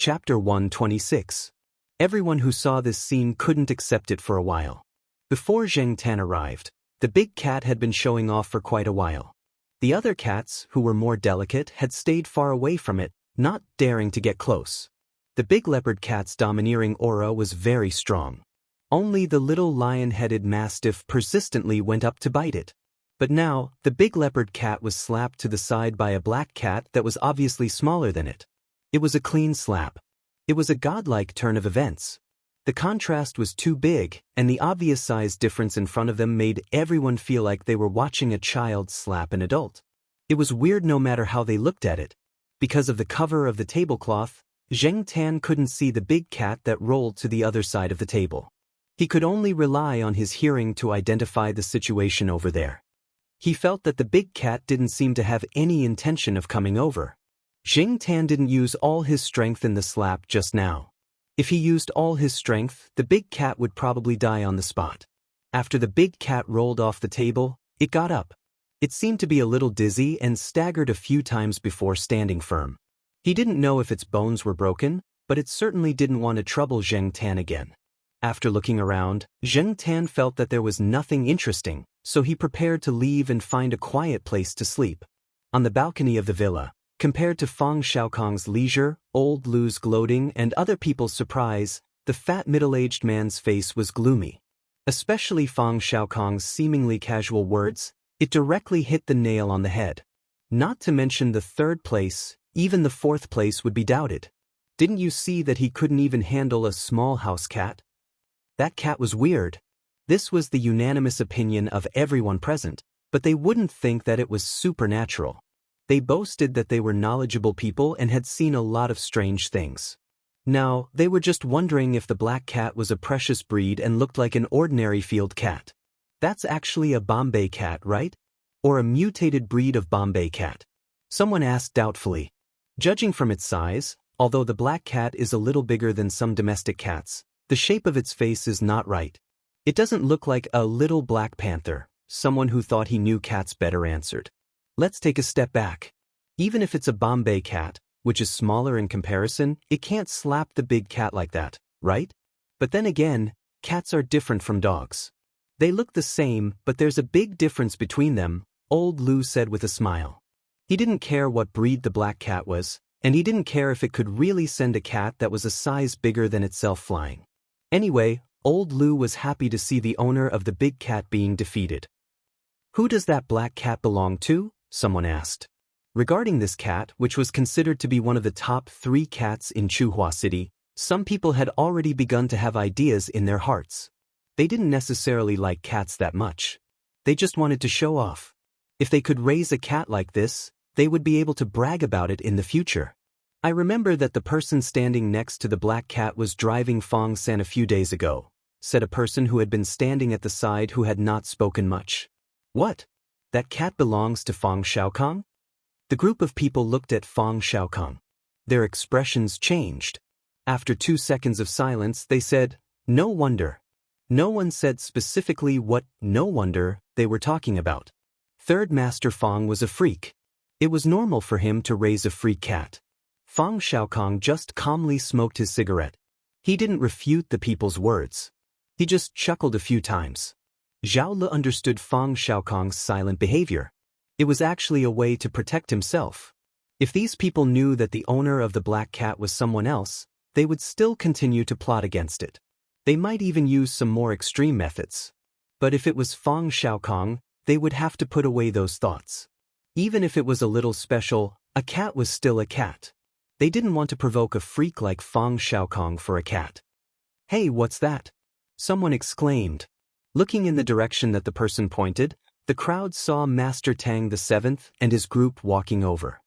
Chapter 126. Everyone who saw this scene couldn't accept it for a while. Before Zheng Tan arrived, the big cat had been showing off for quite a while. The other cats, who were more delicate, had stayed far away from it, not daring to get close. The big leopard cat's domineering aura was very strong. Only the little lion-headed mastiff persistently went up to bite it. But now, the big leopard cat was slapped to the side by a black cat that was obviously smaller than it. It was a clean slap. It was a godlike turn of events. The contrast was too big, and the obvious size difference in front of them made everyone feel like they were watching a child slap an adult. It was weird no matter how they looked at it. Because of the cover of the tablecloth, Zheng Tan couldn't see the big cat that rolled to the other side of the table. He could only rely on his hearing to identify the situation over there. He felt that the big cat didn't seem to have any intention of coming over. Zheng Tan didn't use all his strength in the slap just now. If he used all his strength, the big cat would probably die on the spot. After the big cat rolled off the table, it got up. It seemed to be a little dizzy and staggered a few times before standing firm. He didn't know if its bones were broken, but it certainly didn't want to trouble Zheng Tan again. After looking around, Zheng Tan felt that there was nothing interesting, so he prepared to leave and find a quiet place to sleep. On the balcony of the villa, compared to Fang Xiaokong's leisure, old Lu's gloating, and other people's surprise, the fat middle-aged man's face was gloomy. Especially Fang Xiaokong's seemingly casual words, it directly hit the nail on the head. Not to mention the third place, even the fourth place would be doubted. Didn't you see that he couldn't even handle a small house cat? That cat was weird. This was the unanimous opinion of everyone present, but they wouldn't think that it was supernatural. They boasted that they were knowledgeable people and had seen a lot of strange things. Now, they were just wondering if the black cat was a precious breed and looked like an ordinary field cat. That's actually a Bombay cat, right? Or a mutated breed of Bombay cat? Someone asked doubtfully. Judging from its size, although the black cat is a little bigger than some domestic cats, the shape of its face is not right. It doesn't look like a little black panther, someone who thought he knew cats better answered. Let's take a step back. Even if it's a Bombay cat, which is smaller in comparison, it can't slap the big cat like that, right? But then again, cats are different from dogs. They look the same, but there's a big difference between them, old Lu said with a smile. He didn't care what breed the black cat was, and he didn't care if it could really send a cat that was a size bigger than itself flying. Anyway, old Lu was happy to see the owner of the big cat being defeated. Who does that black cat belong to? Someone asked. Regarding this cat, which was considered to be one of the top 3 cats in Chuhua City, some people had already begun to have ideas in their hearts. They didn't necessarily like cats that much. They just wanted to show off. If they could raise a cat like this, they would be able to brag about it in the future. I remember that the person standing next to the black cat was driving Fang San a few days ago, said a person who had been standing at the side who had not spoken much. What? That cat belongs to Fang Xiaokong? The group of people looked at Fang Xiaokong. Their expressions changed. After 2 seconds of silence, they said, "No wonder." No one said specifically what "no wonder" they were talking about. Third Master Fang was a freak. It was normal for him to raise a freak cat. Fang Xiaokong just calmly smoked his cigarette. He didn't refute the people's words. He just chuckled a few times. Zhao Le understood Fang Xiaokong's silent behavior. It was actually a way to protect himself. If these people knew that the owner of the black cat was someone else, they would still continue to plot against it. They might even use some more extreme methods. But if it was Fang Xiaokong, they would have to put away those thoughts. Even if it was a little special, a cat was still a cat. They didn't want to provoke a freak like Fang Xiaokong for a cat. "Hey, what's that?" someone exclaimed. Looking in the direction that the person pointed, the crowd saw Master Tang VII and his group walking over.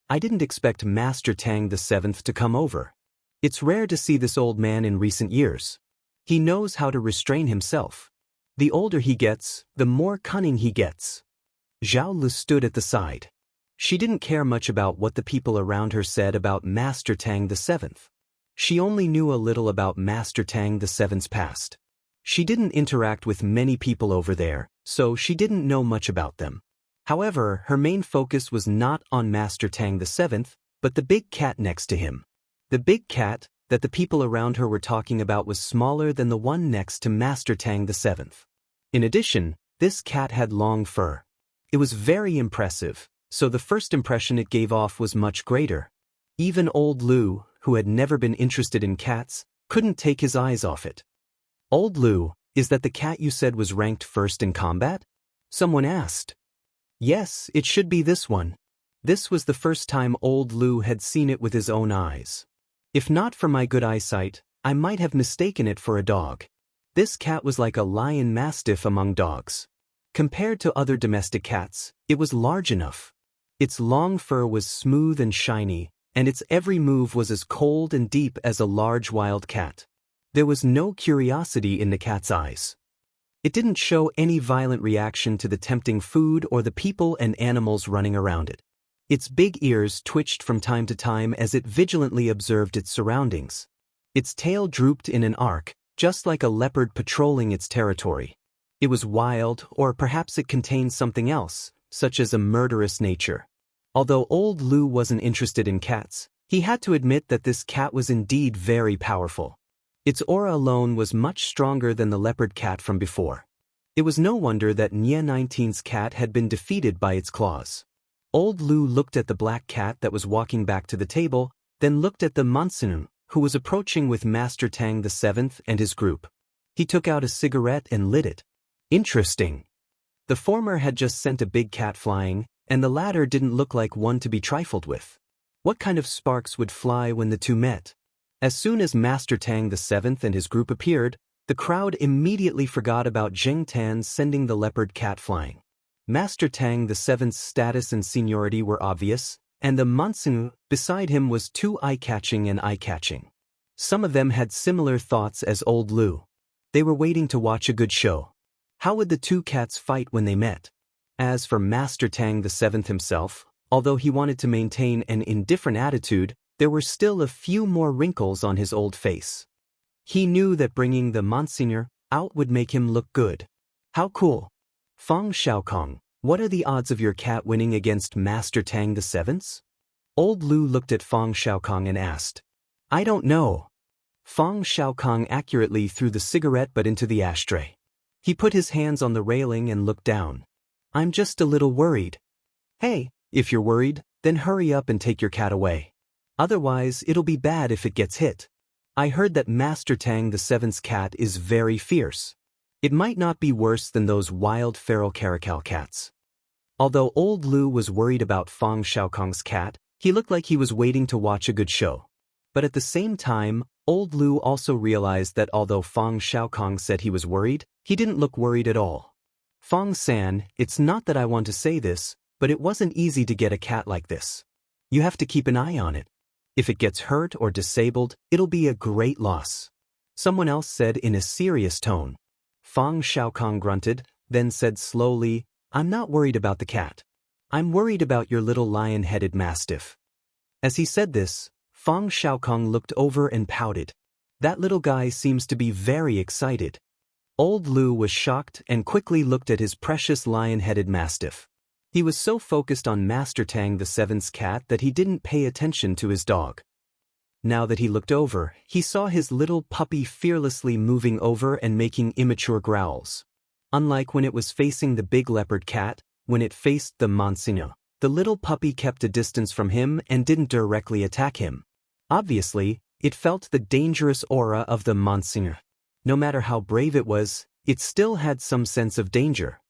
I didn't expect Master Tang VII to come over. It's rare to see this old man in recent years. He knows how to restrain himself. The older he gets, the more cunning he gets. Zhao Lu stood at the side. She didn't care much about what the people around her said about Master Tang VII. She only knew a little about Master Tang VII's past. She didn't interact with many people over there, so she didn't know much about them. However, her main focus was not on Master Tang VII, but the big cat next to him. The big cat that the people around her were talking about was smaller than the one next to Master Tang the Seventh. In addition, this cat had long fur. It was very impressive, so the first impression it gave off was much greater. Even old Lu, who had never been interested in cats, couldn't take his eyes off it. "Old Lu, is that the cat you said was ranked first in combat?" someone asked. "Yes, it should be this one." This was the first time old Lu had seen it with his own eyes. "If not for my good eyesight, I might have mistaken it for a dog." This cat was like a lion mastiff among dogs. Compared to other domestic cats, it was large enough. Its long fur was smooth and shiny, and its every move was as cold and deep as a large wild cat. There was no curiosity in the cat's eyes. It didn't show any violent reaction to the tempting food or the people and animals running around it. Its big ears twitched from time to time as it vigilantly observed its surroundings. Its tail drooped in an arc, just like a leopard patrolling its territory. It was wild, or perhaps it contained something else, such as a murderous nature. Although old Lu wasn't interested in cats, he had to admit that this cat was indeed very powerful. Its aura alone was much stronger than the leopard cat from before. It was no wonder that Nia 19's cat had been defeated by its claws. Old Lu looked at the black cat that was walking back to the table, then looked at the Monsignor, who was approaching with Master Tang the Seventh and his group. He took out a cigarette and lit it. Interesting. The former had just sent a big cat flying, and the latter didn't look like one to be trifled with. What kind of sparks would fly when the two met? As soon as Master Tang the Seventh and his group appeared, the crowd immediately forgot about Zheng Tan sending the leopard cat flying. Master Tang the Seventh's status and seniority were obvious, and the Monsignor beside him was too eye-catching and eye-catching. Some of them had similar thoughts as old Lu. They were waiting to watch a good show. How would the two cats fight when they met? As for Master Tang the Seventh himself, although he wanted to maintain an indifferent attitude, there were still a few more wrinkles on his old face. He knew that bringing the Monsignor out would make him look good. How cool! Fang Xiaokong, what are the odds of your cat winning against Master Tang the Seventh? Old Lu looked at Fang Xiaokong and asked. "I don't know." Fang Xiaokong accurately threw the cigarette butt into the ashtray. He put his hands on the railing and looked down. "I'm just a little worried." "Hey, if you're worried, then hurry up and take your cat away. Otherwise, it'll be bad if it gets hit. I heard that Master Tang the Seventh's cat is very fierce. It might not be worse than those wild feral caracal cats." Although old Lu was worried about Fang Xiaokong's cat, he looked like he was waiting to watch a good show. But at the same time, old Lu also realized that although Fang Xiaokong said he was worried, he didn't look worried at all. "Fang San, it's not that I want to say this, but it wasn't easy to get a cat like this. You have to keep an eye on it. If it gets hurt or disabled, it'll be a great loss," someone else said in a serious tone. Fang Xiaokong grunted, then said slowly, "I'm not worried about the cat. I'm worried about your little lion-headed mastiff." As he said this, Fang Xiaokong looked over and pouted. That little guy seems to be very excited. Old Lu was shocked and quickly looked at his precious lion-headed mastiff. He was so focused on Master Tang the Seventh's cat that he didn't pay attention to his dog. Now that he looked over, he saw his little puppy fearlessly moving over and making immature growls. Unlike when it was facing the big leopard cat, when it faced the Monsignor, the little puppy kept a distance from him and didn't directly attack him. Obviously, it felt the dangerous aura of the Monsignor. No matter how brave it was, it still had some sense of danger.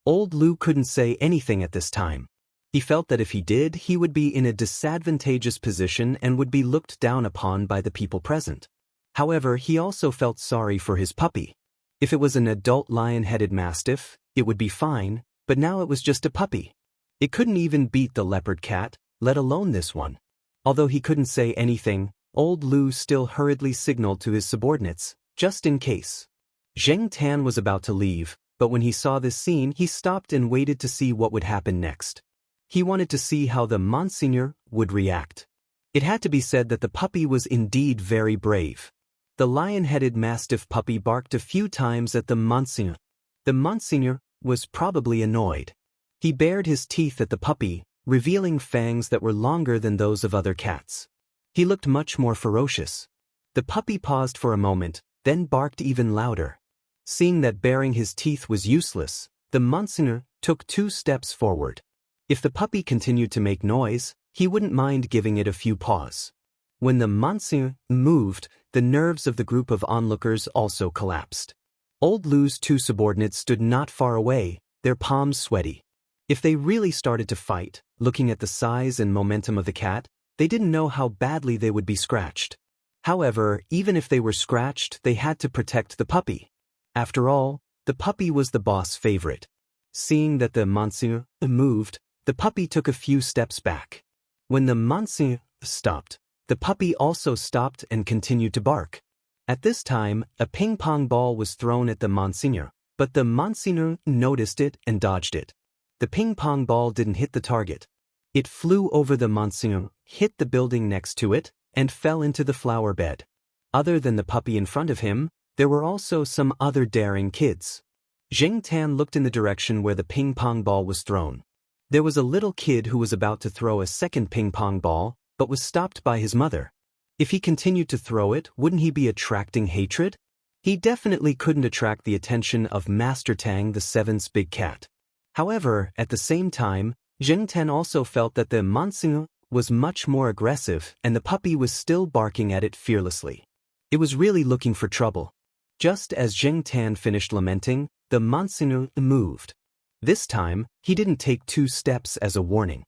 Old Lu couldn't say anything at this time. He felt that if he did, he would be in a disadvantageous position and would be looked down upon by the people present. However, he also felt sorry for his puppy. If it was an adult lion-headed mastiff, it would be fine, but now it was just a puppy. It couldn't even beat the leopard cat, let alone this one. Although he couldn't say anything, old Lu still hurriedly signaled to his subordinates, just in case. Zheng Tan was about to leave, but when he saw this scene, he stopped and waited to see what would happen next. He wanted to see how the Monsignor would react. It had to be said that the puppy was indeed very brave. The lion-headed mastiff puppy barked a few times at the Monsignor. The Monsignor was probably annoyed. He bared his teeth at the puppy, revealing fangs that were longer than those of other cats. He looked much more ferocious. The puppy paused for a moment, then barked even louder. Seeing that baring his teeth was useless, the Monsignor took 2 steps forward. If the puppy continued to make noise, he wouldn't mind giving it a few paws. When the Monsignor moved, the nerves of the group of onlookers also collapsed. Old Lu's 2 subordinates stood not far away, their palms sweaty. If they really started to fight, looking at the size and momentum of the cat, they didn't know how badly they would be scratched. However, even if they were scratched, they had to protect the puppy. After all, the puppy was the boss' favorite. Seeing that the Monsignor moved, the puppy took a few steps back. When the Monsignor stopped, the puppy also stopped and continued to bark. At this time, a ping-pong ball was thrown at the Monsignor, but the Monsignor noticed it and dodged it. The ping-pong ball didn't hit the target. It flew over the Monsignor, hit the building next to it, and fell into the flower bed. Other than the puppy in front of him, there were also some other daring kids. Xianxia looked in the direction where the ping-pong ball was thrown. There was a little kid who was about to throw a second ping-pong ball, but was stopped by his mother. If he continued to throw it, wouldn't he be attracting hatred? He definitely couldn't attract the attention of Master Tang the Seventh's big cat. However, at the same time, Xianxia also felt that the Monsignor was much more aggressive and the puppy was still barking at it fearlessly. It was really looking for trouble. Just as Xianxia finished lamenting, the Monsignor moved. This time, he didn't take 2 steps as a warning.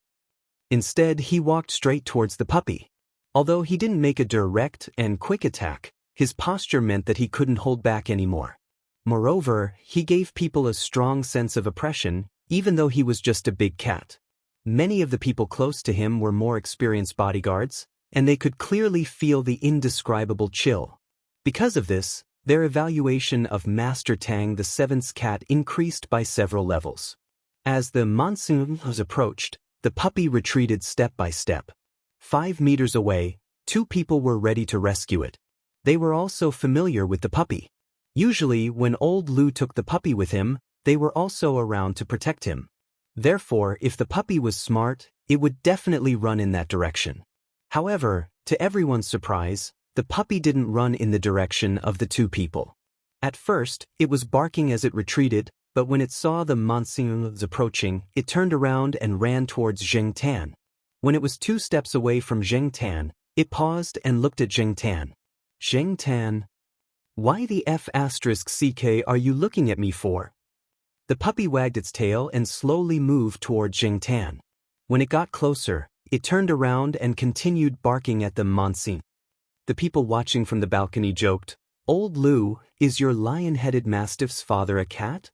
Instead, he walked straight towards the puppy. Although he didn't make a direct and quick attack, his posture meant that he couldn't hold back anymore. Moreover, he gave people a strong sense of oppression, even though he was just a big cat. Many of the people close to him were more experienced bodyguards, and they could clearly feel the indescribable chill. Because of this, their evaluation of Master Tang the Seventh's cat increased by several levels. As the Monsignor approached, the puppy retreated step by step. 5 meters away, 2 people were ready to rescue it. They were also familiar with the puppy. Usually, when old Lu took the puppy with him, they were also around to protect him. Therefore, if the puppy was smart, it would definitely run in that direction. However, to everyone's surprise, the puppy didn't run in the direction of the 2 people. At first, it was barking as it retreated, but when it saw the Monsignors approaching, it turned around and ran towards Xianxia. When it was 2 steps away from Xianxia, it paused and looked at Xianxia. Xianxia, why the F***ck are you looking at me for? The puppy wagged its tail and slowly moved toward Xianxia. When it got closer, it turned around and continued barking at the Monsignor. The people watching from the balcony joked, "Old Lu, is your lion-headed mastiff's father a cat?"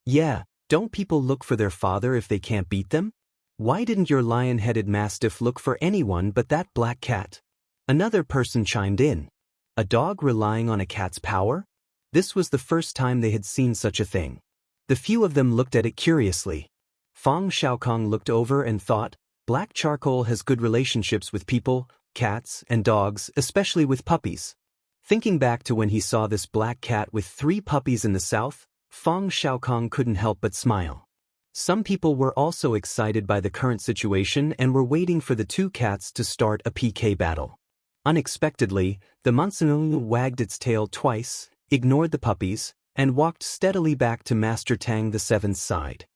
"Yeah, don't people look for their father if they can't beat them? Why didn't your lion-headed mastiff look for anyone but that black cat?" Another person chimed in. A dog relying on a cat's power? This was the first time they had seen such a thing. The few of them looked at it curiously. Fang Xiaokong looked over and thought, black charcoal has good relationships with people, cats, and dogs, especially with puppies. Thinking back to when he saw this black cat with 3 puppies in the south, Fang Xiaokong couldn't help but smile. Some people were also excited by the current situation and were waiting for the 2 cats to start a PK battle. Unexpectedly, the Monsignor wagged its tail twice, ignored the puppies, and walked steadily back to Master Tang the Seventh's side.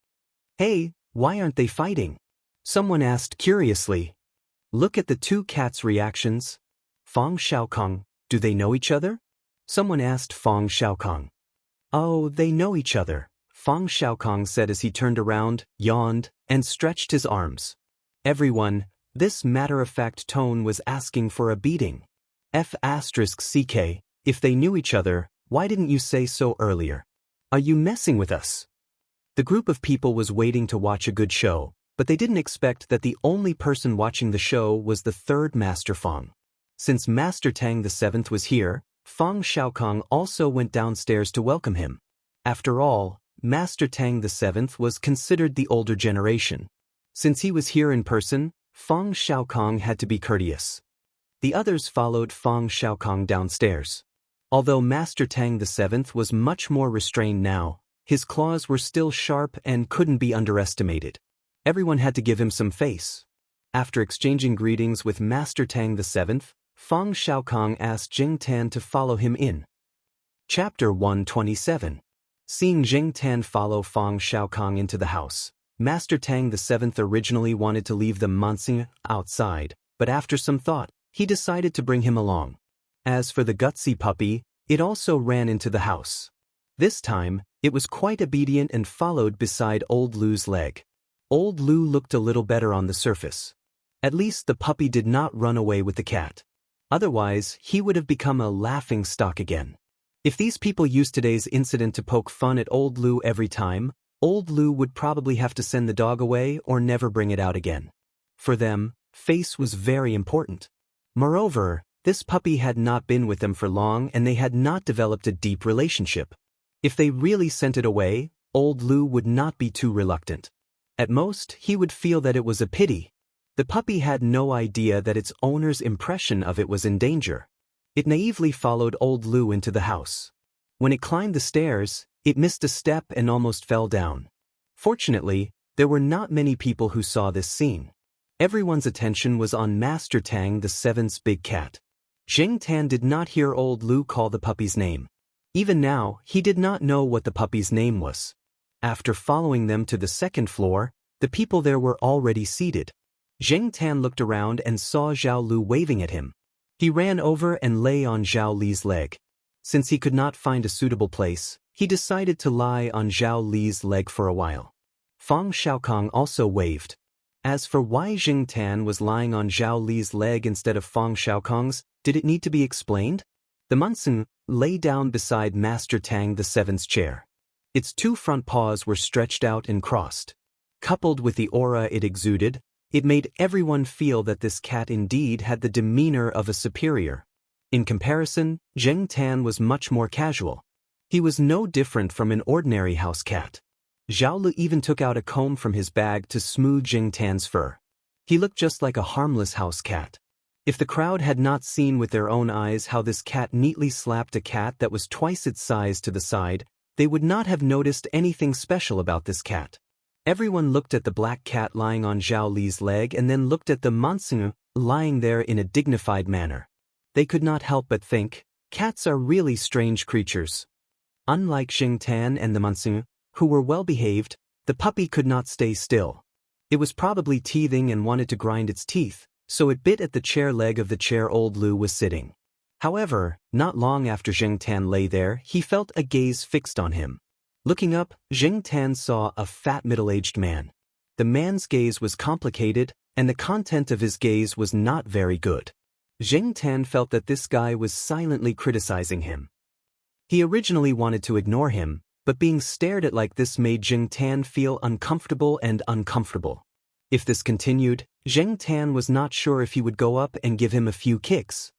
"Hey, why aren't they fighting?" someone asked curiously. "Look at the 2 cats' reactions. Fang Xiaokong, do they know each other?" someone asked Fang Xiaokong. "Oh, they know each other," Fang Xiaokong said as he turned around, yawned, and stretched his arms. Everyone, this matter-of-fact tone was asking for a beating. F***ck, if they knew each other, why didn't you say so earlier? Are you messing with us? The group of people was waiting to watch a good show, but they didn't expect that the only person watching the show was the 3rd Master Fang. Since Master Tang the Seventh was here, Fang Xiaokong also went downstairs to welcome him. After all, Master Tang the Seventh was considered the older generation. Since he was here in person, Fang Xiaokong had to be courteous. The others followed Fang Xiaokong downstairs. Although Master Tang the Seventh was much more restrained now, his claws were still sharp and couldn't be underestimated. Everyone had to give him some face. After exchanging greetings with Master Tang VII, Fang Xiaokong asked Jing Tan to follow him in. Chapter 127. Seeing Jing Tan follow Fang Xiaokong into the house, Master Tang VII originally wanted to leave the Monsignor outside, but after some thought, he decided to bring him along. As for the gutsy puppy, it also ran into the house. This time, it was quite obedient and followed beside Old Lu's leg. Old Lu looked a little better on the surface. At least the puppy did not run away with the cat. Otherwise, he would have become a laughing stock again. If these people used today's incident to poke fun at Old Lu every time, Old Lu would probably have to send the dog away or never bring it out again. For them, face was very important. Moreover, this puppy had not been with them for long and they had not developed a deep relationship. If they really sent it away, Old Lu would not be too reluctant. At most, he would feel that it was a pity. The puppy had no idea that its owner's impression of it was in danger. It naively followed Old Lu into the house. When it climbed the stairs, it missed a step and almost fell down. Fortunately, there were not many people who saw this scene. Everyone's attention was on Master Tang VII's big cat. Jing Tan did not hear Old Lu call the puppy's name. Even now, he did not know what the puppy's name was. After following them to the second floor, the people there were already seated. Jing Tan looked around and saw Zhao Lu waving at him. He ran over and lay on Zhao Li's leg. Since he could not find a suitable place, he decided to lie on Zhao Li's leg for a while. Fang Xiaokong also waved. As for why Jing Tan was lying on Zhao Li's leg instead of Fang Xiaokong's, did it need to be explained? The Munson lay down beside Master Tang VII's chair. Its two front paws were stretched out and crossed. Coupled with the aura it exuded, it made everyone feel that this cat indeed had the demeanor of a superior. In comparison, Jing Tan was much more casual. He was no different from an ordinary house cat. Zhao Lu even took out a comb from his bag to smooth Jing Tan's fur. He looked just like a harmless house cat. If the crowd had not seen with their own eyes how this cat neatly slapped a cat that was twice its size to the side, they would not have noticed anything special about this cat. Everyone looked at the black cat lying on Zhao Li's leg and then looked at the Monsignor lying there in a dignified manner. They could not help but think, cats are really strange creatures. Unlike Jing Tan and the Monsignor, who were well behaved, the puppy could not stay still. It was probably teething and wanted to grind its teeth, so it bit at the chair leg of the chair Old Lu was sitting. However, not long after Jing Tan lay there, he felt a gaze fixed on him. Looking up, Jing Tan saw a fat middle-aged man. The man's gaze was complicated, and the content of his gaze was not very good. Jing Tan felt that this guy was silently criticizing him. He originally wanted to ignore him, but being stared at like this made Jing Tan feel uncomfortable and uncomfortable. If this continued, Jing Tan was not sure if he would go up and give him a few kicks.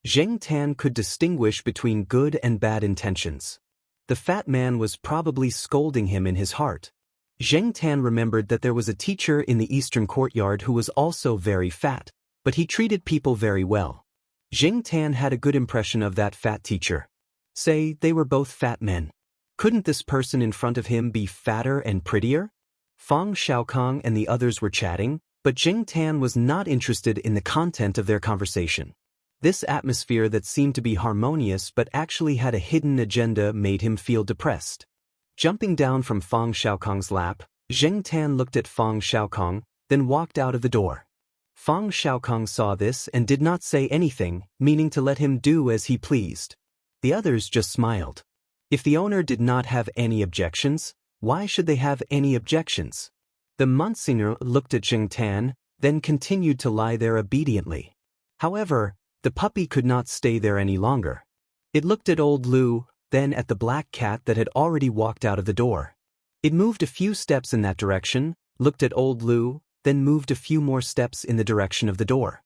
Jing Tan could distinguish between good and bad intentions. The fat man was probably scolding him in his heart. Jing Tan remembered that there was a teacher in the eastern courtyard who was also very fat, but he treated people very well. Jing Tan had a good impression of that fat teacher. Say, they were both fat men. Couldn't this person in front of him be fatter and prettier? Fang Xiaokong and the others were chatting, but Jing Tan was not interested in the content of their conversation. This atmosphere that seemed to be harmonious but actually had a hidden agenda made him feel depressed. Jumping down from Fang Xiaokong's lap, Jing Tan looked at Fang Xiaokong, then walked out of the door. Fang Xiaokong saw this and did not say anything, meaning to let him do as he pleased. The others just smiled. If the owner did not have any objections, why should they have any objections? The Monsignor looked at Jing Tan, then continued to lie there obediently. However, the puppy could not stay there any longer. It looked at Old Lu, then at the black cat that had already walked out of the door. It moved a few steps in that direction, looked at Old Lu, then moved a few more steps in the direction of the door.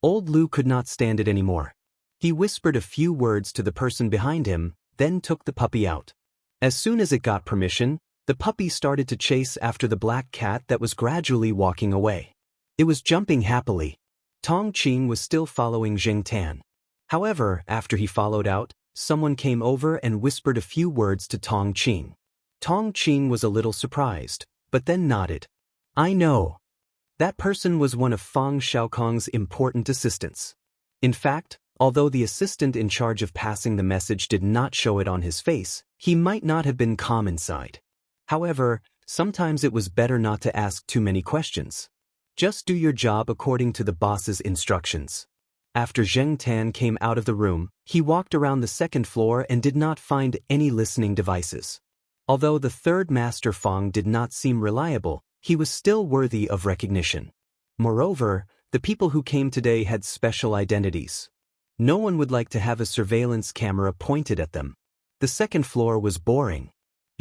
Old Lu could not stand it anymore. He whispered a few words to the person behind him, then took the puppy out. As soon as it got permission, the puppy started to chase after the black cat that was gradually walking away. It was jumping happily. Tong Qing was still following Jing Tan. However, after he followed out, someone came over and whispered a few words to Tong Qing. Tong Qing was a little surprised, but then nodded. I know. That person was one of Fang Xiaokong's important assistants. In fact, although the assistant in charge of passing the message did not show it on his face, he might not have been calm inside. However, sometimes it was better not to ask too many questions. Just do your job according to the boss's instructions. After Zheng Tan came out of the room, he walked around the second floor and did not find any listening devices. Although the third master Fang did not seem reliable, he was still worthy of recognition. Moreover, the people who came today had special identities. No one would like to have a surveillance camera pointed at them. The second floor was boring.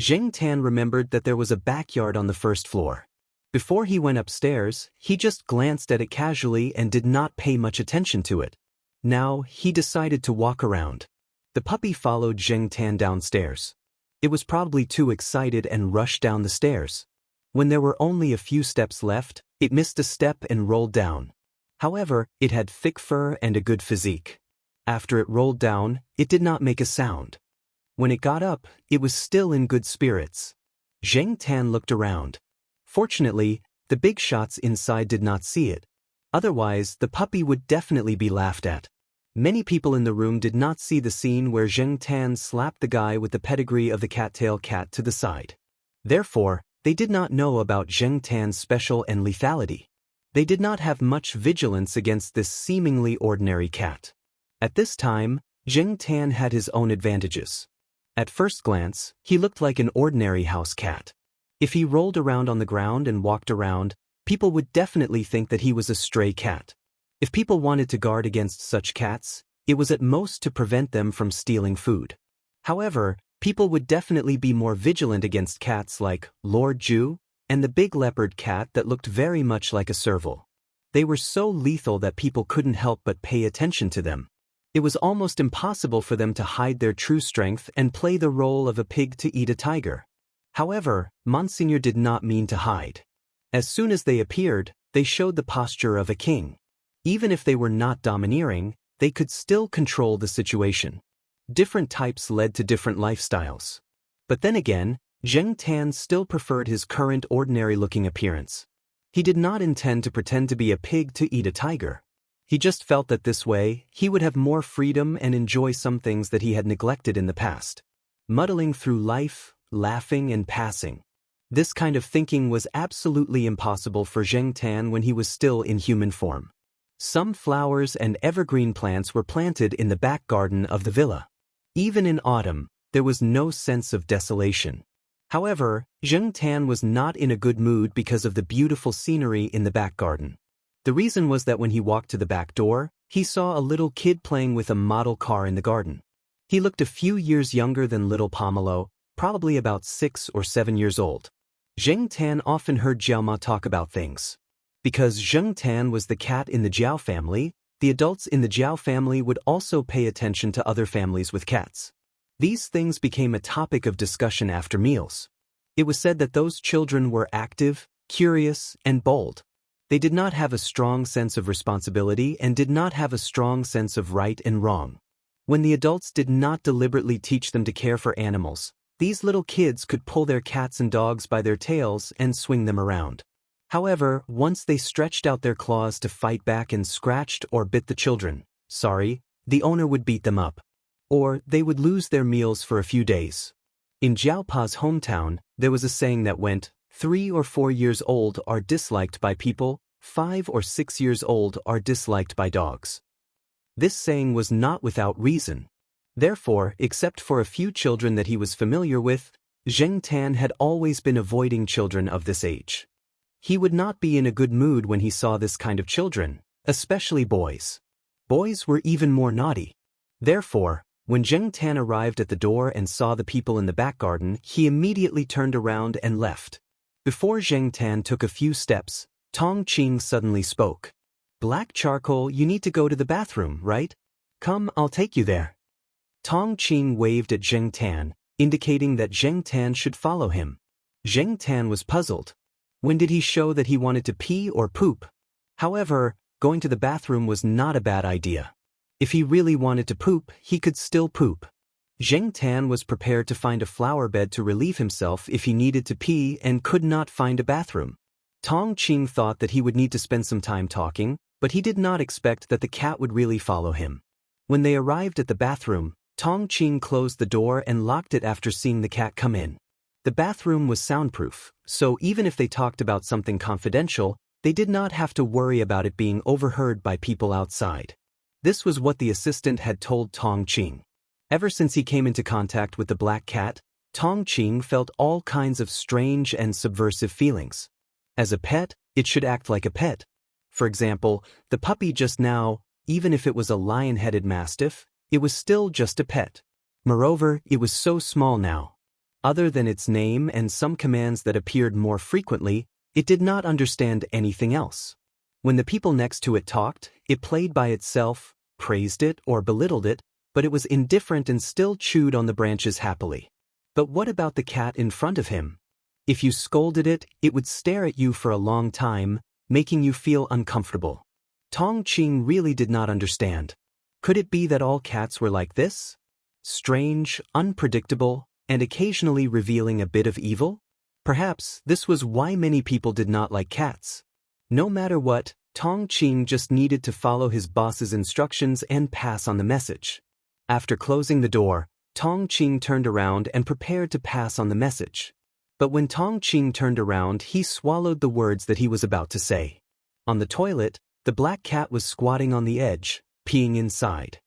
Zheng Tan remembered that there was a backyard on the first floor. Before he went upstairs, he just glanced at it casually and did not pay much attention to it. Now, he decided to walk around. The puppy followed Zheng Tan downstairs. It was probably too excited and rushed down the stairs. When there were only a few steps left, it missed a step and rolled down. However, it had thick fur and a good physique. After it rolled down, it did not make a sound. When it got up, it was still in good spirits. Zheng Tan looked around. Fortunately, the big shots inside did not see it. Otherwise, the puppy would definitely be laughed at. Many people in the room did not see the scene where Zheng Tan slapped the guy with the pedigree of the cattail cat to the side. Therefore, they did not know about Zheng Tan's special and lethality. They did not have much vigilance against this seemingly ordinary cat. At this time, Zheng Tan had his own advantages. At first glance, he looked like an ordinary house cat. If he rolled around on the ground and walked around, people would definitely think that he was a stray cat. If people wanted to guard against such cats, it was at most to prevent them from stealing food. However, people would definitely be more vigilant against cats like Lord Zhu and the big leopard cat that looked very much like a serval. They were so lethal that people couldn't help but pay attention to them. It was almost impossible for them to hide their true strength and play the role of a pig to eat a tiger. However, Monseigneur did not mean to hide. As soon as they appeared, they showed the posture of a king. Even if they were not domineering, they could still control the situation. Different types led to different lifestyles. But then again, Zheng Tan still preferred his current ordinary-looking appearance. He did not intend to pretend to be a pig to eat a tiger. He just felt that this way, he would have more freedom and enjoy some things that he had neglected in the past. Muddling through life, laughing and passing. This kind of thinking was absolutely impossible for Zheng Tan when he was still in human form. Some flowers and evergreen plants were planted in the back garden of the villa. Even in autumn, there was no sense of desolation. However, Zheng Tan was not in a good mood because of the beautiful scenery in the back garden. The reason was that when he walked to the back door, he saw a little kid playing with a model car in the garden. He looked a few years younger than little Pomelo, probably about 6 or 7 years old. Zheng Tan often heard Jiaoma talk about things. Because Zheng Tan was the cat in the Jiao family, the adults in the Jiao family would also pay attention to other families with cats. These things became a topic of discussion after meals. It was said that those children were active, curious, and bold. They did not have a strong sense of responsibility and did not have a strong sense of right and wrong. When the adults did not deliberately teach them to care for animals, these little kids could pull their cats and dogs by their tails and swing them around. However, once they stretched out their claws to fight back and scratched or bit the children, the owner would beat them up. Or they would lose their meals for a few days. In Jiaopa's hometown, there was a saying that went, 3 or 4 years old are disliked by people, 5 or 6 years old are disliked by dogs. This saying was not without reason. Therefore, except for a few children that he was familiar with, Zheng Tan had always been avoiding children of this age. He would not be in a good mood when he saw this kind of children, especially boys. Boys were even more naughty. Therefore, when Zheng Tan arrived at the door and saw the people in the back garden, he immediately turned around and left. Before Zheng Tan took a few steps, Tong Qing suddenly spoke. "Black charcoal, you need to go to the bathroom, right? Come, I'll take you there." Tong Qing waved at Zheng Tan, indicating that Zheng Tan should follow him. Zheng Tan was puzzled. When did he show that he wanted to pee or poop? However, going to the bathroom was not a bad idea. If he really wanted to poop, he could still poop. Zheng Tan was prepared to find a flower bed to relieve himself if he needed to pee and could not find a bathroom. Tong Qing thought that he would need to spend some time talking, but he did not expect that the cat would really follow him. When they arrived at the bathroom, Tong Qing closed the door and locked it after seeing the cat come in. The bathroom was soundproof, so even if they talked about something confidential, they did not have to worry about it being overheard by people outside. This was what the assistant had told Tong Qing. Ever since he came into contact with the black cat, Tong Qing felt all kinds of strange and subversive feelings. As a pet, it should act like a pet. For example, the puppy just now, even if it was a lion-headed mastiff, it was still just a pet. Moreover, it was so small now. Other than its name and some commands that appeared more frequently, it did not understand anything else. When the people next to it talked, it played by itself, praised it or belittled it, but it was indifferent and still chewed on the branches happily. But what about the cat in front of him? If you scolded it, it would stare at you for a long time, making you feel uncomfortable. Tong Qing really did not understand. Could it be that all cats were like this? Strange, unpredictable, and occasionally revealing a bit of evil? Perhaps this was why many people did not like cats. No matter what, Tong Qing just needed to follow his boss's instructions and pass on the message. After closing the door, Tong Qing turned around and prepared to pass on the message. But when Tong Qing turned around, he swallowed the words that he was about to say. On the toilet, the black cat was squatting on the edge, peeing inside.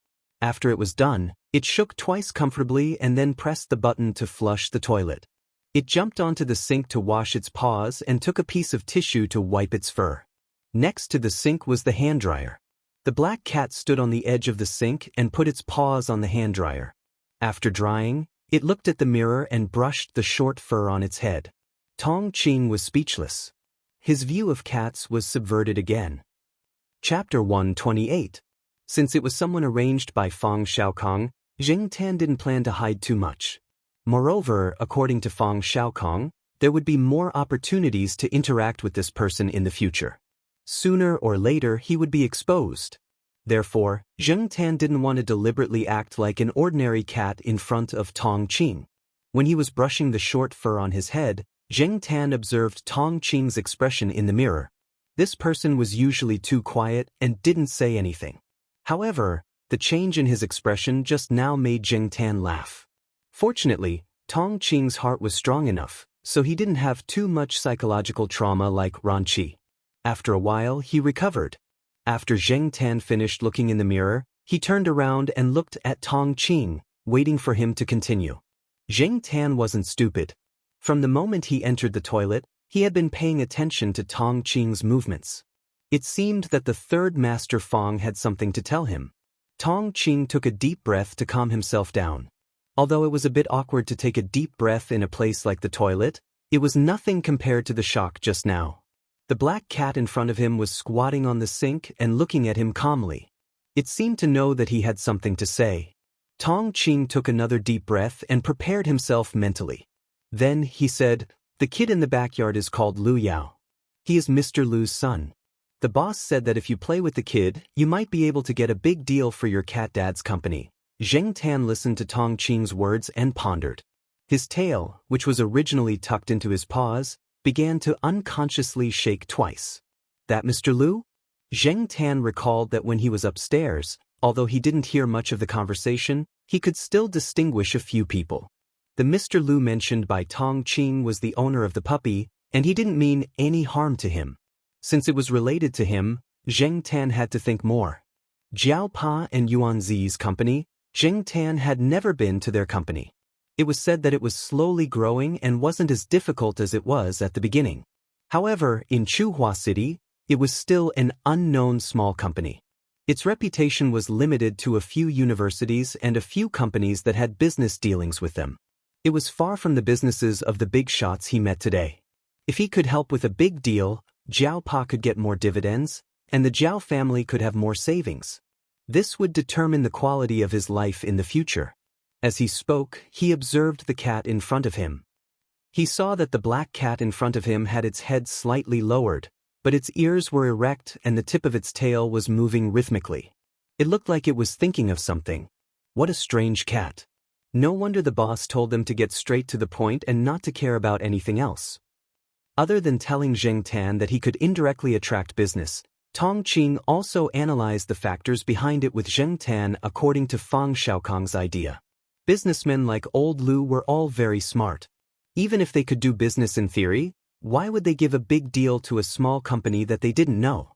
After it was done, it shook twice comfortably and then pressed the button to flush the toilet. It jumped onto the sink to wash its paws and took a piece of tissue to wipe its fur. Next to the sink was the hand dryer. The black cat stood on the edge of the sink and put its paws on the hand dryer. After drying, it looked at the mirror and brushed the short fur on its head. Tong Qing was speechless. His view of cats was subverted again. Chapter 128. Since it was someone arranged by Fang Xiaokong, Jing Tan didn't plan to hide too much. Moreover, according to Fang Xiaokong, there would be more opportunities to interact with this person in the future. Sooner or later, he would be exposed. Therefore, Jing Tan didn't want to deliberately act like an ordinary cat in front of Tong Qing. When he was brushing the short fur on his head, Jing Tan observed Tong Qing's expression in the mirror. This person was usually too quiet and didn't say anything. However, the change in his expression just now made Jing Tan laugh. Fortunately, Tong Qing's heart was strong enough, so he didn't have too much psychological trauma like Ranqi. After a while, he recovered. After Jing Tan finished looking in the mirror, he turned around and looked at Tong Qing, waiting for him to continue. Jing Tan wasn't stupid. From the moment he entered the toilet, he had been paying attention to Tong Qing's movements. It seemed that the third master Fang had something to tell him. Tong Qing took a deep breath to calm himself down. Although it was a bit awkward to take a deep breath in a place like the toilet, it was nothing compared to the shock just now. The black cat in front of him was squatting on the sink and looking at him calmly. It seemed to know that he had something to say. Tong Qing took another deep breath and prepared himself mentally. Then he said, "The kid in the backyard is called Lu Yao. He is Mr. Lu's son. The boss said that if you play with the kid, you might be able to get a big deal for your cat dad's company." Jing Tan listened to Tong Qing's words and pondered. His tail, which was originally tucked into his paws, began to unconsciously shake twice. That Mr. Lu? Jing Tan recalled that when he was upstairs, although he didn't hear much of the conversation, he could still distinguish a few people. The Mr. Lu mentioned by Tong Qing was the owner of the puppy, and he didn't mean any harm to him. Since it was related to him, Jing Tan had to think more. Jiao Pa and Yuan Zi's company, Jing Tan had never been to their company. It was said that it was slowly growing and wasn't as difficult as it was at the beginning. However, in Chuhua City, it was still an unknown small company. Its reputation was limited to a few universities and a few companies that had business dealings with them. It was far from the businesses of the big shots he met today. If he could help with a big deal, Jiao Pa could get more dividends, and the Jiao family could have more savings. This would determine the quality of his life in the future. As he spoke, he observed the cat in front of him. He saw that the black cat in front of him had its head slightly lowered, but its ears were erect and the tip of its tail was moving rhythmically. It looked like it was thinking of something. What a strange cat. No wonder the boss told them to get straight to the point and not to care about anything else. Other than telling Zheng Tan that he could indirectly attract business, Tong Qing also analyzed the factors behind it with Zheng Tan according to Fang Xiaokong's idea. Businessmen like Old Lu were all very smart. Even if they could do business in theory, why would they give a big deal to a small company that they didn't know?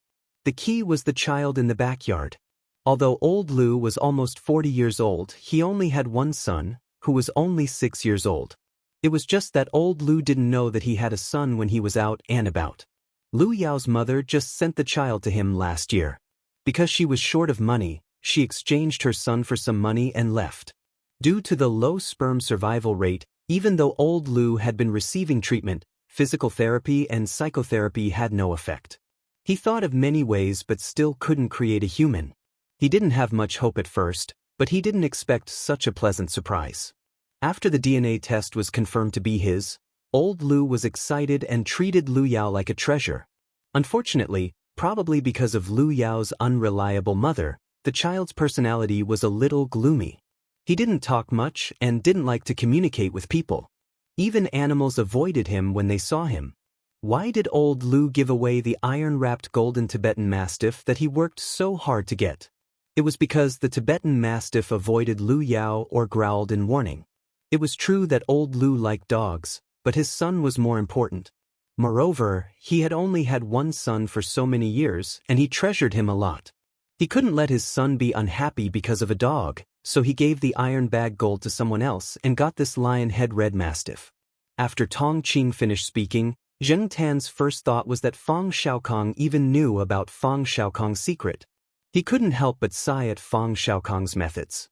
The key was the child in the backyard. Although Old Lu was almost 40 years old, he only had one son, who was only 6 years old. It was just that Old Lu didn't know that he had a son when he was out and about. Lu Yao's mother just sent the child to him last year. Because she was short of money, she exchanged her son for some money and left. Due to the low sperm survival rate, even though Old Lu had been receiving treatment, physical therapy and psychotherapy had no effect. He thought of many ways but still couldn't create a human. He didn't have much hope at first, but he didn't expect such a pleasant surprise. After the DNA test was confirmed to be his, Old Lu was excited and treated Lu Yao like a treasure. Unfortunately, probably because of Lu Yao's unreliable mother, the child's personality was a little gloomy. He didn't talk much and didn't like to communicate with people. Even animals avoided him when they saw him. Why did Old Lu give away the iron-wrapped golden Tibetan Mastiff that he worked so hard to get? It was because the Tibetan Mastiff avoided Lu Yao or growled in warning. It was true that Old Lu liked dogs, but his son was more important. Moreover, he had only had one son for so many years, and he treasured him a lot. He couldn't let his son be unhappy because of a dog, so he gave the iron bag gold to someone else and got this lion head red mastiff. After Tong Qing finished speaking, Zheng Tan's first thought was that Fang Xiaokong even knew about Fang Xiaokong's secret. He couldn't help but sigh at Fang Xiaokong's methods.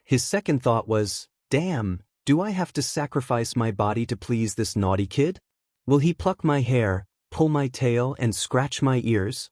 His second thought was, damn, do I have to sacrifice my body to please this naughty kid? Will he pluck my hair, pull my tail, and scratch my ears?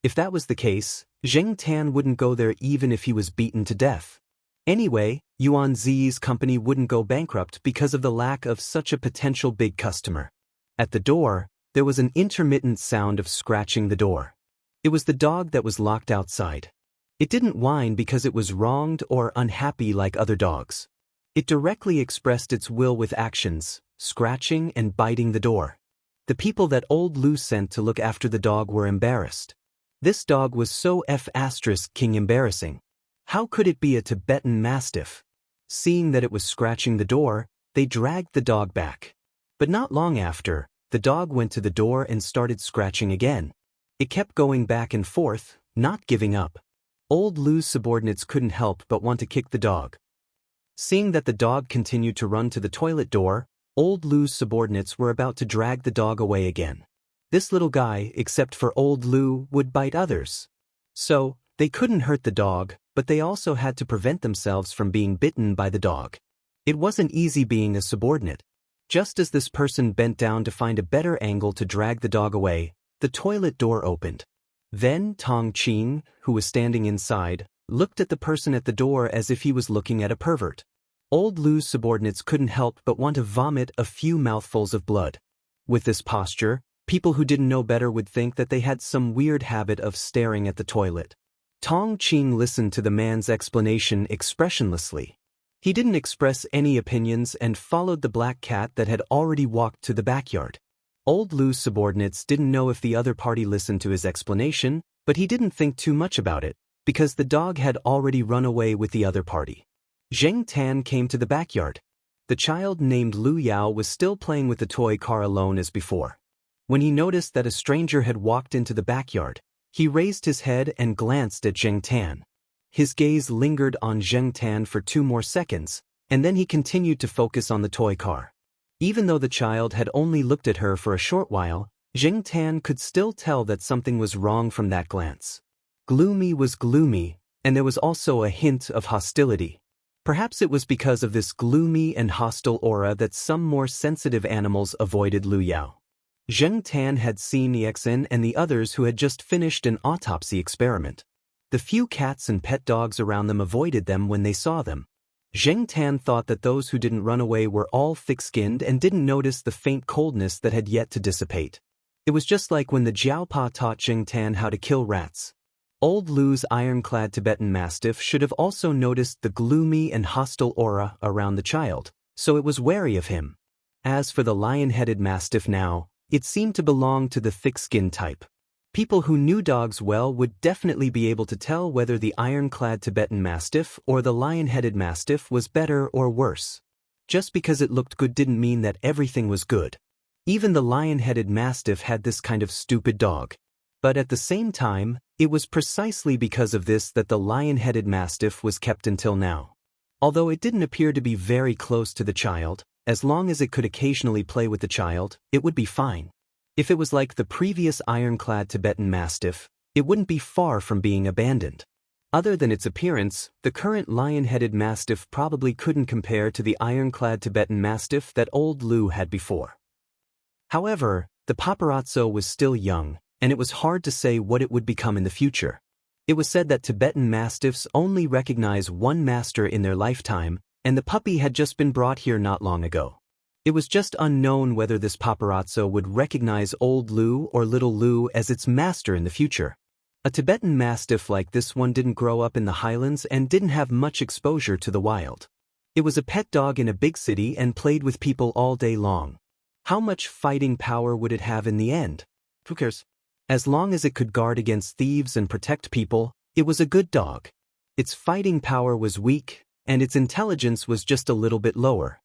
If that was the case, Zheng Tan wouldn't go there even if he was beaten to death. Anyway, Yuan Zi's company wouldn't go bankrupt because of the lack of such a potential big customer. At the door, there was an intermittent sound of scratching the door. It was the dog that was locked outside. It didn't whine because it was wronged or unhappy like other dogs. It directly expressed its will with actions, scratching and biting the door. The people that Old Lu sent to look after the dog were embarrassed. This dog was so King embarrassing. How could it be a Tibetan Mastiff? Seeing that it was scratching the door, they dragged the dog back. But not long after, the dog went to the door and started scratching again. It kept going back and forth, not giving up. Old Lu's subordinates couldn't help but want to kick the dog. Seeing that the dog continued to run to the toilet door, Old Lu's subordinates were about to drag the dog away again. This little guy, except for Old Lu, would bite others. So, they couldn't hurt the dog, but they also had to prevent themselves from being bitten by the dog. It wasn't easy being a subordinate. Just as this person bent down to find a better angle to drag the dog away, the toilet door opened. Then Tong Qing, who was standing inside, looked at the person at the door as if he was looking at a pervert. Old Lu's subordinates couldn't help but want to vomit a few mouthfuls of blood. With this posture, people who didn't know better would think that they had some weird habit of staring at the toilet. Tong Qing listened to the man's explanation expressionlessly. He didn't express any opinions and followed the black cat that had already walked to the backyard. Old Lu's subordinates didn't know if the other party listened to his explanation, but he didn't think too much about it, because the dog had already run away with the other party. Zheng Tan came to the backyard. The child named Lu Yao was still playing with the toy car alone as before. When he noticed that a stranger had walked into the backyard, he raised his head and glanced at Zheng Tan. His gaze lingered on Zheng Tan for 2 more seconds, and then he continued to focus on the toy car. Even though the child had only looked at her for a short while, Zheng Tan could still tell that something was wrong from that glance. Gloomy was gloomy, and there was also a hint of hostility. Perhaps it was because of this gloomy and hostile aura that some more sensitive animals avoided Lu Yao. Zheng Tan had seen Exen and the others who had just finished an autopsy experiment. The few cats and pet dogs around them avoided them when they saw them. Zheng Tan thought that those who didn't run away were all thick-skinned and didn't notice the faint coldness that had yet to dissipate. It was just like when the Jiaopa taught Zheng Tan how to kill rats. Old Lu's ironclad Tibetan Mastiff should have also noticed the gloomy and hostile aura around the child, so it was wary of him. As for the lion-headed Mastiff now, It seemed to belong to the thick-skinned type. People who knew dogs well would definitely be able to tell whether the iron-clad Tibetan Mastiff or the lion-headed Mastiff was better or worse. Just because it looked good didn't mean that everything was good. Even the lion-headed Mastiff had this kind of stupid dog. But at the same time, it was precisely because of this that the lion-headed Mastiff was kept until now. Although it didn't appear to be very close to the child, as long as it could occasionally play with the child, it would be fine. If it was like the previous iron-clad Tibetan Mastiff, it wouldn't be far from being abandoned. Other than its appearance, the current lion-headed Mastiff probably couldn't compare to the iron-clad Tibetan Mastiff that old Lu had before. However, the paparazzo was still young, and it was hard to say what it would become in the future. It was said that Tibetan Mastiffs only recognize one master in their lifetime, and the puppy had just been brought here not long ago. It was just unknown whether this paparazzo would recognize old Lu or little Lu as its master in the future. A Tibetan Mastiff like this one didn't grow up in the highlands and didn't have much exposure to the wild. It was a pet dog in a big city and played with people all day long. How much fighting power would it have in the end? Who cares? As long as it could guard against thieves and protect people, it was a good dog. Its fighting power was weak, and its intelligence was just a little bit lower.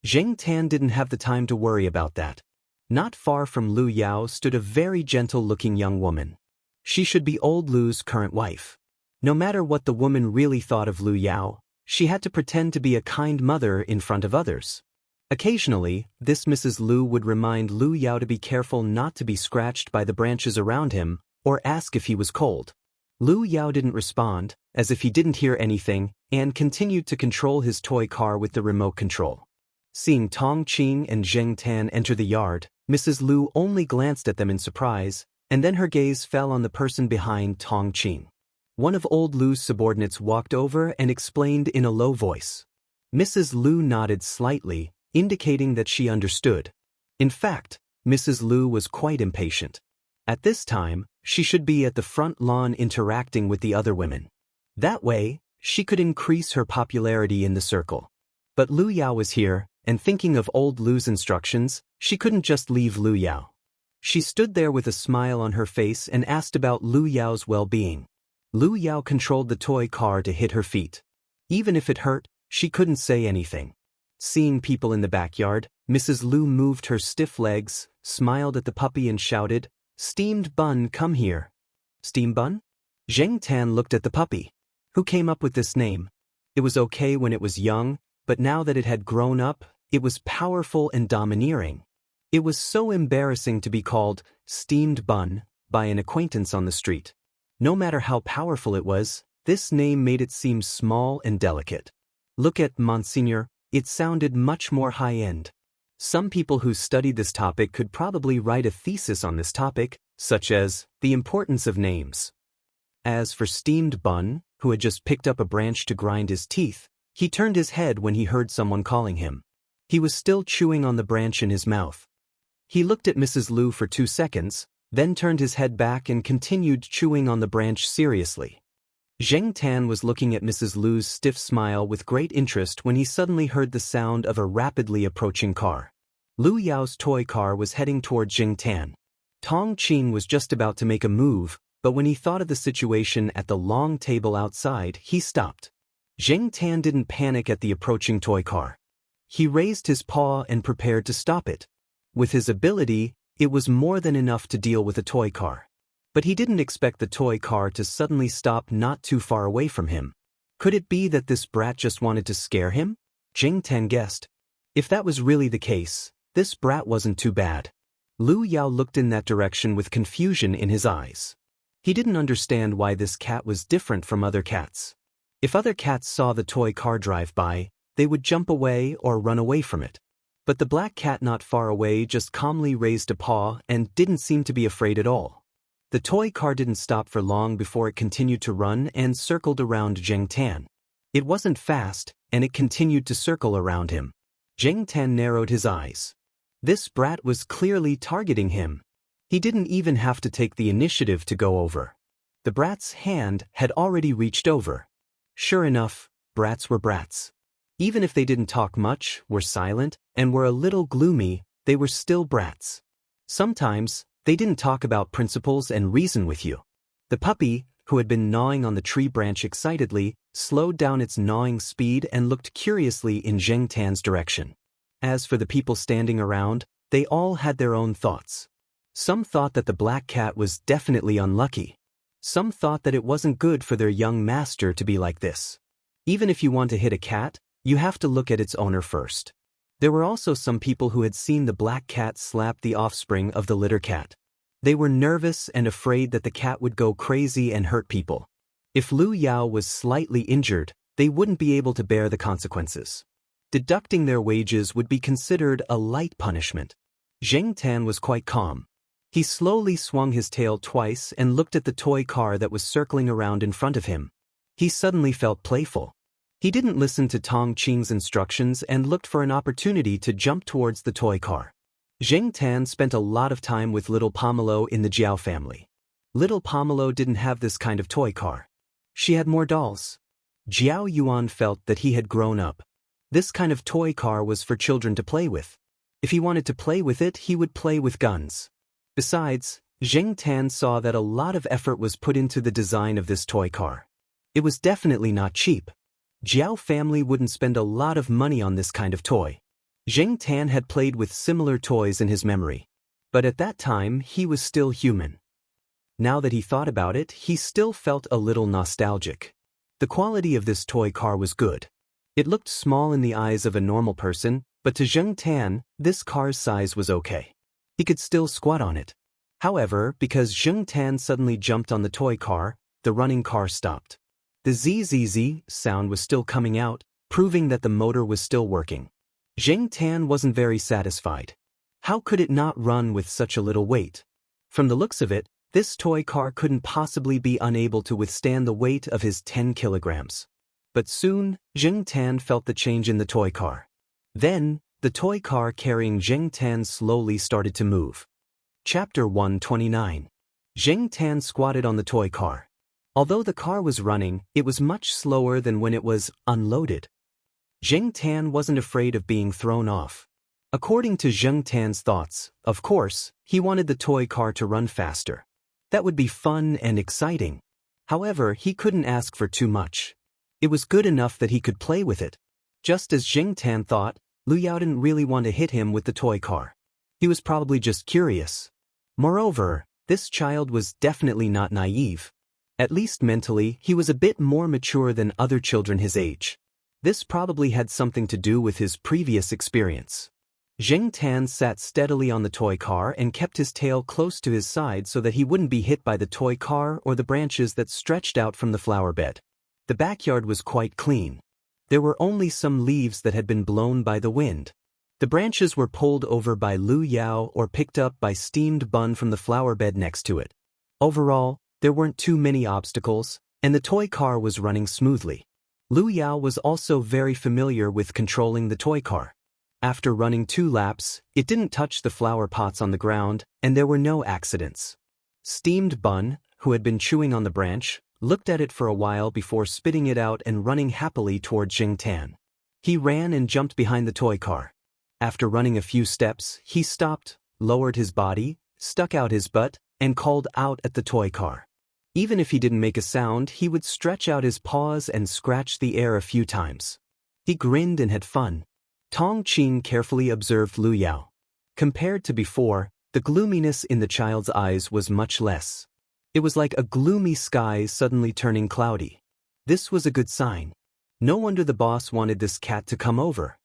Zheng Tan didn't have the time to worry about that. Not far from Lu Yao stood a very gentle-looking young woman. She should be old Lu's current wife. No matter what the woman really thought of Lu Yao, she had to pretend to be a kind mother in front of others. Occasionally, this Mrs. Lu would remind Lu Yao to be careful not to be scratched by the branches around him, or ask if he was cold. Lu Yao didn't respond, as if he didn't hear anything, and continued to control his toy car with the remote control. Seeing Tong Qing and Zheng Tan enter the yard, Mrs. Lu only glanced at them in surprise, and then her gaze fell on the person behind Tong Qing. One of old Lu's subordinates walked over and explained in a low voice. Mrs. Lu nodded slightly, indicating that she understood. In fact, Mrs. Lu was quite impatient. At this time, she should be at the front lawn interacting with the other women. That way, she could increase her popularity in the circle. But Lu Yao was here, and thinking of old Lu's instructions, she couldn't just leave Lu Yao. She stood there with a smile on her face and asked about Lu Yao's well-being. Lu Yao controlled the toy car to hit her feet. Even if it hurt, she couldn't say anything. Seeing people in the backyard, Mrs. Lu moved her stiff legs, smiled at the puppy and shouted, "Steamed bun, come here." Steam bun? Zheng Tan looked at the puppy. Who came up with this name? It was okay when it was young, but now that it had grown up, it was powerful and domineering. It was so embarrassing to be called steamed bun by an acquaintance on the street. No matter how powerful it was, this name made it seem small and delicate. Look at Monsignor, it sounded much more high-end. Some people who studied this topic could probably write a thesis on this topic, such as the importance of names. As for steamed bun, who had just picked up a branch to grind his teeth, he turned his head when he heard someone calling him. He was still chewing on the branch in his mouth. He looked at Mrs. Lu for 2 seconds, then turned his head back and continued chewing on the branch seriously. Zheng Tan was looking at Mrs. Lu's stiff smile with great interest when he suddenly heard the sound of a rapidly approaching car. Lu Yao's toy car was heading toward Zheng Tan. Tong Qing was just about to make a move, but when he thought of the situation at the long table outside, he stopped. Zheng Tan didn't panic at the approaching toy car. He raised his paw and prepared to stop it. With his ability, it was more than enough to deal with a toy car. But he didn't expect the toy car to suddenly stop not too far away from him. Could it be that this brat just wanted to scare him? Zheng Tan guessed. If that was really the case, this brat wasn't too bad. Lu Yao looked in that direction with confusion in his eyes. He didn't understand why this cat was different from other cats. If other cats saw the toy car drive by, they would jump away or run away from it. But the black cat not far away just calmly raised a paw and didn't seem to be afraid at all. The toy car didn't stop for long before it continued to run and circled around Zheng Tan. It wasn't fast, and it continued to circle around him. Zheng Tan narrowed his eyes. This brat was clearly targeting him. He didn't even have to take the initiative to go over. The brat's hand had already reached over. Sure enough, brats were brats. Even if they didn't talk much, were silent, and were a little gloomy, they were still brats. Sometimes, they didn't talk about principles and reason with you. The puppy, who had been gnawing on the tree branch excitedly, slowed down its gnawing speed and looked curiously in Zheng Tan's direction. As for the people standing around, they all had their own thoughts. Some thought that the black cat was definitely unlucky. Some thought that it wasn't good for their young master to be like this. Even if you want to hit a cat, you have to look at its owner first. There were also some people who had seen the black cat slap the offspring of the litter cat. They were nervous and afraid that the cat would go crazy and hurt people. If Lu Yao was slightly injured, they wouldn't be able to bear the consequences. Deducting their wages would be considered a light punishment. Zheng Tan was quite calm. He slowly swung his tail twice and looked at the toy car that was circling around in front of him. He suddenly felt playful. He didn't listen to Tong Qing's instructions and looked for an opportunity to jump towards the toy car. Zheng Tan spent a lot of time with little Pomelo in the Jiao family. Little Pomelo didn't have this kind of toy car. She had more dolls. Jiao Yuan felt that he had grown up. This kind of toy car was for children to play with. If he wanted to play with it, he would play with guns. Besides, Zheng Tan saw that a lot of effort was put into the design of this toy car. It was definitely not cheap. Jiao family wouldn't spend a lot of money on this kind of toy. Zheng Tan had played with similar toys in his memory. But at that time, he was still human. Now that he thought about it, he still felt a little nostalgic. The quality of this toy car was good. It looked small in the eyes of a normal person, but to Zheng Tan, this car's size was okay. He could still squat on it. However, because Zheng Tan suddenly jumped on the toy car, the running car stopped. The zzz sound was still coming out, proving that the motor was still working. Zheng Tan wasn't very satisfied. How could it not run with such a little weight? From the looks of it, this toy car couldn't possibly be unable to withstand the weight of his 10 kilograms. But soon, Zheng Tan felt the change in the toy car. Then, the toy car carrying Zheng Tan slowly started to move. Chapter 129. Zheng Tan squatted on the toy car. Although the car was running, it was much slower than when it was unloaded. Zheng Tan wasn't afraid of being thrown off. According to Zheng Tan's thoughts, of course, he wanted the toy car to run faster. That would be fun and exciting. However, he couldn't ask for too much. It was good enough that he could play with it. Just as Zheng Tan thought, Lu Yao didn't really want to hit him with the toy car. He was probably just curious. Moreover, this child was definitely not naive. At least mentally, he was a bit more mature than other children his age. This probably had something to do with his previous experience. Zheng Tan sat steadily on the toy car and kept his tail close to his side so that he wouldn't be hit by the toy car or the branches that stretched out from the flower bed. The backyard was quite clean. There were only some leaves that had been blown by the wind. The branches were pulled over by Lu Yao or picked up by steamed bun from the flower bed next to it. Overall, there weren't too many obstacles, and the toy car was running smoothly. Lu Yao was also very familiar with controlling the toy car. After running 2 laps, it didn't touch the flower pots on the ground, and there were no accidents. Steamed Bun, who had been chewing on the branch, looked at it for a while before spitting it out and running happily toward Zheng Tan. He ran and jumped behind the toy car. After running a few steps, he stopped, lowered his body, stuck out his butt, and called out at the toy car. Even if he didn't make a sound, he would stretch out his paws and scratch the air a few times. He grinned and had fun. Tong Qing carefully observed Lu Yao. Compared to before, the gloominess in the child's eyes was much less. It was like a gloomy sky suddenly turning cloudy. This was a good sign. No wonder the boss wanted this cat to come over.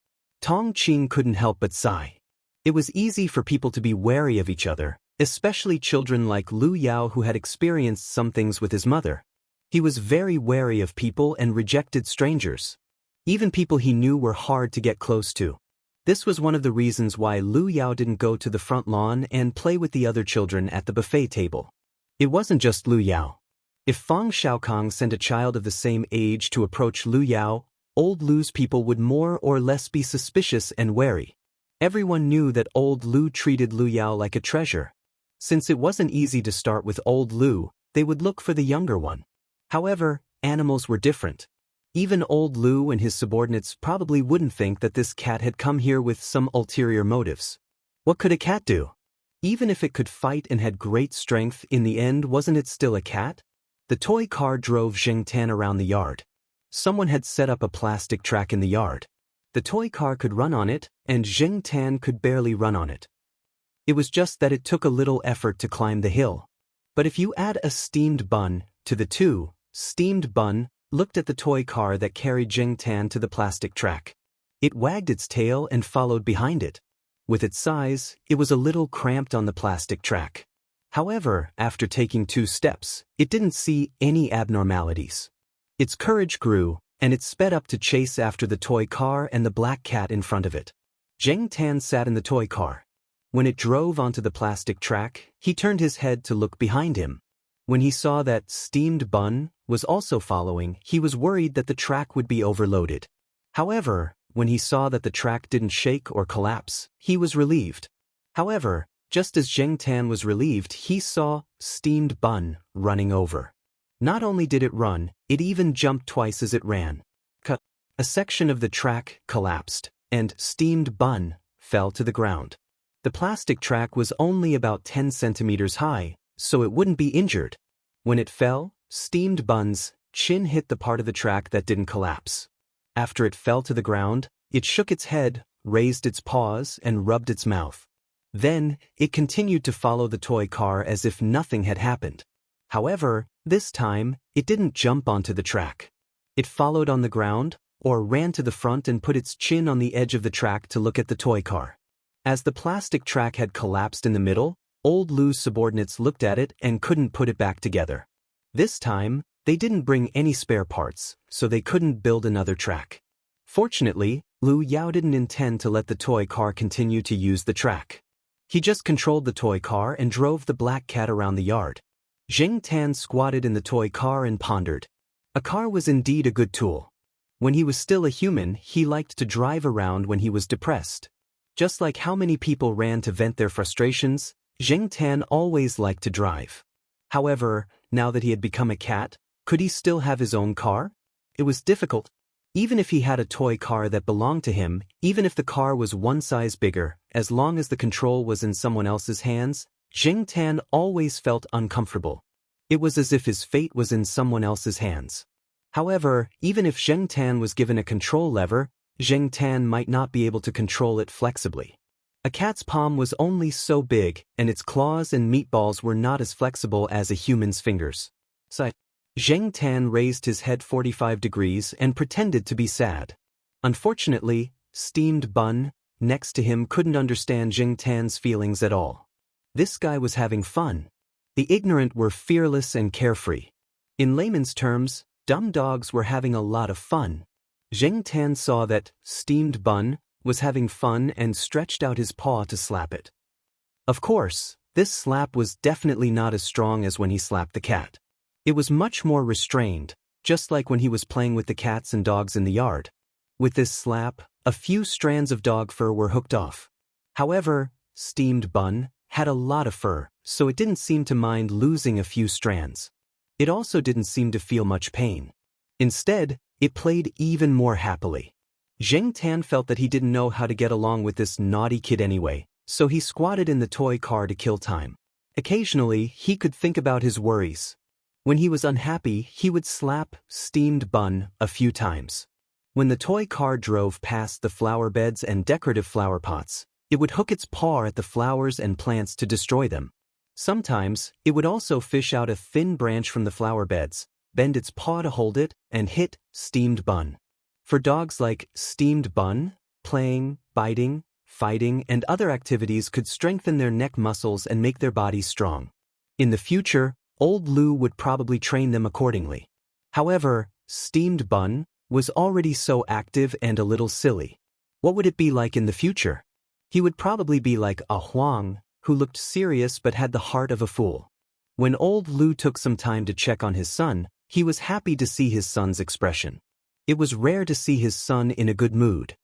Tong Qing couldn't help but sigh. It was easy for people to be wary of each other, especially children like Lu Yao who had experienced some things with his mother. He was very wary of people and rejected strangers. Even people he knew were hard to get close to. This was one of the reasons why Lu Yao didn't go to the front lawn and play with the other children at the buffet table. It wasn't just Lu Yao. If Fang Xiaokang sent a child of the same age to approach Lu Yao, old Lu's people would more or less be suspicious and wary. Everyone knew that old Lu treated Lu Yao like a treasure. Since it wasn't easy to start with old Lu, they would look for the younger one. However, animals were different. Even old Lu and his subordinates probably wouldn't think that this cat had come here with some ulterior motives. What could a cat do? Even if it could fight and had great strength, in the end wasn't it still a cat? The toy car drove Xianxia around the yard. Someone had set up a plastic track in the yard. The toy car could run on it, and Xianxia could barely run on it. It was just that it took a little effort to climb the hill. But if you add a steamed bun to the two, steamed bun looked at the toy car that carried Xianxia to the plastic track. It wagged its tail and followed behind it. With its size, it was a little cramped on the plastic track. However, after taking 2 steps, it didn't see any abnormalities. Its courage grew, and it sped up to chase after the toy car and the black cat in front of it. Xianxia sat in the toy car. When it drove onto the plastic track, he turned his head to look behind him. When he saw that steamed bun was also following, he was worried that the track would be overloaded. However, when he saw that the track didn't shake or collapse, he was relieved. However, just as Xianxia was relieved, he saw steamed bun running over. Not only did it run, it even jumped twice as it ran. A section of the track collapsed, and steamed bun fell to the ground. The plastic track was only about 10 centimeters high, so it wouldn't be injured. When it fell, steamed bun's chin hit the part of the track that didn't collapse. After it fell to the ground, it shook its head, raised its paws, and rubbed its mouth. Then, it continued to follow the toy car as if nothing had happened. However, this time, it didn't jump onto the track. It followed on the ground, or ran to the front and put its chin on the edge of the track to look at the toy car. As the plastic track had collapsed in the middle, Old Lu's subordinates looked at it and couldn't put it back together. This time, they didn't bring any spare parts, so they couldn't build another track. Fortunately, Lu Yao didn't intend to let the toy car continue to use the track. He just controlled the toy car and drove the black cat around the yard. Xianxia squatted in the toy car and pondered. A car was indeed a good tool. When he was still a human, he liked to drive around when he was depressed. Just like how many people ran to vent their frustrations, Xianxia always liked to drive. However, now that he had become a cat, could he still have his own car? It was difficult. Even if he had a toy car that belonged to him, even if the car was 1 size bigger, as long as the control was in someone else's hands, Xianxia always felt uncomfortable. It was as if his fate was in someone else's hands. However, even if Xianxia was given a control lever, Xianxia might not be able to control it flexibly. A cat's palm was only so big, and its claws and meatballs were not as flexible as a human's fingers. Xianxia raised his head 45 degrees and pretended to be sad. Unfortunately, steamed bun next to him couldn't understand Xianxia's feelings at all. This guy was having fun. The ignorant were fearless and carefree. In layman's terms, dumb dogs were having a lot of fun. Xianxia saw that steamed bun was having fun and stretched out his paw to slap it. Of course, this slap was definitely not as strong as when he slapped the cat. It was much more restrained, just like when he was playing with the cats and dogs in the yard. With this slap, a few strands of dog fur were hooked off. However, steamed bun had a lot of fur, so it didn't seem to mind losing a few strands. It also didn't seem to feel much pain. Instead, it played even more happily. Xianxia felt that he didn't know how to get along with this naughty kid anyway, so he squatted in the toy car to kill time. Occasionally, he could think about his worries. When he was unhappy, he would slap steamed bun a few times. When the toy car drove past the flower beds and decorative flower pots, it would hook its paw at the flowers and plants to destroy them. Sometimes, it would also fish out a thin branch from the flower beds, bend its paw to hold it, and hit steamed bun. For dogs like steamed bun, playing, biting, fighting, and other activities could strengthen their neck muscles and make their bodies strong. In the future, Old Lu would probably train them accordingly. However, steamed bun was already so active and a little silly. What would it be like in the future? He would probably be like a Huang, who looked serious but had the heart of a fool. When Old Lu took some time to check on his son, he was happy to see his son's expression. It was rare to see his son in a good mood.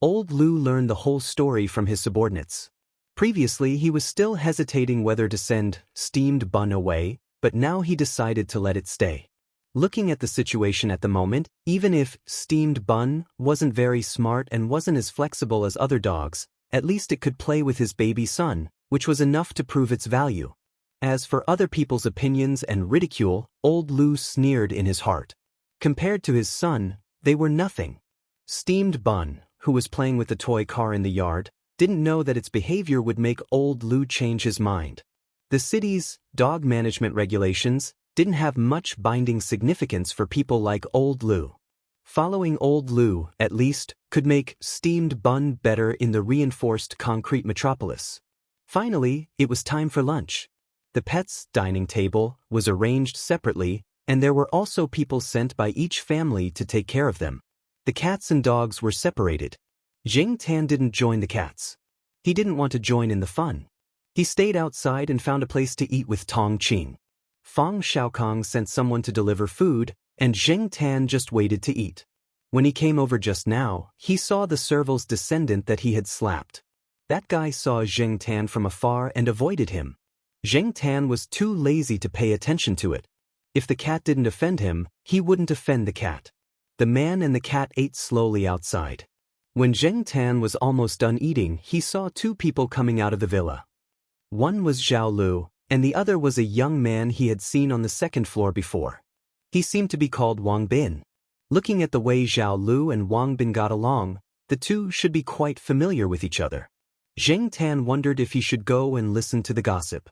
Old Lu learned the whole story from his subordinates. Previously, he was still hesitating whether to send steamed bun away, but now he decided to let it stay. Looking at the situation at the moment, even if steamed bun wasn't very smart and wasn't as flexible as other dogs, at least it could play with his baby son, which was enough to prove its value. As for other people's opinions and ridicule, old Lu sneered in his heart. Compared to his son, they were nothing. Steamed Bun, who was playing with the toy car in the yard, didn't know that its behavior would make old Lu change his mind. The city's dog management regulations didn't have much binding significance for people like old Lu. Following old Lu, at least, could make Steamed Bun better in the reinforced concrete metropolis. Finally, it was time for lunch. The pets' dining table was arranged separately, and there were also people sent by each family to take care of them. The cats and dogs were separated. Jing Tan didn't join the cats. He didn't want to join in the fun. He stayed outside and found a place to eat with Tong Qing. Fang Xiaokong sent someone to deliver food, and Jing Tan just waited to eat. When he came over just now, he saw the serval's descendant that he had slapped. That guy saw Jing Tan from afar and avoided him. Jing Tan was too lazy to pay attention to it. If the cat didn't offend him, he wouldn't offend the cat. The man and the cat ate slowly outside. When Jing Tan was almost done eating, he saw two people coming out of the villa. One was Zhao Lu, and the other was a young man he had seen on the second floor before. He seemed to be called Wang Bin. Looking at the way Zhao Lu and Wang Bin got along, the two should be quite familiar with each other. Jing Tan wondered if he should go and listen to the gossip.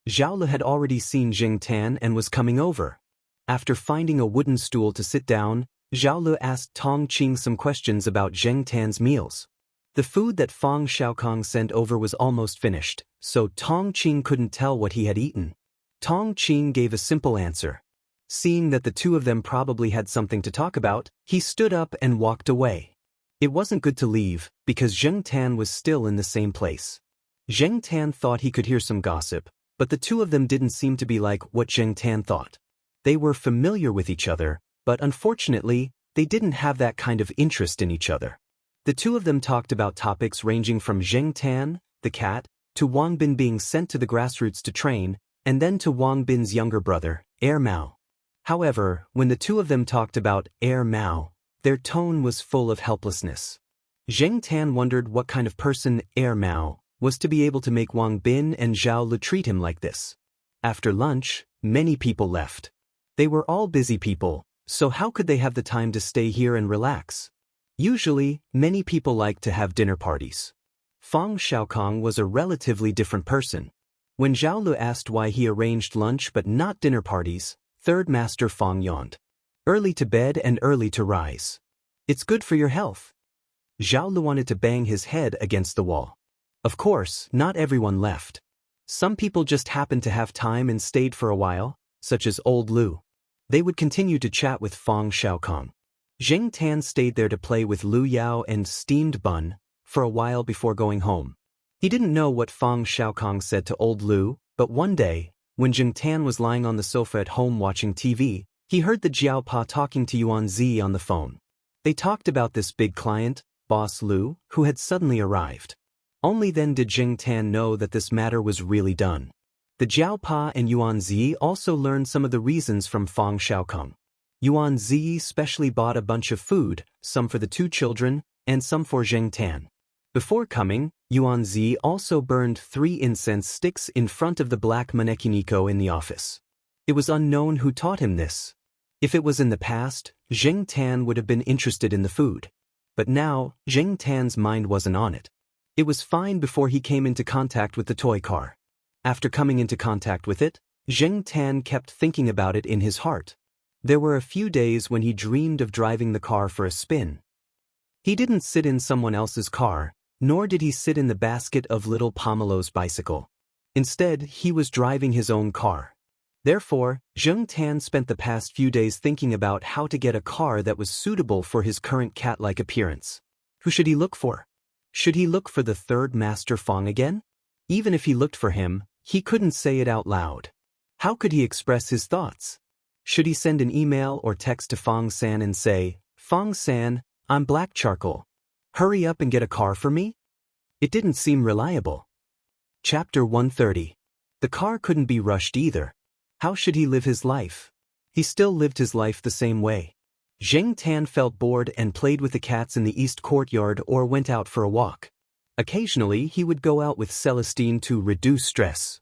Zhao Lu had already seen Jing Tan and was coming over. After finding a wooden stool to sit down, Zhao Lu asked Tong Qing some questions about Jing Tan's meals. The food that Fang Xiaokong sent over was almost finished, so Tong Qing couldn't tell what he had eaten. Tong Qing gave a simple answer. Seeing that the two of them probably had something to talk about, he stood up and walked away. It wasn't good to leave, because Jing Tan was still in the same place. Jing Tan thought he could hear some gossip, but the two of them didn't seem to be like what Jing Tan thought. They were familiar with each other, but unfortunately, they didn't have that kind of interest in each other. The two of them talked about topics ranging from Jing Tan, the cat, to Wang Bin being sent to the grassroots to train, and then to Wang Bin's younger brother, Air Mao. However, when the two of them talked about Air Mao, their tone was full of helplessness. Jing Tan wondered what kind of person Air Mao was to be able to make Wang Bin and Zhao Lu treat him like this. After lunch, many people left. They were all busy people, so how could they have the time to stay here and relax? Usually, many people like to have dinner parties. Fang Xiaokong was a relatively different person. When Zhao Lu asked why he arranged lunch but not dinner parties, Third Master Fang yawned. Early to bed and early to rise. It's good for your health. Zhao Lu wanted to bang his head against the wall. Of course, not everyone left. Some people just happened to have time and stayed for a while, such as old Lu. They would continue to chat with Fang Xiaokong. Jing Tan stayed there to play with Lu Yao and Steamed Bun for a while before going home. He didn't know what Fang Xiaokong said to old Lu, but one day, when Jing Tan was lying on the sofa at home watching TV, he heard the Jiaopa talking to Yuan Zi on the phone. They talked about this big client, Boss Lu, who had suddenly arrived. Only then did Jing Tan know that this matter was really done. The Jiaopa and Yuan Zi also learned some of the reasons from Fang Xiaokong. Yuan Zi specially bought a bunch of food, some for the two children, and some for Jing Tan. Before coming, Yuan Zi also burned 3 incense sticks in front of the black manekiniko in the office. It was unknown who taught him this. If it was in the past, Jing Tan would have been interested in the food. But now, Jing Tan's mind wasn't on it. It was fine before he came into contact with the toy car. After coming into contact with it, Jing Tan kept thinking about it in his heart. There were a few days when he dreamed of driving the car for a spin. He didn't sit in someone else's car, nor did he sit in the basket of little Pomelo's bicycle. Instead, he was driving his own car. Therefore, Jing Tan spent the past few days thinking about how to get a car that was suitable for his current cat-like appearance. Who should he look for? Should he look for the third Master Fang again? Even if he looked for him, he couldn't say it out loud. How could he express his thoughts? Should he send an email or text to Fang San and say, "Fang San, I'm Black Charcoal. Hurry up and get a car for me?" It didn't seem reliable. Chapter 130. The car couldn't be rushed either. How should he live his life? He still lived his life the same way. Jing Tan felt bored and played with the cats in the east courtyard or went out for a walk. Occasionally, he would go out with Celestine to reduce stress.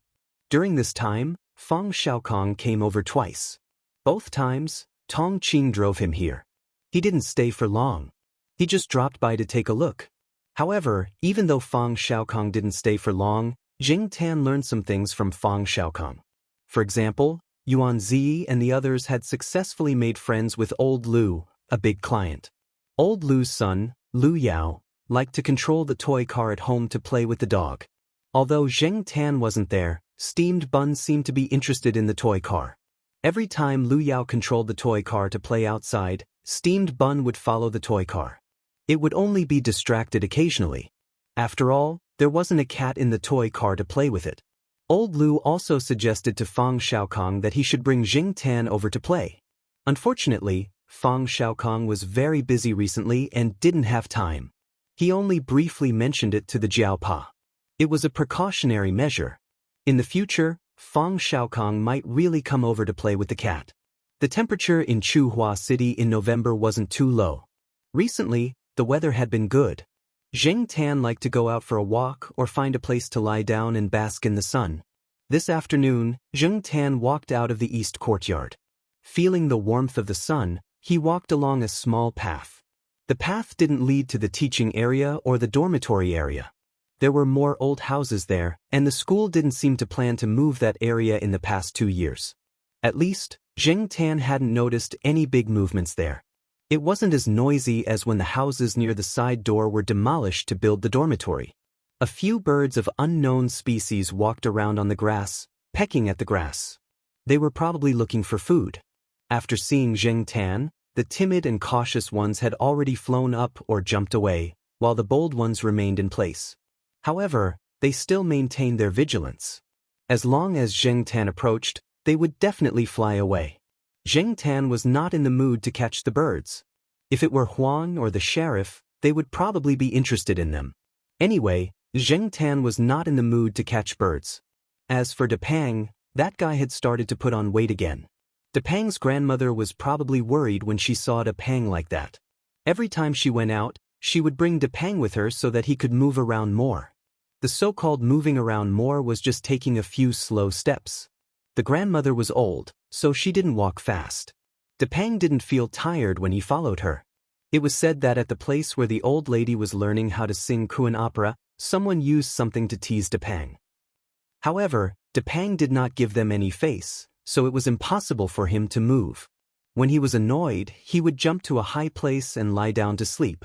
During this time, Fang Xiaokong came over twice. Both times, Tong Qing drove him here. He didn't stay for long. He just dropped by to take a look. However, even though Fang Xiaokong didn't stay for long, Jing Tan learned some things from Fang Xiaokong. For example, Yuan Zi and the others had successfully made friends with Old Lu, a big client. Old Lu's son, Lu Yao, liked to control the toy car at home to play with the dog. Although Jing Tan wasn't there, Steamed Bun seemed to be interested in the toy car. Every time Lu Yao controlled the toy car to play outside, Steamed Bun would follow the toy car. It would only be distracted occasionally. After all, there wasn't a cat in the toy car to play with it. Old Lu also suggested to Fang Xiaokong that he should bring Jing Tan over to play. Unfortunately, Fang Xiaokong was very busy recently and didn't have time. He only briefly mentioned it to the Jiaopa. It was a precautionary measure. In the future, Fang Xiaokong might really come over to play with the cat. The temperature in Chuhua City in November wasn't too low. Recently, the weather had been good. Jing Tan liked to go out for a walk or find a place to lie down and bask in the sun. This afternoon, Jing Tan walked out of the east courtyard. Feeling the warmth of the sun, he walked along a small path. The path didn't lead to the teaching area or the dormitory area. There were more old houses there, and the school didn't seem to plan to move that area in the past 2 years. At least, Jing Tan hadn't noticed any big movements there. It wasn't as noisy as when the houses near the side door were demolished to build the dormitory. A few birds of unknown species walked around on the grass, pecking at the grass. They were probably looking for food. After seeing Jing Tan, the timid and cautious ones had already flown up or jumped away, while the bold ones remained in place. However, they still maintained their vigilance. As long as Jing Tan approached, they would definitely fly away. Jing Tan was not in the mood to catch the birds. If it were Huang or the sheriff, they would probably be interested in them. Anyway, Jing Tan was not in the mood to catch birds. As for Depang, that guy had started to put on weight again. Depang's grandmother was probably worried when she saw Depang like that. Every time she went out, she would bring Depang with her so that he could move around more. The so-called moving around more was just taking a few slow steps. The grandmother was old, so she didn't walk fast. Depang didn't feel tired when he followed her. It was said that at the place where the old lady was learning how to sing Kuan opera, someone used something to tease Depang. However, Depang did not give them any face, so it was impossible for him to move. When he was annoyed, he would jump to a high place and lie down to sleep.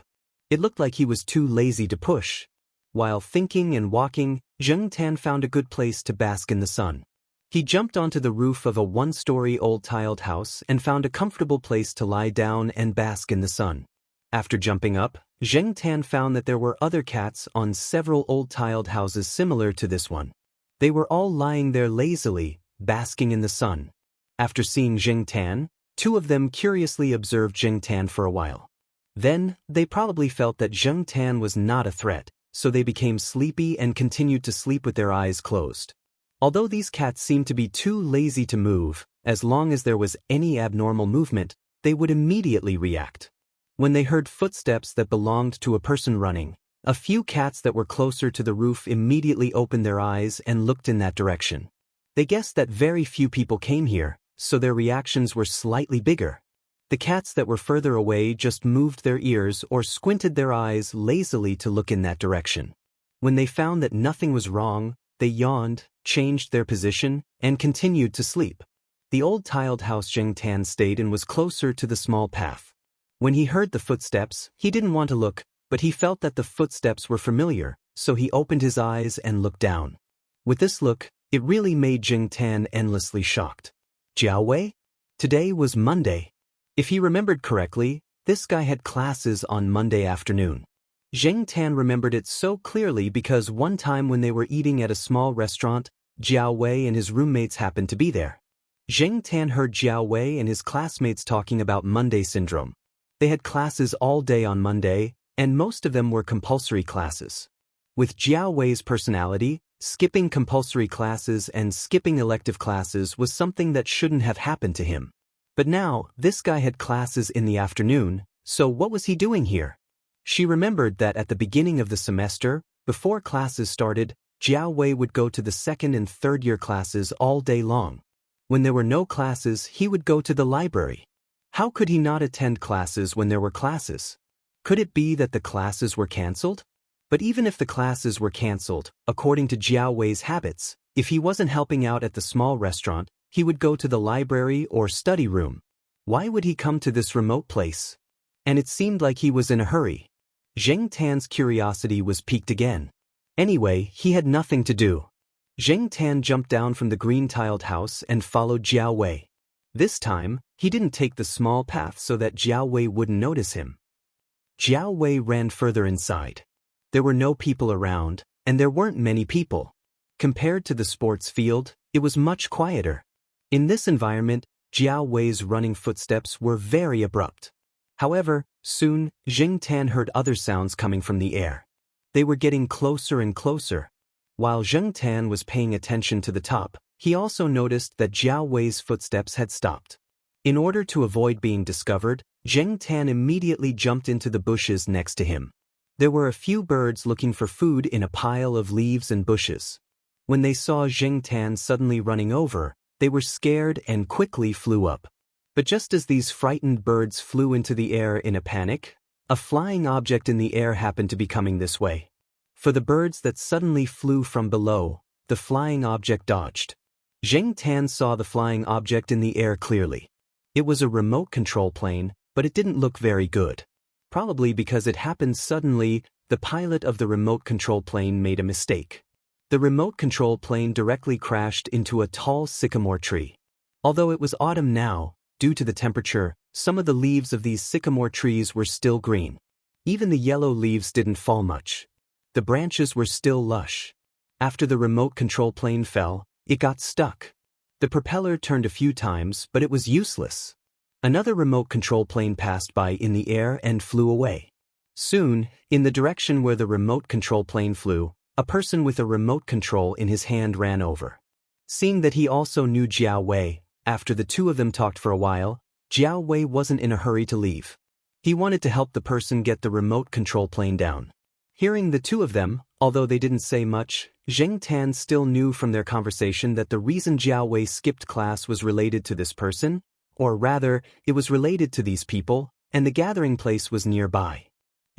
It looked like he was too lazy to push. While thinking and walking, Jing Tan found a good place to bask in the sun. He jumped onto the roof of a one-story old tiled house and found a comfortable place to lie down and bask in the sun. After jumping up, Jing Tan found that there were other cats on several old tiled houses similar to this one. They were all lying there lazily, basking in the sun. After seeing Jing Tan, 2 of them curiously observed Jing Tan for a while. Then, they probably felt that Jing Tan was not a threat, so they became sleepy and continued to sleep with their eyes closed. Although these cats seemed to be too lazy to move, as long as there was any abnormal movement, they would immediately react. When they heard footsteps that belonged to a person running, a few cats that were closer to the roof immediately opened their eyes and looked in that direction. They guessed that very few people came here, so their reactions were slightly bigger. The cats that were further away just moved their ears or squinted their eyes lazily to look in that direction. When they found that nothing was wrong, they yawned, changed their position, and continued to sleep. The old tiled house Jing Tan stayed in was closer to the small path. When he heard the footsteps, he didn't want to look, but he felt that the footsteps were familiar, so he opened his eyes and looked down. With this look, it really made Jing Tan endlessly shocked. Jiao Wei? Today was Monday. If he remembered correctly, this guy had classes on Monday afternoon. Jing Tan remembered it so clearly because one time when they were eating at a small restaurant, Jiao Wei and his roommates happened to be there. Jing Tan heard Jiao Wei and his classmates talking about Monday syndrome. They had classes all day on Monday, and most of them were compulsory classes. With Jiao Wei's personality, skipping compulsory classes and skipping elective classes was something that shouldn't have happened to him. But now, this guy had classes in the afternoon, so what was he doing here? She remembered that at the beginning of the semester, Before classes started, Jiao Wei would go to the second and third year classes all day long. When there were no classes, he would go to the library. How could he not attend classes when there were classes? Could it be that the classes were cancelled? But even if the classes were cancelled, according to Jiao Wei's habits, if he wasn't helping out at the small restaurant, he would go to the library or study room. Why would he come to this remote place? And it seemed like he was in a hurry. Zheng Tan's curiosity was piqued again. Anyway, he had nothing to do. Zheng Tan jumped down from the green-tiled house and followed Jiao Wei. This time, he didn't take the small path so that Jiao Wei wouldn't notice him. Jiao Wei ran further inside. There were no people around, and there weren't many people. Compared to the sports field, it was much quieter. In this environment, Jiao Wei's running footsteps were very abrupt. However, soon, Zheng Tan heard other sounds coming from the air. They were getting closer and closer. While Zheng Tan was paying attention to the top, he also noticed that Jiao Wei's footsteps had stopped. In order to avoid being discovered, Zheng Tan immediately jumped into the bushes next to him. There were a few birds looking for food in a pile of leaves and bushes. When they saw Zheng Tan suddenly running over, they were scared and quickly flew up. But just as these frightened birds flew into the air in a panic, a flying object in the air happened to be coming this way. For the birds that suddenly flew from below, the flying object dodged. Zheng Tan saw the flying object in the air clearly. It was a remote control plane, but it didn't look very good. Probably because it happened suddenly, the pilot of the remote control plane made a mistake. The remote control plane directly crashed into a tall sycamore tree. Although it was autumn now, due to the temperature, some of the leaves of these sycamore trees were still green. Even the yellow leaves didn't fall much. The branches were still lush. After the remote control plane fell, it got stuck. The propeller turned a few times, but it was useless. Another remote control plane passed by in the air and flew away. Soon, in the direction where the remote control plane flew, a person with a remote control in his hand ran over. Seeing that he also knew Jiao Wei, after the two of them talked for a while, Jiao Wei wasn't in a hurry to leave. He wanted to help the person get the remote control plane down. Hearing the two of them, although they didn't say much, Zheng Tan still knew from their conversation that the reason Jiao Wei skipped class was related to this person, or rather, it was related to these people, and the gathering place was nearby.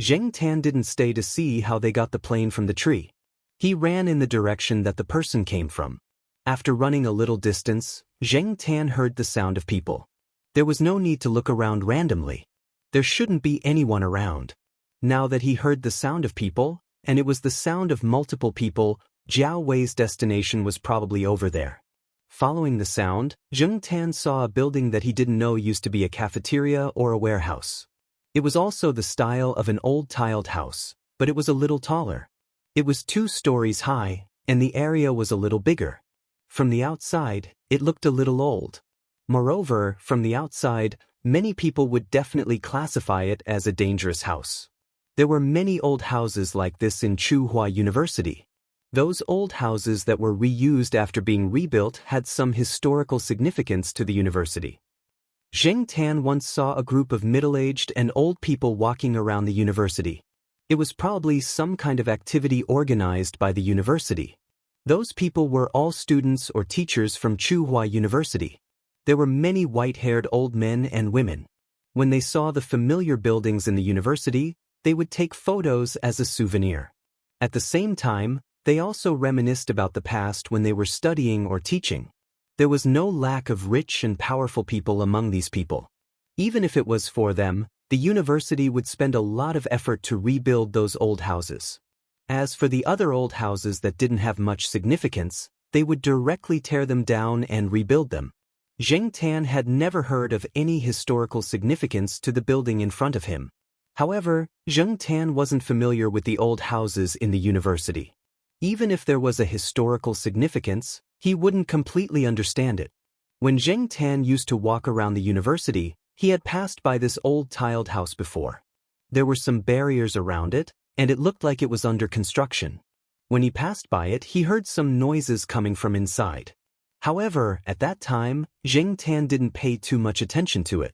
Zheng Tan didn't stay to see how they got the plane from the tree. He ran in the direction that the person came from. After running a little distance, Zheng Tan heard the sound of people. There was no need to look around randomly. There shouldn't be anyone around. Now that he heard the sound of people, and it was the sound of multiple people, Jiao Wei's destination was probably over there. Following the sound, Zheng Tan saw a building that he didn't know used to be a cafeteria or a warehouse. It was also the style of an old tiled house, but it was a little taller. It was 2 stories high, and the area was a little bigger. From the outside, it looked a little old. Moreover, from the outside, many people would definitely classify it as a dangerous house. There were many old houses like this in Tsinghua University. Those old houses that were reused after being rebuilt had some historical significance to the university. Zheng Tan once saw a group of middle-aged and old people walking around the university. It was probably some kind of activity organized by the university. Those people were all students or teachers from Tsinghua University. There were many white-haired old men and women. When they saw the familiar buildings in the university, they would take photos as a souvenir. At the same time, they also reminisced about the past when they were studying or teaching. There was no lack of rich and powerful people among these people. Even if it was for them, the university would spend a lot of effort to rebuild those old houses. As for the other old houses that didn't have much significance, they would directly tear them down and rebuild them. Zheng Tan had never heard of any historical significance to the building in front of him. However, Zheng Tan wasn't familiar with the old houses in the university. Even if there was a historical significance, he wouldn't completely understand it. When Zheng Tan used to walk around the university, he had passed by this old tiled house before. There were some barriers around it, and it looked like it was under construction. When he passed by it, he heard some noises coming from inside. However, at that time, Zheng Tan didn't pay too much attention to it.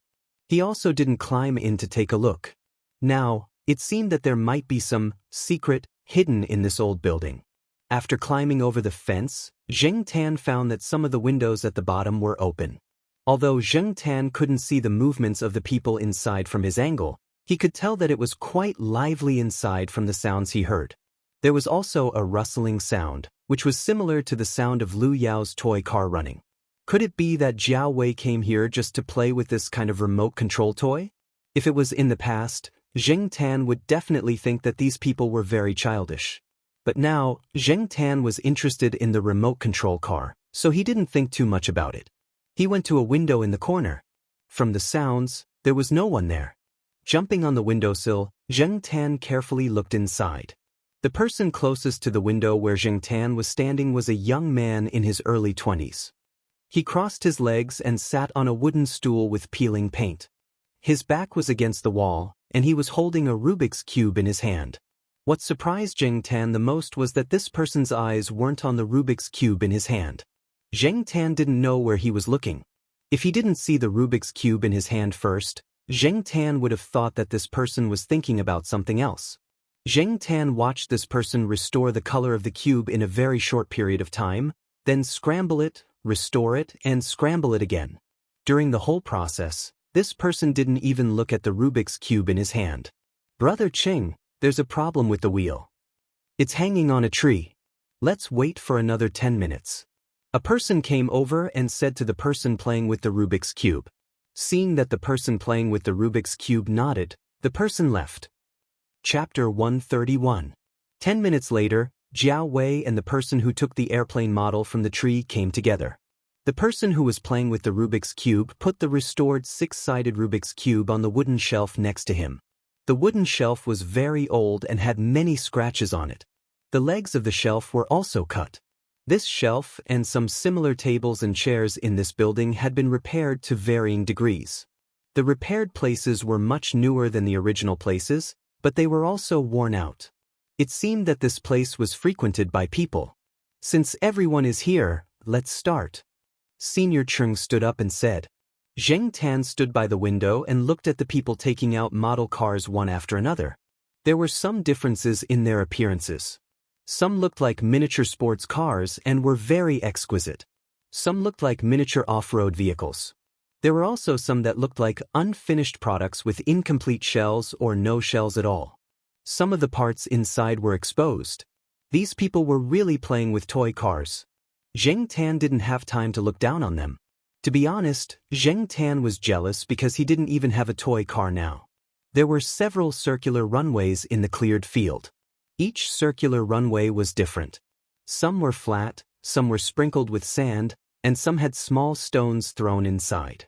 He also didn't climb in to take a look. Now, it seemed that there might be some secret, hidden in this old building. After climbing over the fence, Zheng Tan found that some of the windows at the bottom were open. Although Zheng Tan couldn't see the movements of the people inside from his angle, he could tell that it was quite lively inside from the sounds he heard. There was also a rustling sound, which was similar to the sound of Lu Yao's toy car running. Could it be that Jiao Wei came here just to play with this kind of remote control toy? If it was in the past, Zheng Tan would definitely think that these people were very childish. But now, Zheng Tan was interested in the remote control car, so he didn't think too much about it. He went to a window in the corner. From the sounds, there was no one there. Jumping on the windowsill, Zheng Tan carefully looked inside. The person closest to the window where Zheng Tan was standing was a young man in his early 20s. He crossed his legs and sat on a wooden stool with peeling paint. His back was against the wall, and he was holding a Rubik's Cube in his hand. What surprised Zheng Tan the most was that this person's eyes weren't on the Rubik's Cube in his hand. Zheng Tan didn't know where he was looking. If he didn't see the Rubik's Cube in his hand first, Zheng Tan would have thought that this person was thinking about something else. Zheng Tan watched this person restore the color of the cube in a very short period of time, then scramble it, restore it, and scramble it again. During the whole process, this person didn't even look at the Rubik's Cube in his hand. "Brother Ching, there's a problem with the wheel. It's hanging on a tree. Let's wait for another 10 minutes. A person came over and said to the person playing with the Rubik's Cube. Seeing that the person playing with the Rubik's Cube nodded, the person left. Chapter 131. 10 minutes later, Jiao Wei and the person who took the airplane model from the tree came together. The person who was playing with the Rubik's Cube put the restored 6-sided Rubik's Cube on the wooden shelf next to him. The wooden shelf was very old and had many scratches on it. The legs of the shelf were also cut. This shelf and some similar tables and chairs in this building had been repaired to varying degrees. The repaired places were much newer than the original places, but they were also worn out. It seemed that this place was frequented by people. "Since everyone is here, let's start." Senior Chung stood up and said. Zheng Tan stood by the window and looked at the people taking out model cars one after another. There were some differences in their appearances. Some looked like miniature sports cars and were very exquisite. Some looked like miniature off-road vehicles. There were also some that looked like unfinished products with incomplete shells or no shells at all. Some of the parts inside were exposed. These people were really playing with toy cars. Zheng Tan didn't have time to look down on them. To be honest, Zheng Tan was jealous because he didn't even have a toy car now. There were several circular runways in the cleared field. Each circular runway was different. Some were flat, some were sprinkled with sand, and some had small stones thrown inside.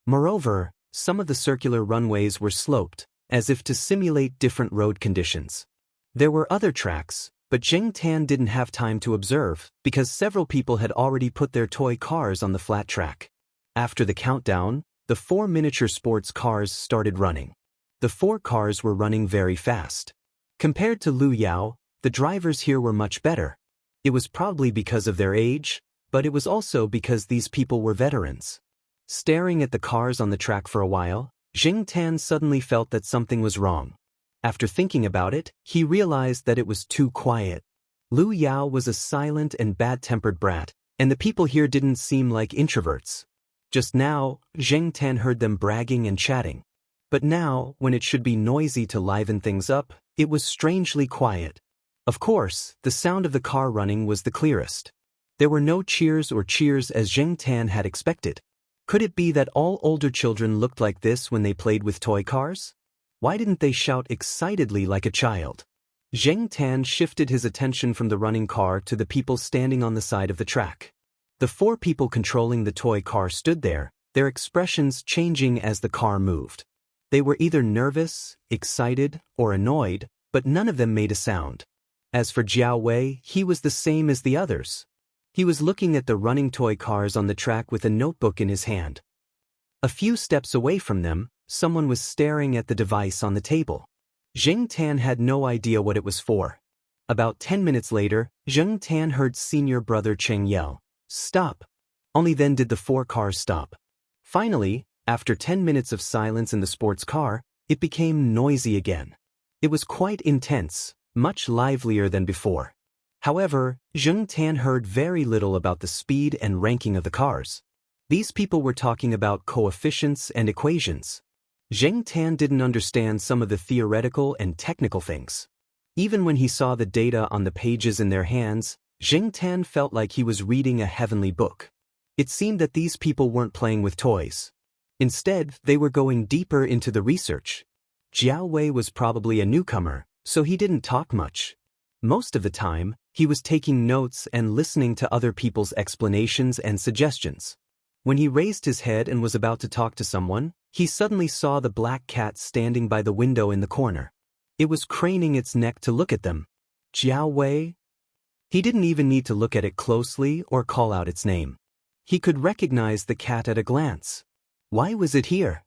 Moreover, some of the circular runways were sloped, as if to simulate different road conditions. There were other tracks, but Zheng Tan didn't have time to observe because several people had already put their toy cars on the flat track. After the countdown, the 4 miniature sports cars started running. The 4 cars were running very fast. Compared to Lu Yao, the drivers here were much better. It was probably because of their age, but it was also because these people were veterans. Staring at the cars on the track for a while, Zheng Tan suddenly felt that something was wrong. After thinking about it, he realized that it was too quiet. Lu Yao was a silent and bad-tempered brat, and the people here didn't seem like introverts. Just now, Zheng Tan heard them bragging and chatting. But now, when it should be noisy to liven things up, it was strangely quiet. Of course, the sound of the car running was the clearest. There were no cheers or cheers as Zheng Tan had expected. Could it be that all older children looked like this when they played with toy cars? Why didn't they shout excitedly like a child? Zheng Tan shifted his attention from the running car to the people standing on the side of the track. The 4 people controlling the toy car stood there, their expressions changing as the car moved. They were either nervous, excited, or annoyed, but none of them made a sound. As for Jiao Wei, he was the same as the others. He was looking at the running toy cars on the track with a notebook in his hand. A few steps away from them, someone was staring at the device on the table. Zheng Tan had no idea what it was for. About 10 minutes later, Zheng Tan heard senior brother Cheng yell, "Stop!" Only then did the 4 cars stop. Finally, after 10 minutes of silence in the sports car, it became noisy again. It was quite intense, much livelier than before. However, Zheng Tan heard very little about the speed and ranking of the cars. These people were talking about coefficients and equations. Zheng Tan didn't understand some of the theoretical and technical things. Even when he saw the data on the pages in their hands, Zheng Tan felt like he was reading a heavenly book. It seemed that these people weren't playing with toys. Instead, they were going deeper into the research. Jiao Wei was probably a newcomer, so he didn't talk much. Most of the time, he was taking notes and listening to other people's explanations and suggestions. When he raised his head and was about to talk to someone, he suddenly saw the black cat standing by the window in the corner. It was craning its neck to look at them. Jiao Wei? He didn't even need to look at it closely or call out its name. He could recognize the cat at a glance. Why was it here?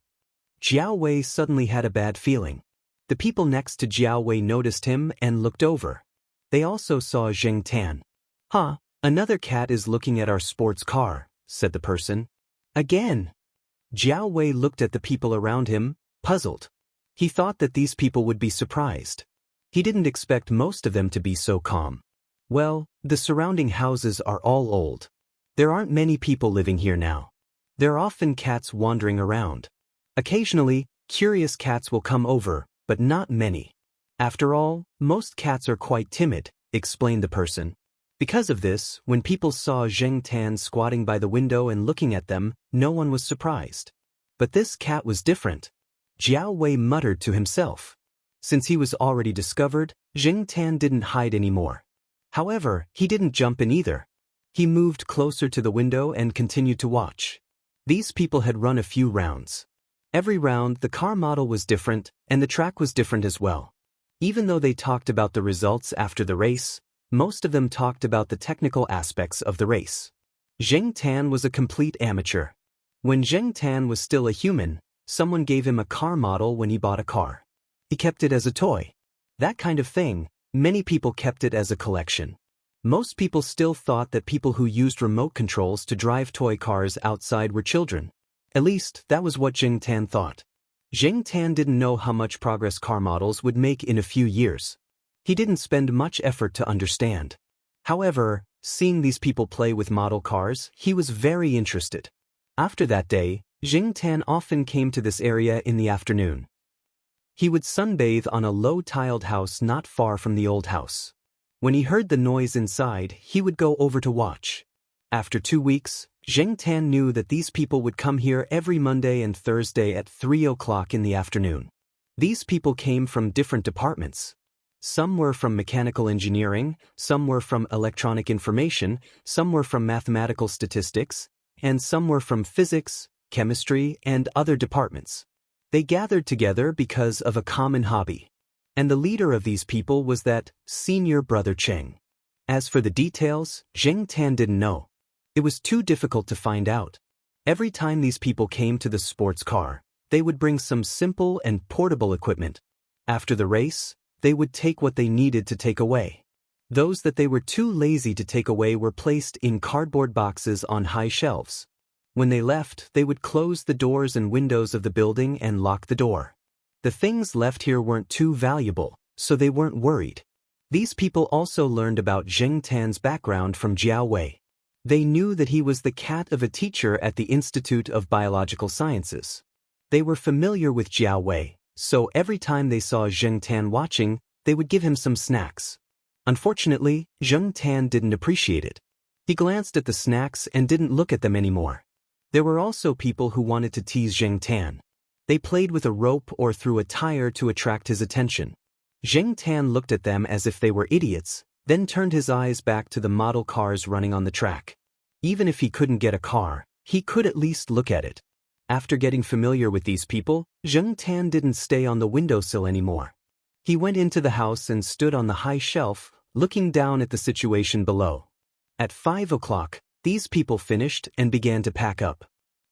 Jiao Wei suddenly had a bad feeling. The people next to Jiao Wei noticed him and looked over. They also saw Zheng Tan. "Huh, another cat is looking at our sports car," said the person. "Again." Jiao Wei looked at the people around him, puzzled. He thought that these people would be surprised. He didn't expect most of them to be so calm. Well, the surrounding houses are all old. There aren't many people living here now. There are often cats wandering around. Occasionally, curious cats will come over, but not many. After all, most cats are quite timid, explained the person. Because of this, when people saw Zheng Tan squatting by the window and looking at them, no one was surprised. But this cat was different. Jiao Wei muttered to himself. Since he was already discovered, Zheng Tan didn't hide anymore. However, he didn't jump in either. He moved closer to the window and continued to watch. These people had run a few rounds. Every round, the car model was different, and the track was different as well. Even though they talked about the results after the race, most of them talked about the technical aspects of the race. Zheng Tan was a complete amateur. When Zheng Tan was still a human, someone gave him a car model when he bought a car. He kept it as a toy. That kind of thing, many people kept it as a collection. Most people still thought that people who used remote controls to drive toy cars outside were children. At least, that was what Zheng Tan thought. Zheng Tan didn't know how much progress car models would make in a few years. He didn't spend much effort to understand. However, seeing these people play with model cars, he was very interested. After that day, Zheng Tan often came to this area in the afternoon. He would sunbathe on a low-tiled house not far from the old house. When he heard the noise inside, he would go over to watch. After 2 weeks, Zheng Tan knew that these people would come here every Monday and Thursday at 3 o'clock in the afternoon. These people came from different departments. Some were from mechanical engineering, some were from electronic information, some were from mathematical statistics, and some were from physics, chemistry, and other departments. They gathered together because of a common hobby. And the leader of these people was that senior brother Cheng. As for the details, Zheng Tan didn't know. It was too difficult to find out. Every time these people came to the sports car, they would bring some simple and portable equipment. After the race, they would take what they needed to take away. Those that they were too lazy to take away were placed in cardboard boxes on high shelves. When they left, they would close the doors and windows of the building and lock the door. The things left here weren't too valuable, so they weren't worried. These people also learned about Zheng Tan's background from Jiao Wei. They knew that he was the cat of a teacher at the Institute of Biological Sciences. They were familiar with Jiao Wei, so every time they saw Zheng Tan watching, they would give him some snacks. Unfortunately, Zheng Tan didn't appreciate it. He glanced at the snacks and didn't look at them anymore. There were also people who wanted to tease Zheng Tan. They played with a rope or threw a tire to attract his attention. Zheng Tan looked at them as if they were idiots, then turned his eyes back to the model cars running on the track. Even if he couldn't get a car, he could at least look at it. After getting familiar with these people, Zheng Tan didn't stay on the windowsill anymore. He went into the house and stood on the high shelf, looking down at the situation below. At 5 o'clock, these people finished and began to pack up.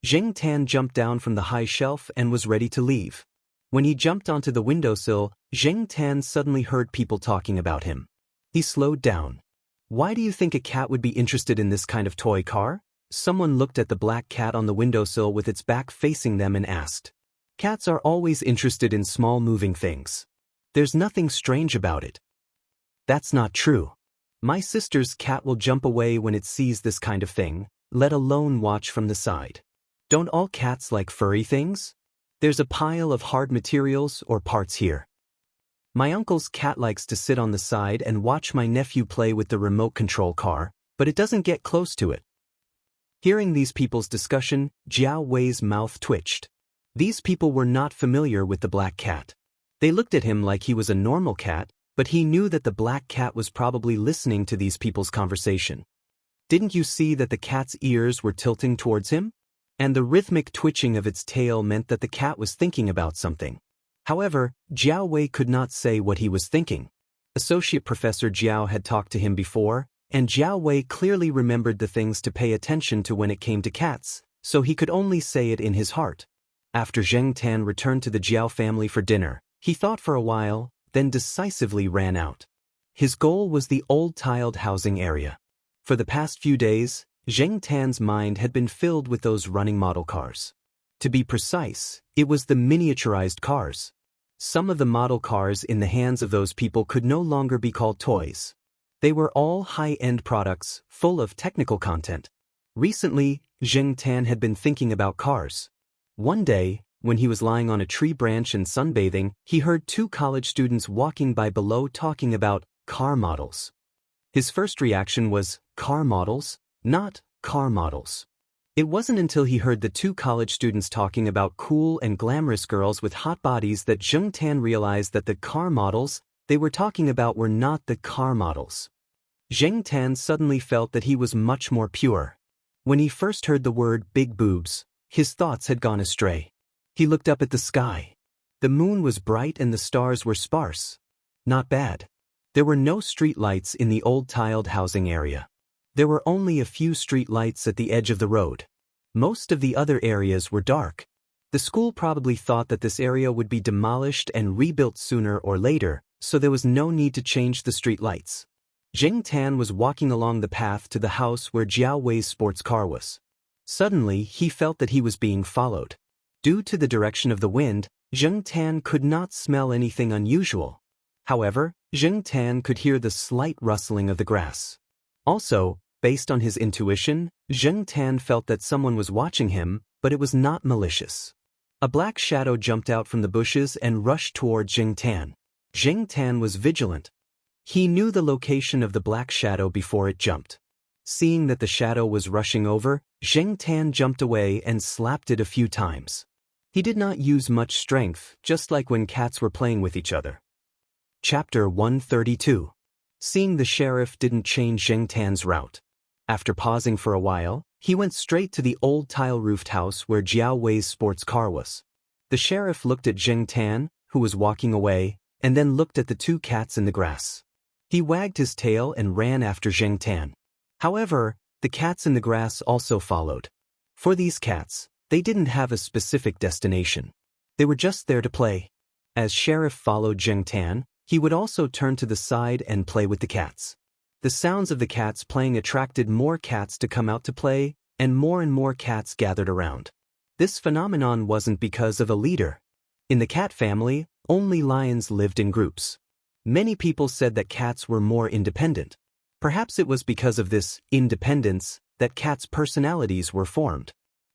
Zheng Tan jumped down from the high shelf and was ready to leave. When he jumped onto the windowsill, Zheng Tan suddenly heard people talking about him. He slowed down. Why do you think a cat would be interested in this kind of toy car? Someone looked at the black cat on the windowsill with its back facing them and asked. Cats are always interested in small moving things. There's nothing strange about it. That's not true. My sister's cat will jump away when it sees this kind of thing, let alone watch from the side. Don't all cats like furry things? There's a pile of hard materials or parts here. My uncle's cat likes to sit on the side and watch my nephew play with the remote control car, but it doesn't get close to it. Hearing these people's discussion, Jiao Wei's mouth twitched. These people were not familiar with the black cat. They looked at him like he was a normal cat, but he knew that the black cat was probably listening to these people's conversation. Didn't you see that the cat's ears were tilting towards him? And the rhythmic twitching of its tail meant that the cat was thinking about something. However, Jiao Wei could not say what he was thinking. Associate Professor Jiao had talked to him before, and Jiao Wei clearly remembered the things to pay attention to when it came to cats, so he could only say it in his heart. After Zheng Tan returned to the Jiao family for dinner, he thought for a while, then decisively ran out. His goal was the old tiled housing area. For the past few days, Zheng Tan's mind had been filled with those running model cars. To be precise, it was the miniaturized cars. Some of the model cars in the hands of those people could no longer be called toys. They were all high-end products, full of technical content. Recently, Zheng Tan had been thinking about cars. One day, when he was lying on a tree branch and sunbathing, he heard two college students walking by below talking about car models. His first reaction was, car models? Not car models. It wasn't until he heard the two college students talking about cool and glamorous girls with hot bodies that Zheng Tan realized that the car models they were talking about were not the car models. Zheng Tan suddenly felt that he was much more pure. When he first heard the word big boobs, his thoughts had gone astray. He looked up at the sky. The moon was bright and the stars were sparse. Not bad. There were no street lights in the old tiled housing area. There were only a few street lights at the edge of the road. Most of the other areas were dark. The school probably thought that this area would be demolished and rebuilt sooner or later, so there was no need to change the street lights. Zheng Tan was walking along the path to the house where Jiao Wei's sports car was. Suddenly, he felt that he was being followed. Due to the direction of the wind, Zheng Tan could not smell anything unusual. However, Zheng Tan could hear the slight rustling of the grass. Also, based on his intuition, Zheng Tan felt that someone was watching him, but it was not malicious. A black shadow jumped out from the bushes and rushed toward Zheng Tan. Zheng Tan was vigilant. He knew the location of the black shadow before it jumped. Seeing that the shadow was rushing over, Zheng Tan jumped away and slapped it a few times. He did not use much strength, just like when cats were playing with each other. Chapter 132. Seeing the sheriff didn't change Zheng Tan's route. After pausing for a while, he went straight to the old tile-roofed house where Jiao Wei's sports car was. The sheriff looked at Zheng Tan, who was walking away, and then looked at the two cats in the grass. He wagged his tail and ran after Zheng Tan. However, the cats in the grass also followed. For these cats, they didn't have a specific destination. They were just there to play. As Sheriff followed Zheng Tan, he would also turn to the side and play with the cats. The sounds of the cats playing attracted more cats to come out to play, and more cats gathered around. This phenomenon wasn't because of a leader. In the cat family, only lions lived in groups. Many people said that cats were more independent. Perhaps it was because of this independence that cats' personalities were formed.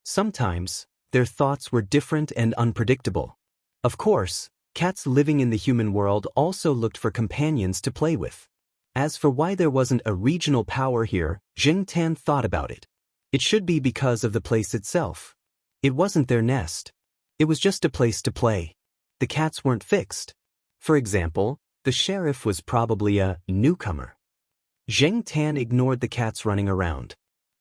Sometimes, their thoughts were different and unpredictable. Of course, cats living in the human world also looked for companions to play with. As for why there wasn't a regional power here, Zheng Tan thought about it. It should be because of the place itself. It wasn't their nest. It was just a place to play. The cats weren't fixed. For example, the sheriff was probably a newcomer. Zheng Tan ignored the cats running around.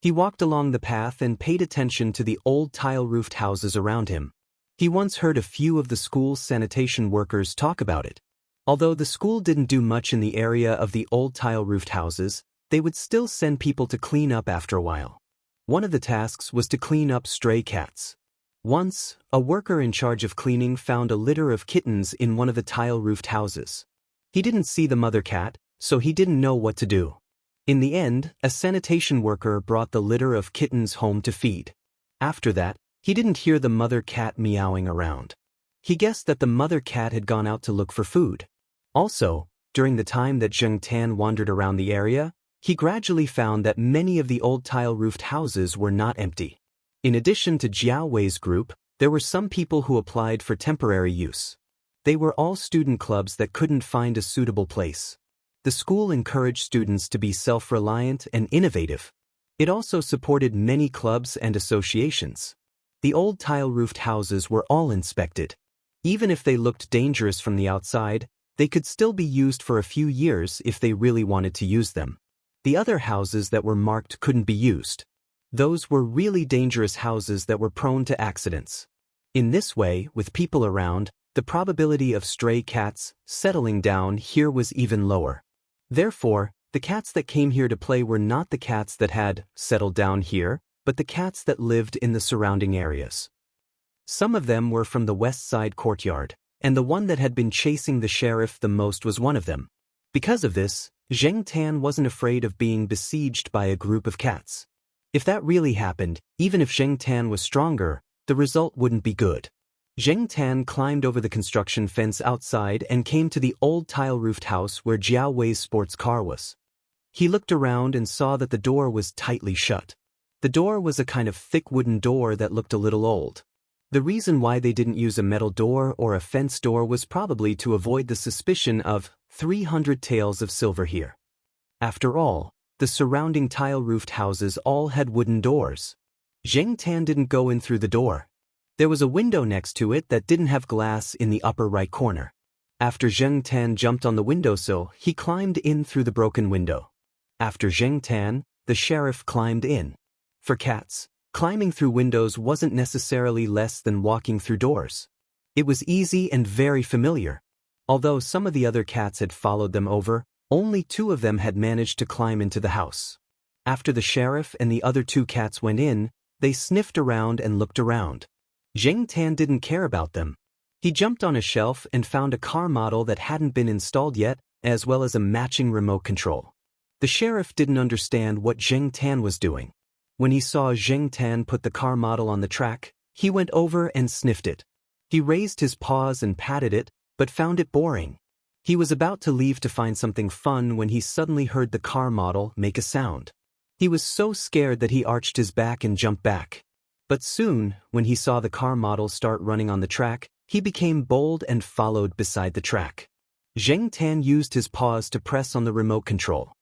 He walked along the path and paid attention to the old tile-roofed houses around him. He once heard a few of the school's sanitation workers talk about it. Although the school didn't do much in the area of the old tile-roofed houses, they would still send people to clean up after a while. One of the tasks was to clean up stray cats. Once, a worker in charge of cleaning found a litter of kittens in one of the tile-roofed houses. He didn't see the mother cat, so he didn't know what to do. In the end, a sanitation worker brought the litter of kittens home to feed. After that, he didn't hear the mother cat meowing around. He guessed that the mother cat had gone out to look for food. Also, during the time that Zheng Tan wandered around the area, he gradually found that many of the old tile-roofed houses were not empty. In addition to Jiao Wei's group, there were some people who applied for temporary use. They were all student clubs that couldn't find a suitable place. The school encouraged students to be self-reliant and innovative. It also supported many clubs and associations. The old tile-roofed houses were all inspected. Even if they looked dangerous from the outside, they could still be used for a few years if they really wanted to use them. The other houses that were marked couldn't be used. Those were really dangerous houses that were prone to accidents. In this way, with people around, the probability of stray cats settling down here was even lower. Therefore, the cats that came here to play were not the cats that had settled down here, but the cats that lived in the surrounding areas. Some of them were from the west side courtyard, and the one that had been chasing the sheriff the most was one of them. Because of this, Zheng Tan wasn't afraid of being besieged by a group of cats. If that really happened, even if Zheng Tan was stronger, the result wouldn't be good. Zheng Tan climbed over the construction fence outside and came to the old tile-roofed house where Jiao Wei's sports car was. He looked around and saw that the door was tightly shut. The door was a kind of thick wooden door that looked a little old. The reason why they didn't use a metal door or a fence door was probably to avoid the suspicion of 300 taels of silver here. After all, the surrounding tile-roofed houses all had wooden doors. Zheng Tan didn't go in through the door. There was a window next to it that didn't have glass in the upper right corner. After Zheng Tan jumped on the windowsill, he climbed in through the broken window. After Zheng Tan, the sheriff climbed in. For cats, climbing through windows wasn't necessarily less than walking through doors. It was easy and very familiar. Although some of the other cats had followed them over, only 2 of them had managed to climb into the house. After the sheriff and the other 2 cats went in, they sniffed around and looked around. Zheng Tan didn't care about them. He jumped on a shelf and found a car model that hadn't been installed yet, as well as a matching remote control. The sheriff didn't understand what Zheng Tan was doing. When he saw Zheng Tan put the car model on the track, he went over and sniffed it. He raised his paws and patted it, but found it boring. He was about to leave to find something fun when he suddenly heard the car model make a sound. He was so scared that he arched his back and jumped back. But soon, when he saw the car model start running on the track, he became bold and followed beside the track. Zheng Tan used his paws to press on the remote control.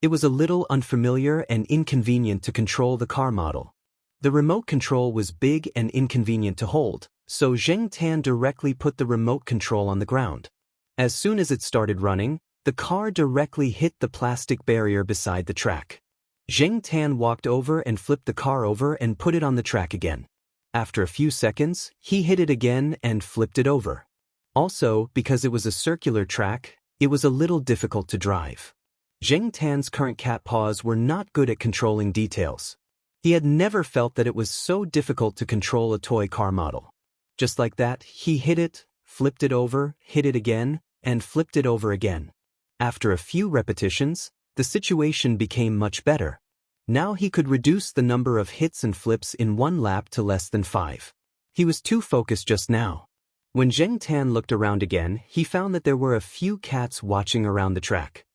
It was a little unfamiliar and inconvenient to control the car model. The remote control was big and inconvenient to hold, so Zheng Tan directly put the remote control on the ground. As soon as it started running, the car directly hit the plastic barrier beside the track. Zheng Tan walked over and flipped the car over and put it on the track again. After a few seconds, he hit it again and flipped it over. Also, because it was a circular track, it was a little difficult to drive. Zheng Tan's current cat paws were not good at controlling details. He had never felt that it was so difficult to control a toy car model. Just like that, he hit it, flipped it over, hit it again, and flipped it over again. After a few repetitions, the situation became much better. Now he could reduce the number of hits and flips in one lap to less than 5. He was too focused just now. When Zheng Tan looked around again, he found that there were a few cats watching around the track.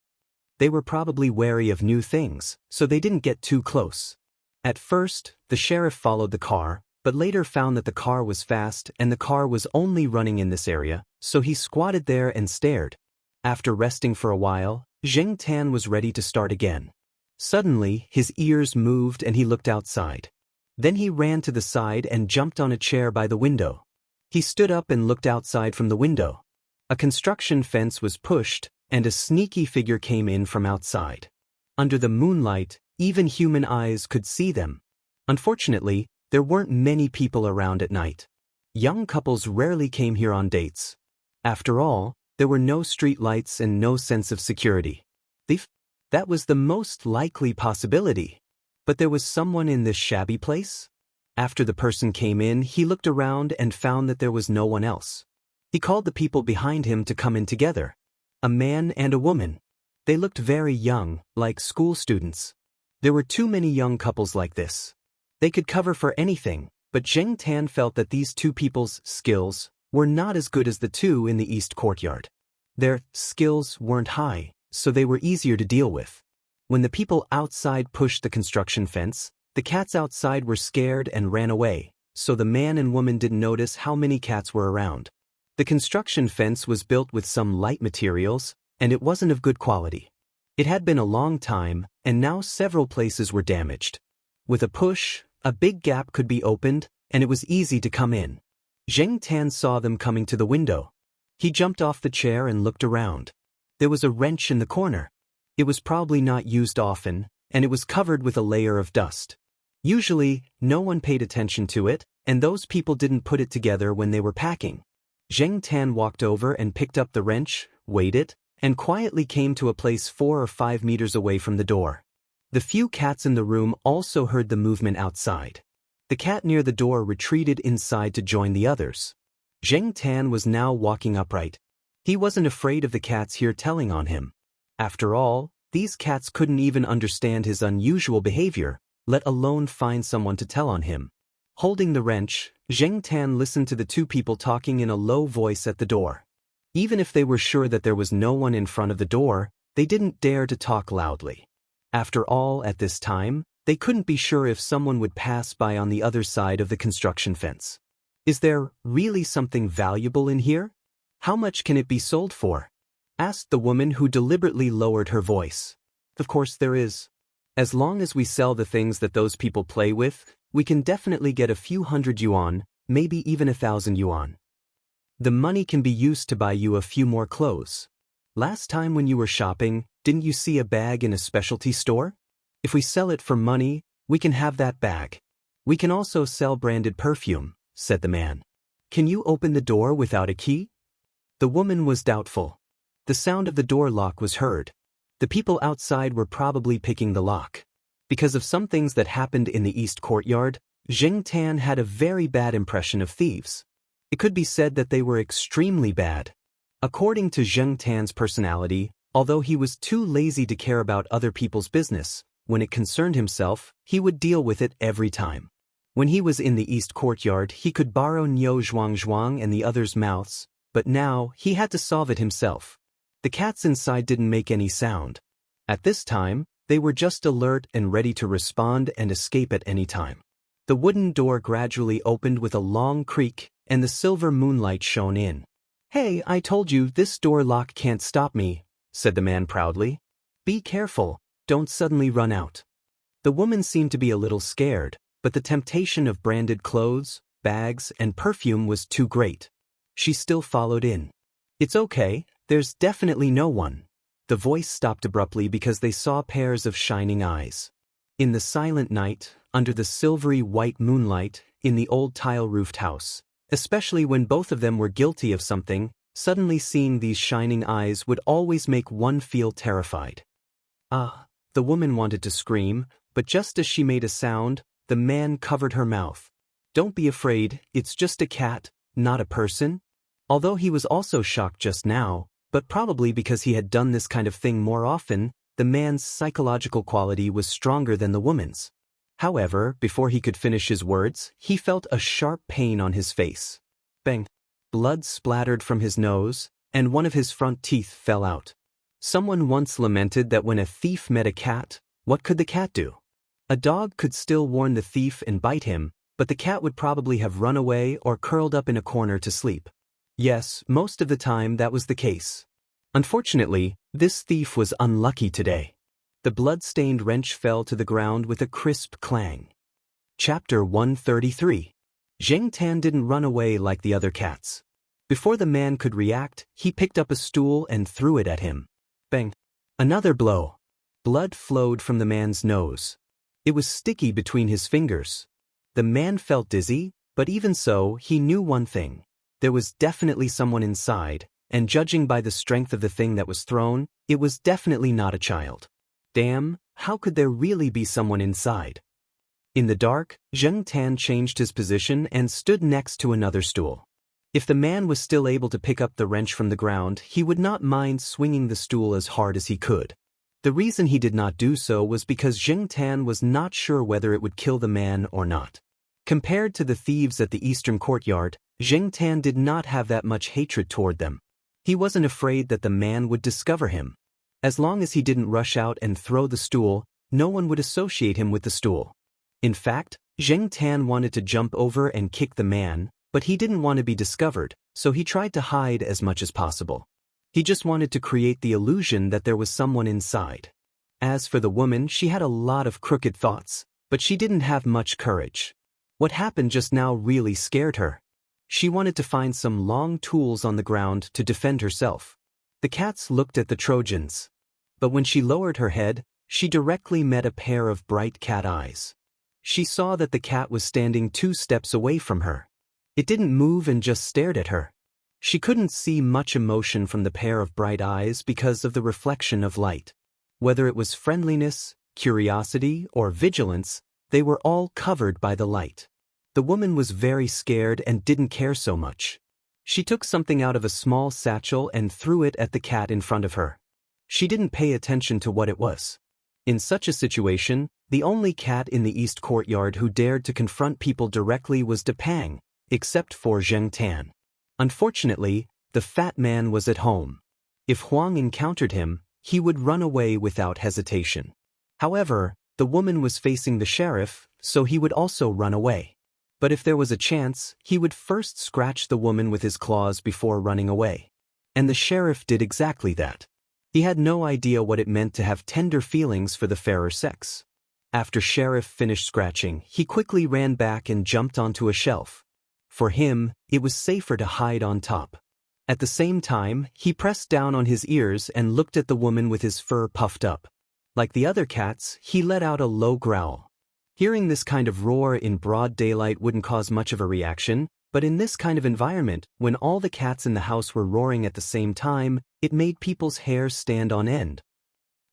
They were probably wary of new things, so they didn't get too close. At first, the sheriff followed the car, but later found that the car was fast and the car was only running in this area, so he squatted there and stared. After resting for a while, Zheng Tan was ready to start again. Suddenly, his ears moved and he looked outside. Then he ran to the side and jumped on a chair by the window. He stood up and looked outside from the window. A construction fence was pushed, and a sneaky figure came in from outside. Under the moonlight, even human eyes could see them. Unfortunately, there weren't many people around at night. Young couples rarely came here on dates. After all, there were no street lights and no sense of security. That was the most likely possibility. But there was someone in this shabby place? After the person came in, he looked around and found that there was no one else. He called the people behind him to come in together. A man and a woman. They looked very young, like school students. There were too many young couples like this. They could cover for anything, but Zheng Tan felt that these 2 people's skills were not as good as the 2 in the east courtyard. Their skills weren't high, so they were easier to deal with. When the people outside pushed the construction fence, the cats outside were scared and ran away, so the man and woman didn't notice how many cats were around. The construction fence was built with some light materials, and it wasn't of good quality. It had been a long time, and now several places were damaged. With a push, a big gap could be opened, and it was easy to come in. Zheng Tan saw them coming to the window. He jumped off the chair and looked around. There was a wrench in the corner. It was probably not used often, and it was covered with a layer of dust. Usually, no one paid attention to it, and those people didn't put it together when they were packing. Zheng Tan walked over and picked up the wrench, weighed it, and quietly came to a place 4 or 5 meters away from the door. The few cats in the room also heard the movement outside. The cat near the door retreated inside to join the others. Zheng Tan was now walking upright. He wasn't afraid of the cats here telling on him. After all, these cats couldn't even understand his unusual behavior, let alone find someone to tell on him. Holding the wrench, Zheng Tan listened to the two people talking in a low voice at the door. Even if they were sure that there was no one in front of the door, they didn't dare to talk loudly. After all, at this time, they couldn't be sure if someone would pass by on the other side of the construction fence. Is there really something valuable in here? How much can it be sold for? Asked the woman, who deliberately lowered her voice. Of course there is. As long as we sell the things that those people play with, we can definitely get a few hundred yuan, maybe even 1,000 yuan. The money can be used to buy you a few more clothes. Last time when you were shopping, didn't you see a bag in a specialty store? If we sell it for money, we can have that bag. We can also sell branded perfume, said the man. Can you open the door without a key? The woman was doubtful. The sound of the door lock was heard. The people outside were probably picking the lock. Because of some things that happened in the East Courtyard, Zheng Tan had a very bad impression of thieves. It could be said that they were extremely bad. According to Zheng Tan's personality, although he was too lazy to care about other people's business, when it concerned himself, he would deal with it every time. When he was in the East Courtyard, he could borrow Niu Zhuang and the others' mouths, but now he had to solve it himself. The cats inside didn't make any sound. At this time, they were just alert and ready to respond and escape at any time. The wooden door gradually opened with a long creak, and the silver moonlight shone in. Hey, I told you this door lock can't stop me, said the man proudly. Be careful, don't suddenly run out. The woman seemed to be a little scared, but the temptation of branded clothes, bags, and perfume was too great. She still followed in. It's okay, there's definitely no one. The voice stopped abruptly because they saw pairs of shining eyes. In the silent night, under the silvery white moonlight, in the old tile-roofed house, especially when both of them were guilty of something, suddenly seeing these shining eyes would always make one feel terrified. Ah, the woman wanted to scream, but just as she made a sound, the man covered her mouth. Don't be afraid, it's just a cat, not a person. Although he was also shocked just now, but probably because he had done this kind of thing more often, the man's psychological quality was stronger than the woman's. However, before he could finish his words, he felt a sharp pain on his face. Bang! Blood splattered from his nose, and one of his front teeth fell out. Someone once lamented that when a thief met a cat, what could the cat do? A dog could still warn the thief and bite him, but the cat would probably have run away or curled up in a corner to sleep. Yes, most of the time that was the case. Unfortunately, this thief was unlucky today. The blood-stained wrench fell to the ground with a crisp clang. Chapter 133. Zheng Tan didn't run away like the other cats. Before the man could react, he picked up a stool and threw it at him. Bang! Another blow. Blood flowed from the man's nose. It was sticky between his fingers. The man felt dizzy, but even so, he knew one thing. There was definitely someone inside, and judging by the strength of the thing that was thrown, it was definitely not a child. Damn, how could there really be someone inside? In the dark, Zheng Tan changed his position and stood next to another stool. If the man was still able to pick up the wrench from the ground, he would not mind swinging the stool as hard as he could. The reason he did not do so was because Zheng Tan was not sure whether it would kill the man or not. Compared to the thieves at the Eastern Courtyard, Zheng Tan did not have that much hatred toward them. He wasn't afraid that the man would discover him. As long as he didn't rush out and throw the stool, no one would associate him with the stool. In fact, Zheng Tan wanted to jump over and kick the man, but he didn't want to be discovered, so he tried to hide as much as possible. He just wanted to create the illusion that there was someone inside. As for the woman, she had a lot of crooked thoughts, but she didn't have much courage. What happened just now really scared her. She wanted to find some long tools on the ground to defend herself. The cats looked at the Trojans. But when she lowered her head, she directly met a pair of bright cat eyes. She saw that the cat was standing 2 steps away from her. It didn't move and just stared at her. She couldn't see much emotion from the pair of bright eyes because of the reflection of light. Whether it was friendliness, curiosity, or vigilance, they were all covered by the light. The woman was very scared and didn't care so much. She took something out of a small satchel and threw it at the cat in front of her. She didn't pay attention to what it was. In such a situation, the only cat in the east courtyard who dared to confront people directly was De Pang, except for Zheng Tan. Unfortunately, the fat man was at home. If Huang encountered him, he would run away without hesitation. However, the woman was facing the sheriff, so he would also run away. But if there was a chance, he would first scratch the woman with his claws before running away. And the sheriff did exactly that. He had no idea what it meant to have tender feelings for the fairer sex. After Sheriff finished scratching, he quickly ran back and jumped onto a shelf. For him, it was safer to hide on top. At the same time, he pressed down on his ears and looked at the woman with his fur puffed up. Like the other cats, he let out a low growl. Hearing this kind of roar in broad daylight wouldn't cause much of a reaction, but in this kind of environment, when all the cats in the house were roaring at the same time, it made people's hair stand on end.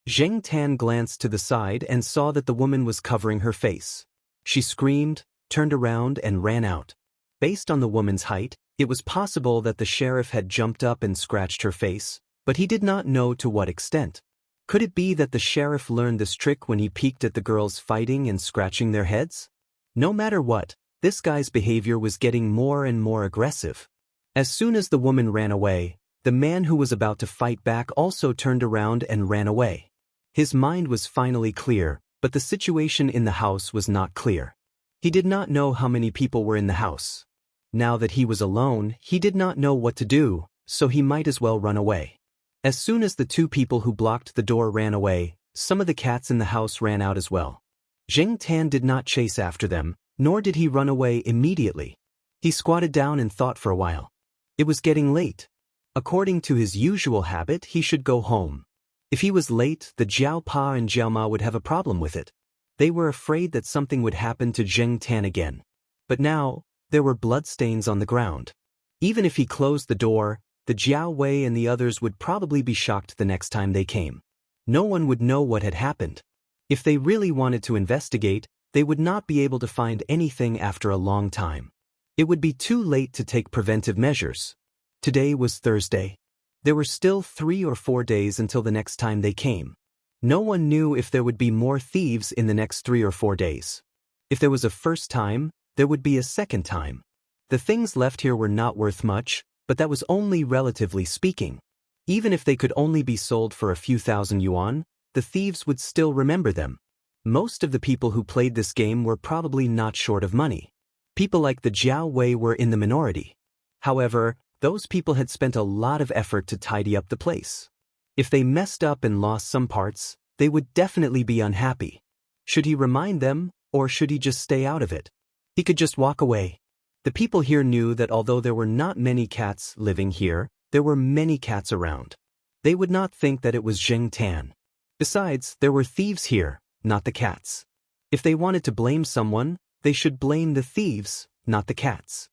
Zheng Tan glanced to the side and saw that the woman was covering her face. She screamed, turned around, and ran out. Based on the woman's height, it was possible that the sheriff had jumped up and scratched her face, but he did not know to what extent. Could it be that the sheriff learned this trick when he peeked at the girls fighting and scratching their heads? No matter what, this guy's behavior was getting more and more aggressive. As soon as the woman ran away, the man who was about to fight back also turned around and ran away. His mind was finally clear, but the situation in the house was not clear. He did not know how many people were in the house. Now that he was alone, he did not know what to do, so he might as well run away. As soon as the 2 people who blocked the door ran away, some of the cats in the house ran out as well. Zheng Tan did not chase after them, nor did he run away immediately. He squatted down and thought for a while. It was getting late. According to his usual habit, he should go home. If he was late, the Jiao Pa and Jiao Ma would have a problem with it. They were afraid that something would happen to Zheng Tan again. But now, there were bloodstains on the ground. Even if he closed the door, the Jiao Wei and the others would probably be shocked the next time they came. No one would know what had happened. If they really wanted to investigate, they would not be able to find anything after a long time. It would be too late to take preventive measures. Today was Thursday. There were still 3 or 4 days until the next time they came. No one knew if there would be more thieves in the next 3 or 4 days. If there was a first time, there would be a second time. The things left here were not worth much, but that was only relatively speaking. Even if they could only be sold for a few thousand yuan, the thieves would still remember them. Most of the people who played this game were probably not short of money. People like the Jiao Wei were in the minority. However, those people had spent a lot of effort to tidy up the place. If they messed up and lost some parts, they would definitely be unhappy. Should he remind them, or should he just stay out of it? He could just walk away. The people here knew that although there were not many cats living here, there were many cats around. They would not think that it was Zheng Tan. Besides, there were thieves here, not the cats. If they wanted to blame someone, they should blame the thieves, not the cats.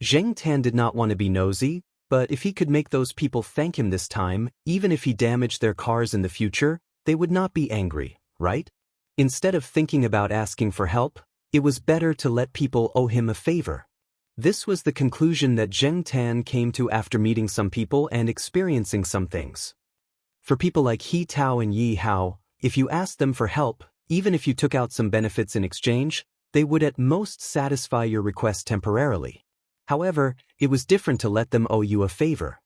Zheng Tan did not want to be nosy, but if he could make those people thank him this time, even if he damaged their cars in the future, they would not be angry, right? Instead of thinking about asking for help, it was better to let people owe him a favor. This was the conclusion that Zheng Tan came to after meeting some people and experiencing some things. For people like He Tao and Yi Hao, if you asked them for help, even if you took out some benefits in exchange, they would at most satisfy your request temporarily. However, it was different to let them owe you a favor.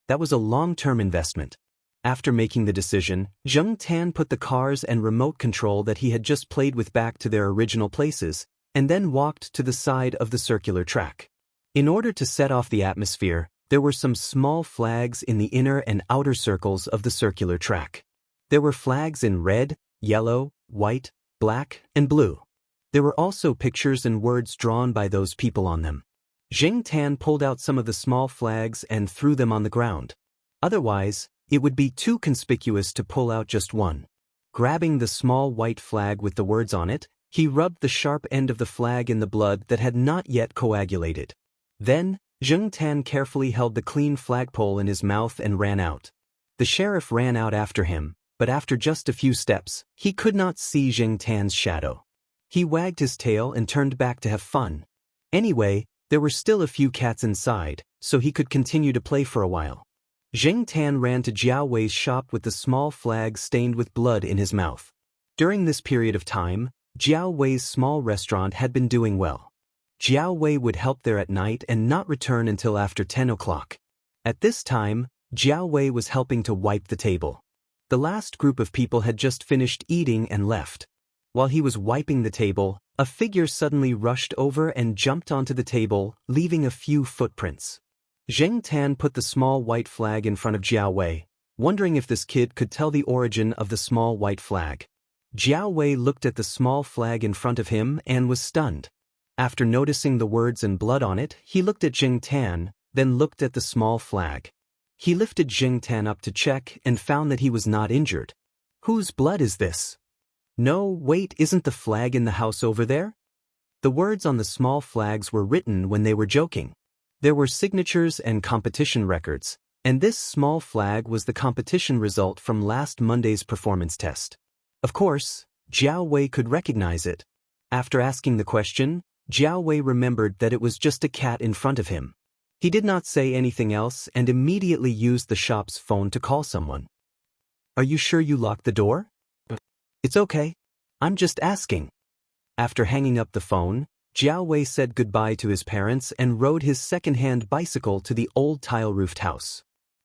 That was a long-term investment. After making the decision, Zheng Tan put the cars and remote control that he had just played with back to their original places, and then walked to the side of the circular track. In order to set off the atmosphere, there were some small flags in the inner and outer circles of the circular track. There were flags in red, yellow, white, black, and blue. There were also pictures and words drawn by those people on them. Zheng Tan pulled out some of the small flags and threw them on the ground. Otherwise, it would be too conspicuous to pull out just one. Grabbing the small white flag with the words on it, he rubbed the sharp end of the flag in the blood that had not yet coagulated. Then, Zheng Tan carefully held the clean flagpole in his mouth and ran out. The sheriff ran out after him, but after just a few steps, he could not see Zheng Tan's shadow. He wagged his tail and turned back to have fun. Anyway, there were still a few cats inside, so he could continue to play for a while. Zheng Tan ran to Jiao Wei's shop with the small flag stained with blood in his mouth. During this period of time, Jiao Wei's small restaurant had been doing well. Jiao Wei would help there at night and not return until after 10 o'clock. At this time, Jiao Wei was helping to wipe the table. The last group of people had just finished eating and left. While he was wiping the table, a figure suddenly rushed over and jumped onto the table, leaving a few footprints. Zheng Tan put the small white flag in front of Jiao Wei, wondering if this kid could tell the origin of the small white flag. Jiao Wei looked at the small flag in front of him and was stunned. After noticing the words and blood on it, he looked at Zheng Tan, then looked at the small flag. He lifted Zheng Tan up to check and found that he was not injured. Whose blood is this? No, wait, isn't the flag in the house over there? The words on the small flags were written when they were joking. There were signatures and competition records, and this small flag was the competition result from last Monday's performance test. Of course, Jiao Wei could recognize it. After asking the question, Jiao Wei remembered that it was just a cat in front of him. He did not say anything else and immediately used the shop's phone to call someone. Are you sure you locked the door? It's okay. I'm just asking. After hanging up the phone, Jiao Wei said goodbye to his parents and rode his second-hand bicycle to the old tile-roofed house.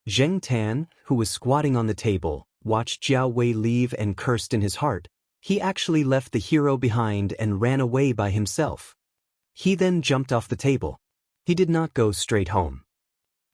Zheng Tan, who was squatting on the table, watched Jiao Wei leave and cursed in his heart. He actually left the hero behind and ran away by himself. He then jumped off the table. He did not go straight home.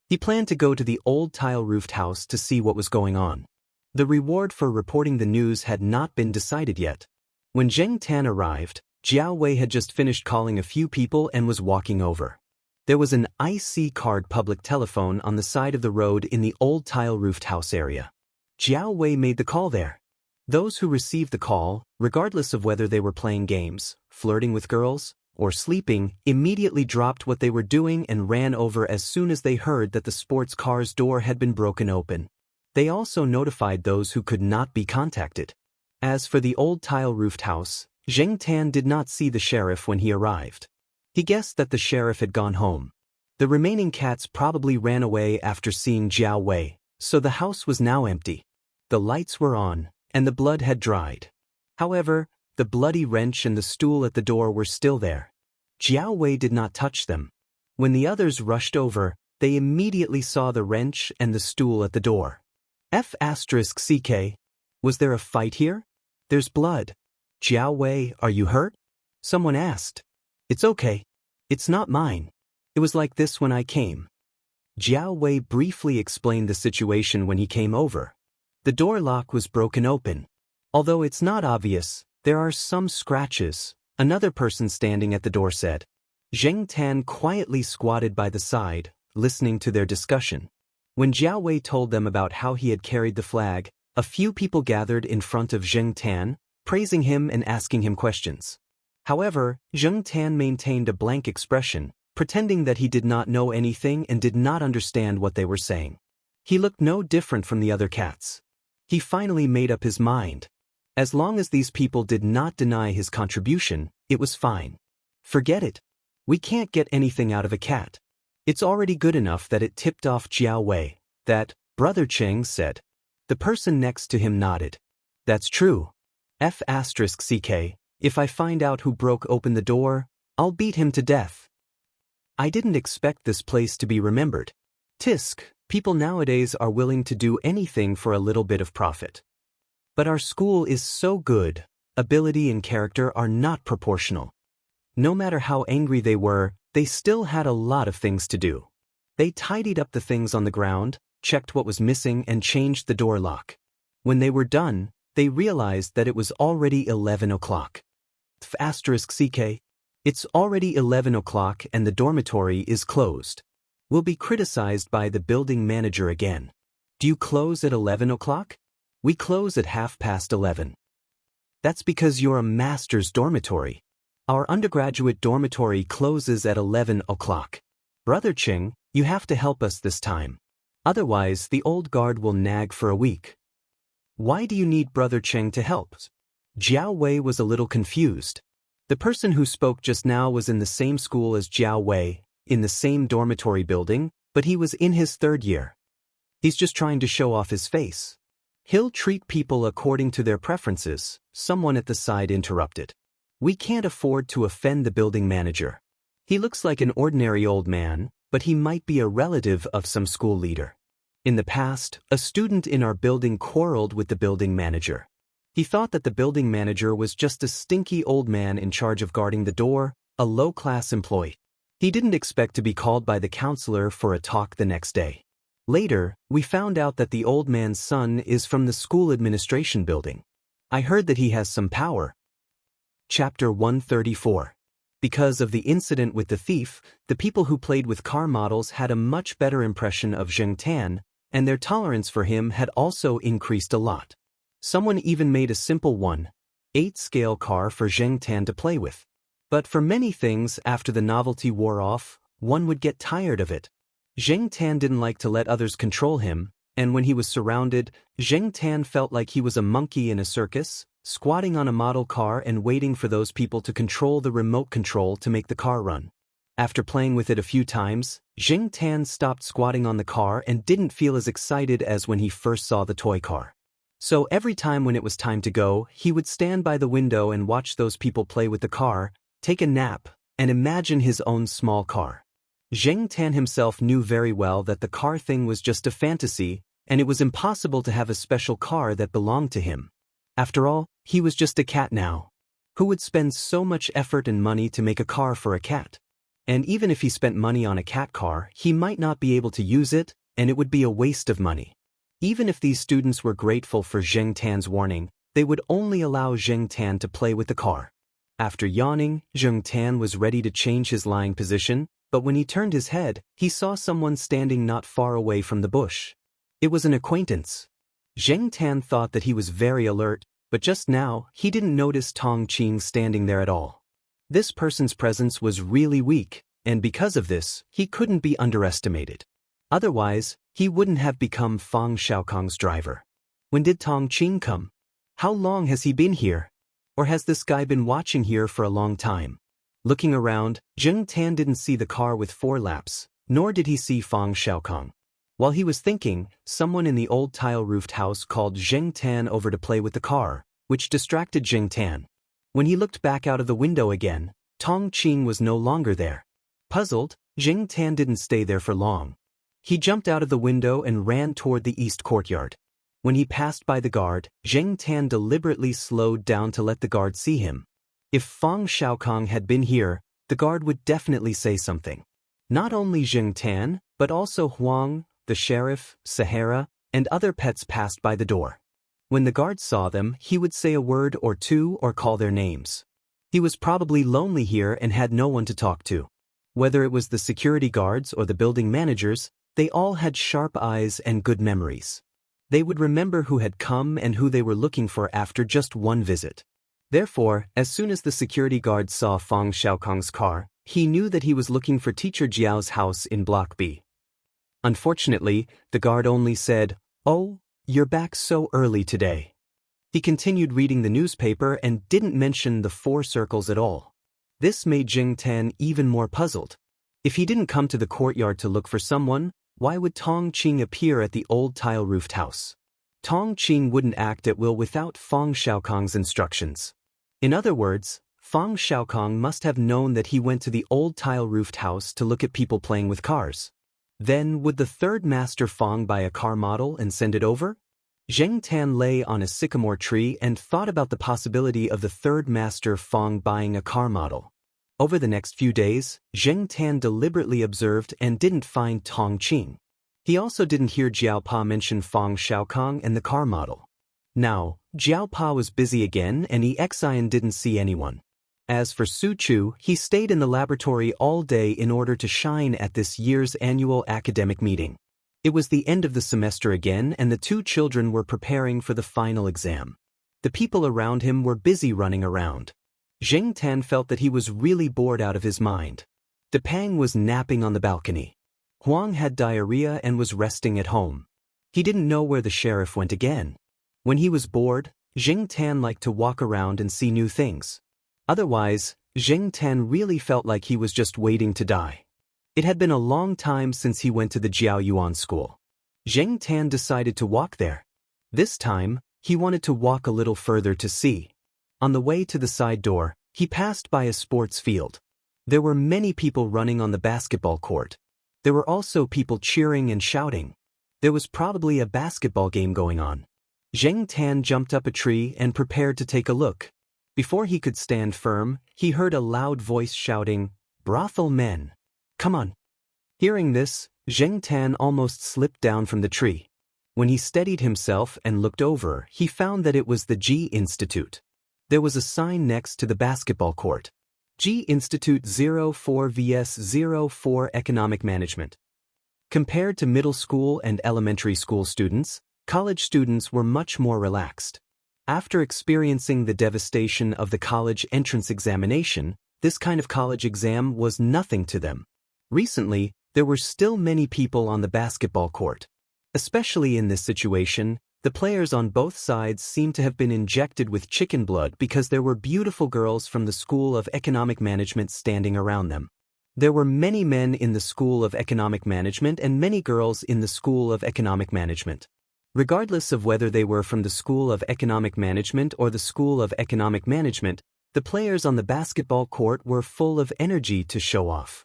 He planned to go to the old tile-roofed house to see what was going on. The reward for reporting the news had not been decided yet. When Zheng Tan arrived, Jiao Wei had just finished calling a few people and was walking over. There was an IC card public telephone on the side of the road in the old tile-roofed house area. Jiao Wei made the call there. Those who received the call, regardless of whether they were playing games, flirting with girls, or sleeping, immediately dropped what they were doing and ran over as soon as they heard that the sports car's door had been broken open. They also notified those who could not be contacted. As for the old tile-roofed house, Zheng Tan did not see the sheriff when he arrived. He guessed that the sheriff had gone home. The remaining cats probably ran away after seeing Jiao Wei, so the house was now empty. The lights were on, and the blood had dried. However, the bloody wrench and the stool at the door were still there. Jiao Wei did not touch them. When the others rushed over, they immediately saw the wrench and the stool at the door. F***CK. Was there a fight here? There's blood. Jiao Wei, are you hurt? Someone asked. It's okay. It's not mine. It was like this when I came. Jiao Wei briefly explained the situation when he came over. The door lock was broken open. Although it's not obvious, there are some scratches, another person standing at the door said. Zheng Tan quietly squatted by the side, listening to their discussion. When Jiao Wei told them about how he had carried the flag, a few people gathered in front of Zheng Tan, praising him and asking him questions. However, Zheng Tan maintained a blank expression, pretending that he did not know anything and did not understand what they were saying. He looked no different from the other cats. He finally made up his mind. As long as these people did not deny his contribution, it was fine. Forget it. We can't get anything out of a cat. It's already good enough that it tipped off Jiao Wei. That, Brother Cheng said. The person next to him nodded. That's true. F***CK, if I find out who broke open the door, I'll beat him to death. I didn't expect this place to be remembered. Tisk, People nowadays are willing to do anything for a little bit of profit. But our school is so good, ability and character are not proportional. No matter how angry they were, they still had a lot of things to do. They tidied up the things on the ground, checked what was missing and changed the door lock. When they were done, they realized that it was already 11 o'clock. *CK. It's already 11 o'clock and the dormitory is closed. We'll be criticized by the building manager again. Do you close at 11 o'clock? We close at 11:30. That's because you're a master's dormitory. Our undergraduate dormitory closes at 11 o'clock. Brother Ching, you have to help us this time. Otherwise, the old guard will nag for a week. Why do you need Brother Cheng to help? Jiao Wei was a little confused. The person who spoke just now was in the same school as Jiao Wei, in the same dormitory building, but he was in his third year. He's just trying to show off his face. He'll treat people according to their preferences, someone at the side interrupted. We can't afford to offend the building manager. He looks like an ordinary old man, but he might be a relative of some school leader. In the past, a student in our building quarreled with the building manager. He thought that the building manager was just a stinky old man in charge of guarding the door, a low-class employee. He didn't expect to be called by the counselor for a talk the next day. Later, we found out that the old man's son is from the school administration building. I heard that he has some power. Chapter 134. Because of the incident with the thief, the people who played with car models had a much better impression of Zheng Tan, and their tolerance for him had also increased a lot. Someone even made a simple 1/8 scale car for Zheng Tan to play with. But for many things, after the novelty wore off, one would get tired of it. Zheng Tan didn't like to let others control him, and when he was surrounded, Zheng Tan felt like he was a monkey in a circus, squatting on a model car and waiting for those people to control the remote control to make the car run. After playing with it a few times, Zheng Tan stopped squatting on the car and didn't feel as excited as when he first saw the toy car. So every time when it was time to go, he would stand by the window and watch those people play with the car, take a nap, and imagine his own small car. Zheng Tan himself knew very well that the car thing was just a fantasy, and it was impossible to have a special car that belonged to him. After all, he was just a cat now. Who would spend so much effort and money to make a car for a cat? And even if he spent money on a cat car, he might not be able to use it, and it would be a waste of money. Even if these students were grateful for Zheng Tan's warning, they would only allow Zheng Tan to play with the car. After yawning, Zheng Tan was ready to change his lying position, but when he turned his head, he saw someone standing not far away from the bush. It was an acquaintance. Zheng Tan thought that he was very alert, but just now, he didn't notice Tong Qing standing there at all. This person's presence was really weak, and because of this, he couldn't be underestimated. Otherwise, he wouldn't have become Fang Xiaokong's driver. When did Tong Qing come? How long has he been here? Or has this guy been watching here for a long time? Looking around, Zheng Tan didn't see the car with 4 laps, nor did he see Fang Xiaokong. While he was thinking, someone in the old tile-roofed house called Zheng Tan over to play with the car, which distracted Zheng Tan. When he looked back out of the window again, Tong Qing was no longer there. Puzzled, Zheng Tan didn't stay there for long. He jumped out of the window and ran toward the east courtyard. When he passed by the guard, Zheng Tan deliberately slowed down to let the guard see him. If Fang Xiaokong had been here, the guard would definitely say something. Not only Zheng Tan, but also Huang, the sheriff, Sahara, and other pets passed by the door. When the guard saw them, he would say a word or two or call their names. He was probably lonely here and had no one to talk to. Whether it was the security guards or the building managers, they all had sharp eyes and good memories. They would remember who had come and who they were looking for after just one visit. Therefore, as soon as the security guard saw Fang Xiaokong's car, he knew that he was looking for Teacher Jiao's house in Block B. Unfortunately, the guard only said, "Oh, you're back so early today." He continued reading the newspaper and didn't mention the 4 circles at all. This made Zheng Tan even more puzzled. If he didn't come to the courtyard to look for someone, why would Tong Qing appear at the old tile-roofed house? Tong Qing wouldn't act at will without Fang Xiaokong's instructions. In other words, Fang Xiaokong must have known that he went to the old tile-roofed house to look at people playing with cars. Then would the third master Fang buy a car model and send it over? Zheng Tan lay on a sycamore tree and thought about the possibility of the third master Fang buying a car model. Over the next few days, Zheng Tan deliberately observed and didn't find Tong Qing. He also didn't hear Jiao Pa mention Fang Xiaokang and the car model. Now, Jiao Pa was busy again and Xian didn't see anyone. As for Su Chu, he stayed in the laboratory all day in order to shine at this year's annual academic meeting. It was the end of the semester again and the two children were preparing for the final exam. The people around him were busy running around. Zheng Tan felt that he was really bored out of his mind. Depang was napping on the balcony. Huang had diarrhea and was resting at home. He didn't know where the sheriff went again. When he was bored, Zheng Tan liked to walk around and see new things. Otherwise, Zheng Tan really felt like he was just waiting to die. It had been a long time since he went to the Jiaoyuan school. Zheng Tan decided to walk there. This time, he wanted to walk a little further to see. On the way to the side door, he passed by a sports field. There were many people running on the basketball court. There were also people cheering and shouting. There was probably a basketball game going on. Zheng Tan jumped up a tree and prepared to take a look. Before he could stand firm, he heard a loud voice shouting, "Brothel men! Come on!" Hearing this, Zheng Tan almost slipped down from the tree. When he steadied himself and looked over, he found that it was the Ji Institute. There was a sign next to the basketball court. Ji Institute 04 vs 04 Economic Management. Compared to middle school and elementary school students, college students were much more relaxed. After experiencing the devastation of the college entrance examination, this kind of college exam was nothing to them. Recently, there were still many people on the basketball court. Especially in this situation, the players on both sides seemed to have been injected with chicken blood because there were beautiful girls from the School of Economic Management standing around them. There were many men in the School of Economic Management and many girls in the School of Economic Management. Regardless of whether they were from the School of Economic Management or the School of Economic Management, the players on the basketball court were full of energy to show off.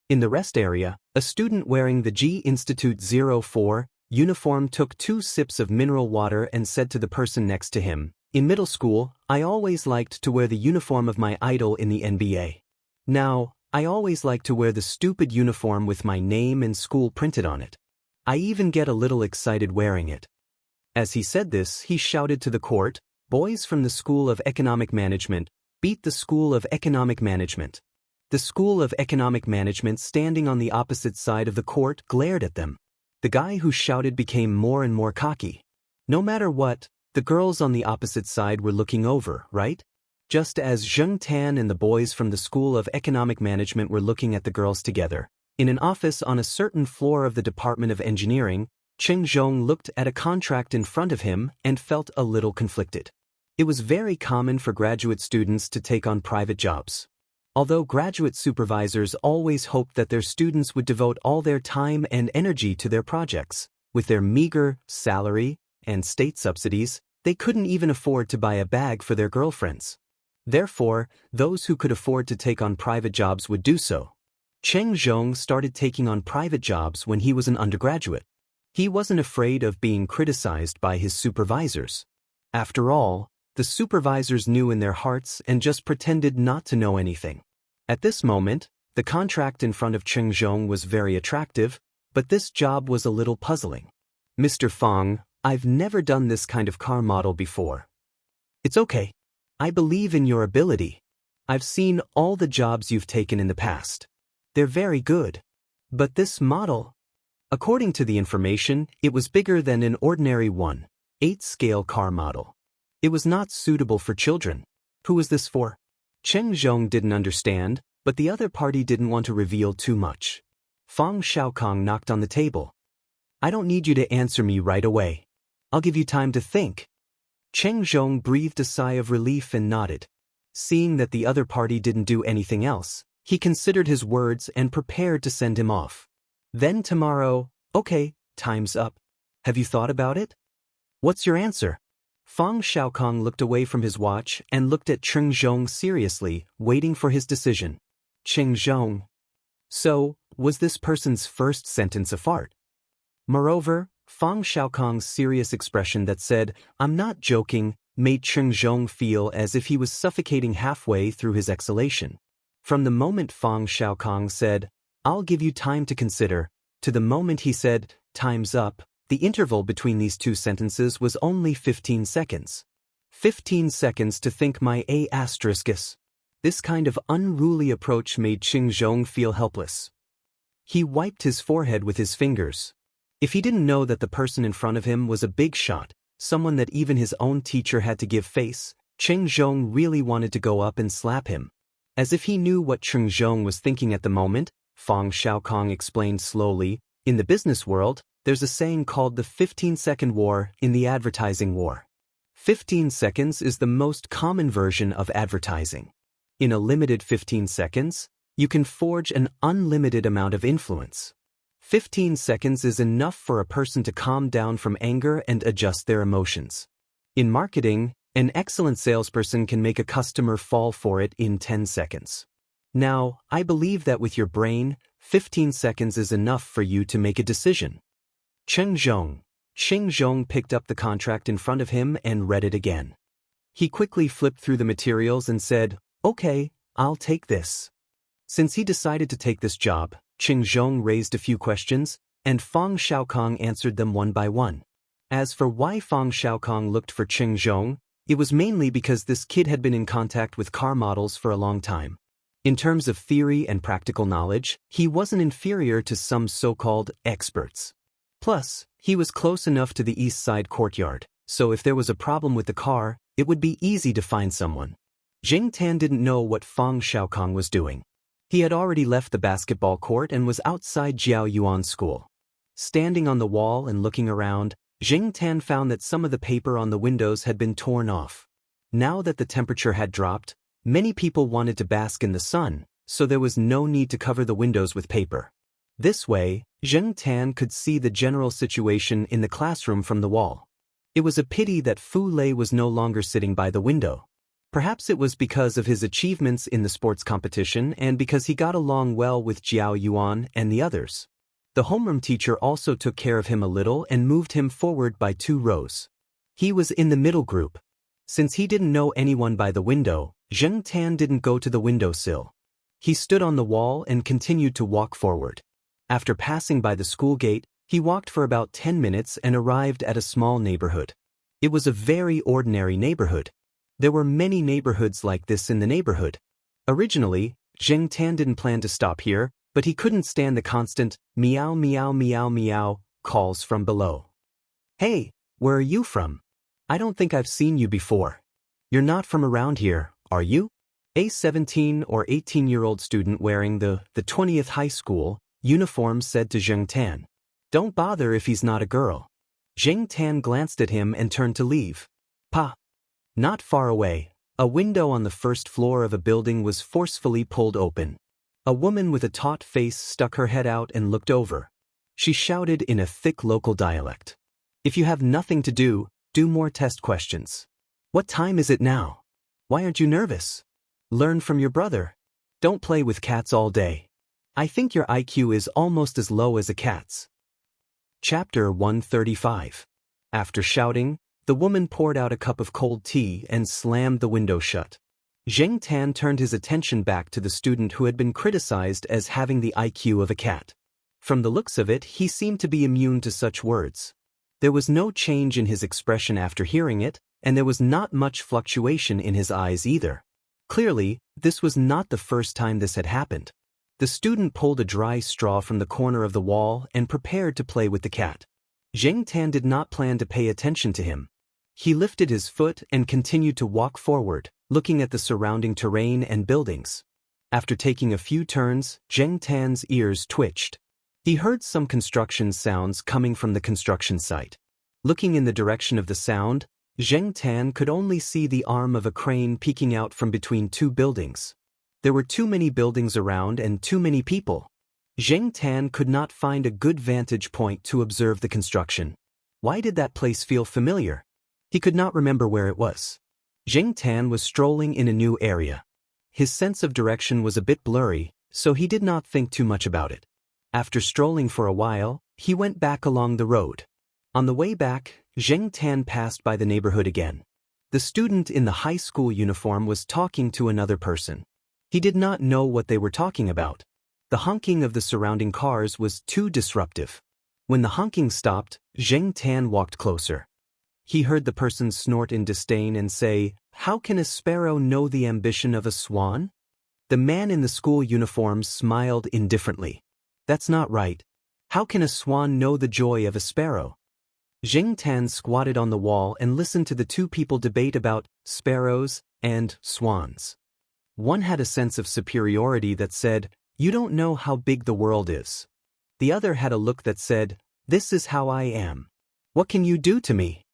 In the rest area, a student wearing the Ji Institute 04 uniform took 2 sips of mineral water and said to the person next to him, "In middle school, I always liked to wear the uniform of my idol in the NBA. Now, I always like to wear the stupid uniform with my name and school printed on it. I even get a little excited wearing it." As he said this, he shouted to the court, "Boys from the School of Economic Management, beat the School of Economic Management." The School of Economic Management, standing on the opposite side of the court, glared at them. The guy who shouted became more and more cocky. No matter what, the girls on the opposite side were looking over, right? Just as Zheng Tan and the boys from the School of Economic Management were looking at the girls together, in an office on a certain floor of the Department of Engineering, Cheng Zhong looked at a contract in front of him and felt a little conflicted. It was very common for graduate students to take on private jobs. Although graduate supervisors always hoped that their students would devote all their time and energy to their projects, with their meager salary and state subsidies, they couldn't even afford to buy a bag for their girlfriends. Therefore, those who could afford to take on private jobs would do so. Cheng Zhong started taking on private jobs when he was an undergraduate. He wasn't afraid of being criticized by his supervisors. After all, the supervisors knew in their hearts and just pretended not to know anything. At this moment, the contract in front of Cheng Zhong was very attractive, but this job was a little puzzling. "Mr. Fang, I've never done this kind of car model before." "It's okay. I believe in your ability. I've seen all the jobs you've taken in the past. They're very good. But this model..." According to the information, it was bigger than an ordinary 1/8-scale car model. It was not suitable for children. Who was this for? Cheng Zhong didn't understand, but the other party didn't want to reveal too much. Fang Xiaokang knocked on the table. "I don't need you to answer me right away. I'll give you time to think." Cheng Zhong breathed a sigh of relief and nodded. Seeing that the other party didn't do anything else, he considered his words and prepared to send him off. "Then tomorrow..." "Okay, time's up. Have you thought about it? What's your answer?" Fang Xiaokang looked away from his watch and looked at Cheng Zhong seriously, waiting for his decision. "Cheng Zhong. So, Was this person's first sentence a fart? Moreover, Fang Xiaokong's serious expression that said, "I'm not joking," made Cheng Zhong feel as if he was suffocating halfway through his exhalation. From the moment Fang Xiaokong said, "I'll give you time to consider," to the moment he said, "Time's up," the interval between these two sentences was only 15 seconds. 15 seconds to think my asteriskis. This kind of unruly approach made Cheng Zhong feel helpless. He wiped his forehead with his fingers. If he didn't know that the person in front of him was a big shot, someone that even his own teacher had to give face, Cheng Zhong really wanted to go up and slap him. As if he knew what Cheng Zhong was thinking at the moment, Fang Xiaokong explained slowly, "In the business world, there's a saying called the 15-second war in the advertising war. 15 seconds is the most common version of advertising. In a limited 15 seconds, you can forge an unlimited amount of influence. 15 seconds is enough for a person to calm down from anger and adjust their emotions. In marketing, an excellent salesperson can make a customer fall for it in 10 seconds. Now, I believe that with your brain, 15 seconds is enough for you to make a decision." Cheng Zhong picked up the contract in front of him and read it again. He quickly flipped through the materials and said, "Okay, I'll take this." Since he decided to take this job, Cheng Zhong raised a few questions, and Fang Xiaokong answered them one by one. As for why Fang Xiaokong looked for Cheng Zhong, it was mainly because this kid had been in contact with car models for a long time. In terms of theory and practical knowledge, he wasn't inferior to some so-called experts. Plus, he was close enough to the East Side courtyard, so if there was a problem with the car, it would be easy to find someone. Jing Tan didn't know what Fang Xiaokong was doing. He had already left the basketball court and was outside Jiao Yuan's school. Standing on the wall and looking around, Jing Tan found that some of the paper on the windows had been torn off. Now that the temperature had dropped, many people wanted to bask in the sun, so there was no need to cover the windows with paper. This way, Jing Tan could see the general situation in the classroom from the wall. It was a pity that Fu Lei was no longer sitting by the window. Perhaps it was because of his achievements in the sports competition and because he got along well with Jiao Yuan and the others. The homeroom teacher also took care of him a little and moved him forward by 2 rows. He was in the middle group. Since he didn't know anyone by the window, Jing Tan didn't go to the windowsill. He stood on the wall and continued to walk forward. After passing by the school gate, he walked for about 10 minutes and arrived at a small neighborhood. It was a very ordinary neighborhood. There were many neighborhoods like this in the neighborhood. Originally, Jing Tan didn't plan to stop here, but he couldn't stand the constant meow meow meow meow calls from below. "Hey, where are you from? I don't think I've seen you before. You're not from around here, are you?" A 17 or 18-year-old student wearing the 20th high school uniform said to Jing Tan. "Don't bother if he's not a girl." Jing Tan glanced at him and turned to leave. "Pa." Not far away, a window on the first floor of a building was forcefully pulled open. A woman with a taut face stuck her head out and looked over. She shouted in a thick local dialect, "If you have nothing to do, do more test questions. What time is it now? Why aren't you nervous? Learn from your brother. Don't play with cats all day. I think your IQ is almost as low as a cat's." Chapter 135. After shouting, the woman poured out a cup of cold tea and slammed the window shut. Jing Tan turned his attention back to the student who had been criticized as having the IQ of a cat. From the looks of it, he seemed to be immune to such words. There was no change in his expression after hearing it, and there was not much fluctuation in his eyes either. Clearly, this was not the first time this had happened. The student pulled a dry straw from the corner of the wall and prepared to play with the cat. Jing Tan did not plan to pay attention to him. He lifted his foot and continued to walk forward, looking at the surrounding terrain and buildings. After taking a few turns, Jing Tan's ears twitched. He heard some construction sounds coming from the construction site. Looking in the direction of the sound, Jing Tan could only see the arm of a crane peeking out from between 2 buildings. There were too many buildings around and too many people. Jing Tan could not find a good vantage point to observe the construction. Why did that place feel familiar? He could not remember where it was. Jing Tan was strolling in a new area. His sense of direction was a bit blurry, so he did not think too much about it. After strolling for a while, he went back along the road. On the way back, Zheng Tan passed by the neighborhood again. The student in the high school uniform was talking to another person. He did not know what they were talking about. The honking of the surrounding cars was too disruptive. When the honking stopped, Zheng Tan walked closer. He heard the person snort in disdain and say, "How can a sparrow know the ambition of a swan?" The man in the school uniform smiled indifferently. "That's not right. How can a swan know the joy of a sparrow?" Zheng Tan squatted on the wall and listened to the two people debate about sparrows and swans. One had a sense of superiority that said, "You don't know how big the world is." The other had a look that said, "This is how I am. What can you do to me?"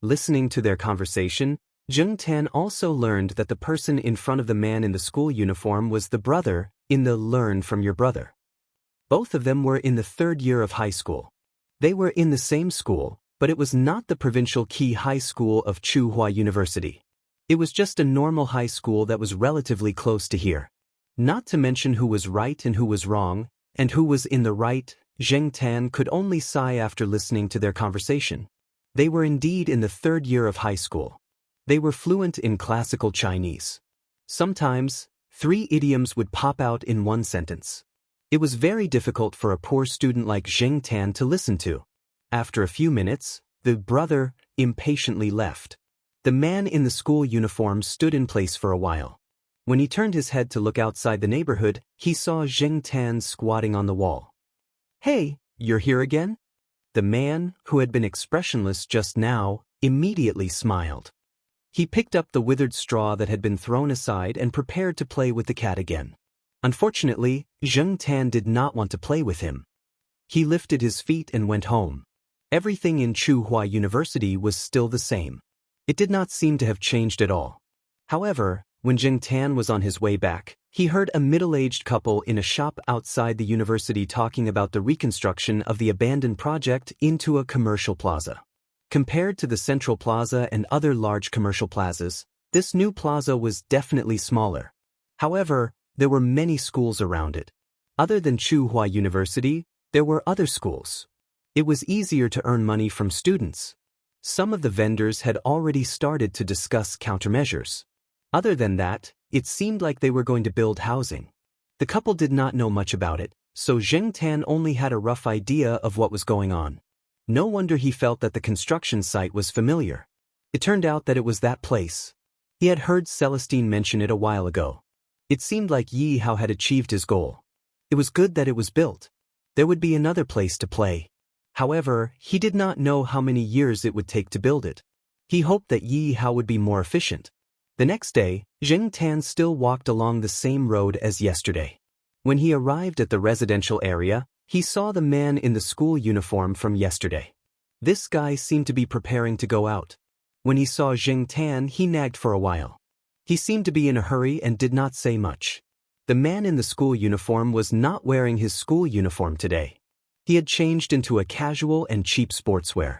Listening to their conversation, Zheng Tan also learned that the person in front of the man in the school uniform was the brother in the Learn from Your Brother. Both of them were in the third year of high school. They were in the same school, but it was not the provincial key high school of Tsinghua University. It was just a normal high school that was relatively close to here. Not to mention who was right and who was wrong, and who was in the right, Zheng Tan could only sigh after listening to their conversation. They were indeed in the third year of high school. They were fluent in classical Chinese. Sometimes, 3 idioms would pop out in one sentence. It was very difficult for a poor student like Zheng Tan to listen to. After a few minutes, the brother impatiently left. The man in the school uniform stood in place for a while. When he turned his head to look outside the neighborhood, he saw Zheng Tan squatting on the wall. "Hey, you're here again?" The man, who had been expressionless just now, immediately smiled. He picked up the withered straw that had been thrown aside and prepared to play with the cat again. Unfortunately, Zheng Tan did not want to play with him. He lifted his feet and went home. Everything in Tsinghua University was still the same. It did not seem to have changed at all. However, when Zheng Tan was on his way back, he heard a middle-aged couple in a shop outside the university talking about the reconstruction of the abandoned project into a commercial plaza. Compared to the Central Plaza and other large commercial plazas, this new plaza was definitely smaller. However, there were many schools around it. Other than Tsinghua University, there were other schools. It was easier to earn money from students. Some of the vendors had already started to discuss countermeasures. Other than that, it seemed like they were going to build housing. The couple did not know much about it, so Zheng Tan only had a rough idea of what was going on. No wonder he felt that the construction site was familiar. It turned out that it was that place. He had heard Celestine mention it a while ago. It seemed like Yi Hao had achieved his goal. It was good that it was built. There would be another place to play. However, he did not know how many years it would take to build it. He hoped that Yi Hao would be more efficient. The next day, Zheng Tan still walked along the same road as yesterday. When he arrived at the residential area, he saw the man in the school uniform from yesterday. This guy seemed to be preparing to go out. When he saw Zheng Tan, he nagged for a while. He seemed to be in a hurry and did not say much. The man in the school uniform was not wearing his school uniform today. He had changed into a casual and cheap sportswear.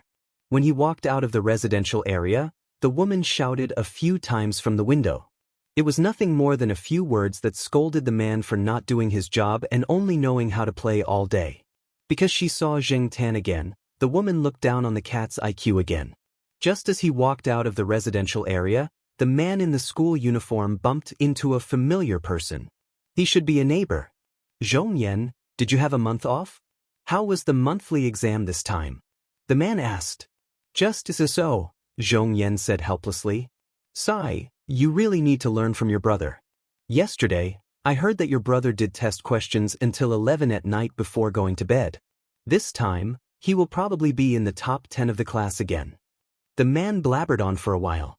When he walked out of the residential area, the woman shouted a few times from the window. It was nothing more than a few words that scolded the man for not doing his job and only knowing how to play all day. Because she saw Zheng Tan again, the woman looked down on the cat's IQ again. Just as he walked out of the residential area, the man in the school uniform bumped into a familiar person. He should be a neighbor. "Zhongyan, did you have a month off? How was the monthly exam this time?" the man asked. "Just as so," Zhongyan said helplessly. "Sai, you really need to learn from your brother. Yesterday, I heard that your brother did test questions until 11 at night before going to bed. This time, he will probably be in the top 10 of the class again." The man blabbered on for a while.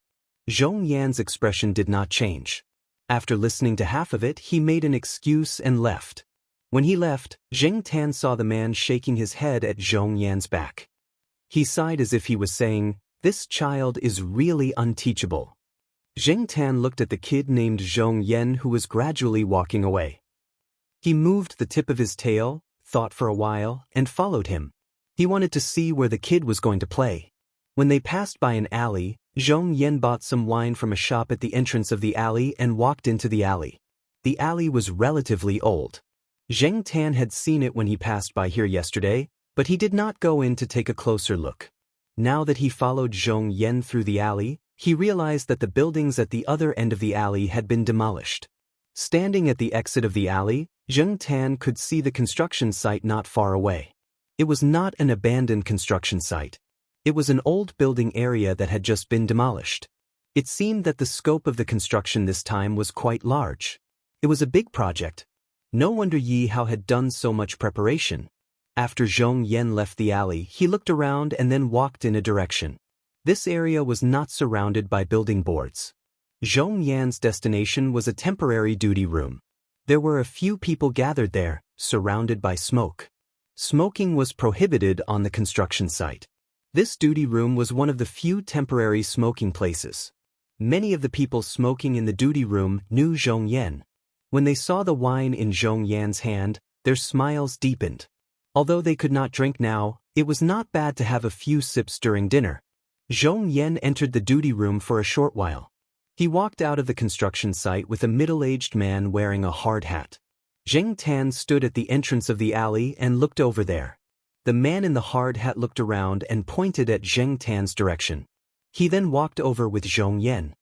Zhongyan's expression did not change. After listening to half of it, he made an excuse and left. When he left, Zheng Tan saw the man shaking his head at Zhongyan's back. He sighed as if he was saying, "This child is really unteachable." Zheng Tan looked at the kid named Zhongyan who was gradually walking away. He moved the tip of his tail, thought for a while, and followed him. He wanted to see where the kid was going to play. When they passed by an alley, Zhongyan bought some wine from a shop at the entrance of the alley and walked into the alley. The alley was relatively old. Zheng Tan had seen it when he passed by here yesterday, but he did not go in to take a closer look. Now that he followed Zhong Yan through the alley, he realized that the buildings at the other end of the alley had been demolished. Standing at the exit of the alley, Zheng Tan could see the construction site not far away. It was not an abandoned construction site. It was an old building area that had just been demolished. It seemed that the scope of the construction this time was quite large. It was a big project. No wonder Yi Hao had done so much preparation. After Zhong Yan left the alley, he looked around and then walked in a direction. This area was not surrounded by building boards. Zhong Yan's destination was a temporary duty room. There were a few people gathered there, surrounded by smoke. Smoking was prohibited on the construction site. This duty room was one of the few temporary smoking places. Many of the people smoking in the duty room knew Zhong Yan. When they saw the wine in Zhong Yan's hand, their smiles deepened. Although they could not drink now, it was not bad to have a few sips during dinner. Zhong Yan entered the duty room for a short while. He walked out of the construction site with a middle-aged man wearing a hard hat. Zheng Tan stood at the entrance of the alley and looked over there. The man in the hard hat looked around and pointed at Zheng Tan's direction. He then walked over with Zhong Yan.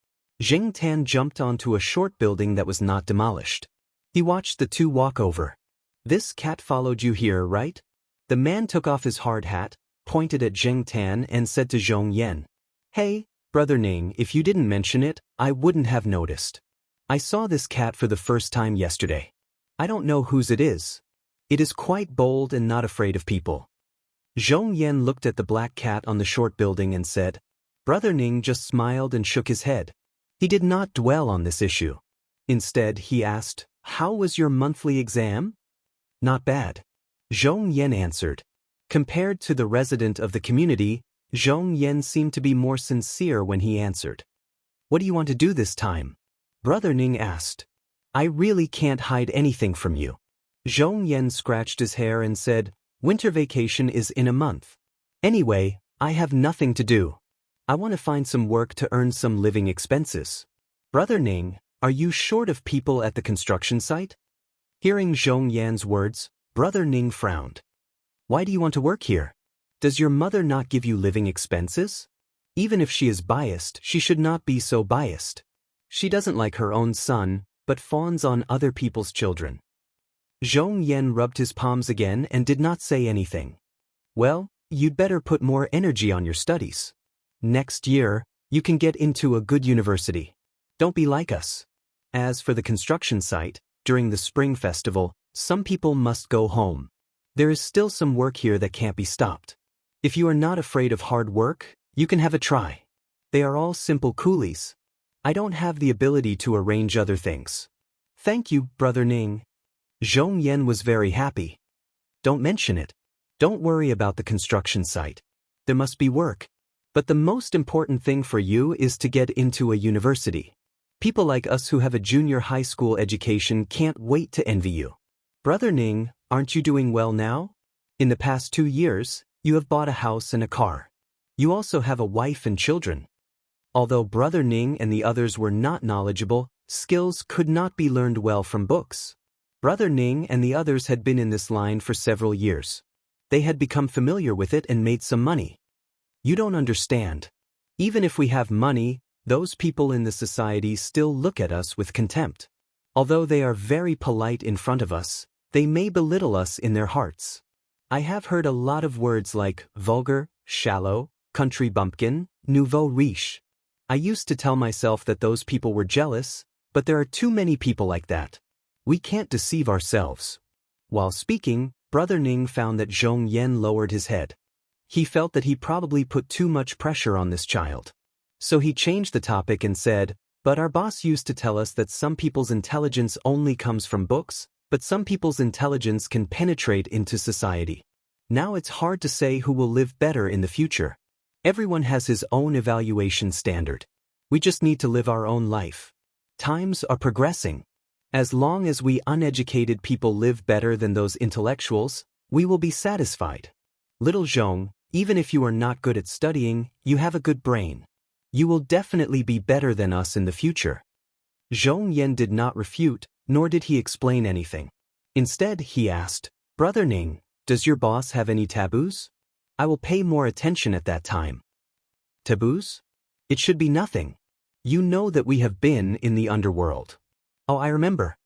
Zheng Tan jumped onto a short building that was not demolished. He watched the two walk over. "This cat followed you here, right?" The man took off his hard hat, pointed at Zheng Tan and said to Zhong Yan, "Hey, Brother Ning, if you didn't mention it, I wouldn't have noticed. I saw this cat for the first time yesterday. I don't know whose it is. It is quite bold and not afraid of people." Zhong Yan looked at the black cat on the short building and said, Brother Ning just smiled and shook his head. He did not dwell on this issue. Instead, he asked, "How was your monthly exam?" "Not bad," Zhong Yan answered. Compared to the resident of the community, Zhong Yan seemed to be more sincere when he answered. "What do you want to do this time?" Brother Ning asked. "I really can't hide anything from you." Zhong Yan scratched his hair and said, "Winter vacation is in a month. Anyway, I have nothing to do. I want to find some work to earn some living expenses." "Brother Ning, are you short of people at the construction site?" Hearing Zhong Yan's words, Brother Ning frowned. "Why do you want to work here? Does your mother not give you living expenses? Even if she is biased, she should not be so biased. She doesn't like her own son, but fawns on other people's children." Zhong Yan rubbed his palms again and did not say anything. "Well, you'd better put more energy on your studies. Next year, you can get into a good university. Don't be like us." As for the construction site, during the Spring Festival, some people must go home. There is still some work here that can't be stopped. If you are not afraid of hard work, you can have a try. They are all simple coolies. I don't have the ability to arrange other things. "Thank you, Brother Ning." Zhong Yan was very happy. "Don't mention it. Don't worry about the construction site. There must be work. But the most important thing for you is to get into a university. People like us who have a junior high school education can't wait to envy you. Brother Ning, aren't you doing well now? In the past 2 years, you have bought a house and a car. You also have a wife and children." Although Brother Ning and the others were not knowledgeable, skills could not be learned well from books. Brother Ning and the others had been in this line for several years. They had become familiar with it and made some money. "You don't understand. Even if we have money, those people in the society still look at us with contempt. Although they are very polite in front of us, they may belittle us in their hearts. I have heard a lot of words like vulgar, shallow, country bumpkin, nouveau riche. I used to tell myself that those people were jealous, but there are too many people like that. We can't deceive ourselves." While speaking, Brother Ning found that Zhong Yan lowered his head. He felt that he probably put too much pressure on this child. So he changed the topic and said, "But our boss used to tell us that some people's intelligence only comes from books, but some people's intelligence can penetrate into society. Now it's hard to say who will live better in the future. Everyone has his own evaluation standard. We just need to live our own life. Times are progressing. As long as we uneducated people live better than those intellectuals, we will be satisfied. Little Zhong, even if you are not good at studying, you have a good brain. You will definitely be better than us in the future." Zhong Yan did not refute, nor did he explain anything. Instead, he asked, "Brother Ning, does your boss have any taboos? I will pay more attention at that time." Taboos? It should be nothing. You know that we have been in the underworld. Oh, I remember.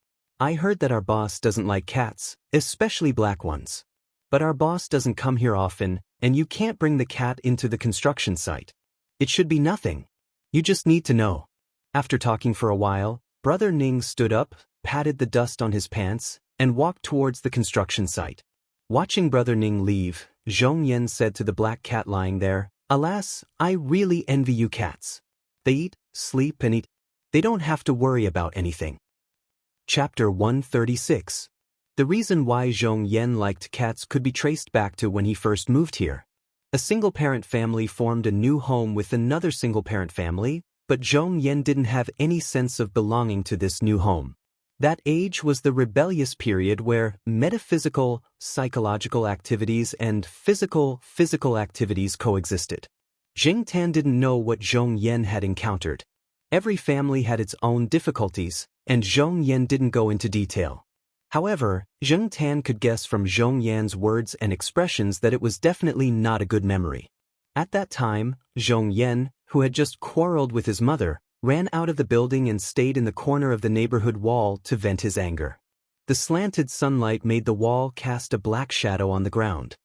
I heard that our boss doesn't like cats, especially black ones. But our boss doesn't come here often, and you can't bring the cat into the construction site. It should be nothing. You just need to know. After talking for a while, Brother Ning stood up, patted the dust on his pants, and walked towards the construction site. Watching Brother Ning leave, Zhong Yan said to the black cat lying there, "Alas, I really envy you cats. They eat, sleep and eat. They don't have to worry about anything." Chapter 136. The reason why Zhong Yan liked cats could be traced back to when he first moved here. A single-parent family formed a new home with another single-parent family, but Zhong Yan didn't have any sense of belonging to this new home. That age was the rebellious period where metaphysical, psychological activities and physical activities coexisted. Jing Tan didn't know what Zhong Yan had encountered. Every family had its own difficulties, and Zhong Yan didn't go into detail. However, Jing Tan could guess from Zhong Yan's words and expressions that it was definitely not a good memory. At that time, Zhong Yan, who had just quarreled with his mother, ran out of the building and stayed in the corner of the neighborhood wall to vent his anger. The slanted sunlight made the wall cast a black shadow on the ground.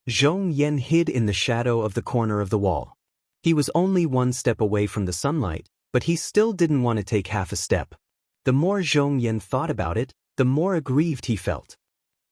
Zhong Yan hid in the shadow of the corner of the wall. He was only one step away from the sunlight, but he still didn't want to take half a step. The more Zhong Yan thought about it, the more aggrieved he felt.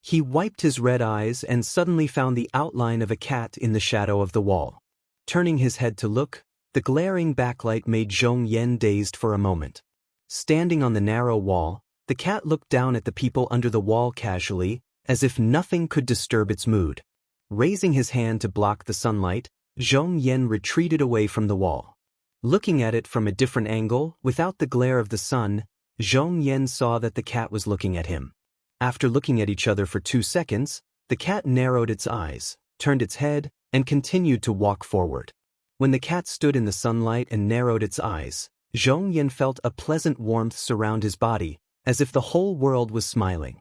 He wiped his red eyes and suddenly found the outline of a cat in the shadow of the wall. Turning his head to look, the glaring backlight made Zhong Yan dazed for a moment. Standing on the narrow wall, the cat looked down at the people under the wall casually, as if nothing could disturb its mood. Raising his hand to block the sunlight, Zhong Yan retreated away from the wall. Looking at it from a different angle, without the glare of the sun, Zhong Yan saw that the cat was looking at him. After looking at each other for 2 seconds, the cat narrowed its eyes, turned its head, and continued to walk forward. When the cat stood in the sunlight and narrowed its eyes, Zhong Yan felt a pleasant warmth surround his body, as if the whole world was smiling.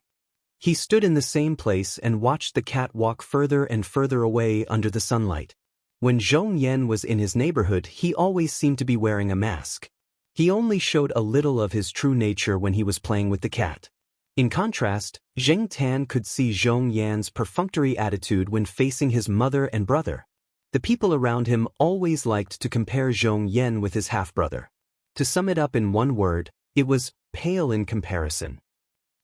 He stood in the same place and watched the cat walk further and further away under the sunlight. When Zhong Yan was in his neighborhood, he always seemed to be wearing a mask. He only showed a little of his true nature when he was playing with the cat. In contrast, Jing Tan could see Zhong Yan's perfunctory attitude when facing his mother and brother. The people around him always liked to compare Zhong Yan with his half-brother. To sum it up in one word, it was pale in comparison.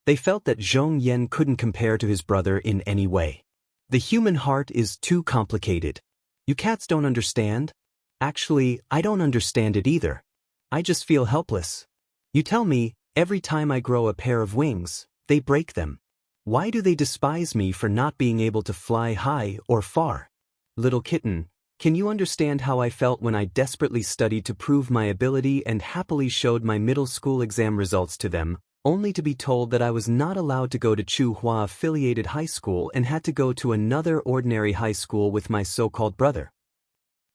They felt that Zhong Yan couldn't compare to his brother in any way. The human heart is too complicated. You cats don't understand? Actually, I don't understand it either. I just feel helpless. You tell me, every time I grow a pair of wings, they break them. Why do they despise me for not being able to fly high or far? Little kitten, can you understand how I felt when I desperately studied to prove my ability and happily showed my middle school exam results to them, only to be told that I was not allowed to go to Chu-Hua affiliated high school and had to go to another ordinary high school with my so-called brother?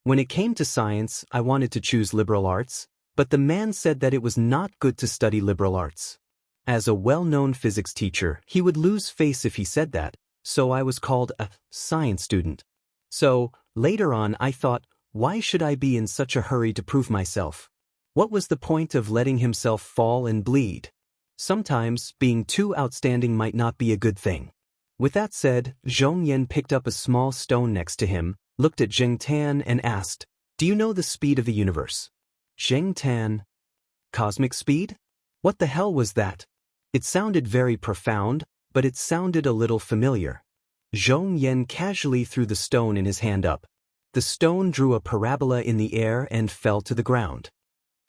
When it came to science, I wanted to choose liberal arts, but the man said that it was not good to study liberal arts. As a well-known physics teacher, he would lose face if he said that, so I was called a science student. So, later on I thought, why should I be in such a hurry to prove myself? What was the point of letting himself fall and bleed? Sometimes, being too outstanding might not be a good thing. With that said, Zhong Yan picked up a small stone next to him, looked at Jing Tan and asked, "Do you know the speed of the universe?" Jing Tan. Cosmic speed? What the hell was that? It sounded very profound, but it sounded a little familiar. Zhong Yan casually threw the stone in his hand up. The stone drew a parabola in the air and fell to the ground.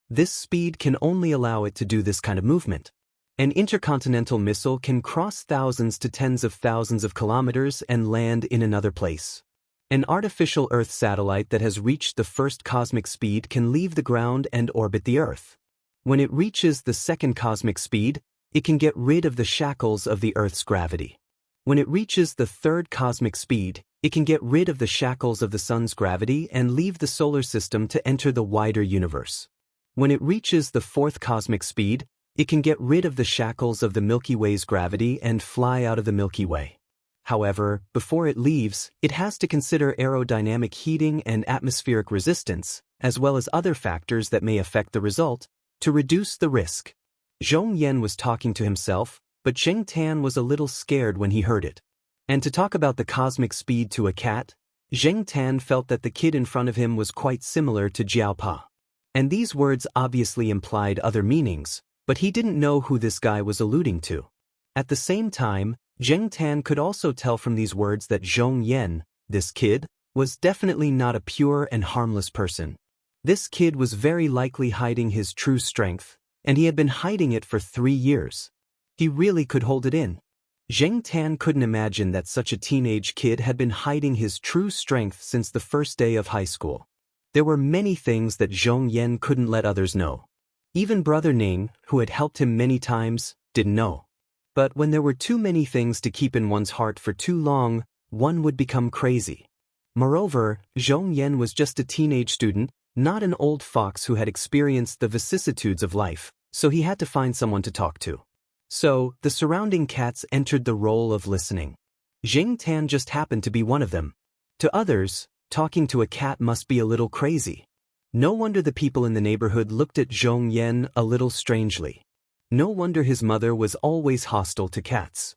This speed can only allow it to do this kind of movement. An intercontinental missile can cross thousands to tens of thousands of kilometers and land in another place. An artificial Earth satellite that has reached the first cosmic speed can leave the ground and orbit the Earth. When it reaches the second cosmic speed, it can get rid of the shackles of the Earth's gravity. When it reaches the third cosmic speed, it can get rid of the shackles of the Sun's gravity and leave the solar system to enter the wider universe. When it reaches the fourth cosmic speed, It can get rid of the shackles of the Milky Way's gravity and fly out of the Milky Way. However, before it leaves, it has to consider aerodynamic heating and atmospheric resistance, as well as other factors that may affect the result, to reduce the risk. Zhong Yan was talking to himself, but Zheng Tan was a little scared when he heard it. And to talk about the cosmic speed to a cat, Zheng Tan felt that the kid in front of him was quite similar to Jiao Pa. And these words obviously implied other meanings, but he didn't know who this guy was alluding to. At the same time, Zheng Tan could also tell from these words that Zhong Yan, this kid, was definitely not a pure and harmless person. This kid was very likely hiding his true strength, and he had been hiding it for 3 years. He really could hold it in. Zheng Tan couldn't imagine that such a teenage kid had been hiding his true strength since the first day of high school. There were many things that Zhong Yan couldn't let others know. Even Brother Ning, who had helped him many times, didn't know. But when there were too many things to keep in one's heart for too long, one would become crazy. Moreover, Zhong Yan was just a teenage student, not an old fox who had experienced the vicissitudes of life, so he had to find someone to talk to. So, the surrounding cats entered the role of listening. Zheng Tan just happened to be one of them. To others, talking to a cat must be a little crazy. No wonder the people in the neighborhood looked at Zhong Yan a little strangely. No wonder his mother was always hostile to cats.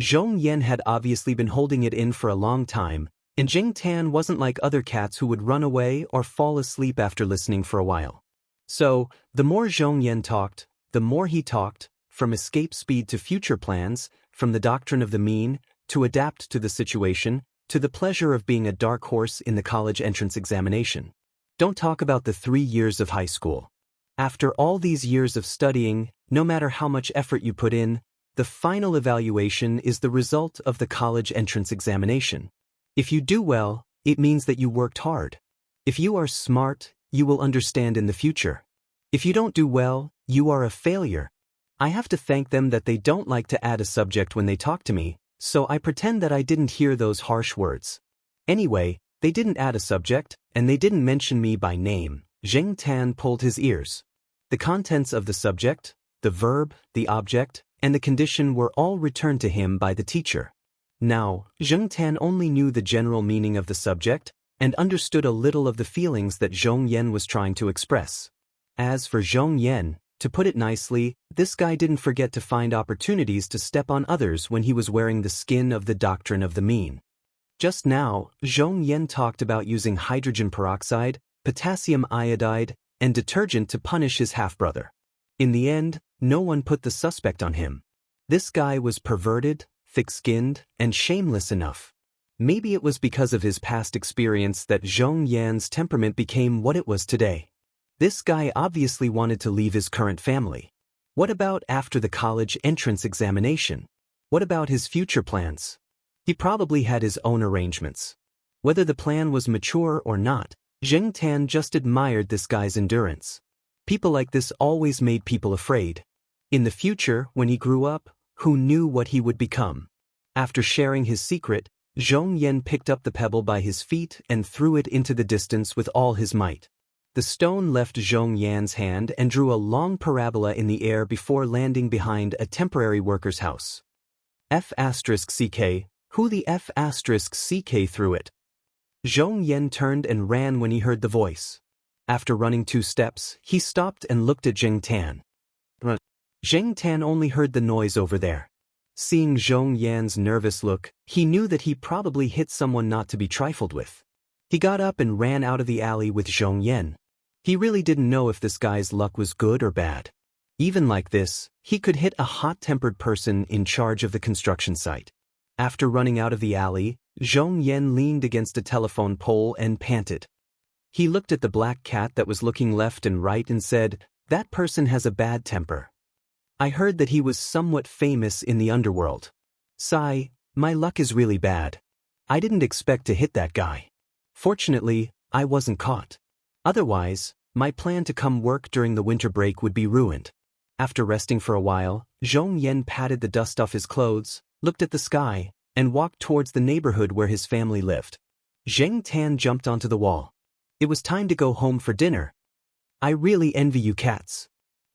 Zhong Yan had obviously been holding it in for a long time, and Zheng Tan wasn't like other cats who would run away or fall asleep after listening for a while. So, the more Zhong Yan talked, the more he talked, from escape speed to future plans, from the doctrine of the mean, to adapt to the situation, to the pleasure of being a dark horse in the college entrance examination. Don't talk about the 3 years of high school. After all these years of studying, no matter how much effort you put in, the final evaluation is the result of the college entrance examination. If you do well, it means that you worked hard. If you are smart, you will understand in the future. If you don't do well, you are a failure. I have to thank them that they don't like to add a subject when they talk to me, so I pretend that I didn't hear those harsh words. Anyway, they didn't add a subject, and they didn't mention me by name. Zheng Tan pulled his ears. The contents of the subject, the verb, the object, and the condition were all returned to him by the teacher. Now, Zheng Tan only knew the general meaning of the subject, and understood a little of the feelings that Zhong Yan was trying to express. As for Zhong Yan, to put it nicely, this guy didn't forget to find opportunities to step on others when he was wearing the skin of the doctrine of the mean. Just now, Zhong Yan talked about using hydrogen peroxide, potassium iodide, and detergent to punish his half-brother. In the end, no one put the suspect on him. This guy was perverted, thick-skinned, and shameless enough. Maybe it was because of his past experience that Zhong Yan's temperament became what it was today. This guy obviously wanted to leave his current family. What about after the college entrance examination? What about his future plans? He probably had his own arrangements. Whether the plan was mature or not, Zheng Tan just admired this guy's endurance. People like this always made people afraid. In the future, when he grew up, who knew what he would become? After sharing his secret, Zhong Yan picked up the pebble by his feet and threw it into the distance with all his might. The stone left Zhong Yan's hand and drew a long parabola in the air before landing behind a temporary worker's house. F***CK, who the F***CK threw it? Zhong Yan turned and ran when he heard the voice. After running 2 steps, he stopped and looked at Zheng Tan. Zheng Tan only heard the noise over there. Seeing Zhong Yan's nervous look, he knew that he probably hit someone not to be trifled with. He got up and ran out of the alley with Zhong Yan. He really didn't know if this guy's luck was good or bad. Even like this, he could hit a hot-tempered person in charge of the construction site. After running out of the alley, Zhong Yan leaned against a telephone pole and panted. He looked at the black cat that was looking left and right and said, "That person has a bad temper. I heard that he was somewhat famous in the underworld. Sigh, my luck is really bad. I didn't expect to hit that guy. Fortunately, I wasn't caught. Otherwise, my plan to come work during the winter break would be ruined." After resting for a while, Zhong Yan patted the dust off his clothes, looked at the sky, and walked towards the neighborhood where his family lived. Zheng Tan jumped onto the wall. It was time to go home for dinner. "I really envy you cats."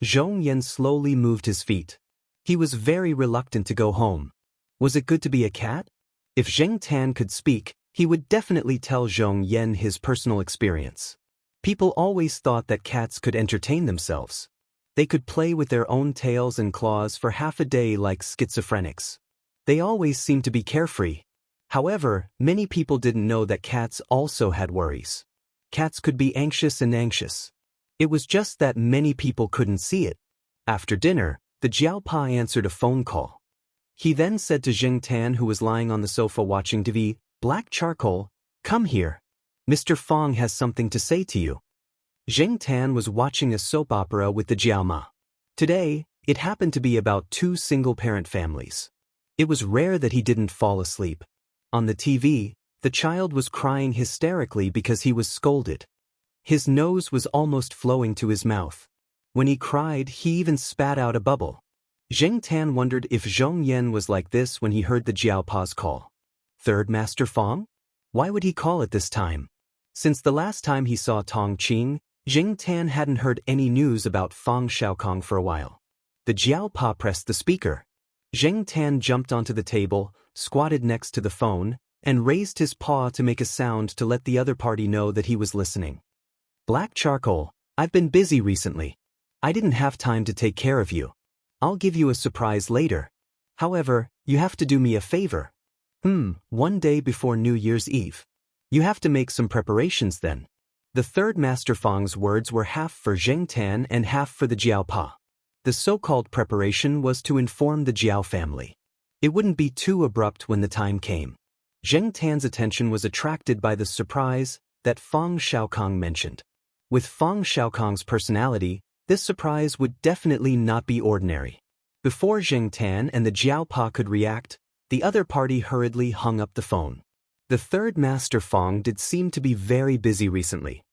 Zhong Yan slowly moved his feet. He was very reluctant to go home. Was it good to be a cat? If Zheng Tan could speak, he would definitely tell Zhong Yan his personal experience. People always thought that cats could entertain themselves. They could play with their own tails and claws for half a day like schizophrenics. They always seemed to be carefree. However, many people didn't know that cats also had worries. Cats could be anxious and anxious. It was just that many people couldn't see it. After dinner, the Jiaopa answered a phone call. He then said to Zheng Tan, who was lying on the sofa watching TV, "Black charcoal, come here. Mr. Fong has something to say to you." Zheng Tan was watching a soap opera with the Jiaoma. Today, it happened to be about two single-parent families. It was rare that he didn't fall asleep. On the TV, the child was crying hysterically because he was scolded. His nose was almost flowing to his mouth. When he cried, he even spat out a bubble. Zheng Tan wondered if Zhong Yan was like this when he heard the Jiaopa's call. Third Master Fong? Why would he call it this time? Since the last time he saw Tong Qing, Zheng Tan hadn't heard any news about Fong Xiaokong for a while. The Jiaopa pressed the speaker. Zheng Tan jumped onto the table, squatted next to the phone, and raised his paw to make a sound to let the other party know that he was listening. "Black charcoal, I've been busy recently. I didn't have time to take care of you. I'll give you a surprise later. However, you have to do me a favor. One day before New Year's Eve. You have to make some preparations then." The third Master Fong's words were half for Zheng Tan and half for the Jiaopa. The so-called preparation was to inform the Jiao family. It wouldn't be too abrupt when the time came. Zheng Tan's attention was attracted by the surprise that Fong Xiaokong mentioned. With Fong Xiaokong's personality, this surprise would definitely not be ordinary. Before Zheng Tan and the Jiaopa could react, the other party hurriedly hung up the phone. The third Master Fong did seem to be very busy recently.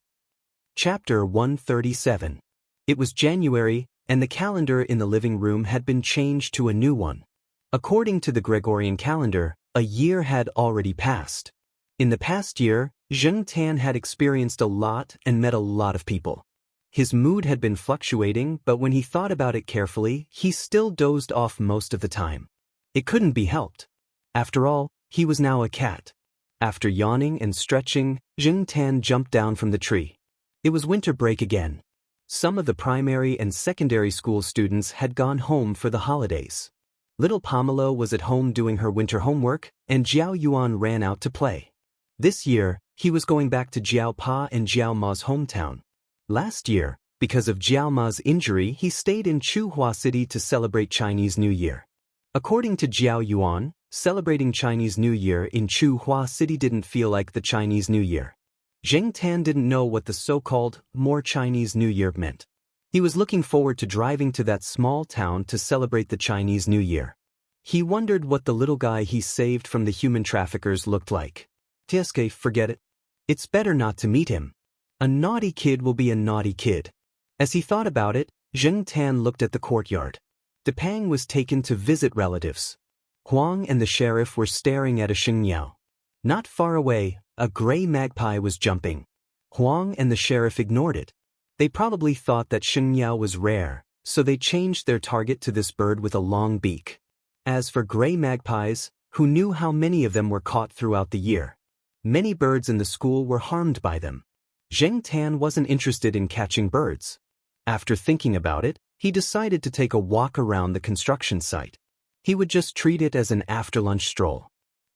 Chapter 137. It was January, and the calendar in the living room had been changed to a new one. According to the Gregorian calendar, a year had already passed. In the past year, Zheng Tan had experienced a lot and met a lot of people. His mood had been fluctuating, but when he thought about it carefully, he still dozed off most of the time. It couldn't be helped. After all, he was now a cat. After yawning and stretching, Zheng Tan jumped down from the tree. It was winter break again. Some of the primary and secondary school students had gone home for the holidays. Little Pamela was at home doing her winter homework, and Jiao Yuan ran out to play. This year, he was going back to Jiao Pa and Jiao Ma's hometown. Last year, because of Jiao Ma's injury, he stayed in Chuhua City to celebrate Chinese New Year. According to Jiao Yuan, celebrating Chinese New Year in Chuhua City didn't feel like the Chinese New Year. Zheng Tan didn't know what the so-called more Chinese New Year meant. He was looking forward to driving to that small town to celebrate the Chinese New Year. He wondered what the little guy he saved from the human traffickers looked like. TSK, forget it. It's better not to meet him. A naughty kid will be a naughty kid. As he thought about it, Zheng Tan looked at the courtyard. Depang was taken to visit relatives. Huang and the sheriff were staring at a Xingniao. Not far away, a gray magpie was jumping. Huang and the sheriff ignored it. They probably thought that Xingniao was rare, so they changed their target to this bird with a long beak. As for gray magpies, who knew how many of them were caught throughout the year? Many birds in the school were harmed by them. Zheng Tan wasn't interested in catching birds. After thinking about it, he decided to take a walk around the construction site. He would just treat it as an after-lunch stroll.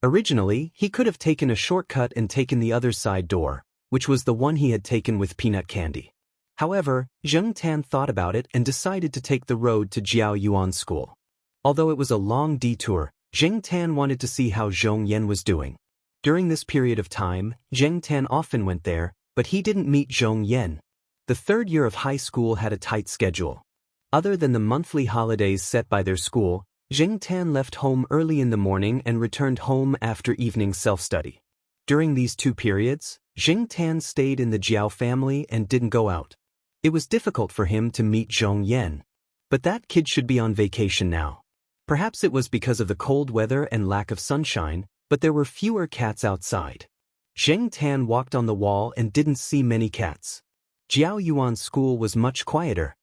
Originally, he could have taken a shortcut and taken the other side door, which was the one he had taken with peanut candy. However, Zheng Tan thought about it and decided to take the road to Jiao Yuan School. Although it was a long detour, Zheng Tan wanted to see how Zhong Yan was doing. During this period of time, Zheng Tan often went there, but he didn't meet Zhong Yan. The third year of high school had a tight schedule. Other than the monthly holidays set by their school, Zheng Tan left home early in the morning and returned home after evening self-study. During these two periods, Zheng Tan stayed in the Jiao family and didn't go out. It was difficult for him to meet Zhong Yan. But that kid should be on vacation now. Perhaps it was because of the cold weather and lack of sunshine, but there were fewer cats outside. Zheng Tan walked on the wall and didn't see many cats. Jiao Yuan School was much quieter.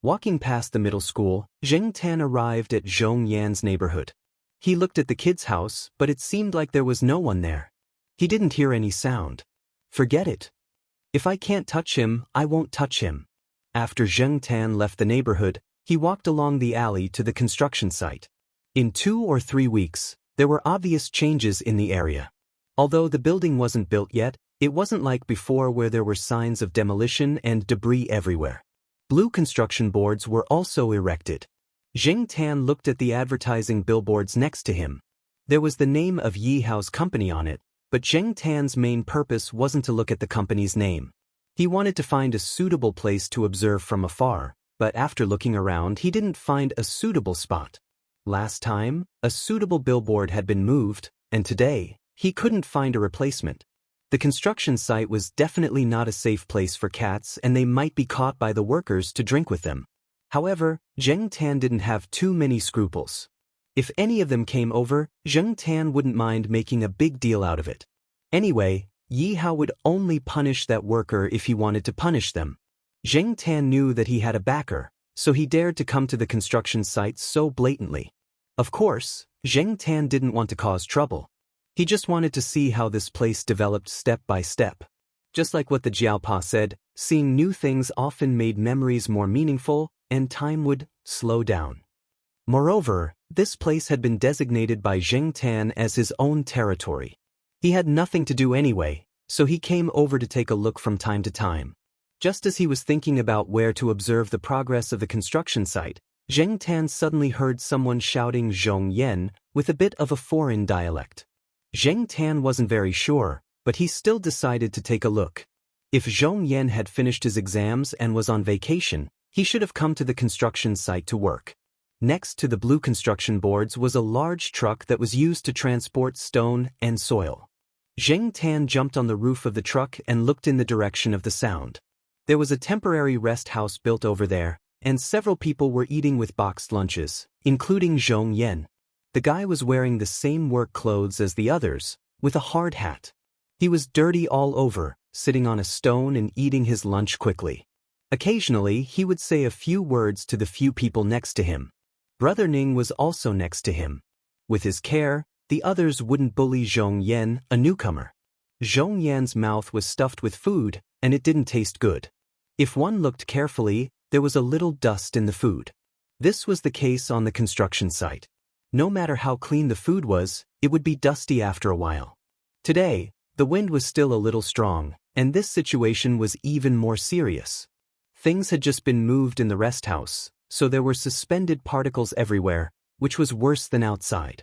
Walking past the middle school, Zheng Tan arrived at Zhong Yan's neighborhood. He looked at the kid's house, but it seemed like there was no one there. He didn't hear any sound. Forget it. If I can't touch him, I won't touch him. After Zheng Tan left the neighborhood, he walked along the alley to the construction site. In 2 or 3 weeks, there were obvious changes in the area. Although the building wasn't built yet, it wasn't like before where there were signs of demolition and debris everywhere. Blue construction boards were also erected. Zheng Tan looked at the advertising billboards next to him. There was the name of Yi Hao's company on it, but Zheng Tan's main purpose wasn't to look at the company's name. He wanted to find a suitable place to observe from afar, but after looking around he didn't find a suitable spot. Last time, a suitable billboard had been moved, and today, he couldn't find a replacement. The construction site was definitely not a safe place for cats, and they might be caught by the workers to drink with them. However, Zheng Tan didn't have too many scruples. If any of them came over, Zheng Tan wouldn't mind making a big deal out of it. Anyway, Yi Hao would only punish that worker if he wanted to punish them. Zheng Tan knew that he had a backer, so he dared to come to the construction site so blatantly. Of course, Zheng Tan didn't want to cause trouble. He just wanted to see how this place developed step by step. Just like what the Jiaopa said, seeing new things often made memories more meaningful, and time would slow down. Moreover, this place had been designated by Zheng Tan as his own territory. He had nothing to do anyway, so he came over to take a look from time to time. Just as he was thinking about where to observe the progress of the construction site, Zheng Tan suddenly heard someone shouting Zhong Yan with a bit of a foreign dialect. Zheng Tan wasn't very sure, but he still decided to take a look. If Zhong Yan had finished his exams and was on vacation, he should have come to the construction site to work. Next to the blue construction boards was a large truck that was used to transport stone and soil. Zheng Tan jumped on the roof of the truck and looked in the direction of the sound. There was a temporary rest house built over there, and several people were eating with boxed lunches, including Zhong Yan. The guy was wearing the same work clothes as the others, with a hard hat. He was dirty all over, sitting on a stone and eating his lunch quickly. Occasionally, he would say a few words to the few people next to him. Brother Ning was also next to him. With his care, the others wouldn't bully Zhong Yan, a newcomer. Zhong Yan's mouth was stuffed with food, and it didn't taste good. If one looked carefully, there was a little dust in the food. This was the case on the construction site. No matter how clean the food was, it would be dusty after a while. Today, the wind was still a little strong, and this situation was even more serious. Things had just been moved in the rest house, so there were suspended particles everywhere, which was worse than outside.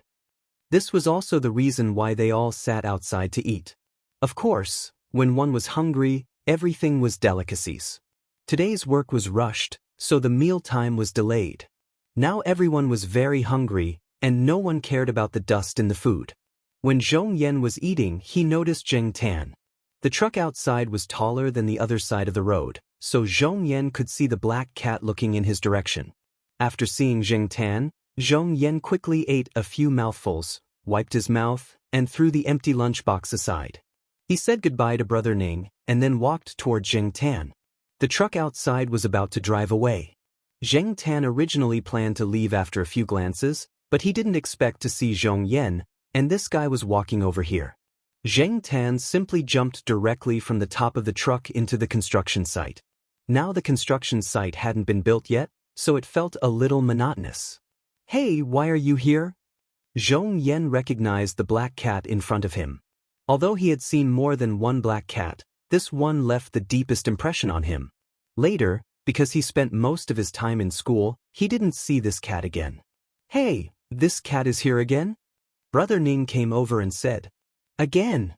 This was also the reason why they all sat outside to eat. Of course, when one was hungry, everything was delicacies. Today's work was rushed, so the mealtime was delayed. Now everyone was very hungry, and no one cared about the dust in the food. When Zhong Yan was eating, he noticed Zheng Tan. The truck outside was taller than the other side of the road, so Zhong Yan could see the black cat looking in his direction. After seeing Zheng Tan, Zhong Yan quickly ate a few mouthfuls, wiped his mouth, and threw the empty lunchbox aside. He said goodbye to Brother Ning, and then walked toward Zheng Tan. The truck outside was about to drive away. Zheng Tan originally planned to leave after a few glances, but he didn't expect to see Zhong Yan, and this guy was walking over here. Zheng Tan simply jumped directly from the top of the truck into the construction site. Now the construction site hadn't been built yet, so it felt a little monotonous. "Hey, why are you here?" Zhong Yan recognized the black cat in front of him. Although he had seen more than one black cat, this one left the deepest impression on him. Later, because he spent most of his time in school, he didn't see this cat again. "Hey, this cat is here again?" Brother Ning came over and said. "Again?"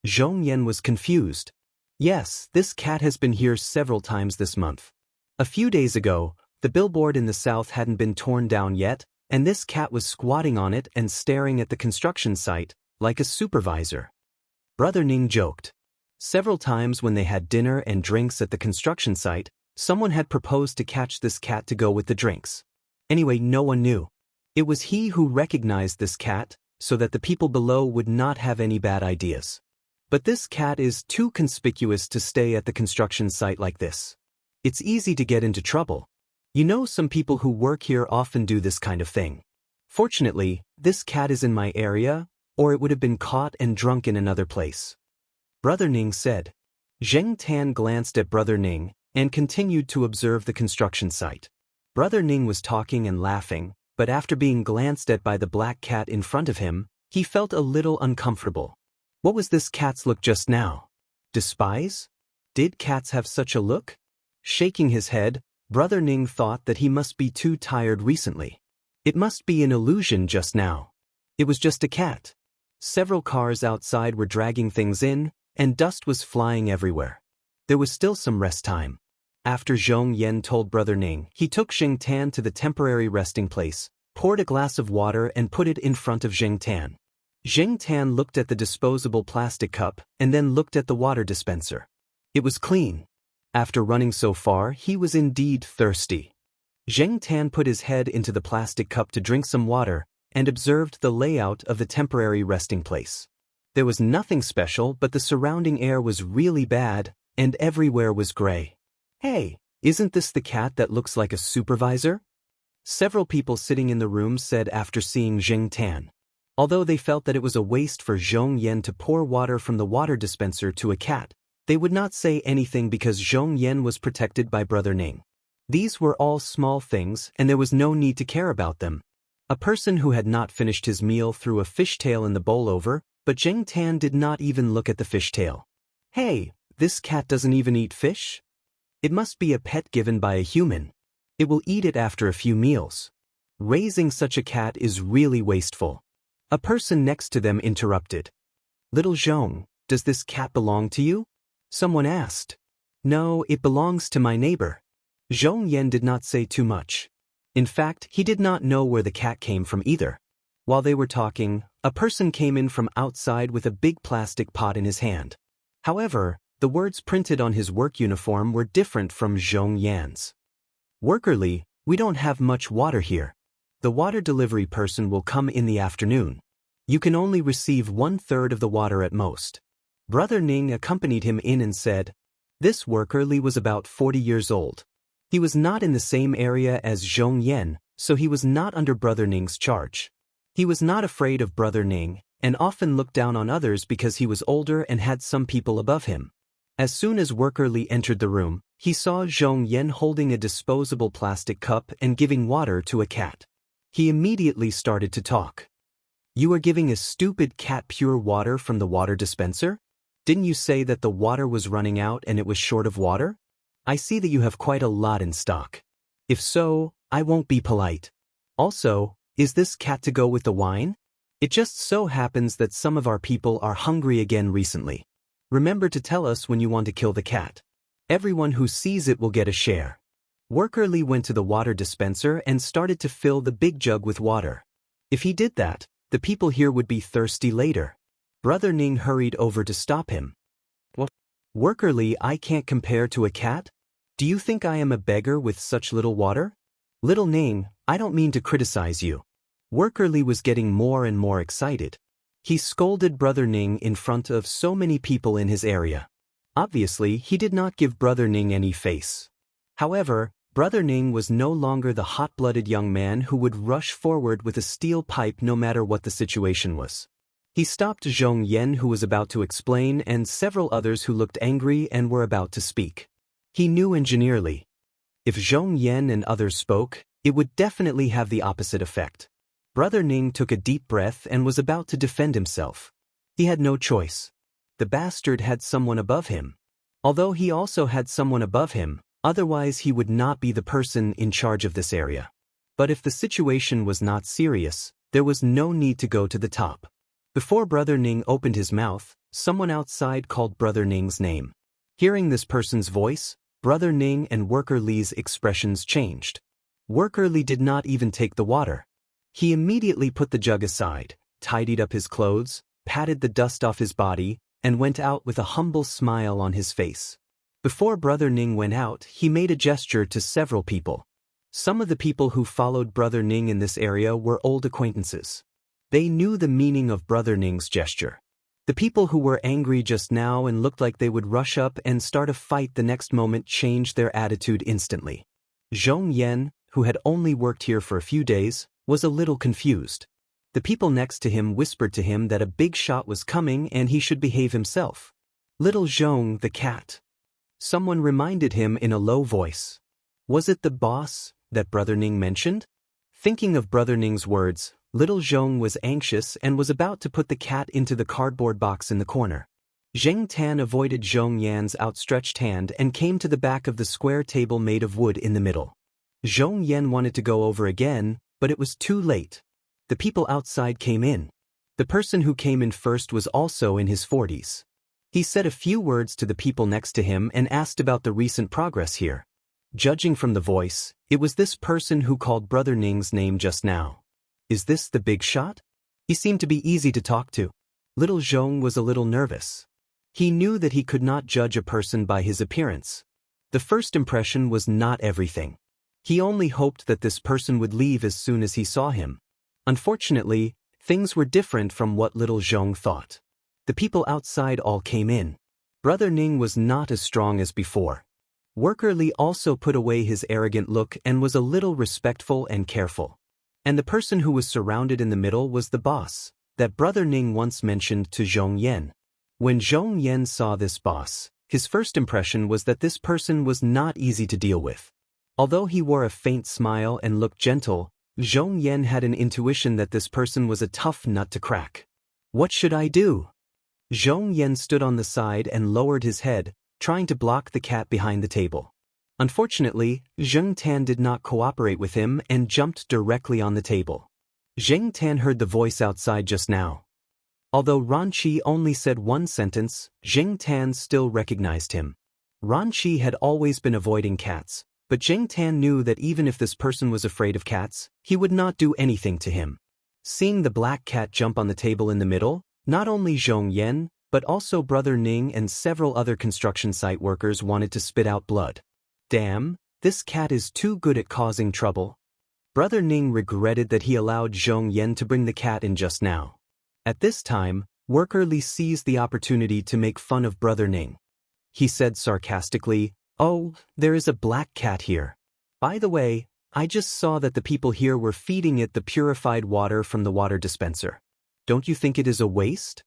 Zhong Yan was confused. "Yes, this cat has been here several times this month. A few days ago, the billboard in the south hadn't been torn down yet, and this cat was squatting on it and staring at the construction site, like a supervisor." Brother Ning joked. Several times when they had dinner and drinks at the construction site, someone had proposed to catch this cat to go with the drinks. Anyway, no one knew. It was he who recognized this cat, so that the people below would not have any bad ideas. But this cat is too conspicuous to stay at the construction site like this. It's easy to get into trouble. You know, some people who work here often do this kind of thing. Fortunately, this cat is in my area, or it would have been caught and drunk in another place. Brother Ning said. Zheng Tan glanced at Brother Ning and continued to observe the construction site. Brother Ning was talking and laughing, but after being glanced at by the black cat in front of him, he felt a little uncomfortable. What was this cat's look just now? Despise? Did cats have such a look? Shaking his head, Brother Ning thought that he must be too tired recently. It must be an illusion just now. It was just a cat. Several cars outside were dragging things in, and dust was flying everywhere. There was still some rest time. After Zhong Yan told Brother Ning, he took Zheng Tan to the temporary resting place, poured a glass of water and put it in front of Zheng Tan. Zheng Tan looked at the disposable plastic cup and then looked at the water dispenser. It was clean. After running so far, he was indeed thirsty. Zheng Tan put his head into the plastic cup to drink some water and observed the layout of the temporary resting place. There was nothing special, but the surrounding air was really bad, and everywhere was gray. Hey, isn't this the cat that looks like a supervisor? Several people sitting in the room said after seeing Zheng Tan. Although they felt that it was a waste for Zhong Yan to pour water from the water dispenser to a cat, they would not say anything because Zhong Yan was protected by Brother Ning. These were all small things and there was no need to care about them. A person who had not finished his meal threw a fishtail in the bowl over, but Zheng Tan did not even look at the fishtail. Hey, this cat doesn't even eat fish? It must be a pet given by a human. It will eat it after a few meals. Raising such a cat is really wasteful. A person next to them interrupted. Little Zhong, does this cat belong to you? Someone asked. No, it belongs to my neighbor. Zhong Yan did not say too much. In fact, he did not know where the cat came from either. While they were talking, a person came in from outside with a big plastic pot in his hand. However, the words printed on his work uniform were different from Zhong Yan's. Workerly, we don't have much water here. The water delivery person will come in the afternoon. You can only receive 1/3 of the water at most. Brother Ning accompanied him in and said, this workerly was about 40 years old. He was not in the same area as Zhong Yan, so he was not under Brother Ning's charge. He was not afraid of Brother Ning, and often looked down on others because he was older and had some people above him. As soon as Workerly entered the room, he saw Zhong Yan holding a disposable plastic cup and giving water to a cat. He immediately started to talk. You are giving a stupid cat pure water from the water dispenser? Didn't you say that the water was running out and it was short of water? I see that you have quite a lot in stock. If so, I won't be polite. Also, is this cat to go with the wine? It just so happens that some of our people are hungry again recently. Remember to tell us when you want to kill the cat. Everyone who sees it will get a share. Workerly went to the water dispenser and started to fill the big jug with water. If he did that, the people here would be thirsty later. Brother Ning hurried over to stop him. What? Workerly, I can't compare to a cat? Do you think I am a beggar with such little water? Little Ning, I don't mean to criticize you. Workerly was getting more and more excited. He scolded Brother Ning in front of so many people in his area. Obviously, he did not give Brother Ning any face. However, Brother Ning was no longer the hot-blooded young man who would rush forward with a steel pipe no matter what the situation was. He stopped Zhong Yan, who was about to explain, and several others who looked angry and were about to speak. He knew engineerly. If Zhong Yan and others spoke, it would definitely have the opposite effect. Brother Ning took a deep breath and was about to defend himself. He had no choice. The bastard had someone above him. Although he also had someone above him, otherwise he would not be the person in charge of this area. But if the situation was not serious, there was no need to go to the top. Before Brother Ning opened his mouth, someone outside called Brother Ning's name. Hearing this person's voice, Brother Ning and Worker Li's expressions changed. Worker Li did not even take the water. He immediately put the jug aside, tidied up his clothes, patted the dust off his body, and went out with a humble smile on his face. Before Brother Ning went out, he made a gesture to several people. Some of the people who followed Brother Ning in this area were old acquaintances. They knew the meaning of Brother Ning's gesture. The people who were angry just now and looked like they would rush up and start a fight the next moment changed their attitude instantly. Zhong Yan, who had only worked here for a few days, was a little confused. The people next to him whispered to him that a big shot was coming and he should behave himself. Little Zhong the cat. Someone reminded him in a low voice. Was it the boss that Brother Ning mentioned? Thinking of Brother Ning's words, little Zhong was anxious and was about to put the cat into the cardboard box in the corner. Zheng Tan avoided Zhong Yan's outstretched hand and came to the back of the square table made of wood in the middle. Zhong Yan wanted to go over again, but it was too late. The people outside came in. The person who came in first was also in his 40s. He said a few words to the people next to him and asked about the recent progress here. Judging from the voice, it was this person who called Brother Ning's name just now. Is this the big shot? He seemed to be easy to talk to. Little Zhong was a little nervous. He knew that he could not judge a person by his appearance. The first impression was not everything. He only hoped that this person would leave as soon as he saw him. Unfortunately, things were different from what little Zhong thought. The people outside all came in. Brother Ning was not as strong as before. Worker Li also put away his arrogant look and was a little respectful and careful. And the person who was surrounded in the middle was the boss, that Brother Ning once mentioned to Zhong Yan. When Zhong Yan saw this boss, his first impression was that this person was not easy to deal with. Although he wore a faint smile and looked gentle, Zhong Yan had an intuition that this person was a tough nut to crack. What should I do? Zhong Yan stood on the side and lowered his head, trying to block the cat behind the table. Unfortunately, Zheng Tan did not cooperate with him and jumped directly on the table. Zheng Tan heard the voice outside just now. Although Ran Qi only said one sentence, Zheng Tan still recognized him. Ran Qi had always been avoiding cats, but Zheng Tan knew that even if this person was afraid of cats, he would not do anything to him. Seeing the black cat jump on the table in the middle, not only Zhong Yan, but also Brother Ning and several other construction site workers wanted to spit out blood. Damn, this cat is too good at causing trouble. Brother Ning regretted that he allowed Zhong Yan to bring the cat in just now. At this time, Worker Li seized the opportunity to make fun of Brother Ning. He said sarcastically, "Oh, there is a black cat here. By the way, I just saw that the people here were feeding it the purified water from the water dispenser. Don't you think it is a waste?"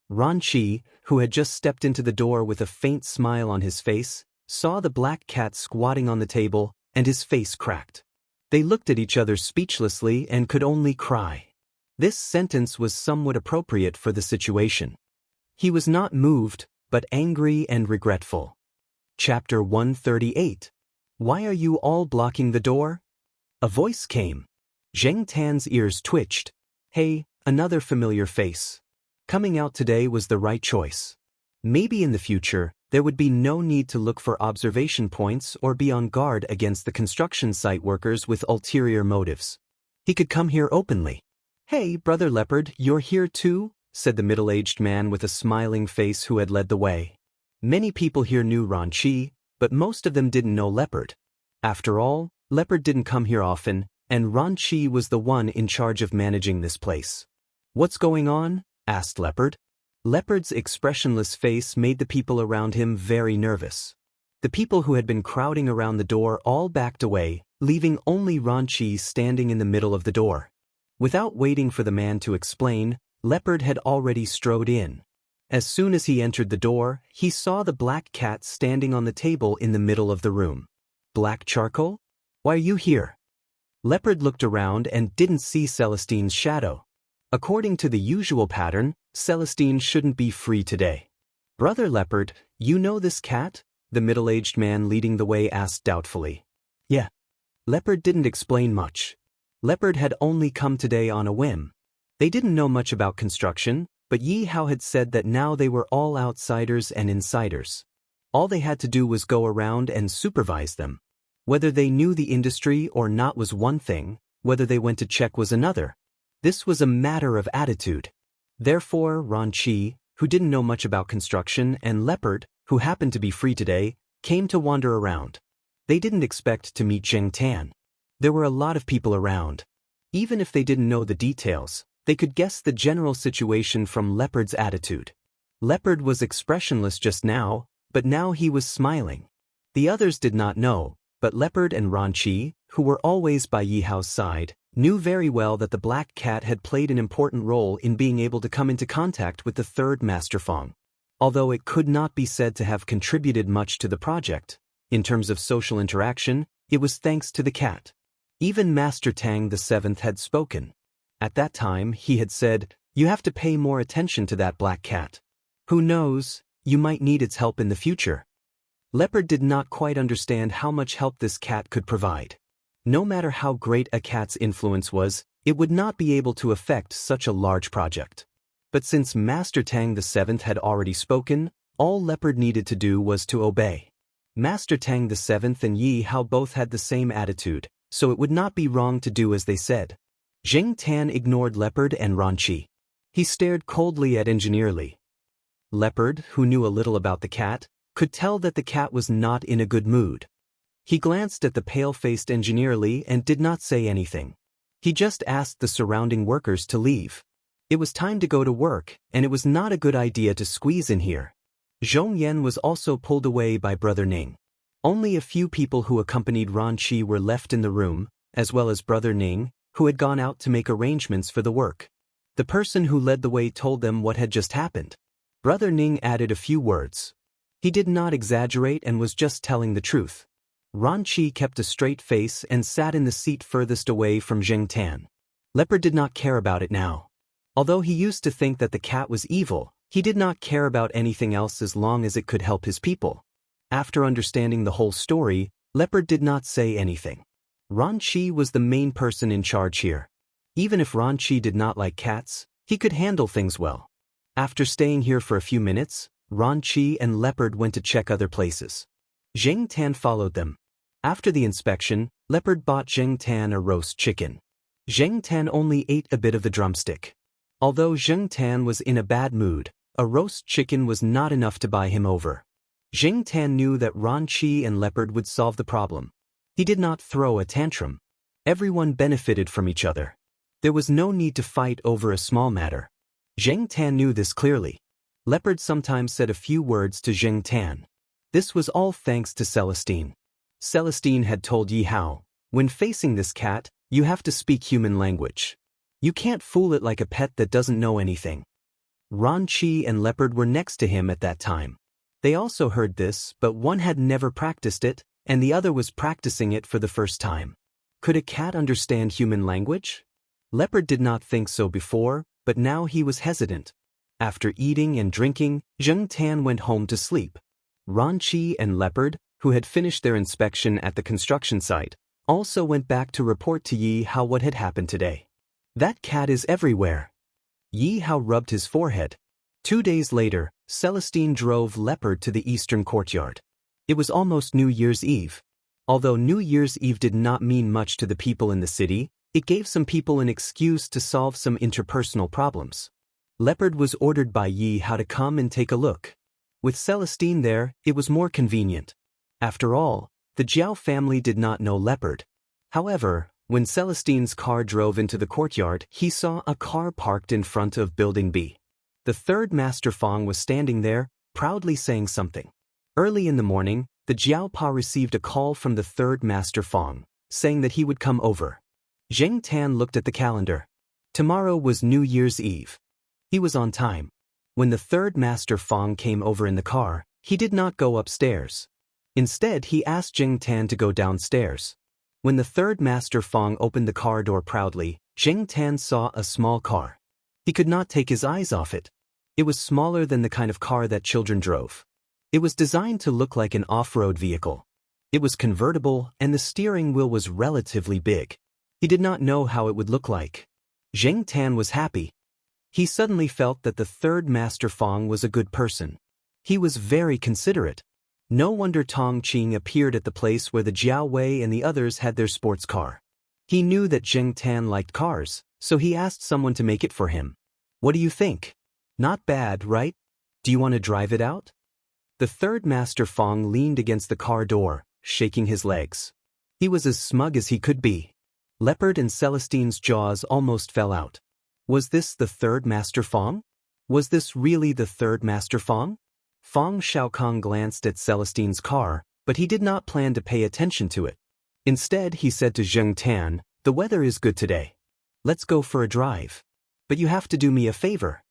Ran Qi, who had just stepped into the door with a faint smile on his face, saw the black cat squatting on the table, and his face cracked. They looked at each other speechlessly and could only cry. This sentence was somewhat appropriate for the situation. He was not moved, but angry and regretful. Chapter 138. Why are you all blocking the door? A voice came. Zheng Tan's ears twitched. Hey, another familiar face. Coming out today was the right choice. Maybe in the future, there would be no need to look for observation points or be on guard against the construction site workers with ulterior motives. He could come here openly. Hey, Brother Leopard, you're here too? Said the middle-aged man with a smiling face who had led the way. Many people here knew Ran Qi, but most of them didn't know Leopard. After all, Leopard didn't come here often, and Ran Qi was the one in charge of managing this place. What's going on? Asked Leopard. Leopard's expressionless face made the people around him very nervous. The people who had been crowding around the door all backed away, leaving only Ran Qi standing in the middle of the door. Without waiting for the man to explain, Leopard had already strode in. As soon as he entered the door, he saw the black cat standing on the table in the middle of the room. Black charcoal? Why are you here? Leopard looked around and didn't see Celestine's shadow. According to the usual pattern, Celestine shouldn't be free today. Brother Leopard, you know this cat? The middle-aged man leading the way asked doubtfully. Yeah. Leopard didn't explain much. Leopard had only come today on a whim. They didn't know much about construction, but Yi Hao had said that now they were all outsiders and insiders. All they had to do was go around and supervise them. Whether they knew the industry or not was one thing, whether they went to check was another. This was a matter of attitude. Therefore, Ran Qi, who didn't know much about construction, and Leopard, who happened to be free today, came to wander around. They didn't expect to meet Zheng Tan. There were a lot of people around. Even if they didn't know the details, they could guess the general situation from Leopard's attitude. Leopard was expressionless just now, but now he was smiling. The others did not know, But Leopard and Ranqi, who were always by Yi Hao's side, knew very well that the black cat had played an important role in being able to come into contact with the third Master Fang. Although it could not be said to have contributed much to the project, in terms of social interaction, it was thanks to the cat. Even Master Tang VII had spoken. At that time, he had said, "You have to pay more attention to that black cat. Who knows, you might need its help in the future." Leopard did not quite understand how much help this cat could provide. No matter how great a cat's influence was, it would not be able to affect such a large project. But since Master Tang VII had already spoken, all Leopard needed to do was to obey. Master Tang VII and Yi Hao both had the same attitude, so it would not be wrong to do as they said. Zheng Tan ignored Leopard and Ranqi. He stared coldly at Engineer Li. Leopard, who knew a little about the cat, could tell that the cat was not in a good mood. He glanced at the pale-faced Engineer Li and did not say anything. He just asked the surrounding workers to leave. It was time to go to work, and it was not a good idea to squeeze in here. Zhong Yan was also pulled away by Brother Ning. Only a few people who accompanied Ranqi were left in the room, as well as Brother Ning, who had gone out to make arrangements for the work. The person who led the way told them what had just happened. Brother Ning added a few words. He did not exaggerate and was just telling the truth. Ranqi kept a straight face and sat in the seat furthest away from Zheng Tan. Leopard did not care about it now. Although he used to think that the cat was evil, he did not care about anything else as long as it could help his people. After understanding the whole story, Leopard did not say anything. Ranqi was the main person in charge here. Even if Ranqi did not like cats, he could handle things well. After staying here for a few minutes, Ranqi and Leopard went to check other places. Zheng Tan followed them. After the inspection, Leopard bought Zheng Tan a roast chicken. Zheng Tan only ate a bit of the drumstick. Although Zheng Tan was in a bad mood, a roast chicken was not enough to buy him over. Zheng Tan knew that Ranqi and Leopard would solve the problem. He did not throw a tantrum. Everyone benefited from each other. There was no need to fight over a small matter. Zheng Tan knew this clearly. Leopard sometimes said a few words to Zheng Tan. This was all thanks to Celestine. Celestine had told Yi Hao, "When facing this cat, you have to speak human language. You can't fool it like a pet that doesn't know anything." Ranqi and Leopard were next to him at that time. They also heard this, but one had never practiced it, and the other was practicing it for the first time. Could a cat understand human language? Leopard did not think so before, but now he was hesitant. After eating and drinking, Zheng Tan went home to sleep. Ranqi and Leopard, who had finished their inspection at the construction site, also went back to report to Yi Hao what had happened today. "That cat is everywhere." Yi Hao rubbed his forehead. 2 days later, Celestine drove Leopard to the eastern courtyard. It was almost New Year's Eve. Although New Year's Eve did not mean much to the people in the city, it gave some people an excuse to solve some interpersonal problems. Leopard was ordered by Yi Hao to come and take a look. With Celestine there, it was more convenient. After all, the Jiao family did not know Leopard. However, when Celestine's car drove into the courtyard, he saw a car parked in front of Building B. The third Master Fang was standing there, proudly saying something. Early in the morning, the Jiaopa received a call from the third Master Fang, saying that he would come over. Zheng Tan looked at the calendar. Tomorrow was New Year's Eve. He was on time. When the third Master Fang came over in the car, he did not go upstairs. Instead, he asked Zheng Tan to go downstairs. When the third Master Fang opened the car door proudly, Zheng Tan saw a small car. He could not take his eyes off it. It was smaller than the kind of car that children drove. It was designed to look like an off-road vehicle. It was convertible, and the steering wheel was relatively big. He did not know how it would look like. Zheng Tan was happy. He suddenly felt that the third Master Fang was a good person. He was very considerate. No wonder Tong Qing appeared at the place where the Jiao Wei and the others had their sports car. He knew that Zheng Tan liked cars, so he asked someone to make it for him. "What do you think? Not bad, right? Do you want to drive it out?" The third Master Fang leaned against the car door, shaking his legs. He was as smug as he could be. Leopard and Celestine's jaws almost fell out. Was this the third Master Fang? Was this really the third Master Fang? Fang Xiaokong glanced at Celestine's car, but he did not plan to pay attention to it. Instead, he said to Zheng Tan, "The weather is good today. Let's go for a drive. But you have to do me a favor."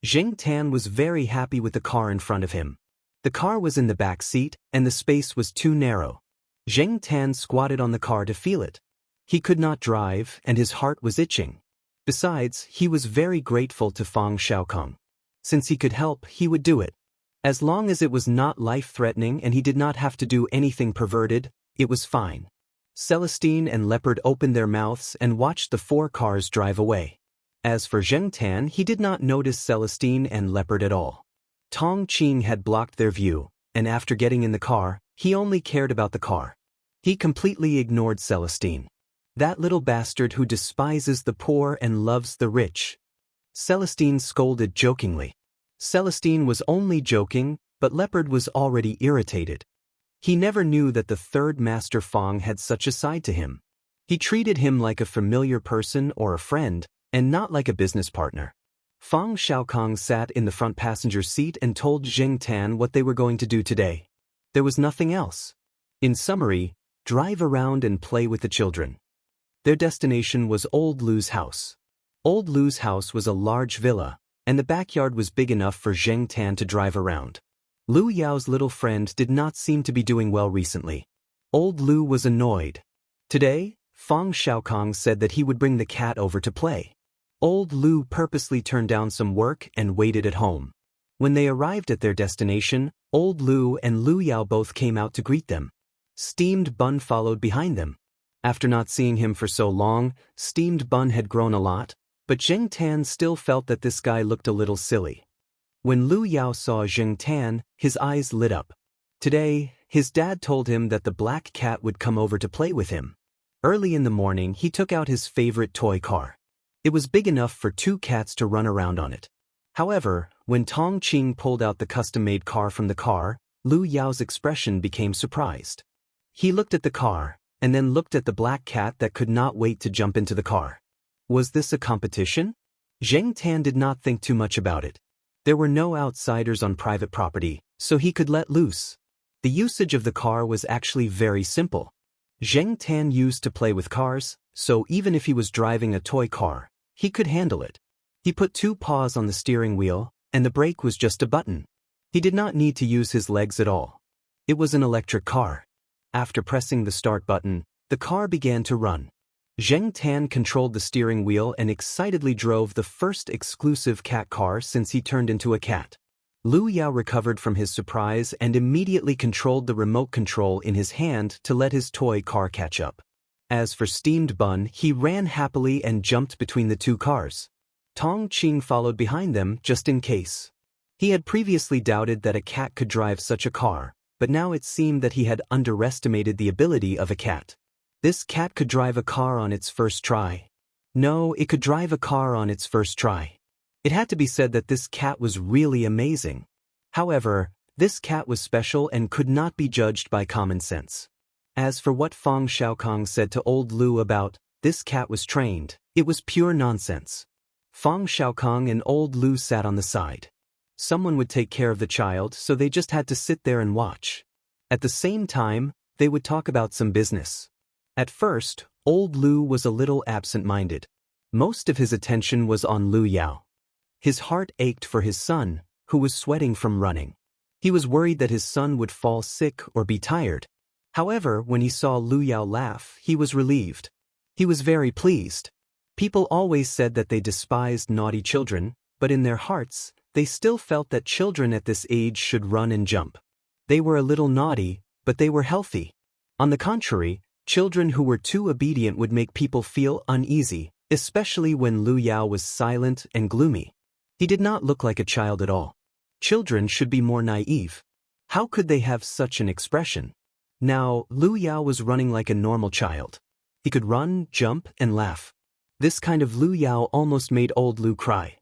Zheng Tan was very happy with the car in front of him. The car was in the back seat, and the space was too narrow. Zheng Tan squatted on the car to feel it. He could not drive, and his heart was itching. Besides, he was very grateful to Fang Xiaokong. Since he could help, he would do it. As long as it was not life-threatening and he did not have to do anything perverted, it was fine. Celestine and Leopard opened their mouths and watched the 4 cars drive away. As for Zheng Tan, he did not notice Celestine and Leopard at all. Tong Qing had blocked their view, and after getting in the car, he only cared about the car. He completely ignored Celestine. That little bastard who despises the poor and loves the rich. Celestine scolded jokingly. Celestine was only joking, but Leopard was already irritated. He never knew that the 3rd Master Fang had such a side to him. He treated him like a familiar person or a friend, and not like a business partner. Fang Xiaokong sat in the front passenger seat and told Zheng Tan what they were going to do today. There was nothing else. In summary, drive around and play with the children. Their destination was Old Lu's house. Old Lu's house was a large villa, and the backyard was big enough for Zheng Tan to drive around. Lu Yao's little friend did not seem to be doing well recently. Old Lu was annoyed. Today, Fang Xiaokong said that he would bring the cat over to play. Old Lu purposely turned down some work and waited at home. When they arrived at their destination, Old Lu and Lu Yao both came out to greet them. Steamed Bun followed behind them. After not seeing him for so long, Steamed Bun had grown a lot, but Zheng Tan still felt that this guy looked a little silly. When Lu Yao saw Zheng Tan, his eyes lit up. Today, his dad told him that the black cat would come over to play with him. Early in the morning, he took out his favorite toy car. It was big enough for 2 cats to run around on it. However, when Tong Qing pulled out the custom-made car from the car, Lu Yao's expression became surprised. He looked at the car, and then looked at the black cat that could not wait to jump into the car. Was this a competition? Zheng Tan did not think too much about it. There were no outsiders on private property, so he could let loose. The usage of the car was actually very simple. Zheng Tan used to play with cars, so even if he was driving a toy car, he could handle it. He put 2 paws on the steering wheel, and the brake was just a button. He did not need to use his legs at all. It was an electric car. After pressing the start button, the car began to run. Zheng Tan controlled the steering wheel and excitedly drove the first exclusive cat car since he turned into a cat. Lu Yao recovered from his surprise and immediately controlled the remote control in his hand to let his toy car catch up. As for Steamed Bun, he ran happily and jumped between the 2 cars. Tong Qing followed behind them just in case. He had previously doubted that a cat could drive such a car, but now it seemed that he had underestimated the ability of a cat. This cat could drive a car on its first try. No, it could drive a car on its first try. It had to be said that this cat was really amazing. However, this cat was special and could not be judged by common sense. As for what Fang Xiaokong said to Old Lu about, this cat was trained, it was pure nonsense. Fang Xiaokong and Old Lu sat on the side. Someone would take care of the child, so they just had to sit there and watch. At the same time, they would talk about some business. At first, Old Lu was a little absent-minded. Most of his attention was on Lu Yao. His heart ached for his son, who was sweating from running. He was worried that his son would fall sick or be tired. However, when he saw Lu Yao laugh, he was relieved. He was very pleased. People always said that they despised naughty children, but in their hearts, they still felt that children at this age should run and jump. They were a little naughty, but they were healthy. On the contrary, children who were too obedient would make people feel uneasy, especially when Lu Yao was silent and gloomy. He did not look like a child at all. Children should be more naive. How could they have such an expression? Now, Lu Yao was running like a normal child. He could run, jump, and laugh. This kind of Lu Yao almost made Old Lu cry.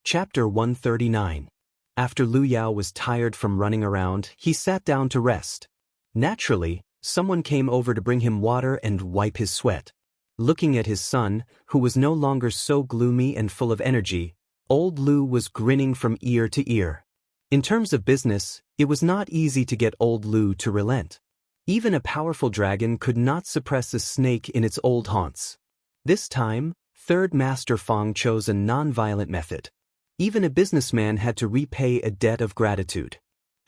Chapter 139. After Lu Yao was tired from running around, he sat down to rest. Naturally, someone came over to bring him water and wipe his sweat. Looking at his son, who was no longer so gloomy and full of energy, Old Lu was grinning from ear to ear. In terms of business, It was not easy to get old Lu to relent. Even a powerful dragon could not suppress a snake in its old haunts. This time, Third Master Fang chose a non-violent method. Even a businessman had to repay a debt of gratitude.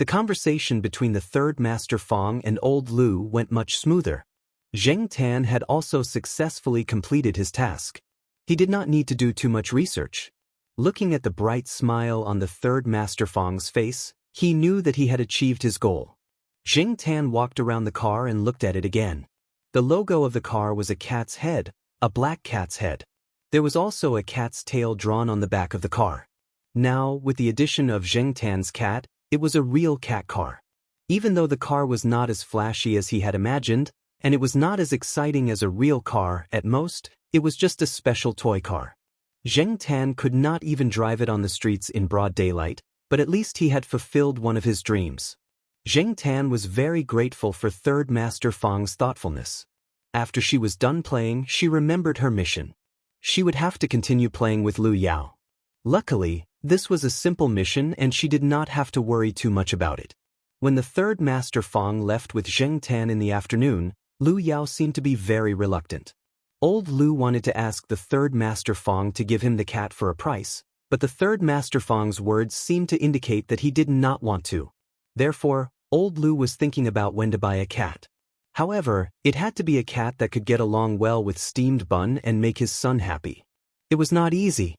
The conversation between the Third Master Fang and old Lu went much smoother. Zheng Tan had also successfully completed his task. He did not need to do too much research. Looking at the bright smile on the Third Master Fang's face, he knew that he had achieved his goal. Zheng Tan walked around the car and looked at it again. The logo of the car was a cat's head, a black cat's head. There was also a cat's tail drawn on the back of the car. Now, with the addition of Zheng Tan's cat, it was a real cat car. Even though the car was not as flashy as he had imagined, and it was not as exciting as a real car, at most, it was just a special toy car. Zheng Tan could not even drive it on the streets in broad daylight, but at least he had fulfilled one of his dreams. Zheng Tan was very grateful for Third Master Fang's thoughtfulness. After she was done playing, she remembered her mission. She would have to continue playing with Lu Yao. Luckily, this was a simple mission and she did not have to worry too much about it. When the Third Master Fang left with Zheng Tan in the afternoon, Lu Yao seemed to be very reluctant. Old Lu wanted to ask the Third Master Fang to give him the cat for a price, but the Third Master Fang's words seemed to indicate that he did not want to. Therefore, Old Lu was thinking about when to buy a cat. However, it had to be a cat that could get along well with steamed bun and make his son happy. It was not easy.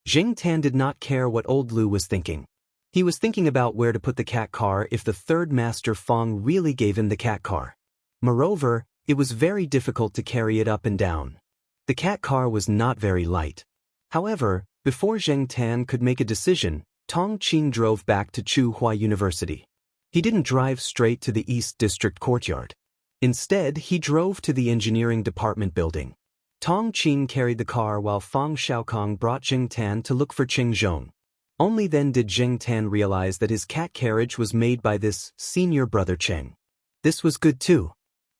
Zheng Tan did not care what Old Lu was thinking. He was thinking about where to put the cat car if the Third Master Fang really gave him the cat car. Moreover, it was very difficult to carry it up and down. The cat car was not very light. However, before Zheng Tan could make a decision, Tong Qing drove back to Tsinghua University. He didn't drive straight to the East District courtyard. Instead, he drove to the engineering department building. Tong Qing carried the car while Fang Xiaokong brought Zheng Tan to look for Qing Zhong. Only then did Zheng Tan realize that his cat carriage was made by this senior brother Cheng. This was good too.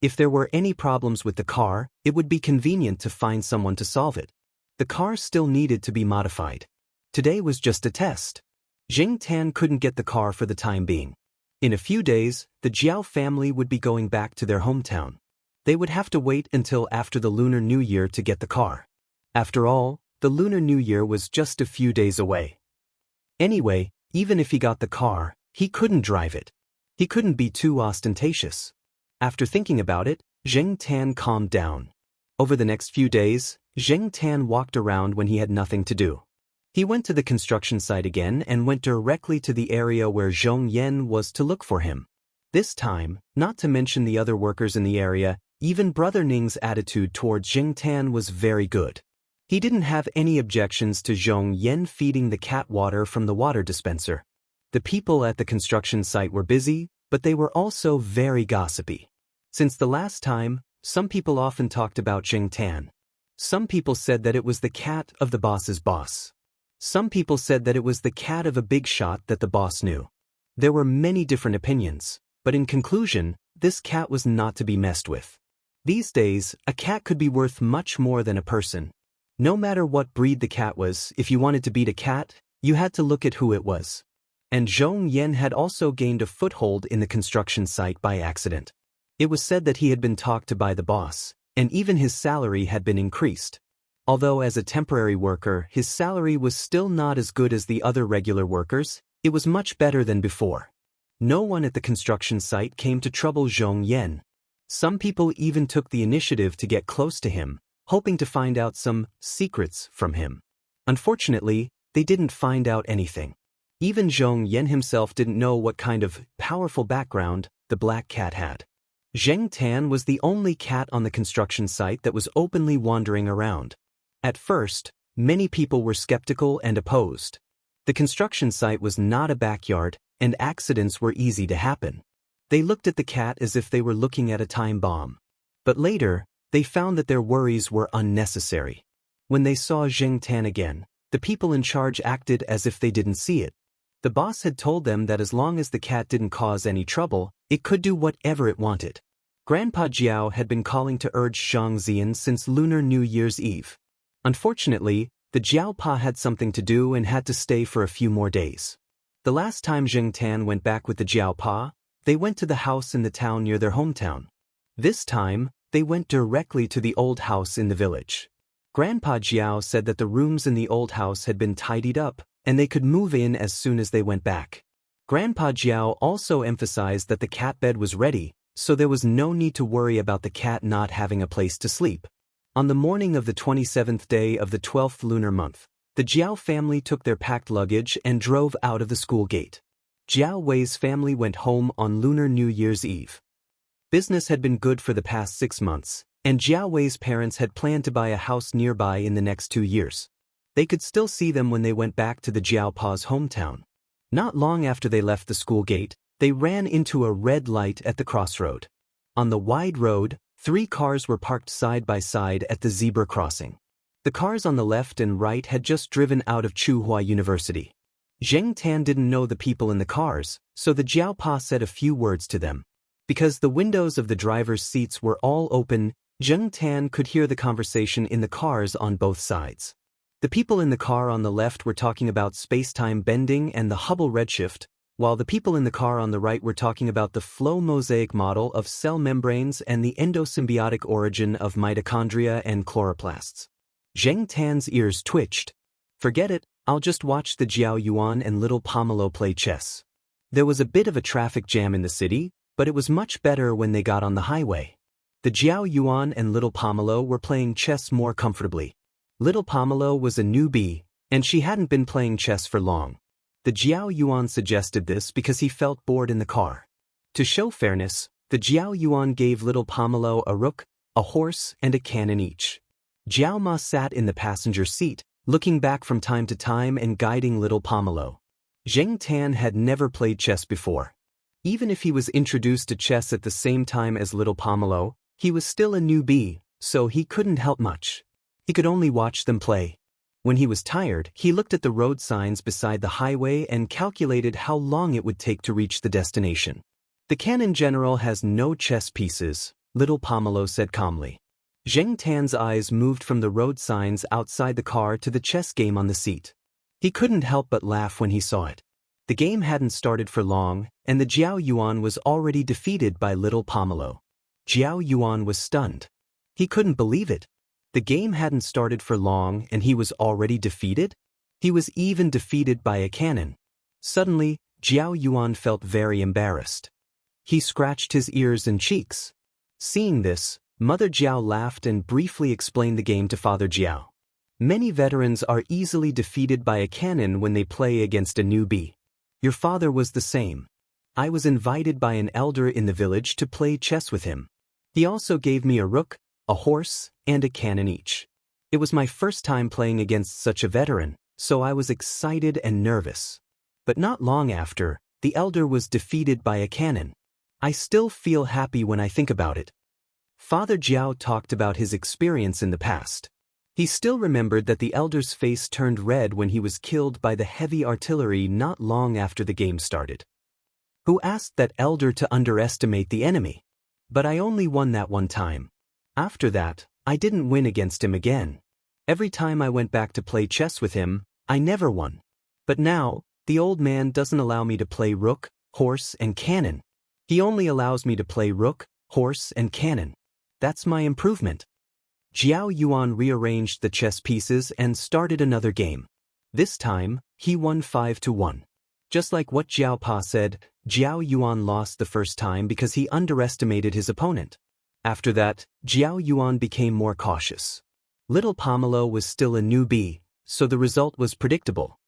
If there were any problems with the car, it would be convenient to find someone to solve it. The car still needed to be modified. Today was just a test. Zheng Tan couldn't get the car for the time being. In a few days, the Jiao family would be going back to their hometown. They would have to wait until after the Lunar New Year to get the car. After all, the Lunar New Year was just a few days away. Anyway, even if he got the car, he couldn't drive it. He couldn't be too ostentatious. After thinking about it, Zheng Tan calmed down. Over the next few days, Zheng Tan walked around when he had nothing to do. He went to the construction site again and went directly to the area where Zhong Yan was to look for him. This time, not to mention the other workers in the area, even Brother Ning's attitude towards Zheng Tan was very good. He didn't have any objections to Zhong Yan feeding the cat water from the water dispenser. The people at the construction site were busy, but they were also very gossipy. Since the last time, some people often talked about Zheng Tan. Some people said that it was the cat of the boss's boss. Some people said that it was the cat of a big shot that the boss knew. There were many different opinions, but in conclusion, this cat was not to be messed with. These days, a cat could be worth much more than a person. No matter what breed the cat was, if you wanted to beat a cat, you had to look at who it was. And Zhong Yan had also gained a foothold in the construction site by accident. It was said that he had been talked to by the boss, and even his salary had been increased. Although as a temporary worker, his salary was still not as good as the other regular workers, it was much better than before. No one at the construction site came to trouble Zhong Yan. Some people even took the initiative to get close to him, hoping to find out some secrets from him. Unfortunately, they didn't find out anything. Even Zhong Yan himself didn't know what kind of powerful background the black cat had. Zheng Tan was the only cat on the construction site that was openly wandering around. At first, many people were skeptical and opposed. The construction site was not a backyard, and accidents were easy to happen. They looked at the cat as if they were looking at a time bomb. But later, they found that their worries were unnecessary. When they saw Zheng Tan again, the people in charge acted as if they didn't see it. The boss had told them that as long as the cat didn't cause any trouble, it could do whatever it wanted. Grandpa Jiao had been calling to urge Zhang Zian since Lunar New Year's Eve. Unfortunately, the Jiao Pa had something to do and had to stay for a few more days. The last time Zheng Tan went back with the Jiao Pa, they went to the house in the town near their hometown. This time, they went directly to the old house in the village. Grandpa Jiao said that the rooms in the old house had been tidied up, and they could move in as soon as they went back. Grandpa Jiao also emphasized that the cat bed was ready, so there was no need to worry about the cat not having a place to sleep. On the morning of the 27th day of the 12th lunar month, the Jiao family took their packed luggage and drove out of the school gate. Jiao Wei's family went home on Lunar New Year's Eve. Business had been good for the past 6 months, and Jiao Wei's parents had planned to buy a house nearby in the next 2 years. They could still see them when they went back to the Jiao Pa's hometown. Not long after they left the school gate, they ran into a red light at the crossroad. On the wide road, 3 cars were parked side by side at the zebra crossing. The cars on the left and right had just driven out of Tsinghua University. Zheng Tan didn't know the people in the cars, so the Jiao Pa said a few words to them. Because the windows of the driver's seats were all open, Zheng Tan could hear the conversation in the cars on both sides. The people in the car on the left were talking about space-time bending and the Hubble redshift, while the people in the car on the right were talking about the flow mosaic model of cell membranes and the endosymbiotic origin of mitochondria and chloroplasts. Zheng Tan's ears twitched. Forget it, I'll just watch the Jiao Yuan and little Pomelo play chess. There was a bit of a traffic jam in the city, but it was much better when they got on the highway. The Jiao Yuan and little Pomelo were playing chess more comfortably. Little Pomelo was a newbie, and she hadn't been playing chess for long. The Jiao Yuan suggested this because he felt bored in the car. To show fairness, the Jiao Yuan gave little Pomelo a rook, a horse, and a cannon each. Jiao Ma sat in the passenger seat, looking back from time to time and guiding little Pomelo. Zheng Tan had never played chess before. Even if he was introduced to chess at the same time as little Pomelo, he was still a newbie, so he couldn't help much. He could only watch them play. When he was tired, he looked at the road signs beside the highway and calculated how long it would take to reach the destination. The cannon general has no chess pieces, little Pomelo said calmly. Zheng Tan's eyes moved from the road signs outside the car to the chess game on the seat. He couldn't help but laugh when he saw it. The game hadn't started for long, and the Jiao Yuan was already defeated by little Pomelo. Jiao Yuan was stunned. He couldn't believe it. The game hadn't started for long and he was already defeated? He was even defeated by a cannon. Suddenly, Jiao Yuan felt very embarrassed. He scratched his ears and cheeks. Seeing this, Mother Jiao laughed and briefly explained the game to Father Jiao. Many veterans are easily defeated by a cannon when they play against a newbie. Your father was the same. I was invited by an elder in the village to play chess with him. He also gave me a rook, a horse, and a cannon each. It was my first time playing against such a veteran, so I was excited and nervous. But not long after, the elder was defeated by a cannon. I still feel happy when I think about it. Father Jiao talked about his experience in the past. He still remembered that the elder's face turned red when he was killed by the heavy artillery not long after the game started. Who asked that elder to underestimate the enemy? But I only won that one time. After that, I didn't win against him again. Every time I went back to play chess with him, I never won. But now, the old man doesn't allow me to play rook, horse, and cannon. He only allows me to play rook, horse, and cannon. That's my improvement. Jiao Yuan rearranged the chess pieces and started another game. This time, he won 5-1. Just like what Jiao Pa said, Jiao Yuan lost the first time because he underestimated his opponent. After that, Jiao Yuan became more cautious. Little Pomelo was still a newbie, so the result was predictable.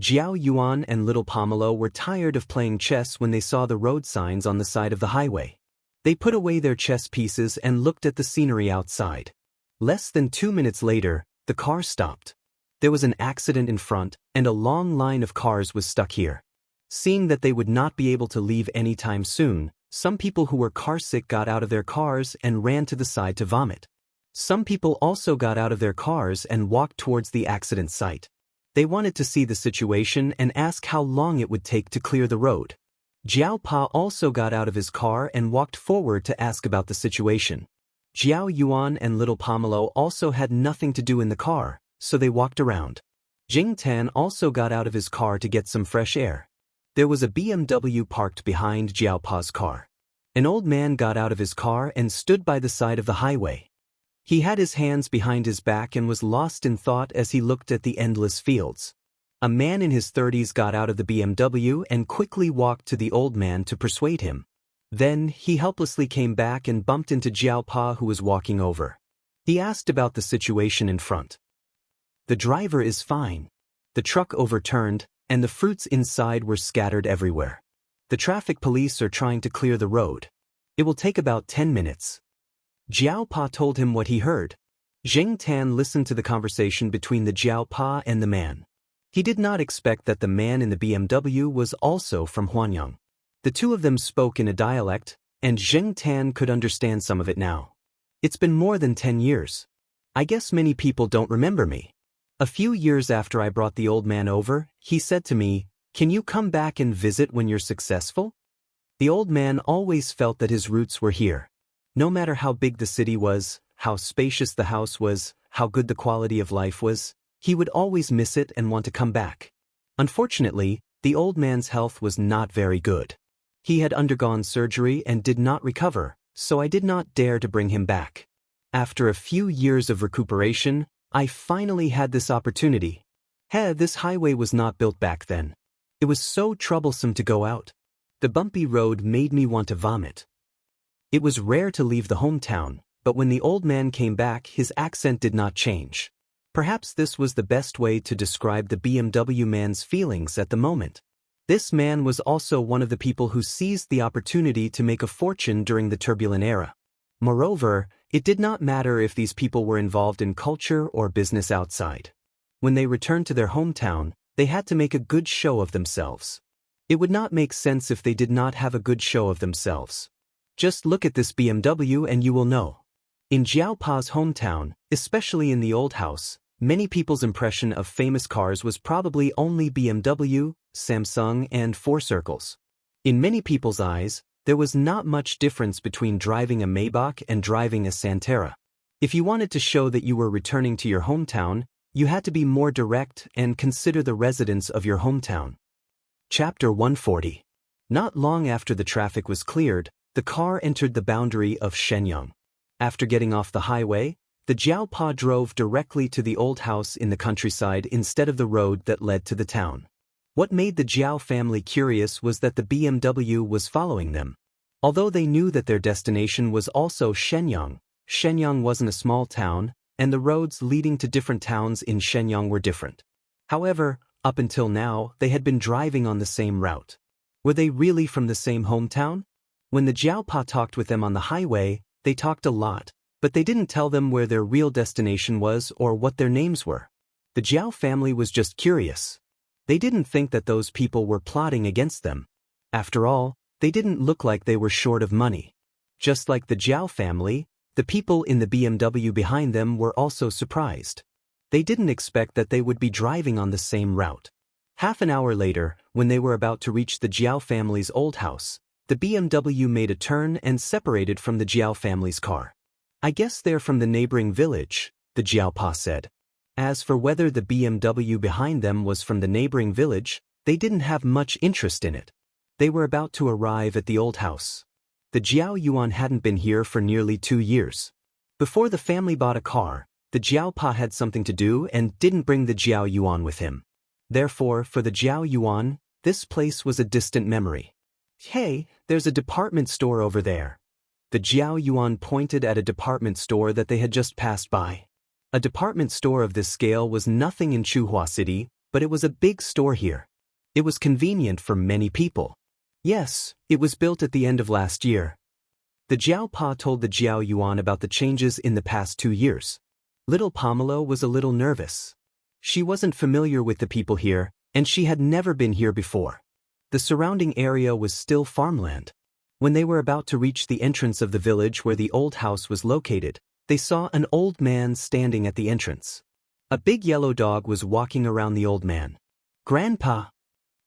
Jiao Yuan and little Pomelo were tired of playing chess when they saw the road signs on the side of the highway. They put away their chess pieces and looked at the scenery outside. Less than 2 minutes later, the car stopped. There was an accident in front, and a long line of cars was stuck here. Seeing that they would not be able to leave anytime soon, some people who were carsick got out of their cars and ran to the side to vomit. Some people also got out of their cars and walked towards the accident site. They wanted to see the situation and ask how long it would take to clear the road. Jiao Pa also got out of his car and walked forward to ask about the situation. Jiao Yuan and little Pomelo also had nothing to do in the car, so they walked around. Zheng Tan also got out of his car to get some fresh air. There was a BMW parked behind Jiaopa's car. An old man got out of his car and stood by the side of the highway. He had his hands behind his back and was lost in thought as he looked at the endless fields. A man in his 30s got out of the BMW and quickly walked to the old man to persuade him. Then, he helplessly came back and bumped into Jiaopa, who was walking over. He asked about the situation in front. The driver is fine. The truck overturned, and the fruits inside were scattered everywhere. The traffic police are trying to clear the road. It will take about 10 minutes. Jiaopa told him what he heard. Zheng Tan listened to the conversation between the Jiaopa and the man. He did not expect that the man in the BMW was also from Huanyang. The two of them spoke in a dialect, and Zheng Tan could understand some of it now. It's been more than 10 years. I guess many people don't remember me. A few years after I brought the old man over, he said to me, "Can you come back and visit when you're successful?" The old man always felt that his roots were here. No matter how big the city was, how spacious the house was, how good the quality of life was, he would always miss it and want to come back. Unfortunately, the old man's health was not very good. He had undergone surgery and did not recover, so I did not dare to bring him back. After a few years of recuperation, I finally had this opportunity. This highway was not built back then. It was so troublesome to go out. The bumpy road made me want to vomit. It was rare to leave the hometown, but when the old man came back, his accent did not change. Perhaps this was the best way to describe the BMW man's feelings at the moment. This man was also one of the people who seized the opportunity to make a fortune during the turbulent era. Moreover, it did not matter if these people were involved in culture or business outside. When they returned to their hometown, they had to make a good show of themselves. It would not make sense if they did not have a good show of themselves. Just look at this BMW and you will know. In Jiaopa's hometown, especially in the old house, many people's impression of famous cars was probably only BMW, Samsung, and Four Circles. In many people's eyes, there was not much difference between driving a Maybach and driving a Santera. If you wanted to show that you were returning to your hometown, you had to be more direct and consider the residents of your hometown. Chapter 140. Not long after the traffic was cleared, the car entered the boundary of Shenyang. After getting off the highway, the Jiaopa drove directly to the old house in the countryside instead of the road that led to the town. What made the Jiao family curious was that the BMW was following them. Although they knew that their destination was also Shenyang, Shenyang wasn't a small town, and the roads leading to different towns in Shenyang were different. However, up until now, they had been driving on the same route. Were they really from the same hometown? When the Jiaopa talked with them on the highway, they talked a lot, but they didn't tell them where their real destination was or what their names were. The Jiao family was just curious. They didn't think that those people were plotting against them. After all, they didn't look like they were short of money. Just like the Jiao family, the people in the BMW behind them were also surprised. They didn't expect that they would be driving on the same route. Half an hour later, when they were about to reach the Jiao family's old house, the BMW made a turn and separated from the Jiao family's car. "I guess they're from the neighboring village," the Jiaopa said. As for whether the BMW behind them was from the neighboring village, they didn't have much interest in it. They were about to arrive at the old house. The Jiao Yuan hadn't been here for nearly 2 years. Before the family bought a car, the Jiaopa had something to do and didn't bring the Jiao Yuan with him. Therefore, for the Jiao Yuan, this place was a distant memory. "Hey, there's a department store over there." The Jiao Yuan pointed at a department store that they had just passed by. A department store of this scale was nothing in Chuhua City, but it was a big store here. It was convenient for many people. Yes, it was built at the end of last year. The Jiaopa told the Jiao Yuan about the changes in the past 2 years. Little Pomelo was a little nervous. She wasn't familiar with the people here, and she had never been here before. The surrounding area was still farmland. When they were about to reach the entrance of the village where the old house was located, they saw an old man standing at the entrance. A big yellow dog was walking around the old man. "Grandpa!"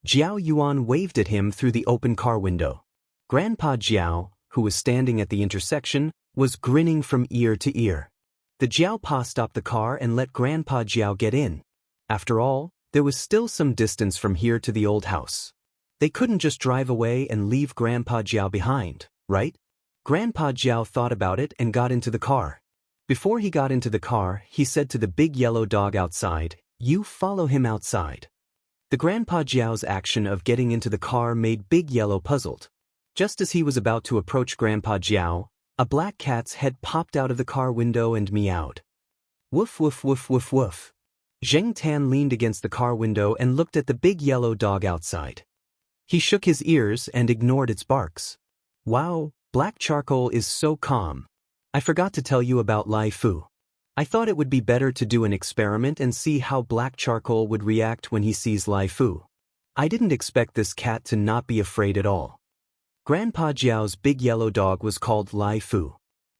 Jiao Yuan waved at him through the open car window. Grandpa Jiao, who was standing at the intersection, was grinning from ear to ear. The Jiaopa stopped the car and let Grandpa Jiao get in. After all, there was still some distance from here to the old house. They couldn't just drive away and leave Grandpa Jiao behind, right? Grandpa Jiao thought about it and got into the car. Before he got into the car, he said to the big yellow dog outside, "You follow him outside." The Grandpa Jiao's action of getting into the car made Big Yellow puzzled. Just as he was about to approach Grandpa Jiao, a black cat's head popped out of the car window and meowed. Woof woof woof woof woof. Zheng Tan leaned against the car window and looked at the big yellow dog outside. He shook his ears and ignored its barks. Wow, black charcoal is so calm. I forgot to tell you about Lai Fu. I thought it would be better to do an experiment and see how black charcoal would react when he sees Lai Fu. I didn't expect this cat to not be afraid at all. Grandpa Jiao's big yellow dog was called Lai Fu.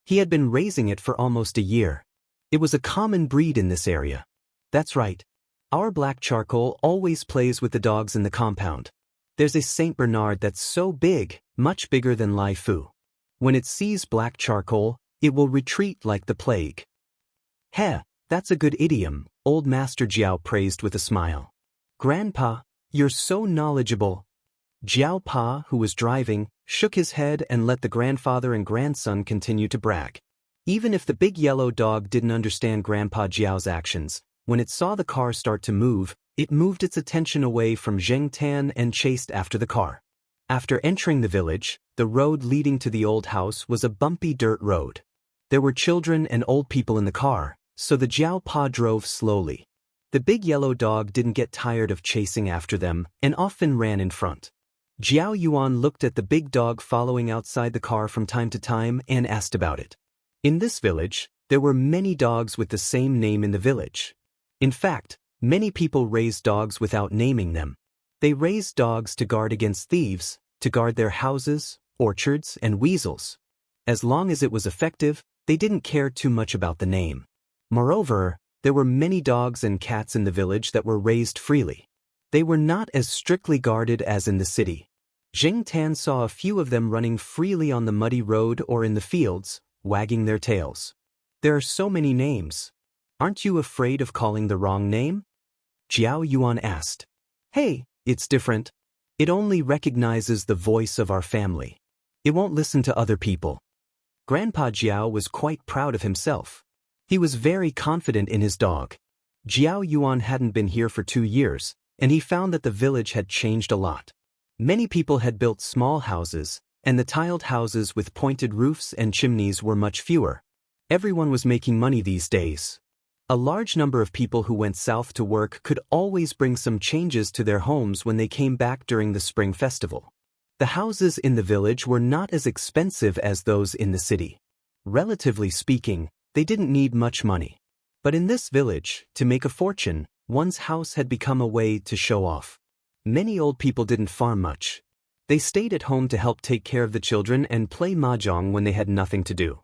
He had been raising it for almost a year. It was a common breed in this area. That's right. Our black charcoal always plays with the dogs in the compound. There's a Saint Bernard that's so big, much bigger than Lai Fu. When it sees black charcoal, it will retreat like the plague. Heh, that's a good idiom, old Master Jiao praised with a smile. Grandpa, you're so knowledgeable. Jiao Pa, who was driving, shook his head and let the grandfather and grandson continue to brag. Even if the big yellow dog didn't understand Grandpa Jiao's actions, when it saw the car start to move, it moved its attention away from Zheng Tan and chased after the car. After entering the village, the road leading to the old house was a bumpy dirt road. There were children and old people in the car, so the Jiao Pa drove slowly. The big yellow dog didn't get tired of chasing after them and often ran in front. Jiao Yuan looked at the big dog following outside the car from time to time and asked about it. In this village, there were many dogs with the same name in the village. In fact, many people raised dogs without naming them. They raised dogs to guard against thieves, to guard their houses, orchards, and weasels. As long as it was effective, they didn't care too much about the name. Moreover, there were many dogs and cats in the village that were raised freely. They were not as strictly guarded as in the city. Zheng Tan saw a few of them running freely on the muddy road or in the fields, wagging their tails. There are so many names. Aren't you afraid of calling the wrong name? Jiao Yuan asked. Hey, it's different. It only recognizes the voice of our family. It won't listen to other people. Grandpa Jiao was quite proud of himself. He was very confident in his dog. Jiao Yuan hadn't been here for 2 years, and he found that the village had changed a lot. Many people had built small houses, and the tiled houses with pointed roofs and chimneys were much fewer. Everyone was making money these days. A large number of people who went south to work could always bring some changes to their homes when they came back during the spring festival. The houses in the village were not as expensive as those in the city. Relatively speaking, they didn't need much money. But in this village, to make a fortune, one's house had become a way to show off. Many old people didn't farm much. They stayed at home to help take care of the children and play mahjong when they had nothing to do.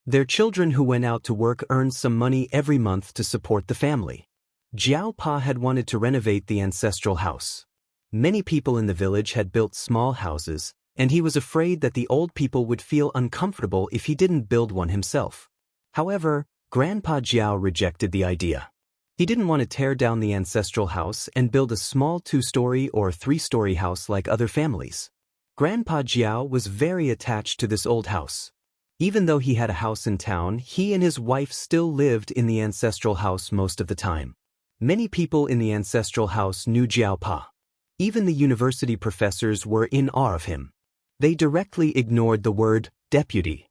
Their children who went out to work earned some money every month to support the family. Jiao Pa had wanted to renovate the ancestral house. Many people in the village had built small houses, and he was afraid that the old people would feel uncomfortable if he didn't build one himself. However, Grandpa Jiao rejected the idea. He didn't want to tear down the ancestral house and build a small 2-story or 3-story house like other families. Grandpa Jiao was very attached to this old house. Even though he had a house in town, he and his wife still lived in the ancestral house most of the time. Many people in the ancestral house knew Jiao Pa. Even the university professors were in awe of him. They directly ignored the word deputy.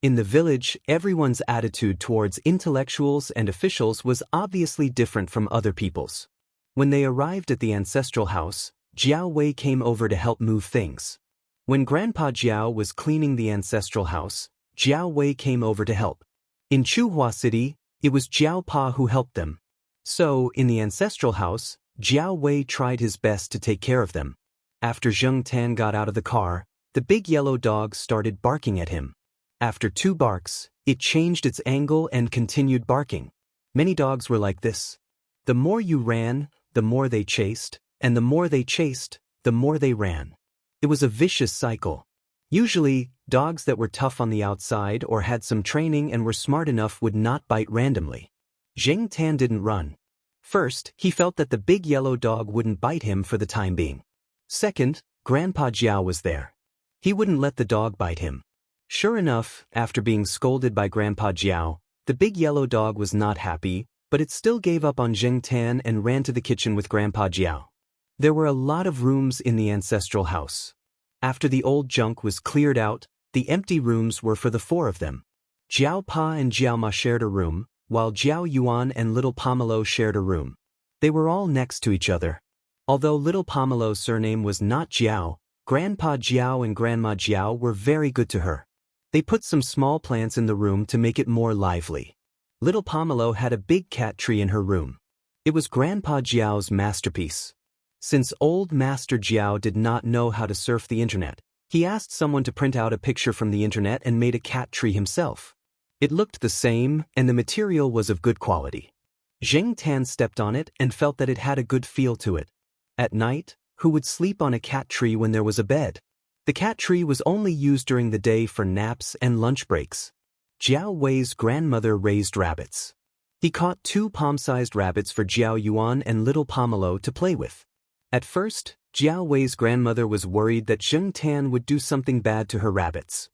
In the village, everyone's attitude towards intellectuals and officials was obviously different from other people's. When they arrived at the ancestral house, Jiao Wei came over to help move things. When Grandpa Jiao was cleaning the ancestral house, Jiao Wei came over to help. In Chuhua City, it was Jiao Pa who helped them. So, in the ancestral house, Jiao Wei tried his best to take care of them. After Zheng Tan got out of the car, the big yellow dog started barking at him. After 2 barks, it changed its angle and continued barking. Many dogs were like this. The more you ran, the more they chased, and the more they chased, the more they ran. It was a vicious cycle. Usually, dogs that were tough on the outside or had some training and were smart enough would not bite randomly. Zheng Tan didn't run. First, he felt that the big yellow dog wouldn't bite him for the time being. Second, Grandpa Jiao was there. He wouldn't let the dog bite him. Sure enough, after being scolded by Grandpa Jiao, the big yellow dog was not happy, but it still gave up on Zheng Tan and ran to the kitchen with Grandpa Jiao. There were a lot of rooms in the ancestral house. After the old junk was cleared out, the empty rooms were for the four of them. Jiao Pa and Jiao Ma shared a room, while Jiao Yuan and little Pomelo shared a room. They were all next to each other. Although little Pomelo's surname was not Jiao, Grandpa Jiao and Grandma Jiao were very good to her. They put some small plants in the room to make it more lively. Little Pomelo had a big cat tree in her room. It was Grandpa Jiao's masterpiece. Since old Master Jiao did not know how to surf the internet, he asked someone to print out a picture from the internet and made a cat tree himself. It looked the same, and the material was of good quality. Zheng Tan stepped on it and felt that it had a good feel to it. At night, who would sleep on a cat tree when there was a bed? The cat tree was only used during the day for naps and lunch breaks. Jiao Wei's grandmother raised rabbits. He caught 2 palm-sized rabbits for Jiao Yuan and little Pomelo to play with. At first, Jiao Wei's grandmother was worried that Zheng Tan would do something bad to her rabbits.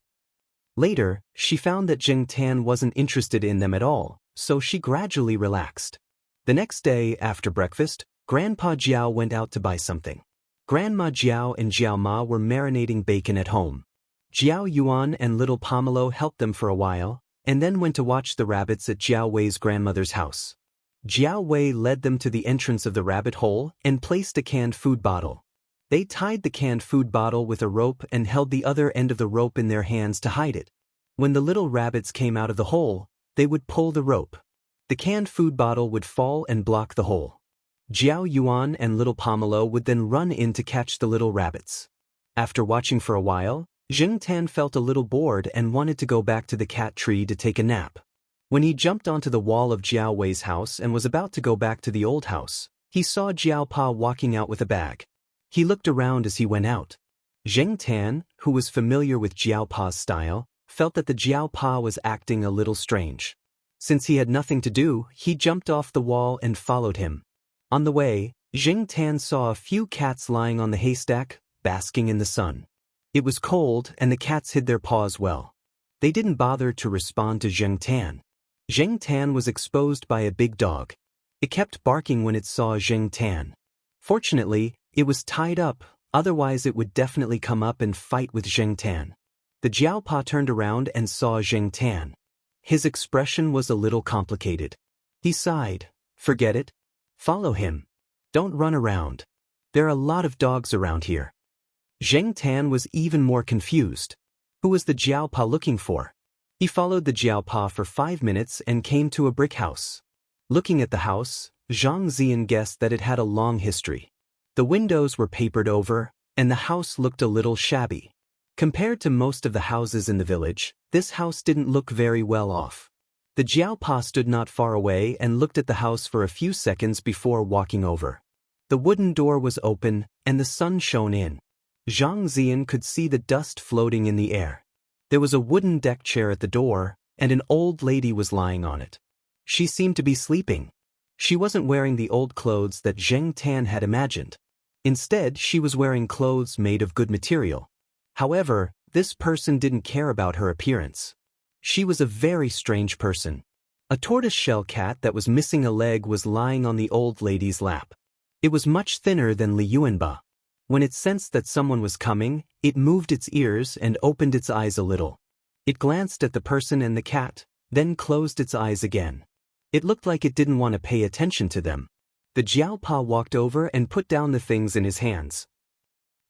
Later, she found that Zheng Tan wasn't interested in them at all, so she gradually relaxed. The next day, after breakfast, Grandpa Jiao went out to buy something. Grandma Jiao and Jiao Ma were marinating bacon at home. Jiao Yuan and little Pomelo helped them for a while, and then went to watch the rabbits at Jiao Wei's grandmother's house. Jiao Wei led them to the entrance of the rabbit hole and placed a canned food bottle. They tied the canned food bottle with a rope and held the other end of the rope in their hands to hide it. When the little rabbits came out of the hole, they would pull the rope. The canned food bottle would fall and block the hole. Jiao Yuan and little Pomelo would then run in to catch the little rabbits. After watching for a while, Zheng Tan felt a little bored and wanted to go back to the cat tree to take a nap. When he jumped onto the wall of Jiao Wei's house and was about to go back to the old house, he saw Jiao Pa walking out with a bag. He looked around as he went out. Zheng Tan, who was familiar with Jiao Pa's style, felt that the Jiao Pa was acting a little strange. Since he had nothing to do, he jumped off the wall and followed him. On the way, Zheng Tan saw a few cats lying on the haystack, basking in the sun. It was cold and the cats hid their paws well. They didn't bother to respond to Zheng Tan. Zheng Tan was exposed by a big dog. It kept barking when it saw Zheng Tan. Fortunately, it was tied up, otherwise it would definitely come up and fight with Zheng Tan. The Jiao Pa turned around and saw Zheng Tan. His expression was a little complicated. He sighed. Forget it. Follow him. Don't run around. There are a lot of dogs around here. Zheng Tan was even more confused. Who was the Jiao Pa looking for? He followed the Jiao Pa for 5 minutes and came to a brick house. Looking at the house, Zhang Zian guessed that it had a long history. The windows were papered over, and the house looked a little shabby. Compared to most of the houses in the village, this house didn't look very well off. The Jiao Pa stood not far away and looked at the house for a few seconds before walking over. The wooden door was open, and the sun shone in. Zhang Zian could see the dust floating in the air. There was a wooden deck chair at the door, and an old lady was lying on it. She seemed to be sleeping. She wasn't wearing the old clothes that Zheng Tan had imagined. Instead, she was wearing clothes made of good material. However, this person didn't care about her appearance. She was a very strange person. A tortoiseshell cat that was missing a leg was lying on the old lady's lap. It was much thinner than Li Yuanba. When it sensed that someone was coming, it moved its ears and opened its eyes a little. It glanced at the person and the cat, then closed its eyes again. It looked like it didn't want to pay attention to them. The Jiao Pa walked over and put down the things in his hands.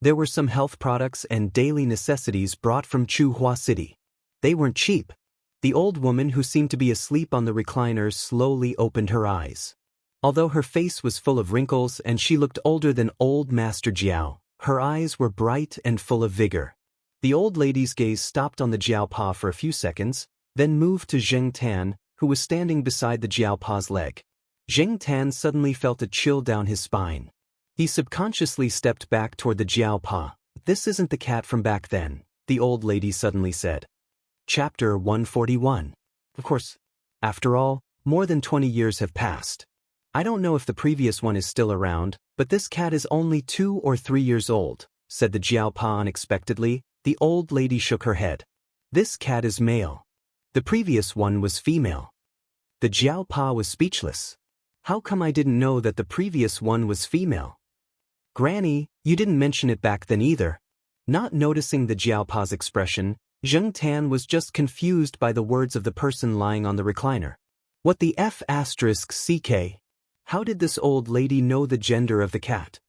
There were some health products and daily necessities brought from Chuhua City. They weren't cheap. The old woman who seemed to be asleep on the recliner slowly opened her eyes. Although her face was full of wrinkles and she looked older than old Master Jiao, her eyes were bright and full of vigor. The old lady's gaze stopped on the Jiao Pa for a few seconds, then moved to Zheng Tan, who was standing beside the Jiao Pa's leg. Zheng Tan suddenly felt a chill down his spine. He subconsciously stepped back toward the Jiao Pa. "This isn't the cat from back then," the old lady suddenly said. Chapter 141. Of course, after all, more than 20 years have passed. I don't know if the previous one is still around, but this cat is only 2 or 3 years old, said the Jiaopa unexpectedly. The old lady shook her head. This cat is male. The previous one was female. The Jiaopa was speechless. How come I didn't know that the previous one was female? Granny, you didn't mention it back then either. Not noticing the Jiaopa's expression, Zheng Tan was just confused by the words of the person lying on the recliner. What the F***ck? How did this old lady know the gender of the cat?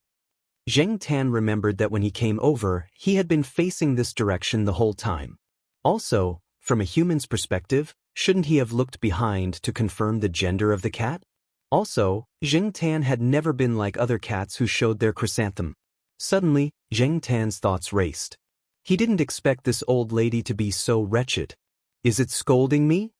Zheng Tan remembered that when he came over, he had been facing this direction the whole time. Also, from a human's perspective, shouldn't he have looked behind to confirm the gender of the cat? Also, Zheng Tan had never been like other cats who showed their chrysanthemum. Suddenly, Zheng Tan's thoughts raced. He didn't expect this old lady to be so wretched. Is it scolding me?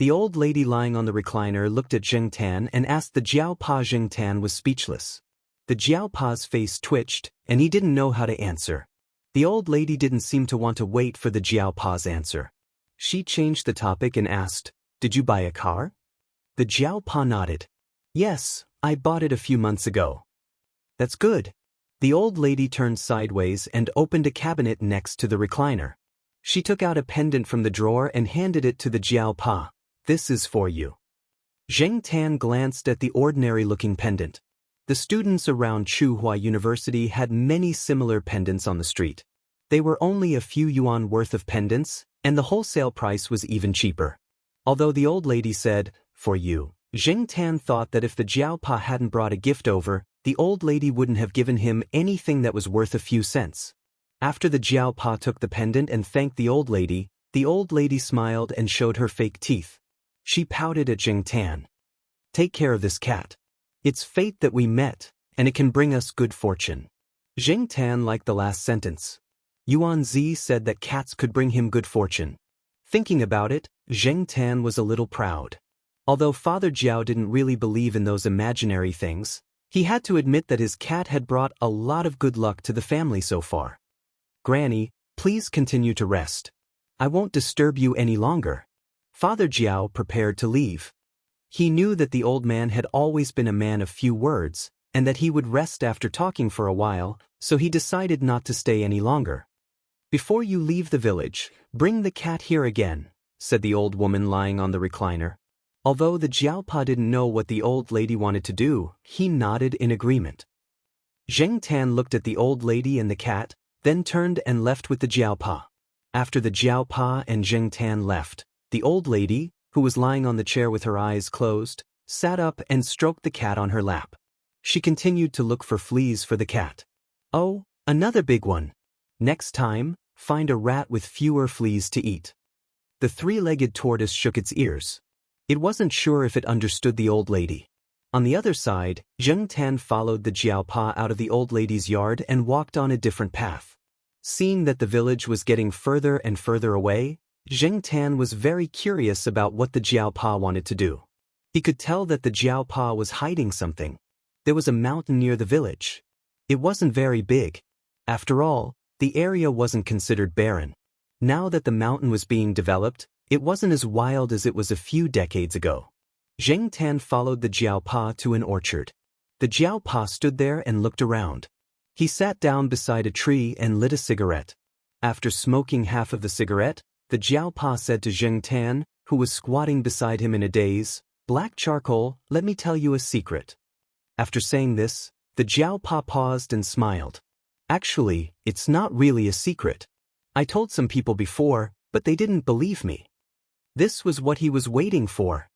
The old lady lying on the recliner looked at Zheng Tan and asked the Jiaopa. Zheng Tan was speechless. The Jiaopa's face twitched, and he didn't know how to answer. The old lady didn't seem to want to wait for the Jiaopa's answer. She changed the topic and asked, "Did you buy a car?" The Jiaopa nodded. "Yes, I bought it a few months ago." "That's good." The old lady turned sideways and opened a cabinet next to the recliner. She took out a pendant from the drawer and handed it to the Jiaopa. "This is for you." Zheng Tan glanced at the ordinary-looking pendant. The students around Tsinghua University had many similar pendants on the street. They were only a few yuan worth of pendants, and the wholesale price was even cheaper. Although the old lady said, "For you," Zheng Tan thought that if the Jiaopa hadn't brought a gift over, the old lady wouldn't have given him anything that was worth a few cents. After the Jiaopa took the pendant and thanked the old lady smiled and showed her fake teeth. She pouted at Zheng Tan. "Take care of this cat. It's fate that we met, and it can bring us good fortune." Zheng Tan liked the last sentence. Yuan Zi said that cats could bring him good fortune. Thinking about it, Zheng Tan was a little proud. Although Father Jiao didn't really believe in those imaginary things, he had to admit that his cat had brought a lot of good luck to the family so far. "Granny, please continue to rest. I won't disturb you any longer." Father Jiao prepared to leave. He knew that the old man had always been a man of few words, and that he would rest after talking for a while, so he decided not to stay any longer. "Before you leave the village, bring the cat here again," said the old woman lying on the recliner. Although the Jiaopa didn't know what the old lady wanted to do, he nodded in agreement. Zheng Tan looked at the old lady and the cat, then turned and left with the Jiaopa. After the Jiaopa and Zheng Tan left, the old lady, who was lying on the chair with her eyes closed, sat up and stroked the cat on her lap. She continued to look for fleas for the cat. "Oh, another big one. Next time, find a rat with fewer fleas to eat." The three-legged tortoise shook its ears. It wasn't sure if it understood the old lady. On the other side, Zheng Tan followed the Jiaopa out of the old lady's yard and walked on a different path. Seeing that the village was getting further and further away, Zheng Tan was very curious about what the Jiaopa wanted to do. He could tell that the Jiaopa was hiding something. There was a mountain near the village. It wasn't very big. After all, the area wasn't considered barren. Now that the mountain was being developed, it wasn't as wild as it was a few decades ago. Zheng Tan followed the Jiaopa to an orchard. The Jiaopa stood there and looked around. He sat down beside a tree and lit a cigarette. After smoking half of the cigarette, the Jiaopa said to Zheng Tan, who was squatting beside him in a daze, "Black charcoal, let me tell you a secret." After saying this, the Jiaopa paused and smiled. "Actually, it's not really a secret. I told some people before, but they didn't believe me." This was what he was waiting for.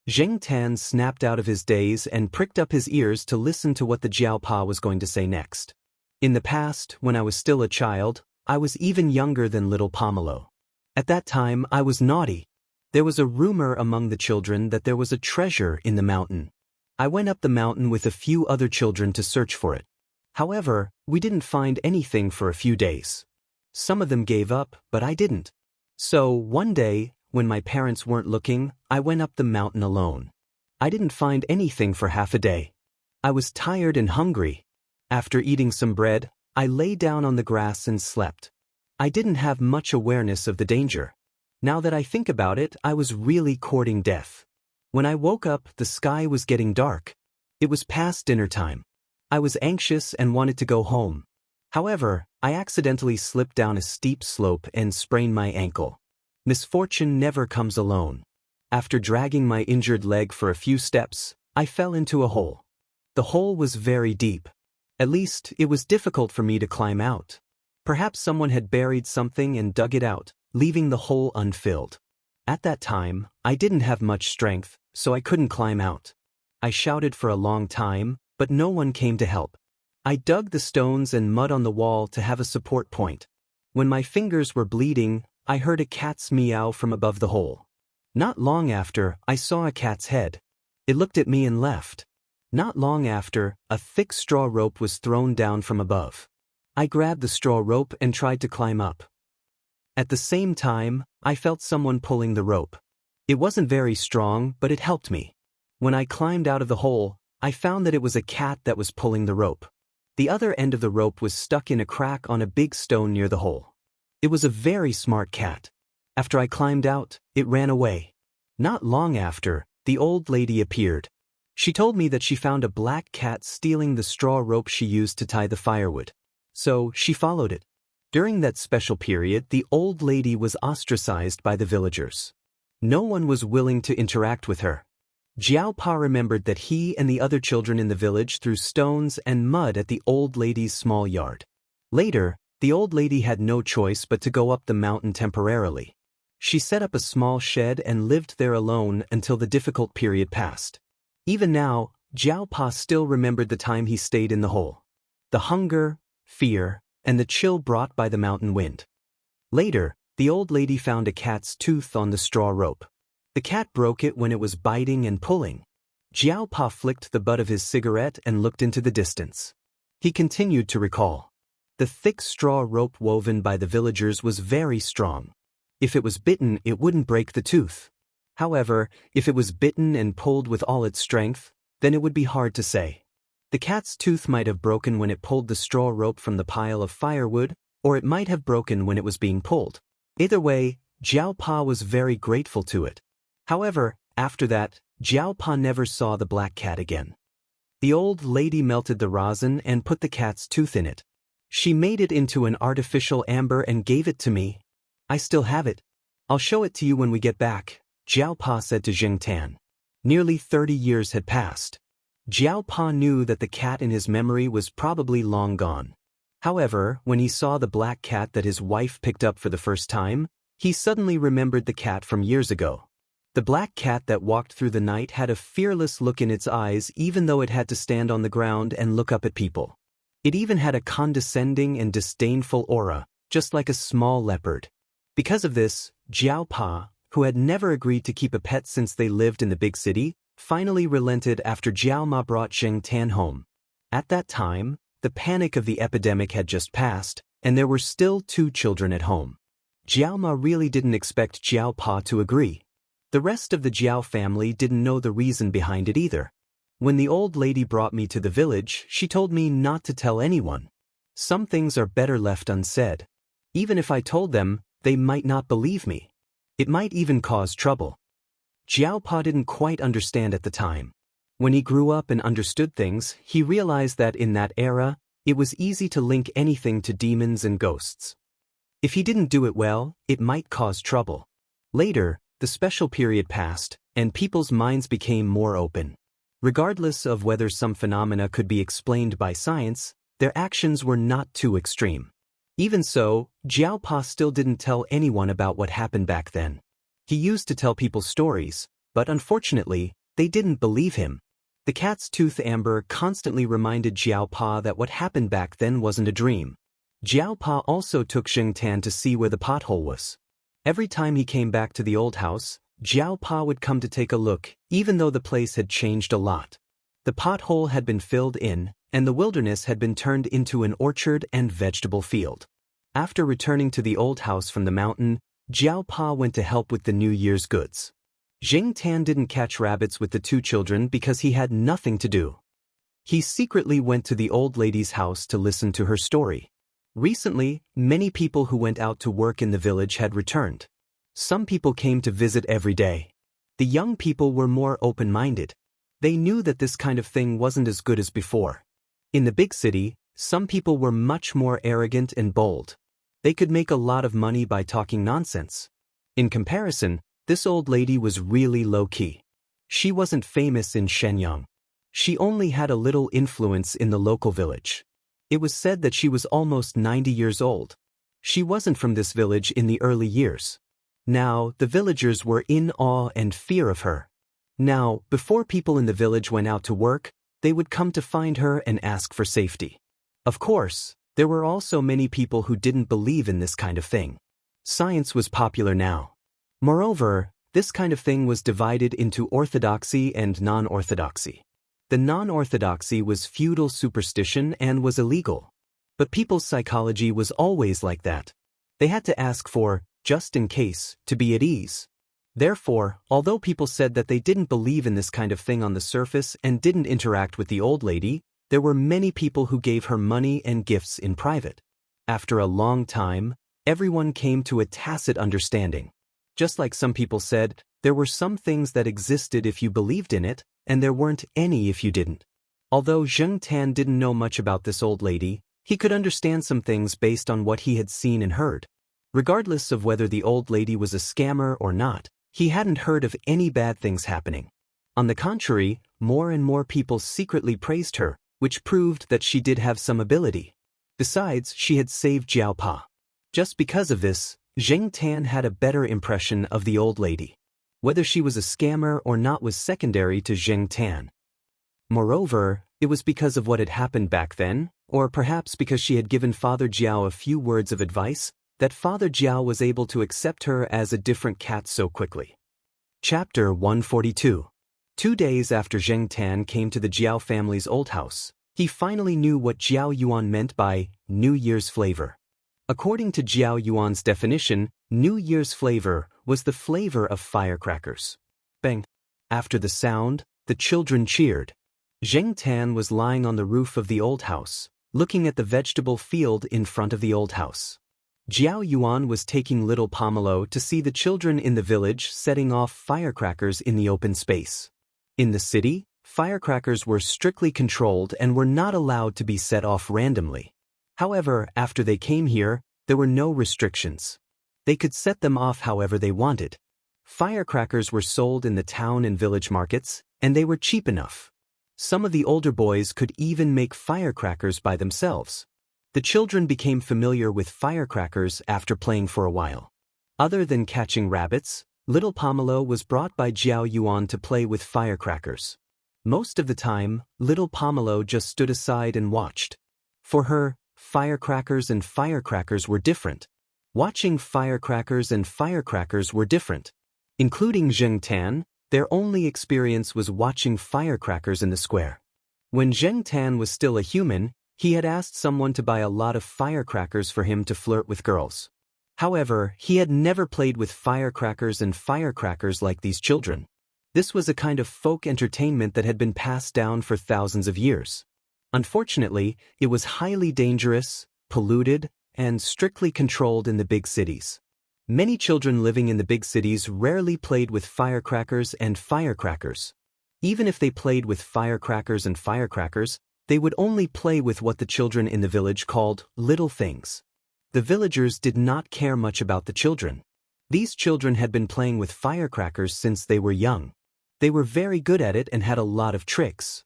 Zheng Tan snapped out of his daze and pricked up his ears to listen to what the Jiaopa was going to say next. "In the past, when I was still a child, I was even younger than little Pomelo. At that time, I was naughty. There was a rumor among the children that there was a treasure in the mountain. I went up the mountain with a few other children to search for it. However, we didn't find anything for a few days. Some of them gave up, but I didn't. So, one day, when my parents weren't looking, I went up the mountain alone. I didn't find anything for half a day. I was tired and hungry. After eating some bread, I lay down on the grass and slept. I didn't have much awareness of the danger. Now that I think about it, I was really courting death. When I woke up, the sky was getting dark. It was past dinner time. I was anxious and wanted to go home. However, I accidentally slipped down a steep slope and sprained my ankle. Misfortune never comes alone. After dragging my injured leg for a few steps, I fell into a hole. The hole was very deep. At least, it was difficult for me to climb out. Perhaps someone had buried something and dug it out, leaving the hole unfilled. At that time, I didn't have much strength, so I couldn't climb out. I shouted for a long time, but no one came to help. I dug the stones and mud on the wall to have a support point. When my fingers were bleeding, I heard a cat's meow from above the hole. Not long after, I saw a cat's head. It looked at me and left. Not long after, a thick straw rope was thrown down from above. I grabbed the straw rope and tried to climb up. At the same time, I felt someone pulling the rope. It wasn't very strong, but it helped me. When I climbed out of the hole, I found that it was a cat that was pulling the rope. The other end of the rope was stuck in a crack on a big stone near the hole. It was a very smart cat. After I climbed out, it ran away. Not long after, the old lady appeared. She told me that she found a black cat stealing the straw rope she used to tie the firewood. So, she followed it. During that special period, the old lady was ostracized by the villagers. No one was willing to interact with her. Jiao Pa remembered that he and the other children in the village threw stones and mud at the old lady's small yard. Later, the old lady had no choice but to go up the mountain temporarily. She set up a small shed and lived there alone until the difficult period passed. Even now, Jiao Pa still remembered the time he stayed in the hole. The hunger, fear, and the chill brought by the mountain wind. Later, the old lady found a cat's tooth on the straw rope. The cat broke it when it was biting and pulling. Jiao Pa flicked the butt of his cigarette and looked into the distance. He continued to recall. The thick straw rope woven by the villagers was very strong. If it was bitten, it wouldn't break the tooth. However, if it was bitten and pulled with all its strength, then it would be hard to say. The cat's tooth might have broken when it pulled the straw rope from the pile of firewood, or it might have broken when it was being pulled. Either way, Jiao Pa was very grateful to it. However, after that, Jiao Pa never saw the black cat again. The old lady melted the rosin and put the cat's tooth in it. She made it into an artificial amber and gave it to me. I still have it. I'll show it to you when we get back, Jiao Pa said to Jing Tan. Nearly 30 years had passed. Jiao Pa knew that the cat in his memory was probably long gone. However, when he saw the black cat that his wife picked up for the first time, he suddenly remembered the cat from years ago. The black cat that walked through the night had a fearless look in its eyes even though it had to stand on the ground and look up at people. It even had a condescending and disdainful aura, just like a small leopard. Because of this, Jiao Pa, who had never agreed to keep a pet since they lived in the big city, finally relented after Jiao Ma brought Jing Tan home. At that time, the panic of the epidemic had just passed, and there were still 2 children at home. Jiao Ma really didn't expect Jiao Pa to agree. The rest of the Jiao family didn't know the reason behind it either. When the old lady brought me to the village, she told me not to tell anyone. Some things are better left unsaid. Even if I told them, they might not believe me. It might even cause trouble. Jiao Pa didn't quite understand at the time. When he grew up and understood things, he realized that in that era, it was easy to link anything to demons and ghosts. If he didn't do it well, it might cause trouble. Later, the special period passed, and people's minds became more open. Regardless of whether some phenomena could be explained by science, their actions were not too extreme. Even so, Jiao Pa still didn't tell anyone about what happened back then. He used to tell people stories, but unfortunately, they didn't believe him. The cat's tooth amber constantly reminded Jiao Pa that what happened back then wasn't a dream. Jiao Pa also took Jing Tan to see where the pothole was. Every time he came back to the old house, Jiao Pa would come to take a look, even though the place had changed a lot. The pothole had been filled in, and the wilderness had been turned into an orchard and vegetable field. After returning to the old house from the mountain, Jiao Pa went to help with the New Year's goods. Jing Tan didn't catch rabbits with the 2 children because he had nothing to do. He secretly went to the old lady's house to listen to her story. Recently, many people who went out to work in the village had returned. Some people came to visit every day. The young people were more open-minded. They knew that this kind of thing wasn't as good as before. In the big city, some people were much more arrogant and bold. They could make a lot of money by talking nonsense. In comparison, this old lady was really low-key. She wasn't famous in Shenyang. She only had a little influence in the local village. It was said that she was almost 90 years old. She wasn't from this village in the early years. Now, the villagers were in awe and fear of her. Now, before people in the village went out to work, they would come to find her and ask for safety. Of course, there were also many people who didn't believe in this kind of thing. Science was popular now. Moreover, this kind of thing was divided into orthodoxy and non-orthodoxy. The non-orthodoxy was feudal superstition and was illegal. But people's psychology was always like that. They had to ask for, just in case, to be at ease. Therefore, although people said that they didn't believe in this kind of thing on the surface and didn't interact with the old lady, there were many people who gave her money and gifts in private. After a long time, everyone came to a tacit understanding. Just like some people said, there were some things that existed if you believed in it, and there weren't any if you didn't. Although Zheng Tan didn't know much about this old lady, he could understand some things based on what he had seen and heard. Regardless of whether the old lady was a scammer or not, he hadn't heard of any bad things happening. On the contrary, more and more people secretly praised her, which proved that she did have some ability. Besides, she had saved Jiao Pa. Just because of this, Zheng Tan had a better impression of the old lady. Whether she was a scammer or not was secondary to Zheng Tan. Moreover, it was because of what had happened back then, or perhaps because she had given Father Jiao a few words of advice, that Father Jiao was able to accept her as a different cat so quickly. Chapter 142. 2 days after Zheng Tan came to the Jiao family's old house, he finally knew what Jiao Yuan meant by New Year's flavor. According to Jiao Yuan's definition, New Year's flavor was the flavor of firecrackers. Bang! After the sound, the children cheered. Zheng Tan was lying on the roof of the old house, looking at the vegetable field in front of the old house. Jiao Yuan was taking little Pomelo to see the children in the village setting off firecrackers in the open space. In the city, firecrackers were strictly controlled and were not allowed to be set off randomly. However, after they came here, there were no restrictions. They could set them off however they wanted. Firecrackers were sold in the town and village markets, and they were cheap enough. Some of the older boys could even make firecrackers by themselves. The children became familiar with firecrackers after playing for a while. Other than catching rabbits, little Pomelo was brought by Jiao Yuan to play with firecrackers. Most of the time, little Pomelo just stood aside and watched. For her, firecrackers and firecrackers were different. Watching firecrackers and firecrackers were different. Including Zheng Tan, their only experience was watching firecrackers in the square. When Zheng Tan was still a human, he had asked someone to buy a lot of firecrackers for him to flirt with girls. However, he had never played with firecrackers and firecrackers like these children. This was a kind of folk entertainment that had been passed down for thousands of years. Unfortunately, it was highly dangerous, polluted, and strictly controlled in the big cities. Many children living in the big cities rarely played with firecrackers and firecrackers. Even if they played with firecrackers and firecrackers, they would only play with what the children in the village called little things. The villagers did not care much about the children. These children had been playing with firecrackers since they were young. They were very good at it and had a lot of tricks.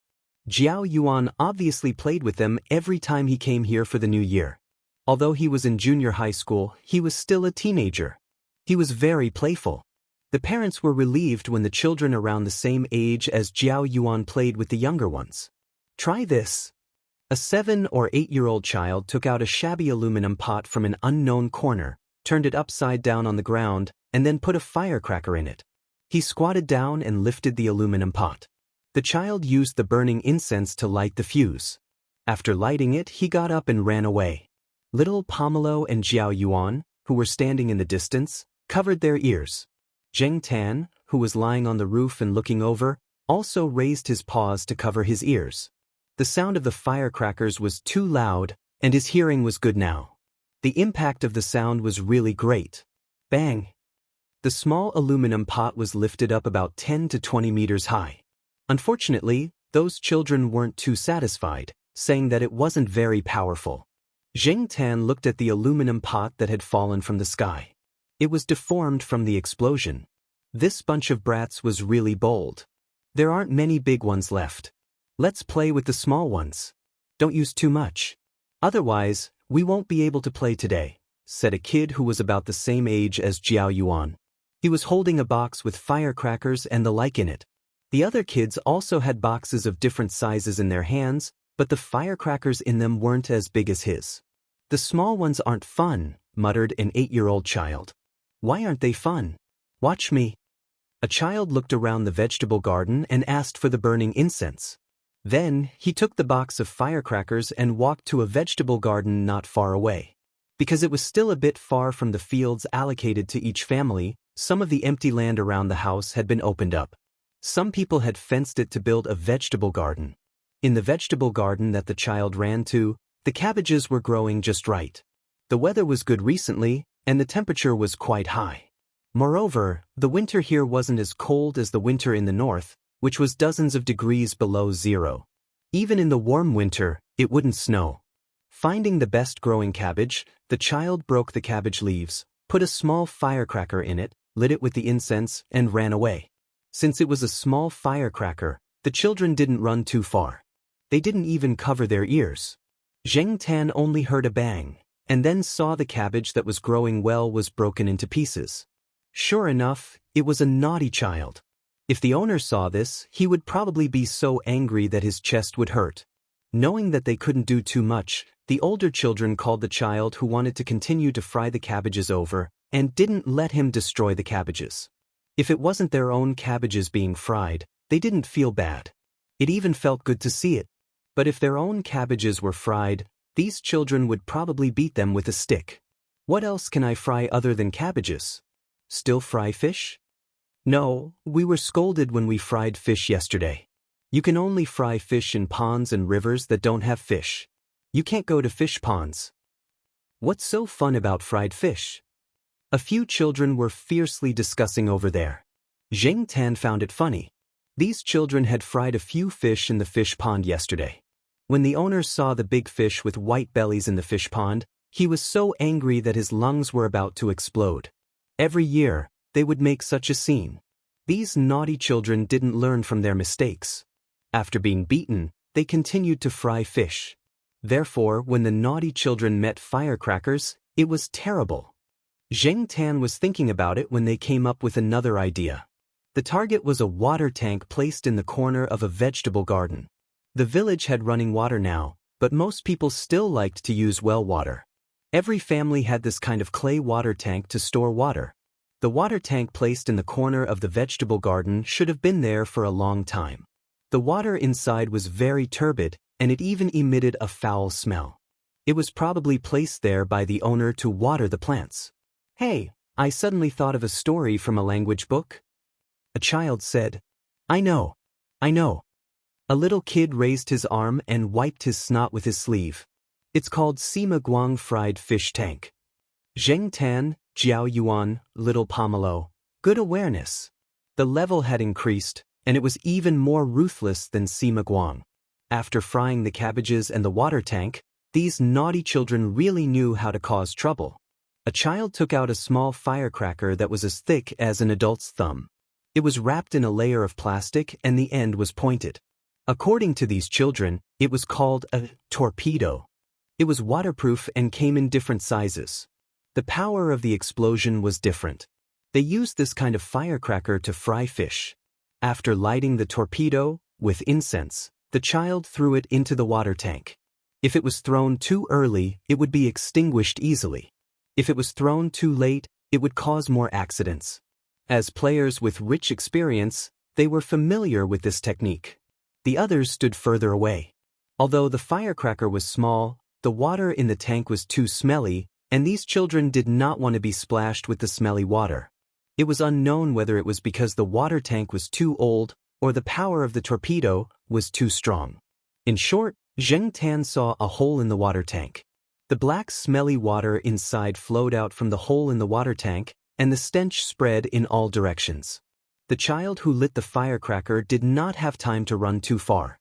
Jiao Yuan obviously played with them every time he came here for the new year. Although he was in junior high school, he was still a teenager. He was very playful. The parents were relieved when the children around the same age as Jiao Yuan played with the younger ones. Try this. A 7 or 8-year-old child took out a shabby aluminum pot from an unknown corner, turned it upside down on the ground, and then put a firecracker in it. He squatted down and lifted the aluminum pot. The child used the burning incense to light the fuse. After lighting it, he got up and ran away. Little Pomelo and Jiao Yuan, who were standing in the distance, covered their ears. Zheng Tan, who was lying on the roof and looking over, also raised his paws to cover his ears. The sound of the firecrackers was too loud, and his hearing was good now. The impact of the sound was really great. Bang! The small aluminum pot was lifted up about 10 to 20 meters high. Unfortunately, those children weren't too satisfied, saying that it wasn't very powerful. Zheng Tan looked at the aluminum pot that had fallen from the sky. It was deformed from the explosion. This bunch of brats was really bold. There aren't many big ones left. Let's play with the small ones. Don't use too much. Otherwise, we won't be able to play today, said a kid who was about the same age as Jiao Yuan. He was holding a box with firecrackers and the like in it. The other kids also had boxes of different sizes in their hands, but the firecrackers in them weren't as big as his. The small ones aren't fun, muttered an 8-year-old child. Why aren't they fun? Watch me. A child looked around the vegetable garden and asked for the burning incense. Then, he took the box of firecrackers and walked to a vegetable garden not far away. Because it was still a bit far from the fields allocated to each family, some of the empty land around the house had been opened up. Some people had fenced it to build a vegetable garden. In the vegetable garden that the child ran to, the cabbages were growing just right. The weather was good recently, and the temperature was quite high. Moreover, the winter here wasn't as cold as the winter in the north, which was dozens of degrees below zero. Even in the warm winter, it wouldn't snow. Finding the best growing cabbage, the child broke the cabbage leaves, put a small firecracker in it, lit it with the incense, and ran away. Since it was a small firecracker, the children didn't run too far. They didn't even cover their ears. Zheng Tan only heard a bang, and then saw the cabbage that was growing well was broken into pieces. Sure enough, it was a naughty child. If the owner saw this, he would probably be so angry that his chest would hurt. Knowing that they couldn't do too much, the older children called the child who wanted to continue to fry the cabbages over, and didn't let him destroy the cabbages. If it wasn't their own cabbages being fried, they didn't feel bad. It even felt good to see it. But if their own cabbages were fried, these children would probably beat them with a stick. What else can I fry other than cabbages? Still fry fish? No, we were scolded when we fried fish yesterday. You can only fry fish in ponds and rivers that don't have fish. You can't go to fish ponds. What's so fun about fried fish? A few children were fiercely discussing over there. Zheng Tan found it funny. These children had fried a few fish in the fish pond yesterday. When the owner saw the big fish with white bellies in the fish pond, he was so angry that his lungs were about to explode. Every year, they would make such a scene. These naughty children didn't learn from their mistakes. After being beaten, they continued to fry fish. Therefore, when the naughty children met firecrackers, it was terrible. Zheng Tan was thinking about it when they came up with another idea. The target was a water tank placed in the corner of a vegetable garden. The village had running water now, but most people still liked to use well water. Every family had this kind of clay water tank to store water. The water tank placed in the corner of the vegetable garden should have been there for a long time. The water inside was very turbid, and it even emitted a foul smell. It was probably placed there by the owner to water the plants. Hey, I suddenly thought of a story from a language book. A child said, I know. A little kid raised his arm and wiped his snot with his sleeve. It's called Sima Guang Fried Fish Tank. Zheng Tan, Jiao Yuan, Little Pomelo. Good awareness. The level had increased, and it was even more ruthless than Sima Guang. After frying the cabbages and the water tank, these naughty children really knew how to cause trouble. A child took out a small firecracker that was as thick as an adult's thumb. It was wrapped in a layer of plastic and the end was pointed. According to these children, it was called a torpedo. It was waterproof and came in different sizes. The power of the explosion was different. They used this kind of firecracker to fry fish. After lighting the torpedo, with incense, the child threw it into the water tank. If it was thrown too early, it would be extinguished easily. If it was thrown too late, it would cause more accidents. As players with rich experience, they were familiar with this technique. The others stood further away. Although the firecracker was small, the water in the tank was too smelly, and these children did not want to be splashed with the smelly water. It was unknown whether it was because the water tank was too old or the power of the torpedo was too strong. In short, Zheng Tan saw a hole in the water tank. The black smelly water inside flowed out from the hole in the water tank, and the stench spread in all directions. The child who lit the firecracker did not have time to run too far.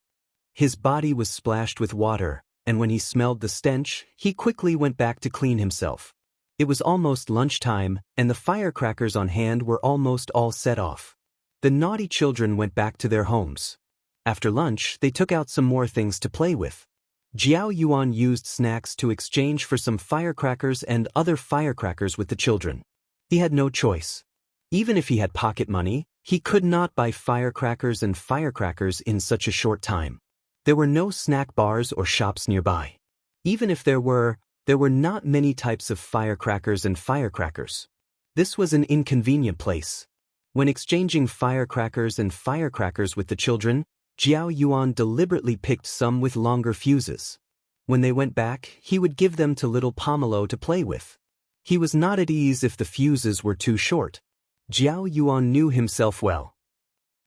His body was splashed with water, and when he smelled the stench, he quickly went back to clean himself. It was almost lunchtime, and the firecrackers on hand were almost all set off. The naughty children went back to their homes. After lunch, they took out some more things to play with. Jiao Yuan used snacks to exchange for some firecrackers and other firecrackers with the children. He had no choice. Even if he had pocket money, he could not buy firecrackers and firecrackers in such a short time. There were no snack bars or shops nearby. Even if there were not many types of firecrackers and firecrackers. This was an inconvenient place. When exchanging firecrackers and firecrackers with the children, Jiao Yuan deliberately picked some with longer fuses. When they went back, he would give them to little Pomelo to play with. He was not at ease if the fuses were too short. Jiao Yuan knew himself well.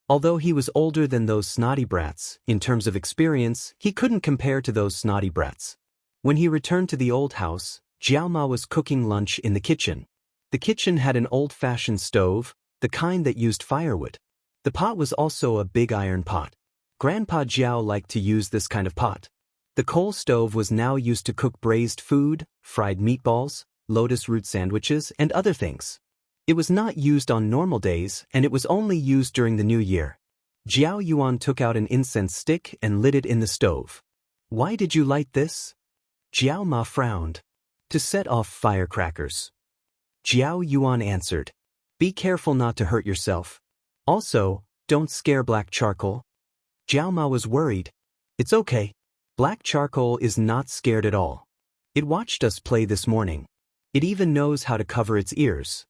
Although he was older than those snotty brats, in terms of experience, he couldn't compare to those snotty brats. When he returned to the old house, Jiao Ma was cooking lunch in the kitchen. The kitchen had an old-fashioned stove, the kind that used firewood. The pot was also a big iron pot. Grandpa Jiao liked to use this kind of pot. The coal stove was now used to cook braised food, fried meatballs, lotus root sandwiches, and other things. It was not used on normal days, and it was only used during the new year. Jiao Yuan took out an incense stick and lit it in the stove. "Why did you light this?" Jiao Ma frowned. "To set off firecrackers." Jiao Yuan answered. "Be careful not to hurt yourself. Also, don't scare black charcoal." Jiao Ma was worried. "It's okay. Black charcoal is not scared at all. It watched us play this morning. It even knows how to cover its ears."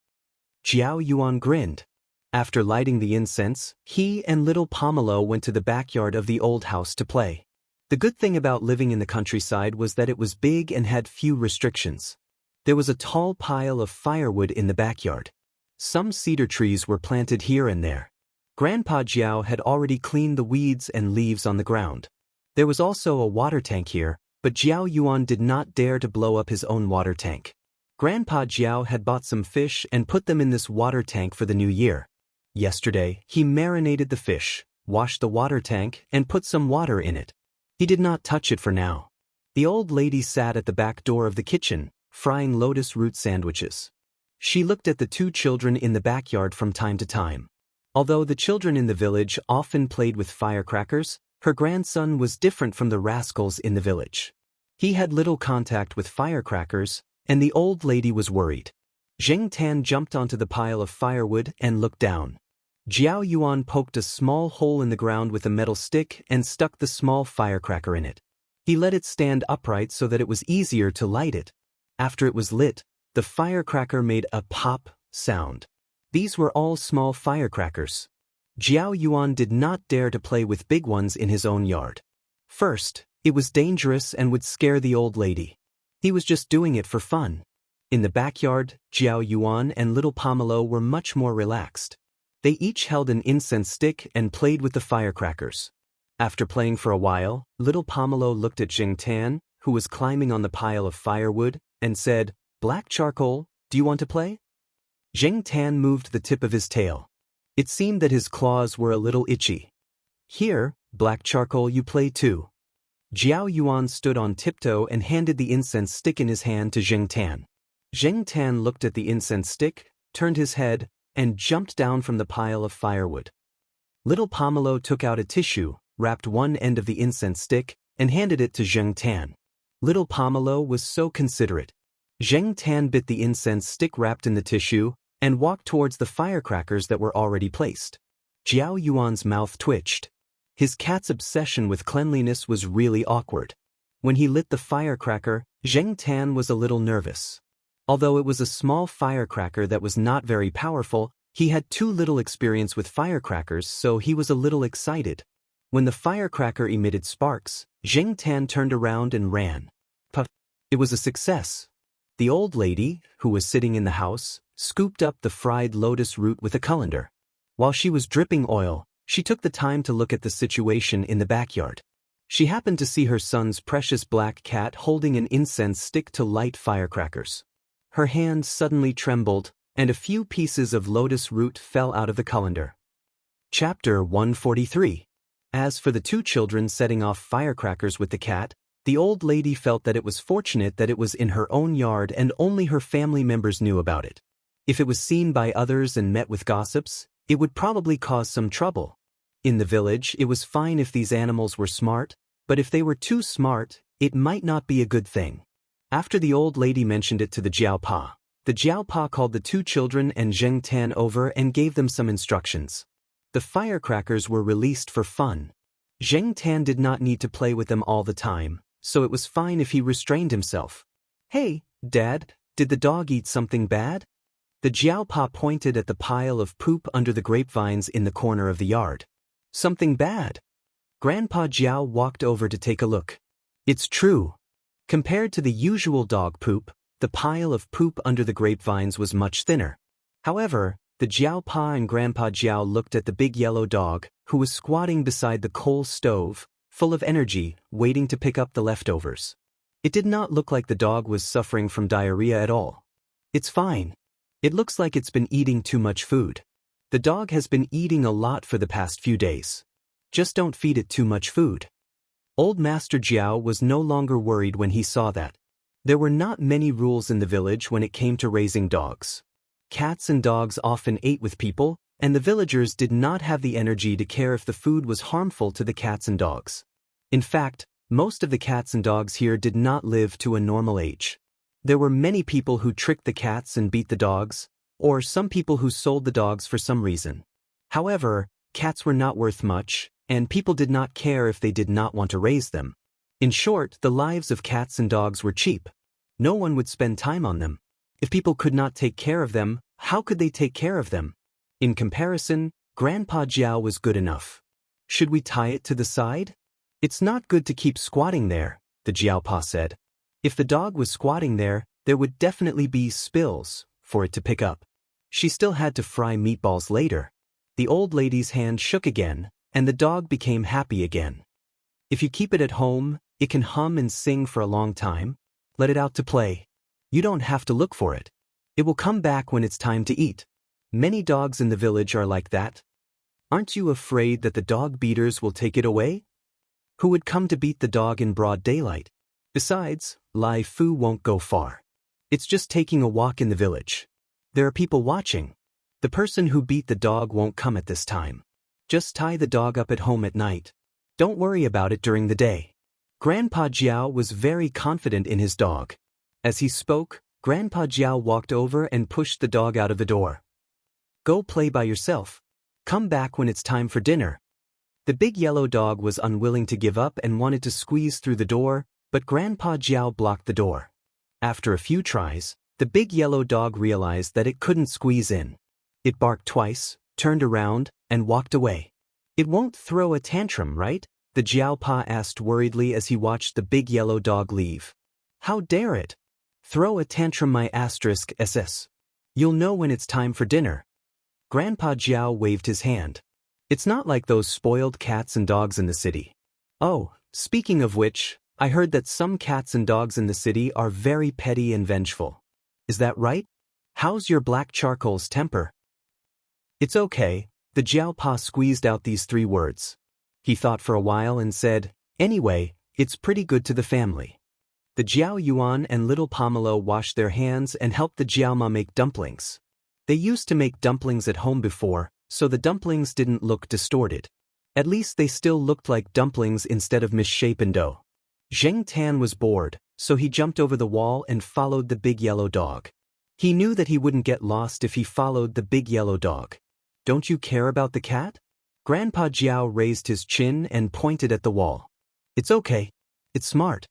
Jiao Yuan grinned. After lighting the incense, he and little Pomelo went to the backyard of the old house to play. The good thing about living in the countryside was that it was big and had few restrictions. There was a tall pile of firewood in the backyard. Some cedar trees were planted here and there. Grandpa Jiao had already cleaned the weeds and leaves on the ground. There was also a water tank here, but Jiao Yuan did not dare to blow up his own water tank. Grandpa Jiao had bought some fish and put them in this water tank for the new year. Yesterday, he marinated the fish, washed the water tank, and put some water in it. He did not touch it for now. The old lady sat at the back door of the kitchen, frying lotus root sandwiches. She looked at the two children in the backyard from time to time. Although the children in the village often played with firecrackers, her grandson was different from the rascals in the village. He had little contact with firecrackers, and the old lady was worried. Zheng Tan jumped onto the pile of firewood and looked down. Jiao Yuan poked a small hole in the ground with a metal stick and stuck the small firecracker in it. He let it stand upright so that it was easier to light it. After it was lit, the firecracker made a pop sound. These were all small firecrackers. Jiao Yuan did not dare to play with big ones in his own yard. First, it was dangerous and would scare the old lady. He was just doing it for fun. In the backyard, Jiao Yuan and little Pomelo were much more relaxed. They each held an incense stick and played with the firecrackers. After playing for a while, little Pomelo looked at Zheng Tan, who was climbing on the pile of firewood, and said, "Black charcoal, do you want to play?" Zheng Tan moved the tip of his tail. It seemed that his claws were a little itchy. "Here, black charcoal, you play too." Jiao Yuan stood on tiptoe and handed the incense stick in his hand to Zheng Tan. Zheng Tan looked at the incense stick, turned his head, and jumped down from the pile of firewood. Little Pomelo took out a tissue, wrapped one end of the incense stick, and handed it to Zheng Tan. Little Pomelo was so considerate. Zheng Tan bit the incense stick wrapped in the tissue and walked towards the firecrackers that were already placed. Jiao Yuan's mouth twitched. His cat's obsession with cleanliness was really awkward. When he lit the firecracker, Zheng Tan was a little nervous. Although it was a small firecracker that was not very powerful, he had too little experience with firecrackers, so he was a little excited. When the firecracker emitted sparks, Zheng Tan turned around and ran. Puff! It was a success. The old lady, who was sitting in the house, scooped up the fried lotus root with a colander. While she was dripping oil, she took the time to look at the situation in the backyard. She happened to see her son's precious black cat holding an incense stick to light firecrackers. Her hand suddenly trembled, and a few pieces of lotus root fell out of the colander. Chapter 143. As for the two children setting off firecrackers with the cat, the old lady felt that it was fortunate that it was in her own yard and only her family members knew about it. If it was seen by others and met with gossips, it would probably cause some trouble. In the village, it was fine if these animals were smart, but if they were too smart, it might not be a good thing. After the old lady mentioned it to the Jiaopa, the Jiaopa called the two children and Zheng Tan over and gave them some instructions. The firecrackers were released for fun. Zheng Tan did not need to play with them all the time, so it was fine if he restrained himself. "Hey, Dad, did the dog eat something bad?" The Jiaopa pointed at the pile of poop under the grapevines in the corner of the yard. "Something bad?" Grandpa Jiao walked over to take a look. It's true. Compared to the usual dog poop, the pile of poop under the grapevines was much thinner. However, the Jiaopa and Grandpa Jiao looked at the big yellow dog, who was squatting beside the coal stove, full of energy, waiting to pick up the leftovers. It did not look like the dog was suffering from diarrhea at all. "It's fine. It looks like it's been eating too much food. The dog has been eating a lot for the past few days. Just don't feed it too much food." Old Master Jiao was no longer worried when he saw that. There were not many rules in the village when it came to raising dogs. Cats and dogs often ate with people, and the villagers did not have the energy to care if the food was harmful to the cats and dogs. In fact, most of the cats and dogs here did not live to a normal age. There were many people who tricked the cats and beat the dogs, or some people who sold the dogs for some reason. However, cats were not worth much, and people did not care if they did not want to raise them. In short, the lives of cats and dogs were cheap. No one would spend time on them. If people could not take care of them, how could they take care of them? In comparison, Grandpa Jiao was good enough. "Should we tie it to the side?" "It's not good to keep squatting there," the Jiaopa said. If the dog was squatting there, there would definitely be spills for it to pick up. She still had to fry meatballs later. The old lady's hand shook again, and the dog became happy again. "If you keep it at home, it can hum and sing for a long time. Let it out to play. You don't have to look for it. It will come back when it's time to eat. Many dogs in the village are like that. Aren't you afraid that the dog beaters will take it away? Who would come to beat the dog in broad daylight? Besides, Lai Fu won't go far. It's just taking a walk in the village. There are people watching. The person who beat the dog won't come at this time. Just tie the dog up at home at night. Don't worry about it during the day." Grandpa Jiao was very confident in his dog. As he spoke, Grandpa Jiao walked over and pushed the dog out of the door. "Go play by yourself. Come back when it's time for dinner." The big yellow dog was unwilling to give up and wanted to squeeze through the door, but Grandpa Jiao blocked the door. After a few tries, the big yellow dog realized that it couldn't squeeze in. It barked twice, turned around, and walked away. "It won't throw a tantrum, right?" the Jiaopa asked worriedly as he watched the big yellow dog leave. "How dare it? Throw a tantrum my *ss. You'll know when it's time for dinner." Grandpa Jiao waved his hand. "It's not like those spoiled cats and dogs in the city. Oh, speaking of which, I heard that some cats and dogs in the city are very petty and vengeful. Is that right? How's your black charcoal's temper?" "It's okay," the Jiaopa squeezed out these 3 words. He thought for a while and said, "Anyway, it's pretty good to the family." The Jiao Yuan and little Pomelo washed their hands and helped the Jiaoma make dumplings. They used to make dumplings at home before, so the dumplings didn't look distorted. At least they still looked like dumplings instead of misshapen dough. Zheng Tan was bored, so he jumped over the wall and followed the big yellow dog. He knew that he wouldn't get lost if he followed the big yellow dog. "Don't you care about the cat?" Grandpa Jiao raised his chin and pointed at the wall. "It's okay. It's smart."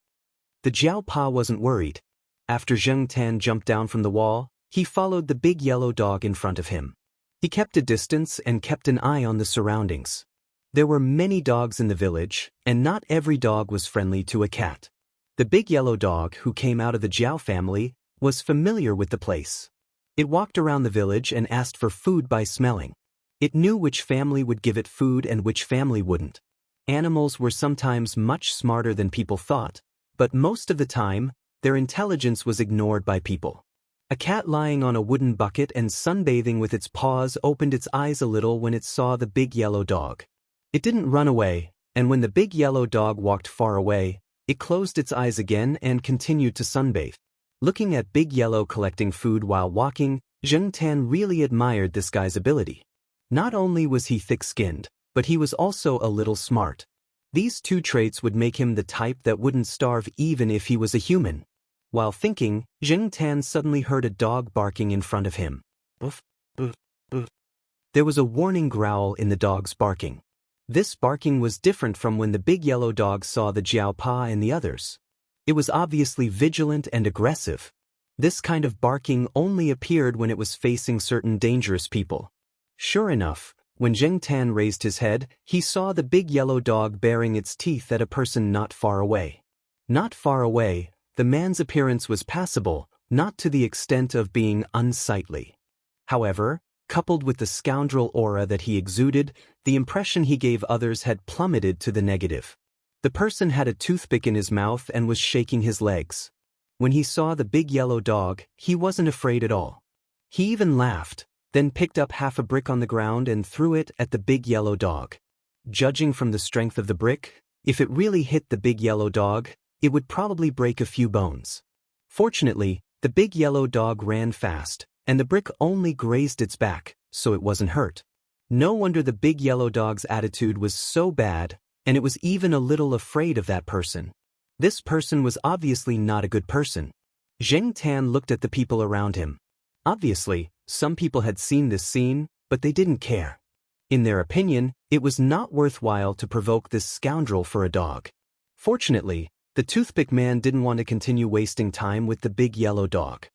The Jiaopa wasn't worried. After Zheng Tan jumped down from the wall, he followed the big yellow dog in front of him. He kept a distance and kept an eye on the surroundings. There were many dogs in the village, and not every dog was friendly to a cat. The big yellow dog, who came out of the Jiao family, was familiar with the place. It walked around the village and asked for food by smelling. It knew which family would give it food and which family wouldn't. Animals were sometimes much smarter than people thought, but most of the time, their intelligence was ignored by people. A cat lying on a wooden bucket and sunbathing with its paws opened its eyes a little when it saw the big yellow dog. It didn't run away, and when the big yellow dog walked far away, it closed its eyes again and continued to sunbathe. Looking at Big Yellow collecting food while walking, Zheng Tan really admired this guy's ability. Not only was he thick-skinned, but he was also a little smart. These two traits would make him the type that wouldn't starve even if he was a human. While thinking, Zheng Tan suddenly heard a dog barking in front of him. Boof, boof, boof. There was a warning growl in the dog's barking. This barking was different from when the big yellow dog saw the Jiaopa and the others. It was obviously vigilant and aggressive. This kind of barking only appeared when it was facing certain dangerous people. Sure enough, when Zheng Tan raised his head, he saw the big yellow dog baring its teeth at a person not far away. Not far away, the man's appearance was passable, not to the extent of being unsightly. However, coupled with the scoundrel aura that he exuded, the impression he gave others had plummeted to the negative. The person had a toothpick in his mouth and was shaking his legs. When he saw the big yellow dog, he wasn't afraid at all. He even laughed, then picked up half a brick on the ground and threw it at the big yellow dog. Judging from the strength of the brick, if it really hit the big yellow dog, it would probably break a few bones. Fortunately, the big yellow dog ran fast, and the brick only grazed its back, so it wasn't hurt. No wonder the big yellow dog's attitude was so bad, and it was even a little afraid of that person. This person was obviously not a good person. Zheng Tan looked at the people around him. Obviously, some people had seen this scene, but they didn't care. In their opinion, it was not worthwhile to provoke this scoundrel for a dog. Fortunately, the toothpick man didn't want to continue wasting time with the big yellow dog.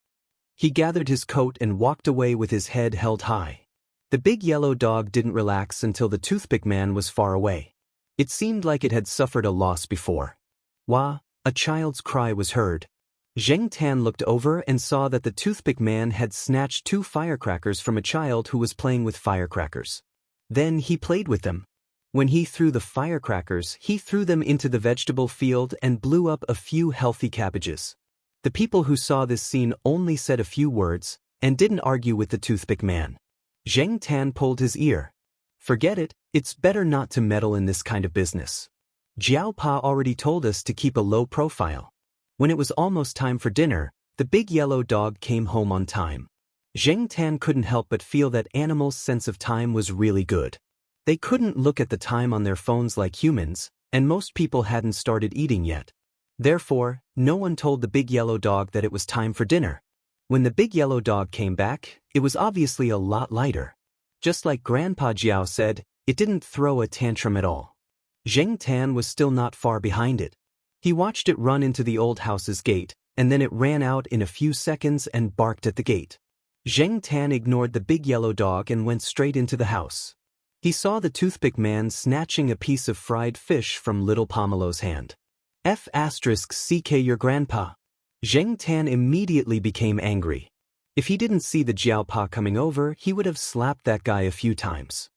He gathered his coat and walked away with his head held high. The big yellow dog didn't relax until the toothpick man was far away. It seemed like it had suffered a loss before. Wah! A child's cry was heard. Zheng Tan looked over and saw that the toothpick man had snatched 2 firecrackers from a child who was playing with firecrackers. Then he played with them. When he threw the firecrackers, he threw them into the vegetable field and blew up a few healthy cabbages. The people who saw this scene only said a few words and didn't argue with the toothpick man. Zheng Tan pulled his ear. Forget it, it's better not to meddle in this kind of business. Jiaopa already told us to keep a low profile. When it was almost time for dinner, the big yellow dog came home on time. Zheng Tan couldn't help but feel that animals' sense of time was really good. They couldn't look at the time on their phones like humans, and most people hadn't started eating yet. Therefore, no one told the big yellow dog that it was time for dinner. When the big yellow dog came back, it was obviously a lot lighter. Just like Grandpa Jiao said, it didn't throw a tantrum at all. Zheng Tan was still not far behind it. He watched it run into the old house's gate, and then it ran out in a few seconds and barked at the gate. Zheng Tan ignored the big yellow dog and went straight into the house. He saw the toothpick man snatching a piece of fried fish from little Pomelo's hand. F***ck your grandpa. Zheng Tan immediately became angry. If he didn't see the Jiaopa coming over, he would have slapped that guy a few times.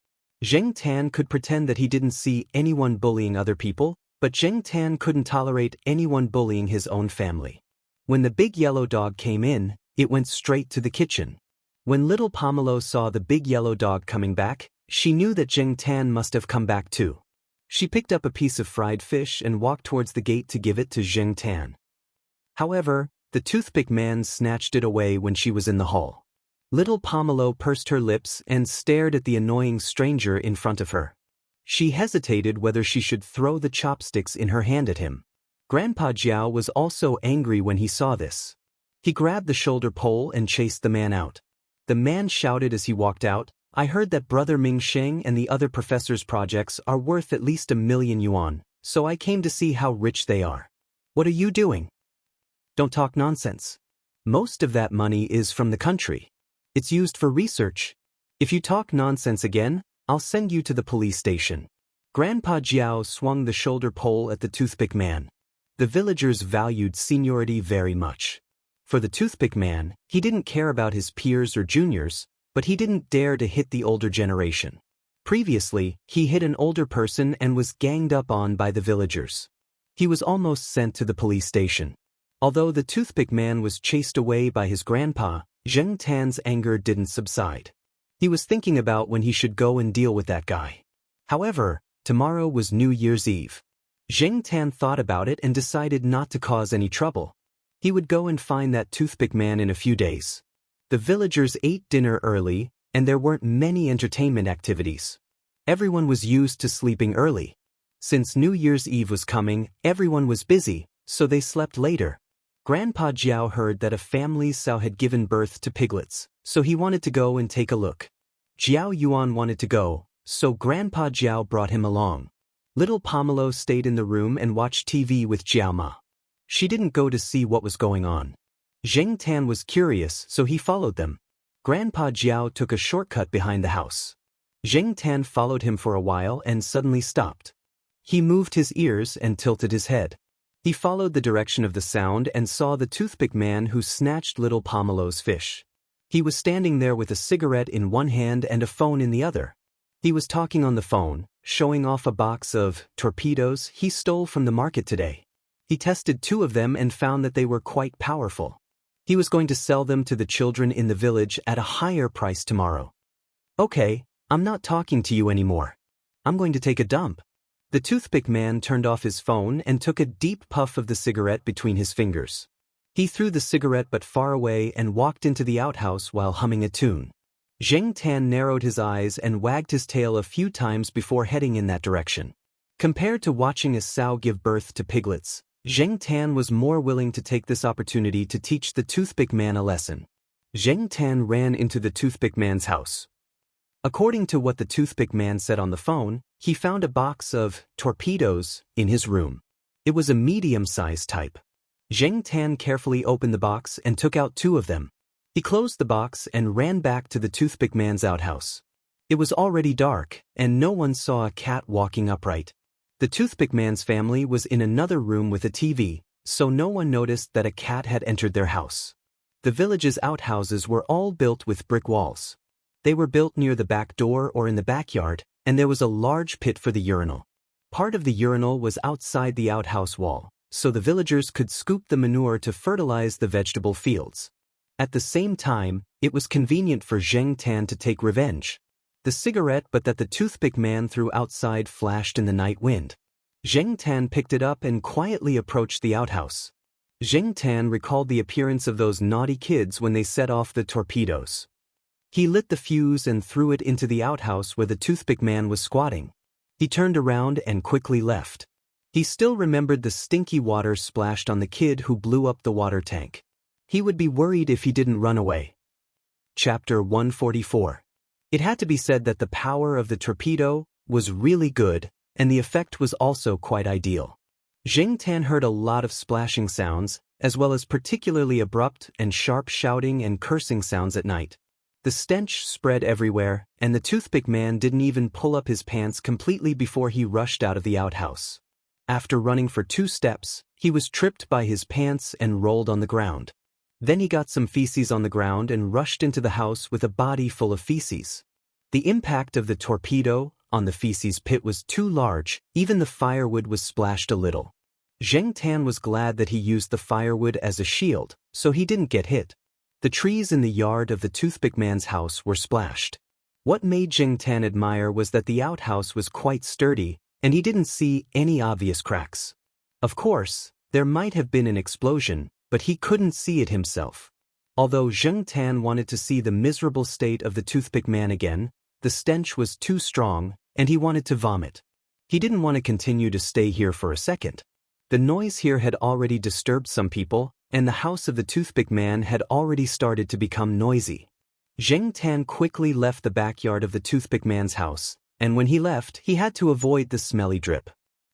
Zheng Tan could pretend that he didn't see anyone bullying other people, but Zheng Tan couldn't tolerate anyone bullying his own family. When the big yellow dog came in, it went straight to the kitchen. When little Pomelo saw the big yellow dog coming back, she knew that Zheng Tan must have come back too. She picked up a piece of fried fish and walked towards the gate to give it to Zheng Tan. However, the toothpick man snatched it away when she was in the hall. Little Pomelo pursed her lips and stared at the annoying stranger in front of her. She hesitated whether she should throw the chopsticks in her hand at him. Grandpa Jiao was also angry when he saw this. He grabbed the shoulder pole and chased the man out. The man shouted as he walked out, "I heard that Brother Ming Sheng and the other professor's projects are worth at least 1,000,000 yuan, so I came to see how rich they are. What are you doing? Don't talk nonsense. Most of that money is from the country. It's used for research. If you talk nonsense again, I'll send you to the police station." Grandpa Jiao swung the shoulder pole at the toothpick man. The villagers valued seniority very much. For the toothpick man, he didn't care about his peers or juniors, but he didn't dare to hit the older generation. Previously, he hit an older person and was ganged up on by the villagers. He was almost sent to the police station. Although the toothpick man was chased away by his grandpa, Zheng Tan's anger didn't subside. He was thinking about when he should go and deal with that guy. However, tomorrow was New Year's Eve. Zheng Tan thought about it and decided not to cause any trouble. He would go and find that toothpick man in a few days. The villagers ate dinner early, and there weren't many entertainment activities. Everyone was used to sleeping early. Since New Year's Eve was coming, everyone was busy, so they slept later. Grandpa Jiao heard that a family's sow had given birth to piglets, so he wanted to go and take a look. Jiao Yuan wanted to go, so Grandpa Jiao brought him along. Little Pomelo stayed in the room and watched TV with Jiao Ma. She didn't go to see what was going on. Zheng Tan was curious, so he followed them. Grandpa Jiao took a shortcut behind the house. Zheng Tan followed him for a while and suddenly stopped. He moved his ears and tilted his head. He followed the direction of the sound and saw the toothpick man who snatched little Pomelo's fish. He was standing there with a cigarette in one hand and a phone in the other. He was talking on the phone, showing off a box of torpedoes he stole from the market today. He tested 2 of them and found that they were quite powerful. He was going to sell them to the children in the village at a higher price tomorrow. Okay, I'm not talking to you anymore. I'm going to take a dump. The toothpick man turned off his phone and took a deep puff of the cigarette between his fingers. He threw the cigarette but far away and walked into the outhouse while humming a tune. Zheng Tan narrowed his eyes and wagged his tail a few times before heading in that direction. Compared to watching a sow give birth to piglets, Zheng Tan was more willing to take this opportunity to teach the toothpick man a lesson. Zheng Tan ran into the toothpick man's house. According to what the toothpick man said on the phone, he found a box of torpedoes in his room. It was a medium-sized type. Zheng Tan carefully opened the box and took out 2 of them. He closed the box and ran back to the toothpick man's outhouse. It was already dark, and no one saw a cat walking upright. The toothpick man's family was in another room with a TV, so no one noticed that a cat had entered their house. The village's outhouses were all built with brick walls. They were built near the back door or in the backyard, and there was a large pit for the urinal. Part of the urinal was outside the outhouse wall, so the villagers could scoop the manure to fertilize the vegetable fields. At the same time, it was convenient for Zheng Tan to take revenge. The cigarette but that the toothpick man threw outside flashed in the night wind. Zheng Tan picked it up and quietly approached the outhouse. Zheng Tan recalled the appearance of those naughty kids when they set off the torpedoes. He lit the fuse and threw it into the outhouse where the toothpick man was squatting. He turned around and quickly left. He still remembered the stinky water splashed on the kid who blew up the water tank. He would be worried if he didn't run away. Chapter 144. It had to be said that the power of the torpedo was really good, and the effect was also quite ideal. Zheng Tan heard a lot of splashing sounds, as well as particularly abrupt and sharp shouting and cursing sounds at night. The stench spread everywhere, and the toothpick man didn't even pull up his pants completely before he rushed out of the outhouse. After running for 2 steps, he was tripped by his pants and rolled on the ground. Then he got some feces on the ground and rushed into the house with a body full of feces. The impact of the torpedo on the feces pit was too large, even the firewood was splashed a little. Zheng Tan was glad that he used the firewood as a shield, so he didn't get hit. The trees in the yard of the toothpick man's house were splashed. What made Zheng Tan admire was that the outhouse was quite sturdy, and he didn't see any obvious cracks. Of course, there might have been an explosion, but he couldn't see it himself. Although Zheng Tan wanted to see the miserable state of the toothpick man again, the stench was too strong, and he wanted to vomit. He didn't want to continue to stay here for a second. The noise here had already disturbed some people, and the house of the toothpick man had already started to become noisy. Zheng Tan quickly left the backyard of the toothpick man's house, and when he left, he had to avoid the smelly drip.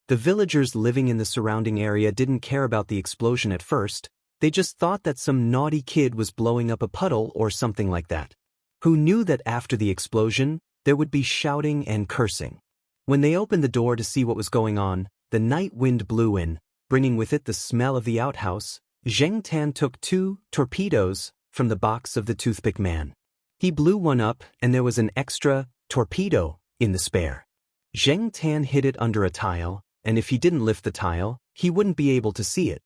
The villagers living in the surrounding area didn't care about the explosion at first. They just thought that some naughty kid was blowing up a puddle or something like that. Who knew that after the explosion, there would be shouting and cursing. When they opened the door to see what was going on, the night wind blew in, bringing with it the smell of the outhouse. Zheng Tan took 2 torpedoes from the box of the toothpick man. He blew one up, and there was an extra torpedo in the spare. Zheng Tan hid it under a tile, and if he didn't lift the tile, he wouldn't be able to see it.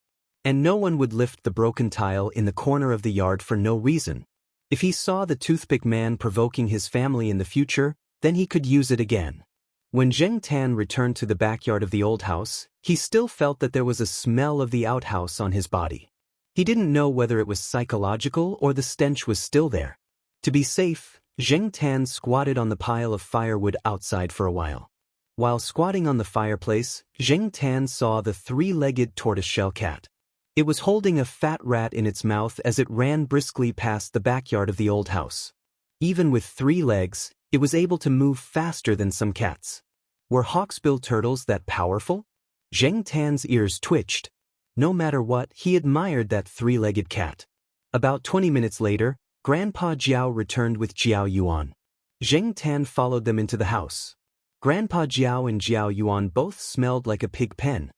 And no one would lift the broken tile in the corner of the yard for no reason. If he saw the toothpick man provoking his family in the future, then he could use it again. When Zheng Tan returned to the backyard of the old house, he still felt that there was a smell of the outhouse on his body. He didn't know whether it was psychological or the stench was still there. To be safe, Zheng Tan squatted on the pile of firewood outside for a while. While squatting on the fireplace, Zheng Tan saw the three-legged tortoiseshell cat. It was holding a fat rat in its mouth as it ran briskly past the backyard of the old house. Even with 3 legs, it was able to move faster than some cats. Were hawksbill turtles that powerful? Zheng Tan's ears twitched. No matter what, he admired that 3-legged cat. About 20 minutes later, Grandpa Jiao returned with Jiao Yuan. Zheng Tan followed them into the house. Grandpa Jiao and Jiao Yuan both smelled like a pig pen.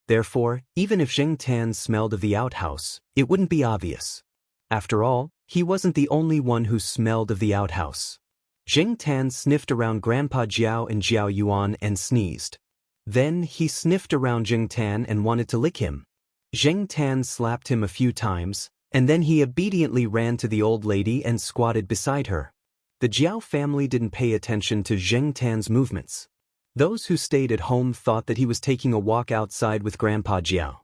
Therefore, even if Zheng Tan smelled of the outhouse, it wouldn't be obvious. After all, he wasn't the only one who smelled of the outhouse. Zheng Tan sniffed around Grandpa Jiao and Jiao Yuan and sneezed. Then he sniffed around Zheng Tan and wanted to lick him. Zheng Tan slapped him a few times, and then he obediently ran to the old lady and squatted beside her. The Jiao family didn't pay attention to Zheng Tan's movements. Those who stayed at home thought that he was taking a walk outside with Grandpa Jiao.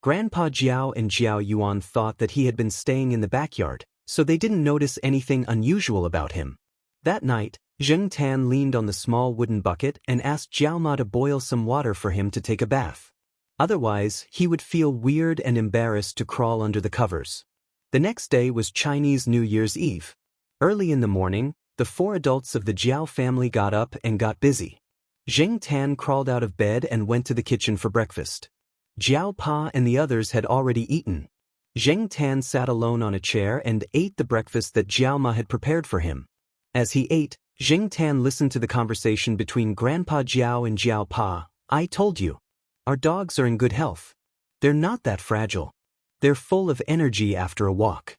Grandpa Jiao and Jiao Yuan thought that he had been staying in the backyard, so they didn't notice anything unusual about him. That night, Zheng Tan leaned on the small wooden bucket and asked Jiao Ma to boil some water for him to take a bath. Otherwise, he would feel weird and embarrassed to crawl under the covers. The next day was Chinese New Year's Eve. Early in the morning, the 4 adults of the Jiao family got up and got busy. Zheng Tan crawled out of bed and went to the kitchen for breakfast. Jiao Pa and the others had already eaten. Zheng Tan sat alone on a chair and ate the breakfast that Jiao Ma had prepared for him. As he ate, Zheng Tan listened to the conversation between Grandpa Jiao and Jiao Pa. "I told you. Our dogs are in good health. They're not that fragile. They're full of energy after a walk."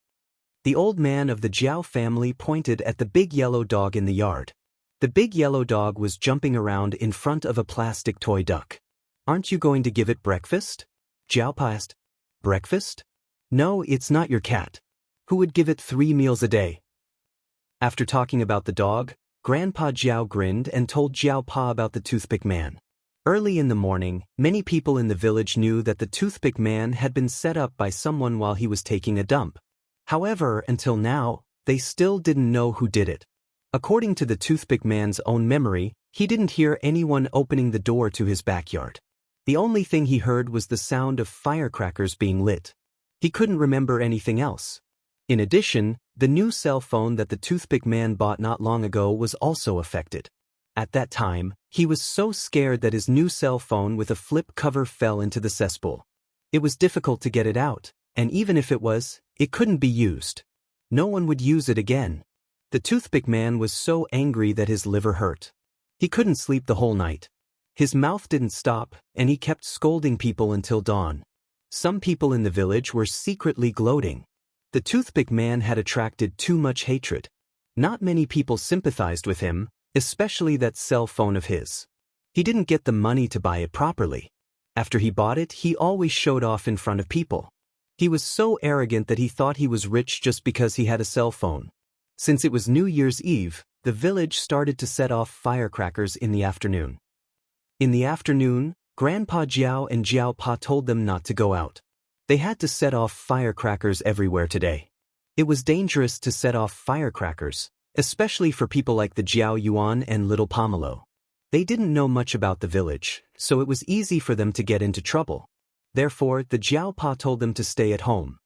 The old man of the Jiao family pointed at the big yellow dog in the yard. The big yellow dog was jumping around in front of a plastic toy duck. "Aren't you going to give it breakfast?" Jiao Pa asked. "Breakfast? No, it's not your cat. Who would give it 3 meals a day?" After talking about the dog, Grandpa Jiao grinned and told Jiao Pa about the toothpick man. Early in the morning, many people in the village knew that the toothpick man had been set up by someone while he was taking a dump. However, until now, they still didn't know who did it. According to the toothpick man's own memory, he didn't hear anyone opening the door to his backyard. The only thing he heard was the sound of firecrackers being lit. He couldn't remember anything else. In addition, the new cell phone that the toothpick man bought not long ago was also affected. At that time, he was so scared that his new cell phone with a flip cover fell into the cesspool. It was difficult to get it out, and even if it was, it couldn't be used. No one would use it again. The toothpick man was so angry that his liver hurt. He couldn't sleep the whole night. His mouth didn't stop, and he kept scolding people until dawn. Some people in the village were secretly gloating. The toothpick man had attracted too much hatred. Not many people sympathized with him, especially that cell phone of his. He didn't get the money to buy it properly. After he bought it, he always showed off in front of people. He was so arrogant that he thought he was rich just because he had a cell phone. Since it was New Year's Eve, the village started to set off firecrackers in the afternoon. In the afternoon, Grandpa Jiao and Jiao Pa told them not to go out. They had to set off firecrackers everywhere today. It was dangerous to set off firecrackers, especially for people like the Jiao Yuan and little Pomelo. They didn't know much about the village, so it was easy for them to get into trouble. Therefore, the Jiao Pa told them to stay at home.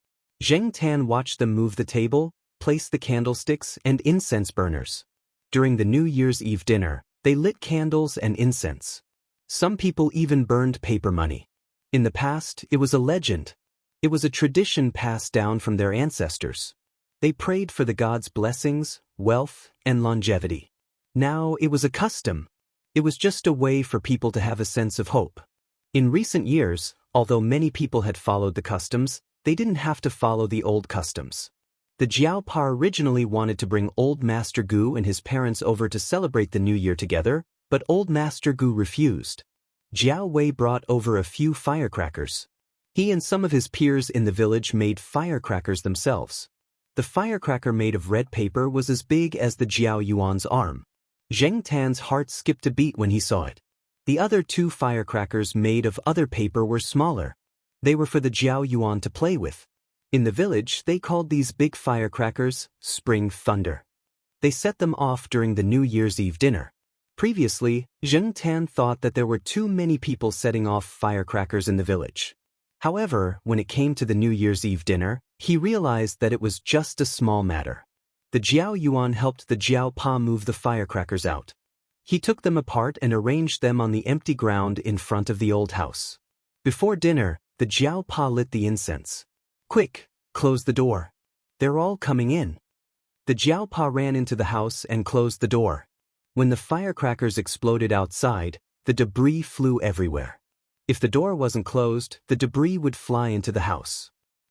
Zheng Tan watched them move the table, place the candlesticks and incense burners. During the New Year's Eve dinner, they lit candles and incense. Some people even burned paper money. In the past, it was a legend. It was a tradition passed down from their ancestors. They prayed for the gods' blessings, wealth, and longevity. Now it was a custom. It was just a way for people to have a sense of hope. In recent years, although many people had followed the customs, they didn't have to follow the old customs. The Jiao Pa originally wanted to bring Old Master Gu and his parents over to celebrate the New Year together, but Old Master Gu refused. Jiao Wei brought over a few firecrackers. He and some of his peers in the village made firecrackers themselves. The firecracker made of red paper was as big as the Jiao Yuan's arm. Zheng Tan's heart skipped a beat when he saw it. The other two firecrackers made of other paper were smaller. They were for the Jiao Yuan to play with. In the village, they called these big firecrackers Spring Thunder. They set them off during the New Year's Eve dinner. Previously, Zheng Tan thought that there were too many people setting off firecrackers in the village. However, when it came to the New Year's Eve dinner, he realized that it was just a small matter. The Jiao Yuan helped the Jiao Pa move the firecrackers out. He took them apart and arranged them on the empty ground in front of the old house. Before dinner, the Jiao Pa lit the incense. "Quick, close the door. They're all coming in." The Jiao Pa ran into the house and closed the door. When the firecrackers exploded outside, the debris flew everywhere. If the door wasn't closed, the debris would fly into the house.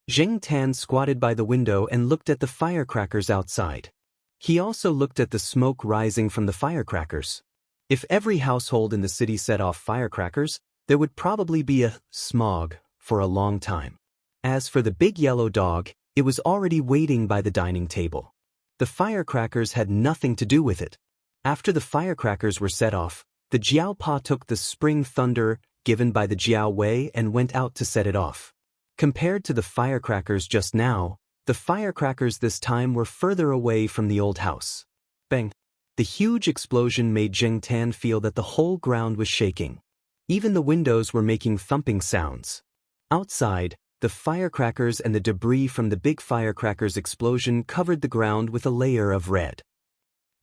Zheng Tan squatted by the window and looked at the firecrackers outside. He also looked at the smoke rising from the firecrackers. If every household in the city set off firecrackers, there would probably be a smog for a long time. As for the big yellow dog, it was already waiting by the dining table. The firecrackers had nothing to do with it. After the firecrackers were set off, the Jiao Pa took the spring thunder given by the Jiao Wei and went out to set it off. Compared to the firecrackers just now, the firecrackers this time were further away from the old house. Bang! The huge explosion made Zheng Tan feel that the whole ground was shaking. Even the windows were making thumping sounds. Outside, the firecrackers and the debris from the big firecrackers explosion covered the ground with a layer of red.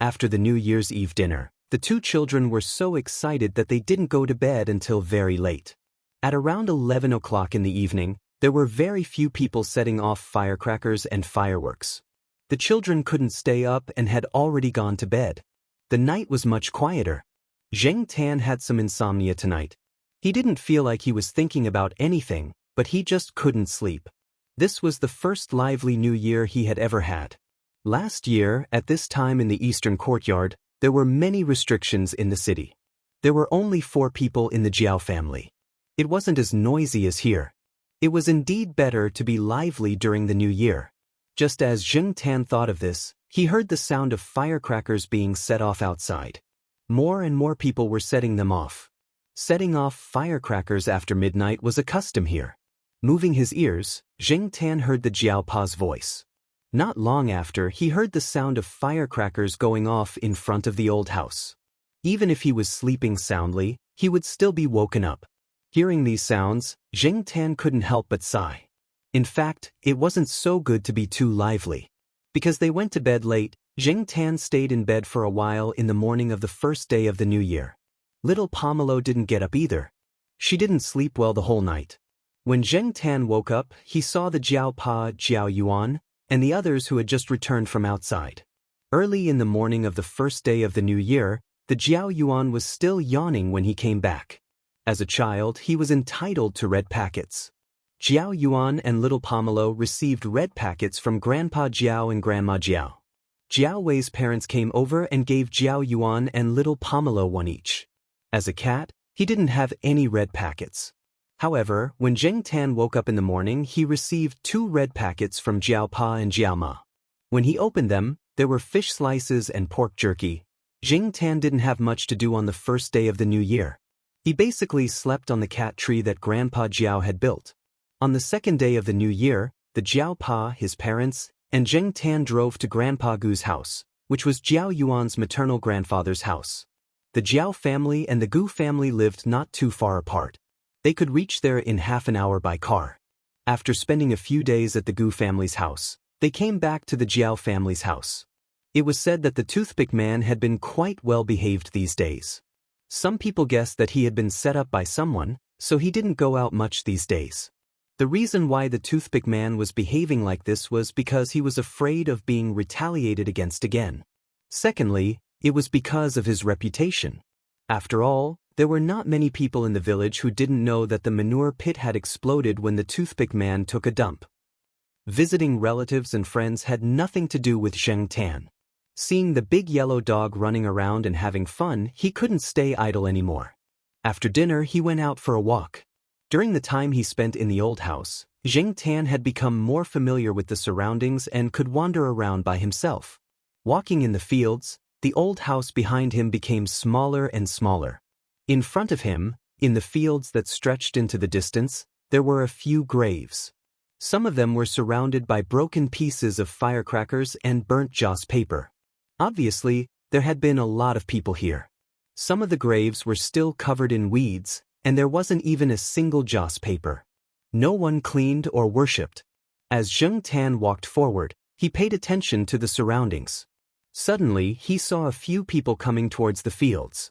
After the New Year's Eve dinner, the two children were so excited that they didn't go to bed until very late. At around 11 o'clock in the evening, there were very few people setting off firecrackers and fireworks. The children couldn't stay up and had already gone to bed. The night was much quieter. Zheng Tan had some insomnia tonight. He didn't feel like he was thinking about anything, but he just couldn't sleep. This was the first lively New Year he had ever had. Last year, at this time in the Eastern Courtyard, there were many restrictions in the city. There were only 4 people in the Jiao family. It wasn't as noisy as here. It was indeed better to be lively during the New Year. Just as Zheng Tan thought of this, he heard the sound of firecrackers being set off outside. More and more people were setting them off. Setting off firecrackers after midnight was a custom here. Moving his ears, Zheng Tan heard the Jiao Pa's voice. Not long after, he heard the sound of firecrackers going off in front of the old house. Even if he was sleeping soundly, he would still be woken up. Hearing these sounds, Zheng Tan couldn't help but sigh. In fact, it wasn't so good to be too lively. Because they went to bed late, Zheng Tan stayed in bed for a while in the morning of the first day of the new year. Little Pomelo didn't get up either. She didn't sleep well the whole night. When Zheng Tan woke up, he saw the Jiao Pa, Jiao Yuan, and the others who had just returned from outside. Early in the morning of the first day of the new year, the Jiao Yuan was still yawning when he came back. As a child, he was entitled to red packets. Jiao Yuan and little Pomelo received red packets from Grandpa Jiao and Grandma Jiao. Jiao Wei's parents came over and gave Jiao Yuan and little Pomelo one each. As a cat, he didn't have any red packets. However, when Zheng Tan woke up in the morning, he received 2 red packets from Jiao Pa and Jiao Ma. When he opened them, there were fish slices and pork jerky. Zheng Tan didn't have much to do on the first day of the new year. He basically slept on the cat tree that Grandpa Jiao had built. On the second day of the new year, the Jiao Pa, his parents, and Zheng Tan drove to Grandpa Gu's house, which was Jiao Yuan's maternal grandfather's house. The Jiao family and the Gu family lived not too far apart. They could reach there in half an hour by car. After spending a few days at the Gu family's house, they came back to the Jiao family's house. It was said that the toothpick man had been quite well behaved these days. Some people guessed that he had been set up by someone, so he didn't go out much these days. The reason why the toothpick man was behaving like this was because he was afraid of being retaliated against again. Secondly, it was because of his reputation. After all, there were not many people in the village who didn't know that the manure pit had exploded when the toothpick man took a dump. Visiting relatives and friends had nothing to do with Zheng Tan. Seeing the big yellow dog running around and having fun, he couldn't stay idle anymore. After dinner, he went out for a walk. During the time he spent in the old house, Jing Tan had become more familiar with the surroundings and could wander around by himself. Walking in the fields, the old house behind him became smaller and smaller. In front of him, in the fields that stretched into the distance, there were a few graves. Some of them were surrounded by broken pieces of firecrackers and burnt joss paper. Obviously, there had been a lot of people here. Some of the graves were still covered in weeds, and there wasn't even a single joss paper. No one cleaned or worshipped. As Jing Tan walked forward, he paid attention to the surroundings. Suddenly, he saw a few people coming towards the fields.